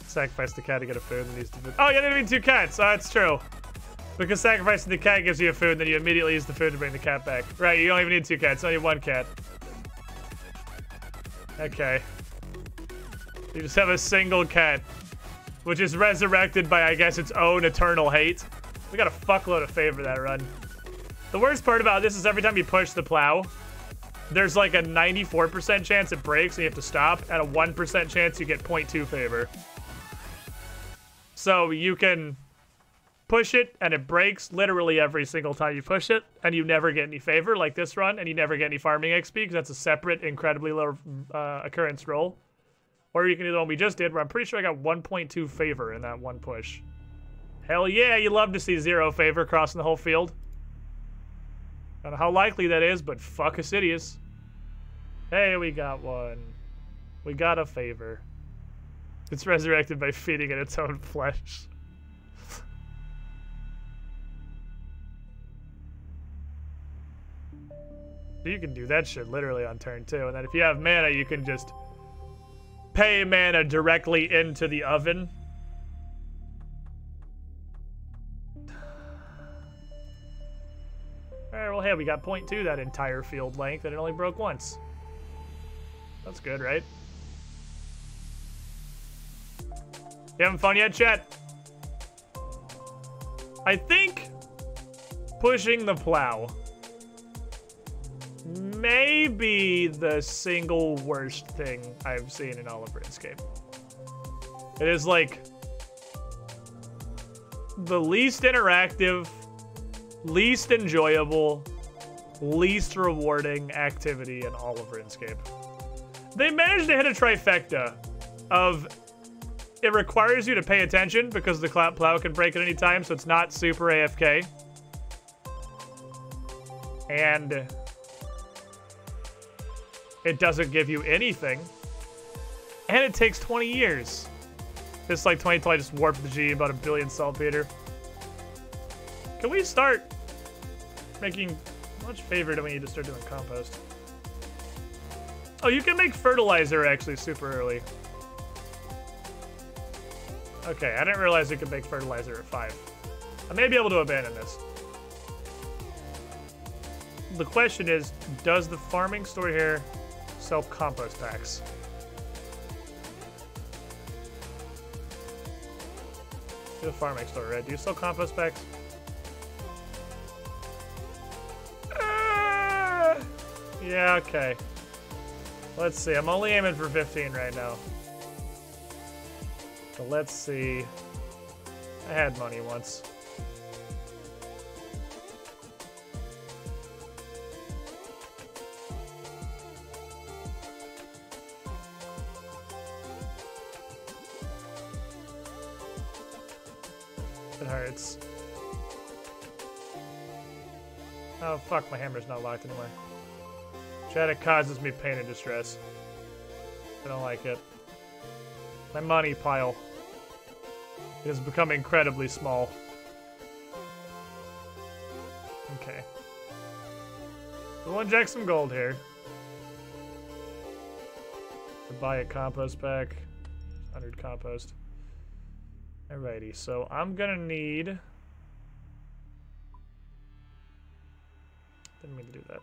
Sacrifice the cat to get a food and use the food. Oh, you didn't mean 2 cats. Oh, that's true. Because sacrificing the cat gives you a food, and then you immediately use the food to bring the cat back. Right, you don't even need 2 cats. You only need 1 cat. Okay. You just have a single cat, which is resurrected by, I guess, its own eternal hate. We got a fuckload of favor that run. The worst part about this is every time you push the plow, there's like a 94% chance it breaks and you have to stop, and a 1% chance you get 0.2 favor. So you can push it and it breaks literally every single time you push it, and you never get any favor like this run, and you never get any farming XP because that's a separate, incredibly low occurrence roll. Or you can do the one we just did, where I'm pretty sure I got 1.2 favor in that one push. Hell yeah, you love to see 0 favor crossing the whole field. I don't know how likely that is, but fuck Hasidious. Hey, we got one. We got a favor. It's resurrected by feeding it its own flesh. You can do that shit literally on turn 2, and then if you have mana, you can just pay mana directly into the oven. Alright, well, hey, we got 0.2 that entire field length, and it only broke once. That's good, right? You having fun yet, chat? I think pushing the plow may be the single worst thing I've seen in all of RuneScape. It is like the least interactive, least enjoyable, least rewarding activity in all of RuneScape. They managed to hit a trifecta of it requires you to pay attention because the plow can break at any time, so it's not super AFK. And it doesn't give you anything. And it takes 20 years. It's like 2020 just warped the G about 1 billion saltpeter. Can we start making... How much favor do we need to start doing compost? Oh, you can make fertilizer actually super early. Okay, I didn't realize you could make fertilizer at 5. I may be able to abandon this. The question is, does the farming store here sell compost packs? The farming store, right? Do you sell compost packs? Yeah, okay. Let's see. I'm only aiming for 15 right now. So let's see. I had money once. It hurts. Oh, fuck, my hammer's not locked anymore. Chat, it causes me pain and distress. I don't like it. My money pile has become incredibly small. Okay. We'll inject some gold here. To buy a compost pack. 100 compost. Alrighty, so I'm gonna need... Didn't mean to do that.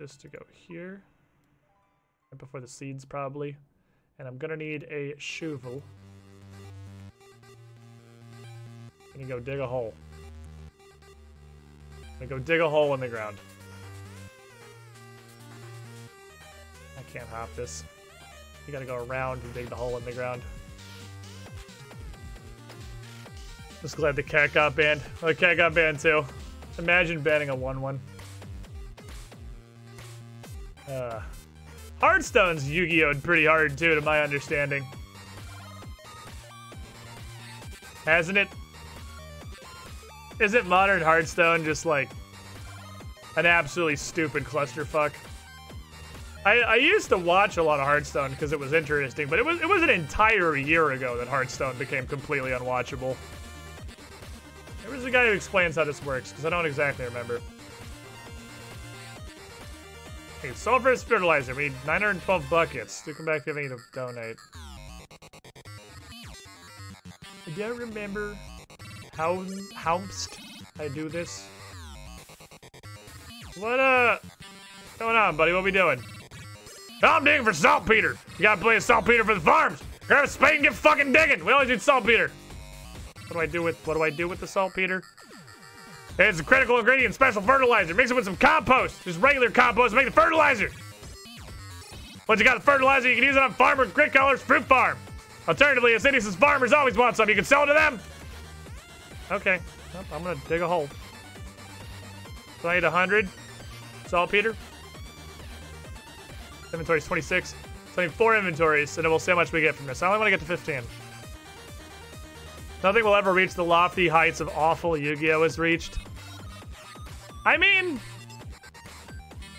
This to go here. Right before the seeds, probably. And I'm gonna need a shovel. I'm gonna go dig a hole. I'm gonna go dig a hole in the ground. I can't hop this. You gotta go around and dig the hole in the ground. Just glad the cat got banned. Oh, the cat got banned too. Imagine banning a 1-1. Hearthstone's Yu-Gi-Oh'd pretty hard too, to my understanding. Hasn't it? Isn't modern Hearthstone just like an absolutely stupid clusterfuck? I used to watch a lot of Hearthstone because it was interesting, but it was an entire year ago that Hearthstone became completely unwatchable. There was a guy who explains how this works, because I don't exactly remember. Okay, sulfurous fertilizer. We need 912 buckets. Do come back if you need to donate. I don't remember how I do this. What going on, buddy? What we doing? I'm digging for saltpeter. You gotta play saltpeter for the farms. Grab a spade and get fucking digging. We always need saltpeter. What do I do with the saltpeter? It's a critical ingredient, special fertilizer. Mix it with some compost. Just regular compost, make the fertilizer. Once you got the fertilizer, you can use it on farmers, grit colors, fruit farm. Alternatively, as citizens, farmers always want some. You can sell it to them. Okay, well, I'm gonna dig a hole. So I need 100 saltpeter. Inventory's 26. So I need 4 inventories, and then we'll see how much we get from this. I only want to get to 15. Nothing will ever reach the lofty heights of awful Yu-Gi-Oh! Has reached. I mean,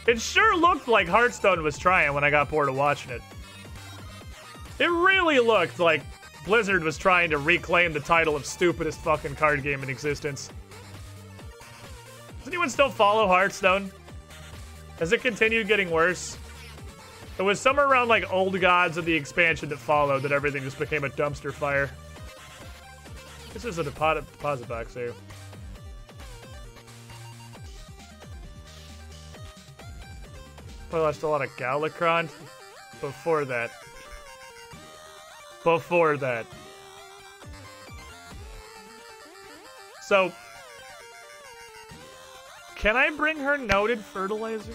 it sure looked like Hearthstone was trying when I got bored of watching it. It really looked like Blizzard was trying to reclaim the title of stupidest fucking card game in existence. Does anyone still follow Hearthstone? Has it continued getting worse? It was somewhere around like Old Gods of the expansion that followed that everything just became a dumpster fire. This is a deposit box here. Well, I still a lot of Galacron. Before that. So, can I bring her noted fertilizer?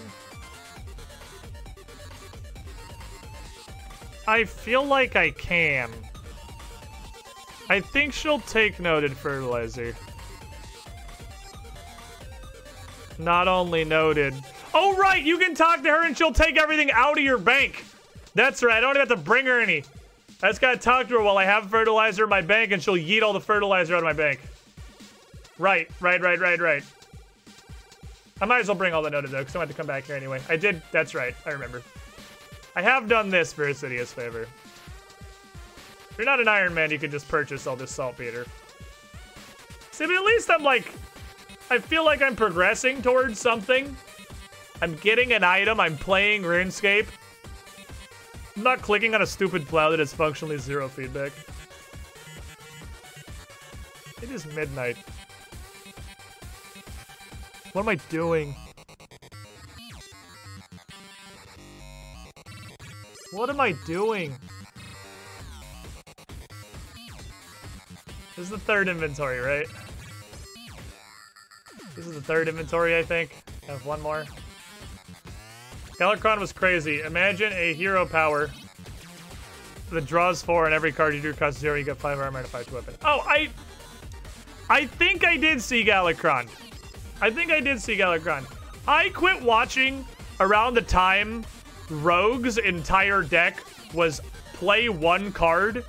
I feel like I can. I think she'll take noted fertilizer. Not only noted. Oh, right! You can talk to her and she'll take everything out of your bank. That's right. I don't have to bring her any. I just gotta talk to her while I have fertilizer in my bank and she'll yeet all the fertilizer out of my bank. Right. I might as well bring all the noted though, because I want to come back here anyway. I did. That's right. I remember. I have done this for Assidious favor. If you're not an Iron Man, you can just purchase all this saltpeter. See, but at least I'm like... I feel like I'm progressing towards something. I'm getting an item. I'm playing RuneScape. I'm not clicking on a stupid plow that has functionally 0 feedback. It is midnight. What am I doing? What am I doing? This is the third inventory, right? This is the third inventory, I think. I have one more. Galakrond was crazy. Imagine a hero power that draws 4 and every card you drew costs 0. You get 5 armor and a 5 weapon. Oh, I think I did see Galakrond. I quit watching around the time Rogue's entire deck was play 1 card,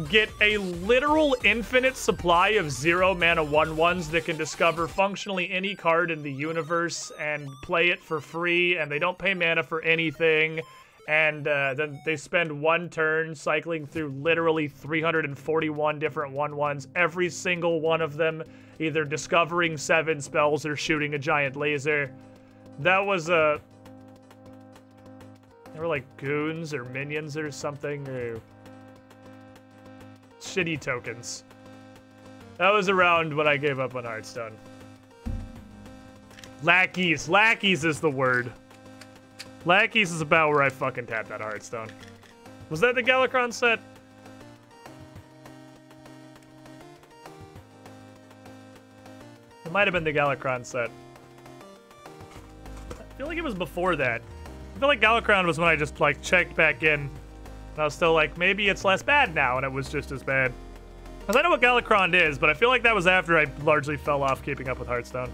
get a literal infinite supply of 0 mana 1/1s that can discover functionally any card in the universe and play it for free, and they don't pay mana for anything, and then they spend 1 turn cycling through literally 341 different 1/1s, every single one of them either discovering 7 spells or shooting a giant laser. That was a... They were like goons or minions or something, or... shitty tokens. That was around when I gave up on Hearthstone. Lackeys. Lackeys is the word. Lackeys is about where I fucking tapped that Hearthstone. Was that the Galakrond set? It might have been the Galakrond set. I feel like it was before that. I feel like Galakrond was when I just like checked back in. And I was still like, maybe it's less bad now, and it was just as bad. Because I know what Galakrond is, but I feel like that was after I largely fell off keeping up with Hearthstone.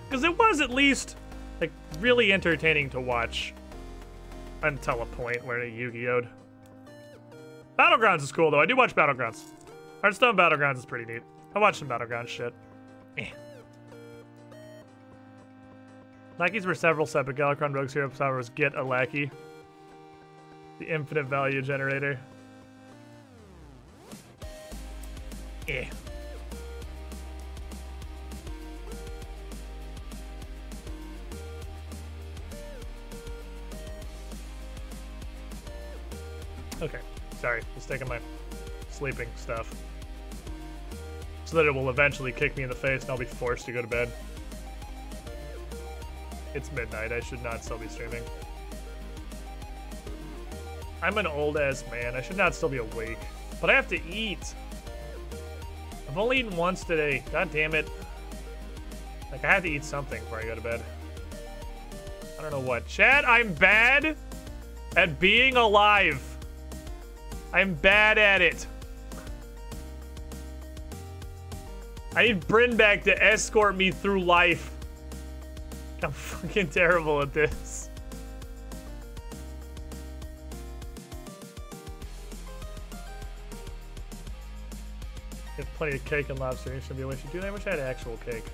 Because it was at least, like, really entertaining to watch. Until a point where it Yu-Gi-Oh'd. Battlegrounds is cool, though. I do watch Battlegrounds. Hearthstone Battlegrounds is pretty neat. I watch some Battlegrounds shit. Lackeys were several set, but Galakrond Rogue's hero power was get a lackey. The infinite value generator. Okay, sorry. Just taking my sleeping stuff. So that it will eventually kick me in the face and I'll be forced to go to bed. It's midnight. I should not still be streaming. I'm an old-ass man. I should not still be awake. But I have to eat. I've only eaten once today. God damn it. Like, I have to eat something before I go to bed. I don't know what. Chat, I'm bad at being alive. I'm bad at it. I need Bryn back to escort me through life. I'm fucking terrible at this. Get plenty of cake and lobster. You should be wishing. Dude, I wish I had actual cake.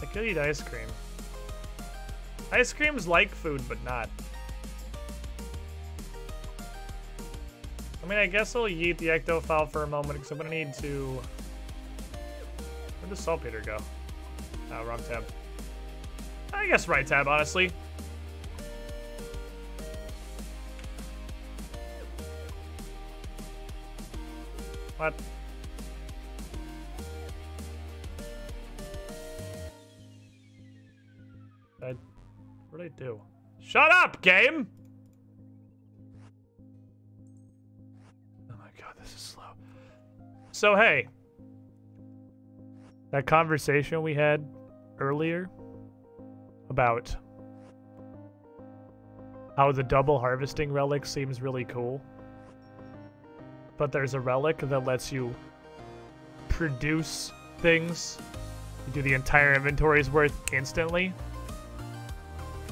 I could eat ice cream. Ice cream's like food, but not. I mean, I guess I'll yeet the ectophile for a moment because I'm gonna need to... Where'd the saltpeter go? Oh, wrong tab. I guess right tab, honestly. What? What did I do? Shut up, game! Oh my god, this is slow. So, hey. That conversation we had earlier about how the double harvesting relic seems really cool. But there's a relic that lets you produce things. You do the entire inventory's worth instantly.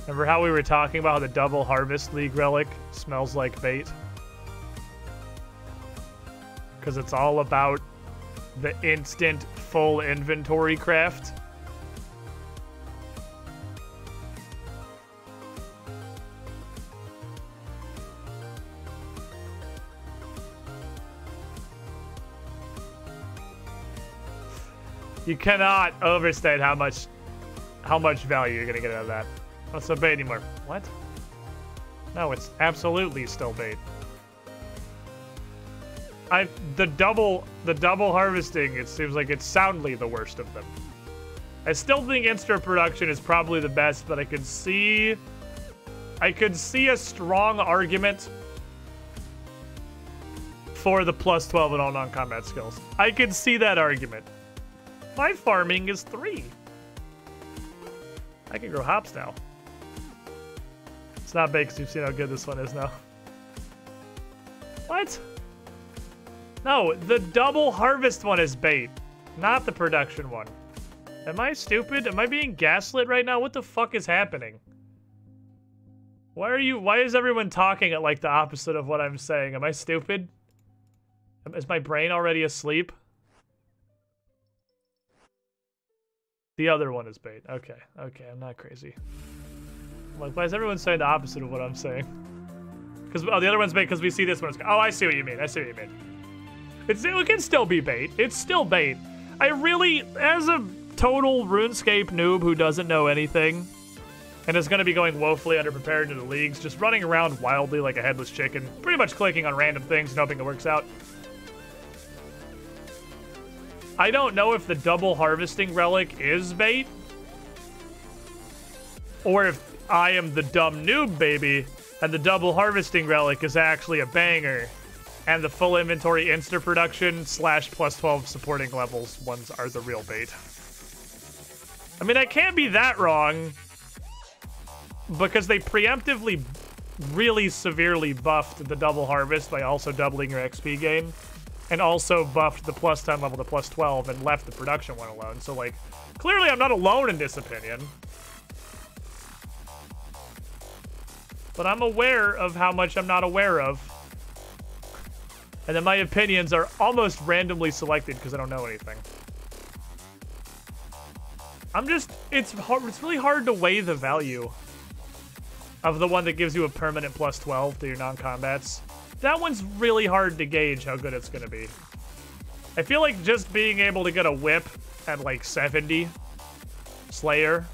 Remember how we were talking about how the double harvest league relic smells like bait? Because it's all about the instant full inventory craft. You cannot overstate how much value you're gonna get out of that. What's the bait anymore? What? No, it's absolutely still bait. The double harvesting, it seems like it's soundly the worst of them. I still think instant production is probably the best, but I could see a strong argument for the plus 12 in all non-combat skills. I could see that argument. My farming is 3. I can grow hops now. It's not bait because you've seen how good this one is now. What? No, the double harvest one is bait, not the production one. Am I stupid? Am I being gaslit right now? What the fuck is happening? Why is everyone talking at like the opposite of what I'm saying? Am I stupid? Is my brain already asleep? The other one is bait. Okay, I'm not crazy. Like, why is everyone saying the opposite of what I'm saying? Because the other one's bait because we see this one. Oh, I see what you mean. It can still be bait. It's still bait. I really, as a total RuneScape noob who doesn't know anything, and is going to be going woefully underprepared into the leagues, just running around wildly like a headless chicken, pretty much clicking on random things and hoping it works out. I don't know if the double harvesting relic is bait, or if I am the dumb noob baby, and the double harvesting relic is actually a banger, and the full inventory insta production / plus 12 supporting levels ones are the real bait. I mean, I can't be that wrong, because they preemptively really severely buffed the double harvest by also doubling your XP gain. And also buffed the plus 10 level to plus 12 and left the production one alone. So, like, clearly I'm not alone in this opinion. But I'm aware of how much I'm not aware of. And then my opinions are almost randomly selected because I don't know anything. It's really hard to weigh the value of the one that gives you a permanent plus 12 to your non-combats. That one's really hard to gauge how good it's going to be. I feel like just being able to get a whip at like 70 Slayer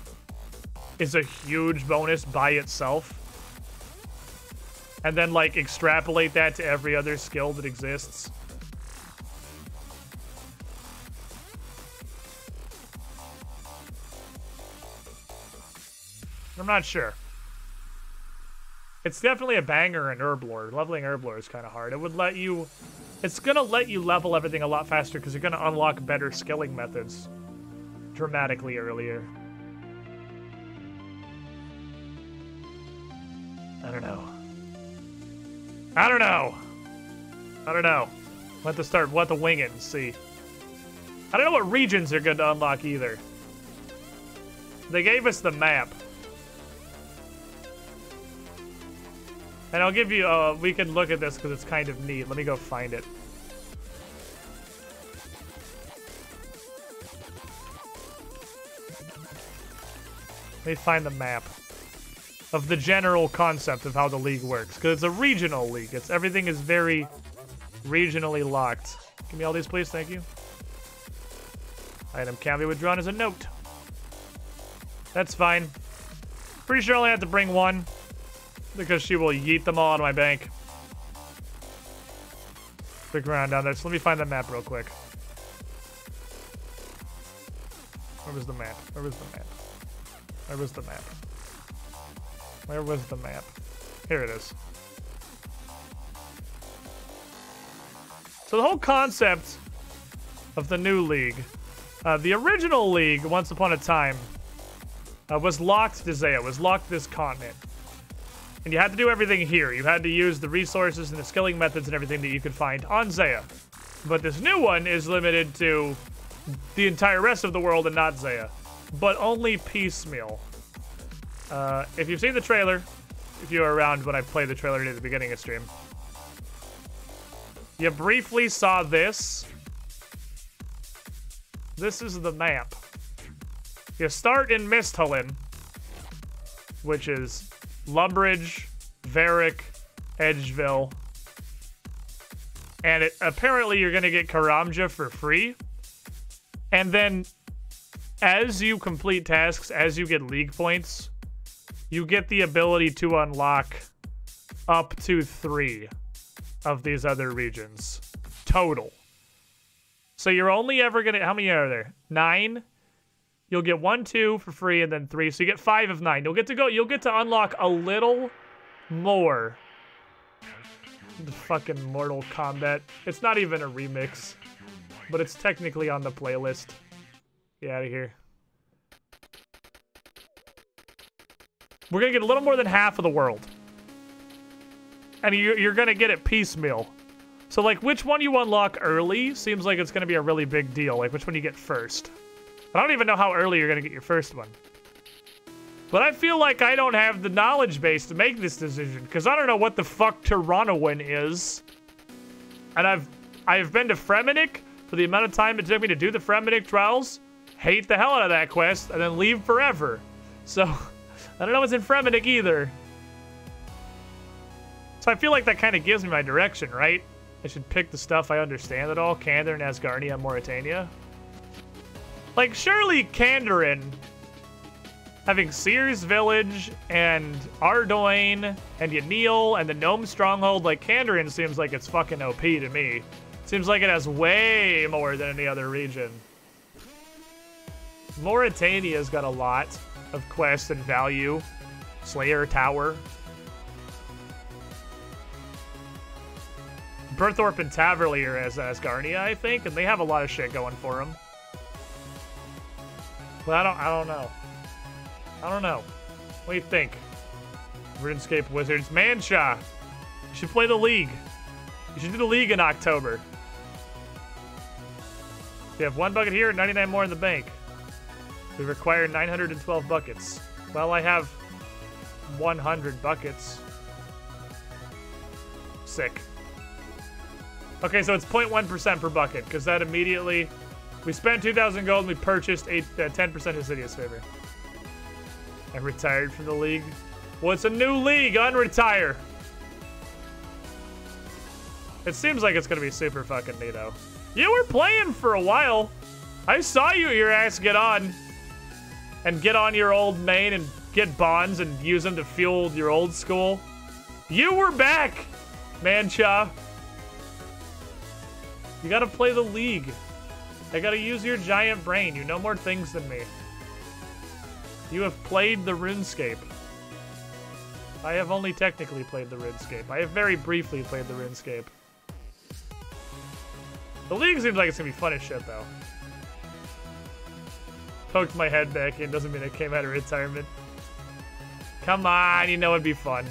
is a huge bonus by itself. And then like extrapolate that to every other skill that exists. I'm not sure. It's definitely a banger in Herblore. Leveling Herblore is kind of hard. It's gonna let you level everything a lot faster because you're gonna unlock better skilling methods dramatically earlier. I don't know. We'll have to wing it and see. I don't know what regions are good to unlock either. They gave us the map. And I'll give you, we can look at this because it's kind of neat. Let me go find it. Let me find the map of the general concept of how the league works. Because it's a regional league. Everything is very regionally locked. Give me all these, please. Thank you. Item can be withdrawn as a note. That's fine. Pretty sure I only have to bring one. Because she will yeet them all out of my bank. Stick around down there. So let me find the map real quick. Where was the map? Where was the map? Where was the map? Where was the map? Here it is. So the whole concept of the new league. The original league, once upon a time, was locked to Zaya. Was locked to this continent. And you had to do everything here. You had to use the resources and the skilling methods and everything that you could find on Zaya. But this new one is limited to the entire rest of the world and not Zaya. But only piecemeal. If you've seen the trailer, if you were around when I played the trailer at the beginning of stream, you briefly saw this. This is the map. You start in Misthalin, which is Lumbridge, Varric, Edgeville, and apparently you're going to get Karamja for free. And then as you complete tasks, as you get league points, you get the ability to unlock up to 3 of these other regions total. So you're only ever going to... How many are there? 9? You'll get 1, 2 for free, and then 3. So you get 5 of 9. You'll get to unlock a little more. The fucking Mortal Kombat. It's not even a remix, but it's technically on the playlist. Get out of here. We're gonna get a little more than half of the world. And you're gonna get it piecemeal. So like which one you unlock early seems like it's gonna be a really big deal. Like which one you get first. I don't even know how early you're gonna get your first one. But I feel like I don't have the knowledge base to make this decision, because I don't know what the fuck Tyrannowan is. And I've been to Fremennik for the amount of time it took me to do the Fremennik trials, hate the hell out of that quest, and then leave forever. So, I don't know what's in Fremennik either. So I feel like that kind of gives me my direction, right? I should pick the stuff I understand at all. Kandarin, Asgardia, Mauritania. Like, surely Kandarin, having Sears Village and Ardoin and Yanil and the Gnome Stronghold, like Kandarin seems like it's fucking OP to me. Seems like it has way more than any other region. Mauritania's got a lot of quests and value. Slayer Tower. Berthorpe and Taverley are as Asgardia, I think, and they have a lot of shit going for them. But I don't know. I don't know. What do you think? RuneScape Wizards. Manshaw. You should play the League. You should do the League in October. You have 1 bucket here and 99 more in the bank. We require 912 buckets. Well, I have 100 buckets. Sick. Okay, so it's 0.1% per bucket, because that immediately... We spent 2,000 gold and we purchased 10% Insidious Favor. I retired from the league. Well, it's a new league. Unretire. It seems like it's going to be super fucking neato. You were playing for a while. I saw your ass get on. And get on your old main and get bonds and use them to fuel your old school. You were back, Mancha. You got to play the league. I got to use your giant brain. You know more things than me. You have played the RuneScape. I have only technically played the RuneScape. I have very briefly played the RuneScape. The League seems like it's gonna be fun as shit, though. Poked my head back in, doesn't mean I came out of retirement. Come on, you know it'd be fun.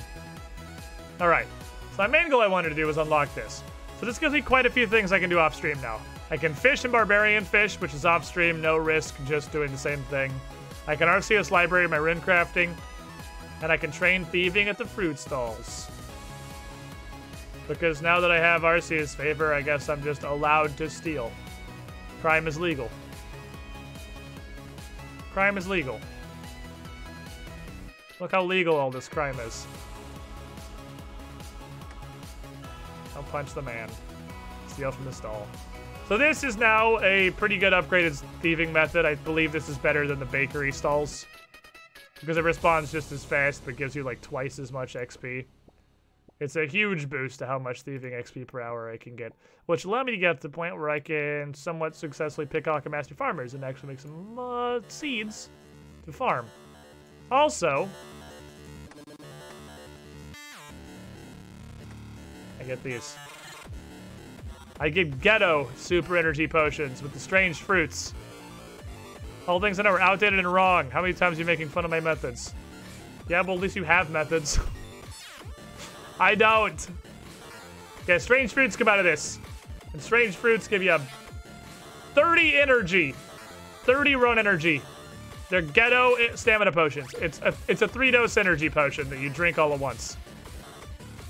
Alright, so my main goal I wanted to do was unlock this. So this gives me quite a few things I can do off stream now. I can fish and barbarian fish, which is off stream, no risk, just doing the same thing. I can RCS library my rune crafting, and I can train thieving at the fruit stalls. Because now that I have Arceus favor, I guess I'm just allowed to steal. Crime is legal. Crime is legal. Look how legal all this crime is. I'll punch the man. Steal from the stall. So this is now a pretty good upgraded thieving method. I believe this is better than the bakery stalls. Because it responds just as fast, but gives you like twice as much XP. It's a huge boost to how much thieving XP per hour I can get. Which allowed me to get to the point where I can somewhat successfully pick Alchemy Master Farmers and actually make some seeds to farm. Also, I get these. I get ghetto super energy potions with the strange fruits. All things I know are outdated and wrong. How many times are you making fun of my methods? Yeah, well, at least you have methods. I don't. Okay, strange fruits come out of this. And strange fruits give you 30 energy. 30 run energy. They're ghetto stamina potions. It's a 3-dose energy potion that you drink all at once.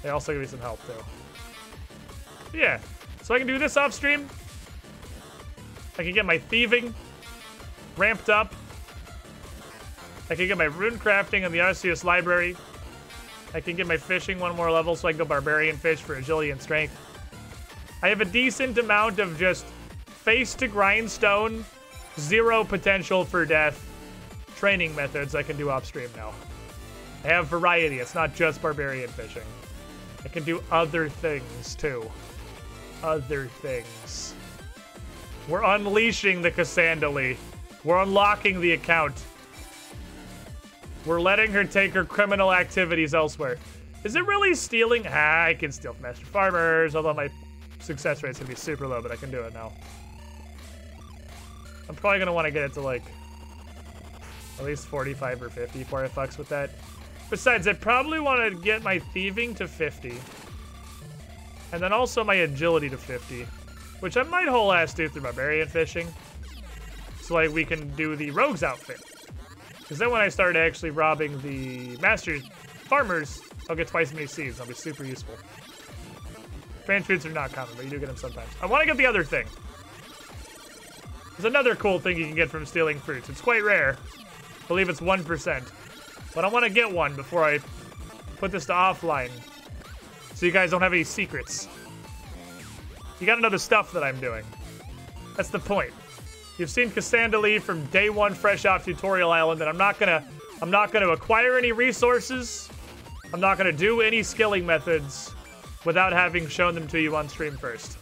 They also give you some health, too. Yeah. So I can do this off stream. I can get my thieving ramped up. I can get my rune crafting in the RCS library. I can get my fishing 1 more level so I can go barbarian fish for agility and strength. I have a decent amount of just face to grindstone, 0 potential for death training methods I can do off stream now. I have variety. It's not just barbarian fishing. I can do other things too. Other things. We're unleashing the Cassandra. We're unlocking the account. We're letting her take her criminal activities elsewhere. Is it really stealing? Ah, I can steal from Master Farmers, although my success rate's gonna be super low, but I can do it now. I'm probably gonna want to get it to like at least 45 or 50 before I fucks with that. Besides, I probably want to get my thieving to 50. And then also my agility to 50. Which I might whole ass do through barbarian fishing. So like we can do the rogue's outfit. Because then when I start actually robbing the master farmers, I'll get twice as many seeds. That'll be super useful. Strange fruits are not common, but you do get them sometimes. I want to get the other thing. There's another cool thing you can get from stealing fruits. It's quite rare. I believe it's 1%. But I want to get one before I put this to offline. So you guys don't have any secrets. You gotta know the stuff that I'm doing. That's the point. You've seen Cassandra from day 1 fresh off Tutorial Island, and I'm not gonna acquire any resources. I'm not gonna do any skilling methods without having shown them to you on stream first.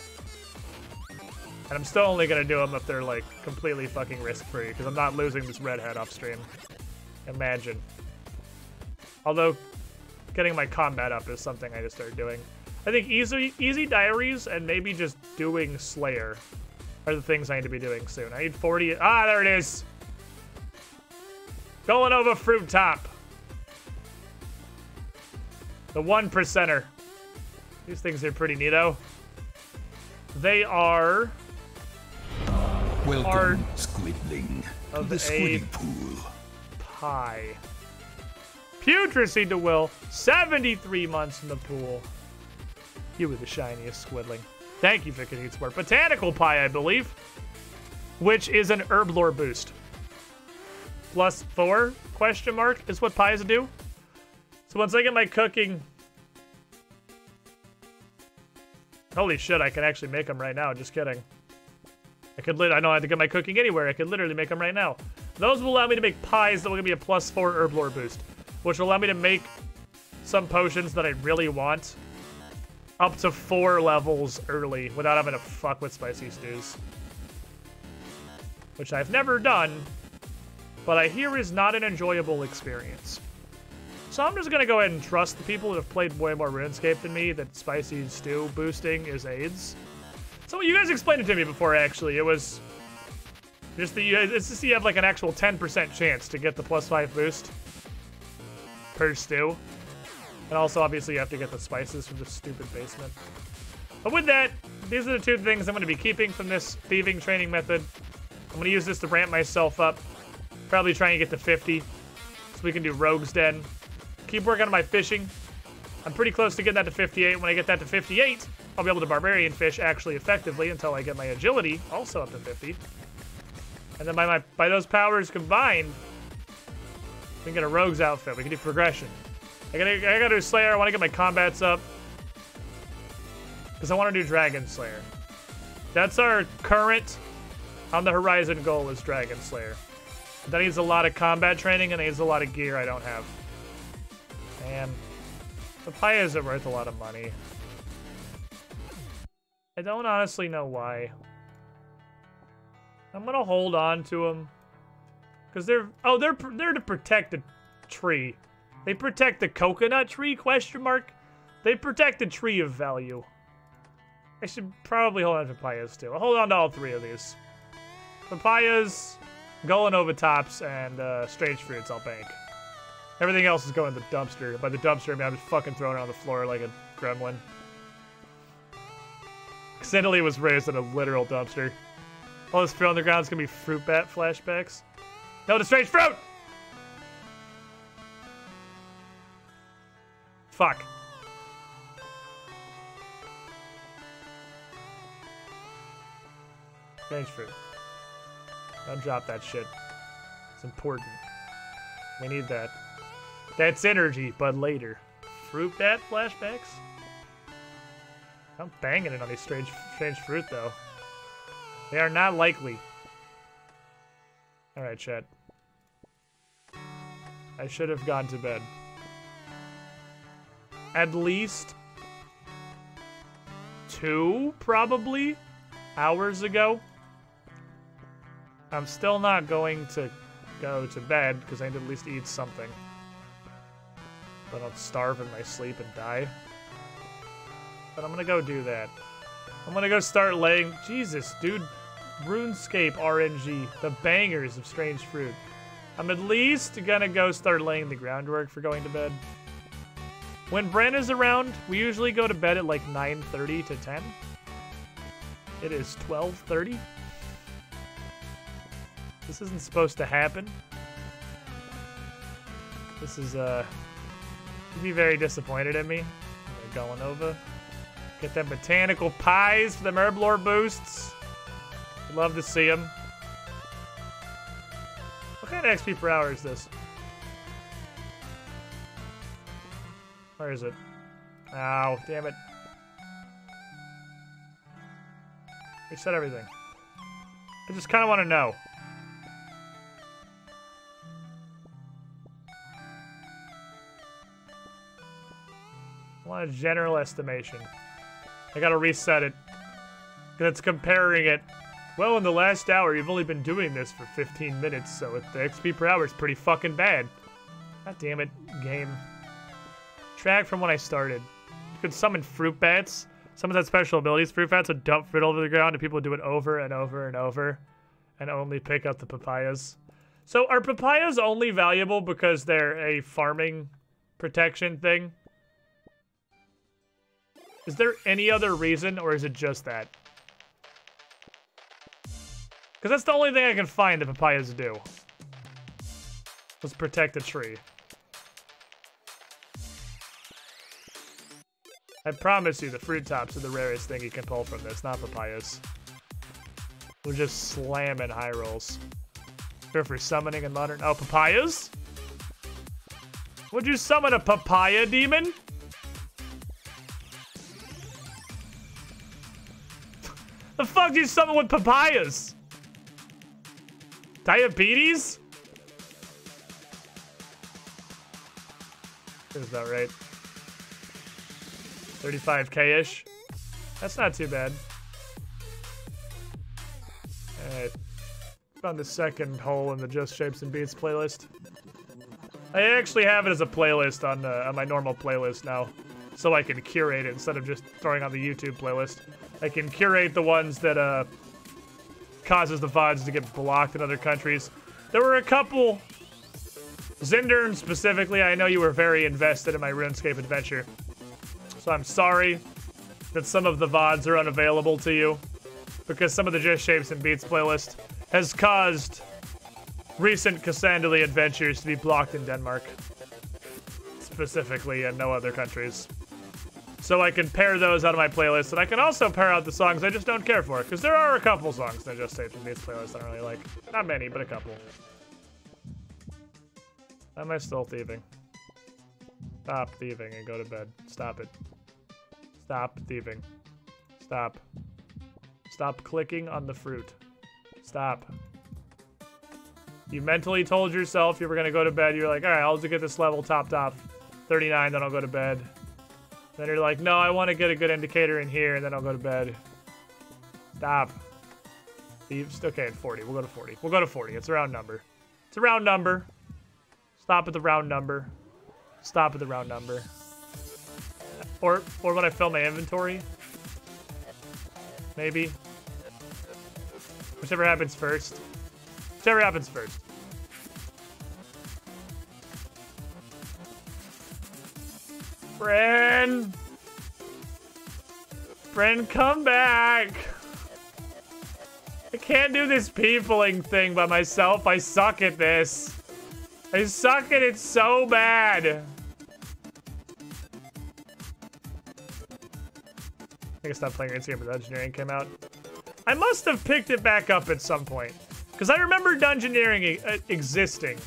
And I'm still only gonna do them if they're like completely fucking risk-free, because I'm not losing this redhead off stream. Imagine. Although, getting my combat up is something I just started doing. I think easy diaries and maybe just doing Slayer are the things I need to be doing soon. I need 40. Ah, there it is. Villanova Fruit Top. The 1%er. These things are pretty neato. They are. Welcome, Squidling, to of the a squid pool. pie. Putresy to Will. 73 months in the pool. You were the shiniest squidling. Thank you, Vic and Eat Sport. Botanical Pie, I believe. Which is an herb lore boost. +4, question mark, is what pies do. So once I get my cooking... Holy shit, I can actually make them right now. Just kidding. I don't have to get my cooking anywhere. I could literally make them right now. Those will allow me to make pies that will give me a +4 herb lore boost. Which will allow me to make some potions that I really want up to 4 levels early without having to fuck with spicy stews. Which I've never done, but I hear is not an enjoyable experience. So I'm just gonna go ahead and trust the people that have played way more RuneScape than me that spicy stew boosting is AIDS. So you guys explained it to me before, actually. It was just that you have like an actual 10% chance to get the +5 boost per stew. And also, obviously, you have to get the spices from the stupid basement. But with that, these are the 2 things I'm going to be keeping from this thieving training method. I'm going to use this to ramp myself up. Probably try and get to 50. So we can do Rogue's Den. Keep working on my fishing. I'm pretty close to getting that to 58. When I get that to 58, I'll be able to barbarian fish actually effectively until I get my agility also up to 50. And then by those powers combined, we can get a Rogue's outfit. We can do progression. I gotta do Slayer. I want to get my combats up. Because I want to do Dragon Slayer. That's our current on the horizon goal is Dragon Slayer. That needs a lot of combat training and it needs a lot of gear I don't have. Man. Papayas are worth a lot of money. I don't honestly know why. I'm gonna hold on to them. Because they're to protect the tree. They protect the coconut tree, question mark? They protect the tree of value. I should probably hold on to papayas too. I'll hold on to all 3 of these. Papayas, Villanova Tops, and strange fruits I'll bank. Everything else is going to the dumpster. By the dumpster, I mean I'm just fucking throwing it on the floor like a gremlin. Italy was raised in a literal dumpster. All this fruit on the ground is gonna be fruit bat flashbacks. No, the strange fruit! Fuck. Strange fruit. Don't drop that shit. It's important. We need that. That's energy, but later. Fruit bat flashbacks? I'm banging it on these strange fruit, though. They are not likely. Alright, chat. I should have gone to bed. At least 2, probably, hours ago. I'm still not going to go to bed, because I need to at least eat something. But I'll starve in my sleep and die. But I'm gonna go do that. I'm gonna go start laying... Jesus, dude. RuneScape RNG. The bangers of strange fruit. I'm at least gonna go start laying the groundwork for going to bed. When Bren is around, we usually go to bed at like 9:30 to 10. It is 12:30. This isn't supposed to happen. This is, you'd be very disappointed in me. I'm going over. Get them botanical pies for them herblore boosts. I'd love to see them. What kind of XP per hour is this? Where is it? Ow, damn it. Reset everything. I just kind of want to know. I want a general estimation. I gotta reset it. It's comparing it. Well, in the last hour, you've only been doing this for 15 minutes, so the XP per hour is pretty fucking bad. God damn it, game. Track from when I started. You could summon fruit bats. Someone had special abilities. Fruit bats would dump fruit over the ground, and people would do it over and over and over, and only pick up the papayas. So are papayas only valuable because they're a farming protection thing? Is there any other reason, or is it just that? Because that's the only thing I can find that papayas do. Let's protect the tree. I promise you the fruit tops are the rarest thing you can pull from this, not papayas. We're just slamming high rolls. Fair for summoning in modern... Oh, papayas? Would you summon a papaya demon? The fuck do you summon with papayas? Diabetes? Is that right? 35k-ish? That's not too bad. Alright. Found the second hole in the Just Shapes and Beats playlist. I actually have it as a playlist on my normal playlist now. So I can curate it instead of just throwing on the YouTube playlist. I can curate the ones that causes the VODs to get blocked in other countries. There were a couple... Zindern specifically, I know you were very invested in my RuneScape adventure. So I'm sorry that some of the VODs are unavailable to you. Because some of the Just Shapes and Beats playlist has caused recent Cassandra adventures to be blocked in Denmark. Specifically, and no other countries. So I can pair those out of my playlist, and I can also pair out the songs I just don't care for, because there are a couple songs in the Just Shapes and Beats playlist I don't really like. Not many, but a couple. Am I still thieving? Stop thieving and go to bed. Stop it. Stop thieving. Stop. Stop clicking on the fruit. Stop. You mentally told yourself you were going to go to bed. You're like, all right, I'll just get this level topped off 39, then I'll go to bed. Then you're like, no, I want to get a good indicator in here, and then I'll go to bed. Stop. Thieves. Okay, at 40. We'll go to 40. We'll go to 40. It's a round number. It's a round number. Stop at the round number. Stop at the round number. Or when I fill my inventory. Maybe. Whichever happens first. Whichever happens first. Bren! Bren, come back! I can't do this peopling thing by myself. I suck at this. I suck at it so bad. I think I stopped playing RuneScape when Dungeoneering came out. I must have picked it back up at some point. Because I remember Dungeoneering existing.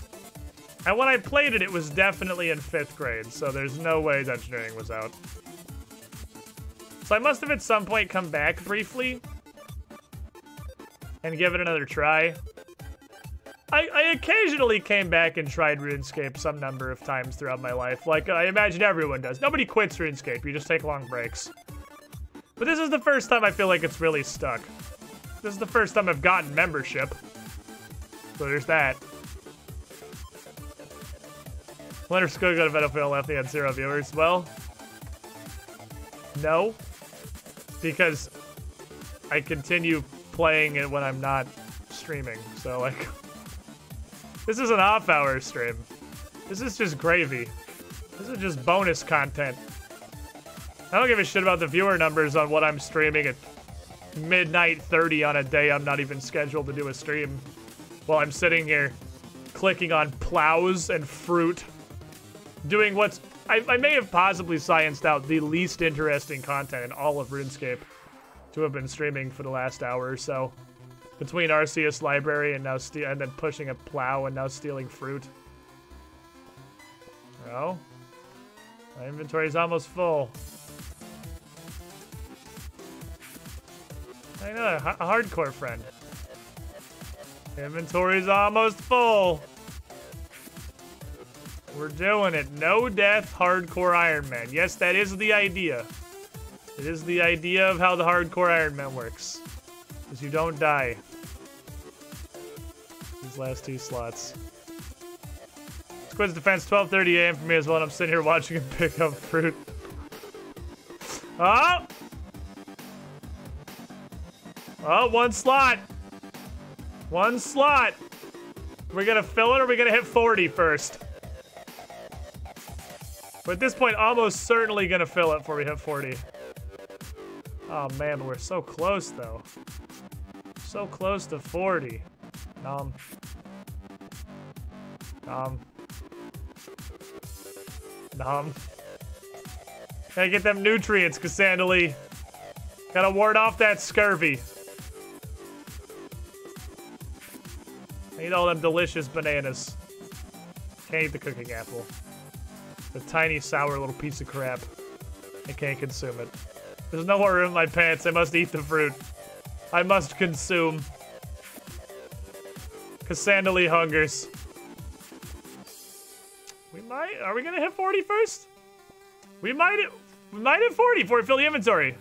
And when I played it, it was definitely in 5th grade. So there's no way Dungeoneering was out. So I must have at some point come back briefly. And give it another try. I occasionally came back and tried RuneScape some number of times throughout my life. Like, I imagine everyone does. Nobody quits RuneScape. You just take long breaks. But this is the first time I feel like it's really stuck. This is the first time I've gotten membership. So there's that. Leonard's going to go to Battlefield left. He had 0 viewers. Well, no. Because I continue playing it when I'm not streaming. So, like... This is an off-hour stream. This is just gravy. This is just bonus content. I don't give a shit about the viewer numbers on what I'm streaming at midnight 30 on a day I'm not even scheduled to do a stream. While I'm sitting here clicking on plows and fruit. Doing what's... I may have possibly scienced out the least interesting content in all of RuneScape to have been streaming for the last hour or so. Between Arceus Library and now and then pushing a plow and now stealing fruit. Oh. My inventory's almost full. I know, a hardcore friend. Inventory's almost full. We're doing it. No death, hardcore Iron Man. Yes, that is the idea. It is the idea of how the hardcore Iron Man works. Because you don't die. These last 2 slots. Squid's defense, 12:30 a.m. for me as well, and I'm sitting here watching him pick up fruit. Oh! Oh, 1 slot. 1 slot. We're gonna fill it or are we gonna hit 40 first? But at this point, almost certainly gonna fill it before we hit 40. Oh man, but we're so close though. So close to 40. Nom. Nom. Nom. Gotta get them nutrients, Cassandra. Gotta ward off that scurvy. I eat all them delicious bananas. Can't eat the cooking apple. The tiny, sour little piece of crap. I can't consume it. There's no more room in my pants. I must eat the fruit. I must consume. Cassandra hungers. We might... Are we gonna hit 40 first? We might hit 40 before we fill the inventory.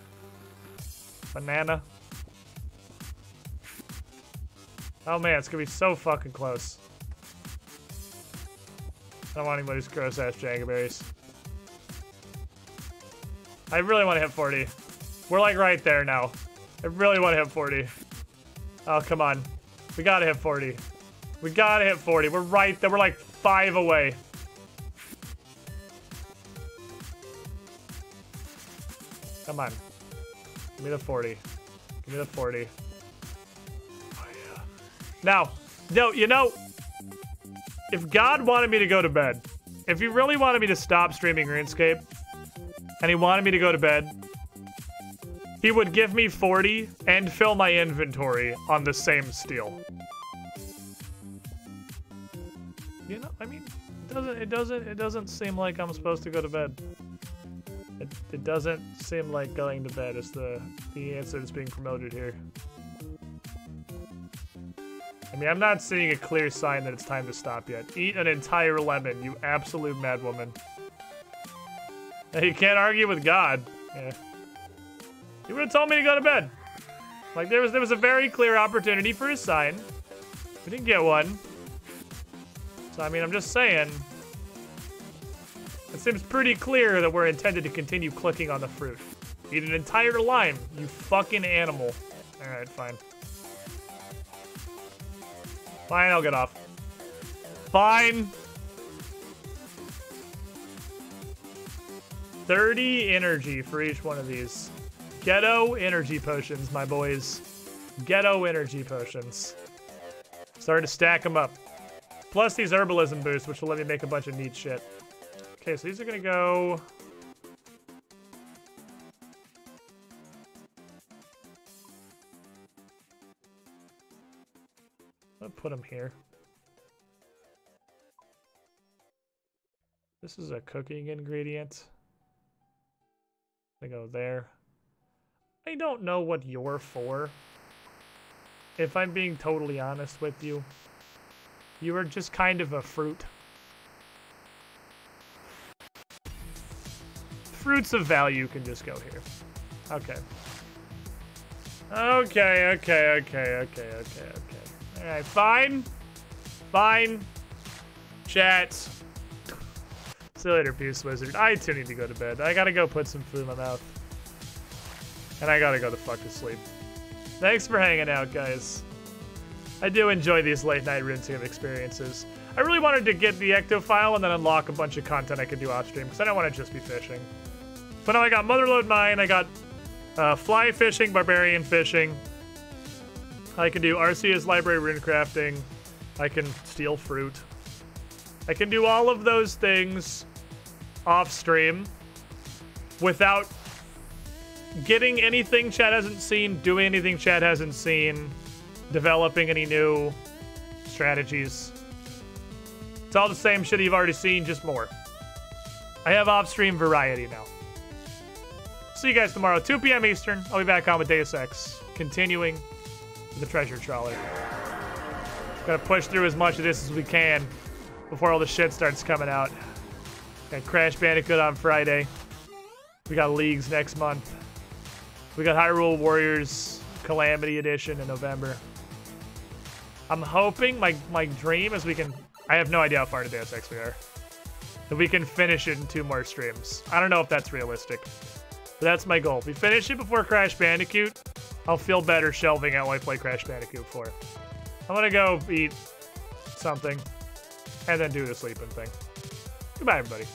Banana. Oh man, it's gonna be so fucking close. I don't want anybody's gross ass jagaberries. I really want to hit 40. We're like right there now. I really want to hit 40. Oh, come on. We gotta hit 40. We gotta hit 40. We're right there. We're like 5 away. Come on. Give me the 40. Give me the 40. Oh, yeah. Now, no, you know, if God wanted me to go to bed, if he really wanted me to stop streaming RuneScape, and he wanted me to go to bed, he would give me 40 and fill my inventory on the same steal. You know, I mean, it doesn't seem like I'm supposed to go to bed. It doesn't seem like going to bed is the answer that's being promoted here. I mean, I'm not seeing a clear sign that it's time to stop yet. Eat an entire lemon, you absolute madwoman. You can't argue with God. Yeah. He would have told me to go to bed. Like, there was a very clear opportunity for a sign. We didn't get one. So, I mean, I'm just saying. It seems pretty clear that we're intended to continue clicking on the fruit. Eat an entire lime, you fucking animal. Alright, fine. Fine, I'll get off. Fine. 30 energy for each one of these. Ghetto energy potions, my boys. Ghetto energy potions. Started to stack them up. Plus these herbalism boosts, which will let me make a bunch of neat shit. Okay, so these are gonna go... I'll put them here. This is a cooking ingredient. They go there. I don't know what you're for. If I'm being totally honest with you, you are just kind of a fruit. Fruits of value can just go here. Okay. Okay. Alright, fine. Fine. Chat. See you later, Peace Wizard. I too need to go to bed. I gotta go put some food in my mouth. And I gotta go the fuck to sleep. Thanks for hanging out, guys. I do enjoy these late night RuneScape experiences. I really wanted to get the Ecto file and then unlock a bunch of content I could do off stream, because I don't want to just be fishing. But now I got Motherlode Mine, I got fly fishing, barbarian fishing. I can do Arceus library rune crafting. I can steal fruit. I can do all of those things off stream without getting anything chat hasn't seen, doing anything chat hasn't seen, developing any new strategies. It's all the same shit you've already seen, just more. I have off-stream variety now. See you guys tomorrow, 2 p.m. Eastern. I'll be back on with Deus Ex, continuing the treasure trawler. Gotta push through as much of this as we can before all the shit starts coming out. Got Crash Bandicoot on Friday. We got Leagues next month. We got Hyrule Warriors Calamity Edition in November. I'm hoping, my dream is we can... I have no idea how far into Deus Ex we are. That we can finish it in 2 more streams. I don't know if that's realistic. But that's my goal. If we finish it before Crash Bandicoot, I'll feel better shelving out while I play Crash Bandicoot 4. I'm gonna go eat something. And then do the sleeping thing. Goodbye, everybody.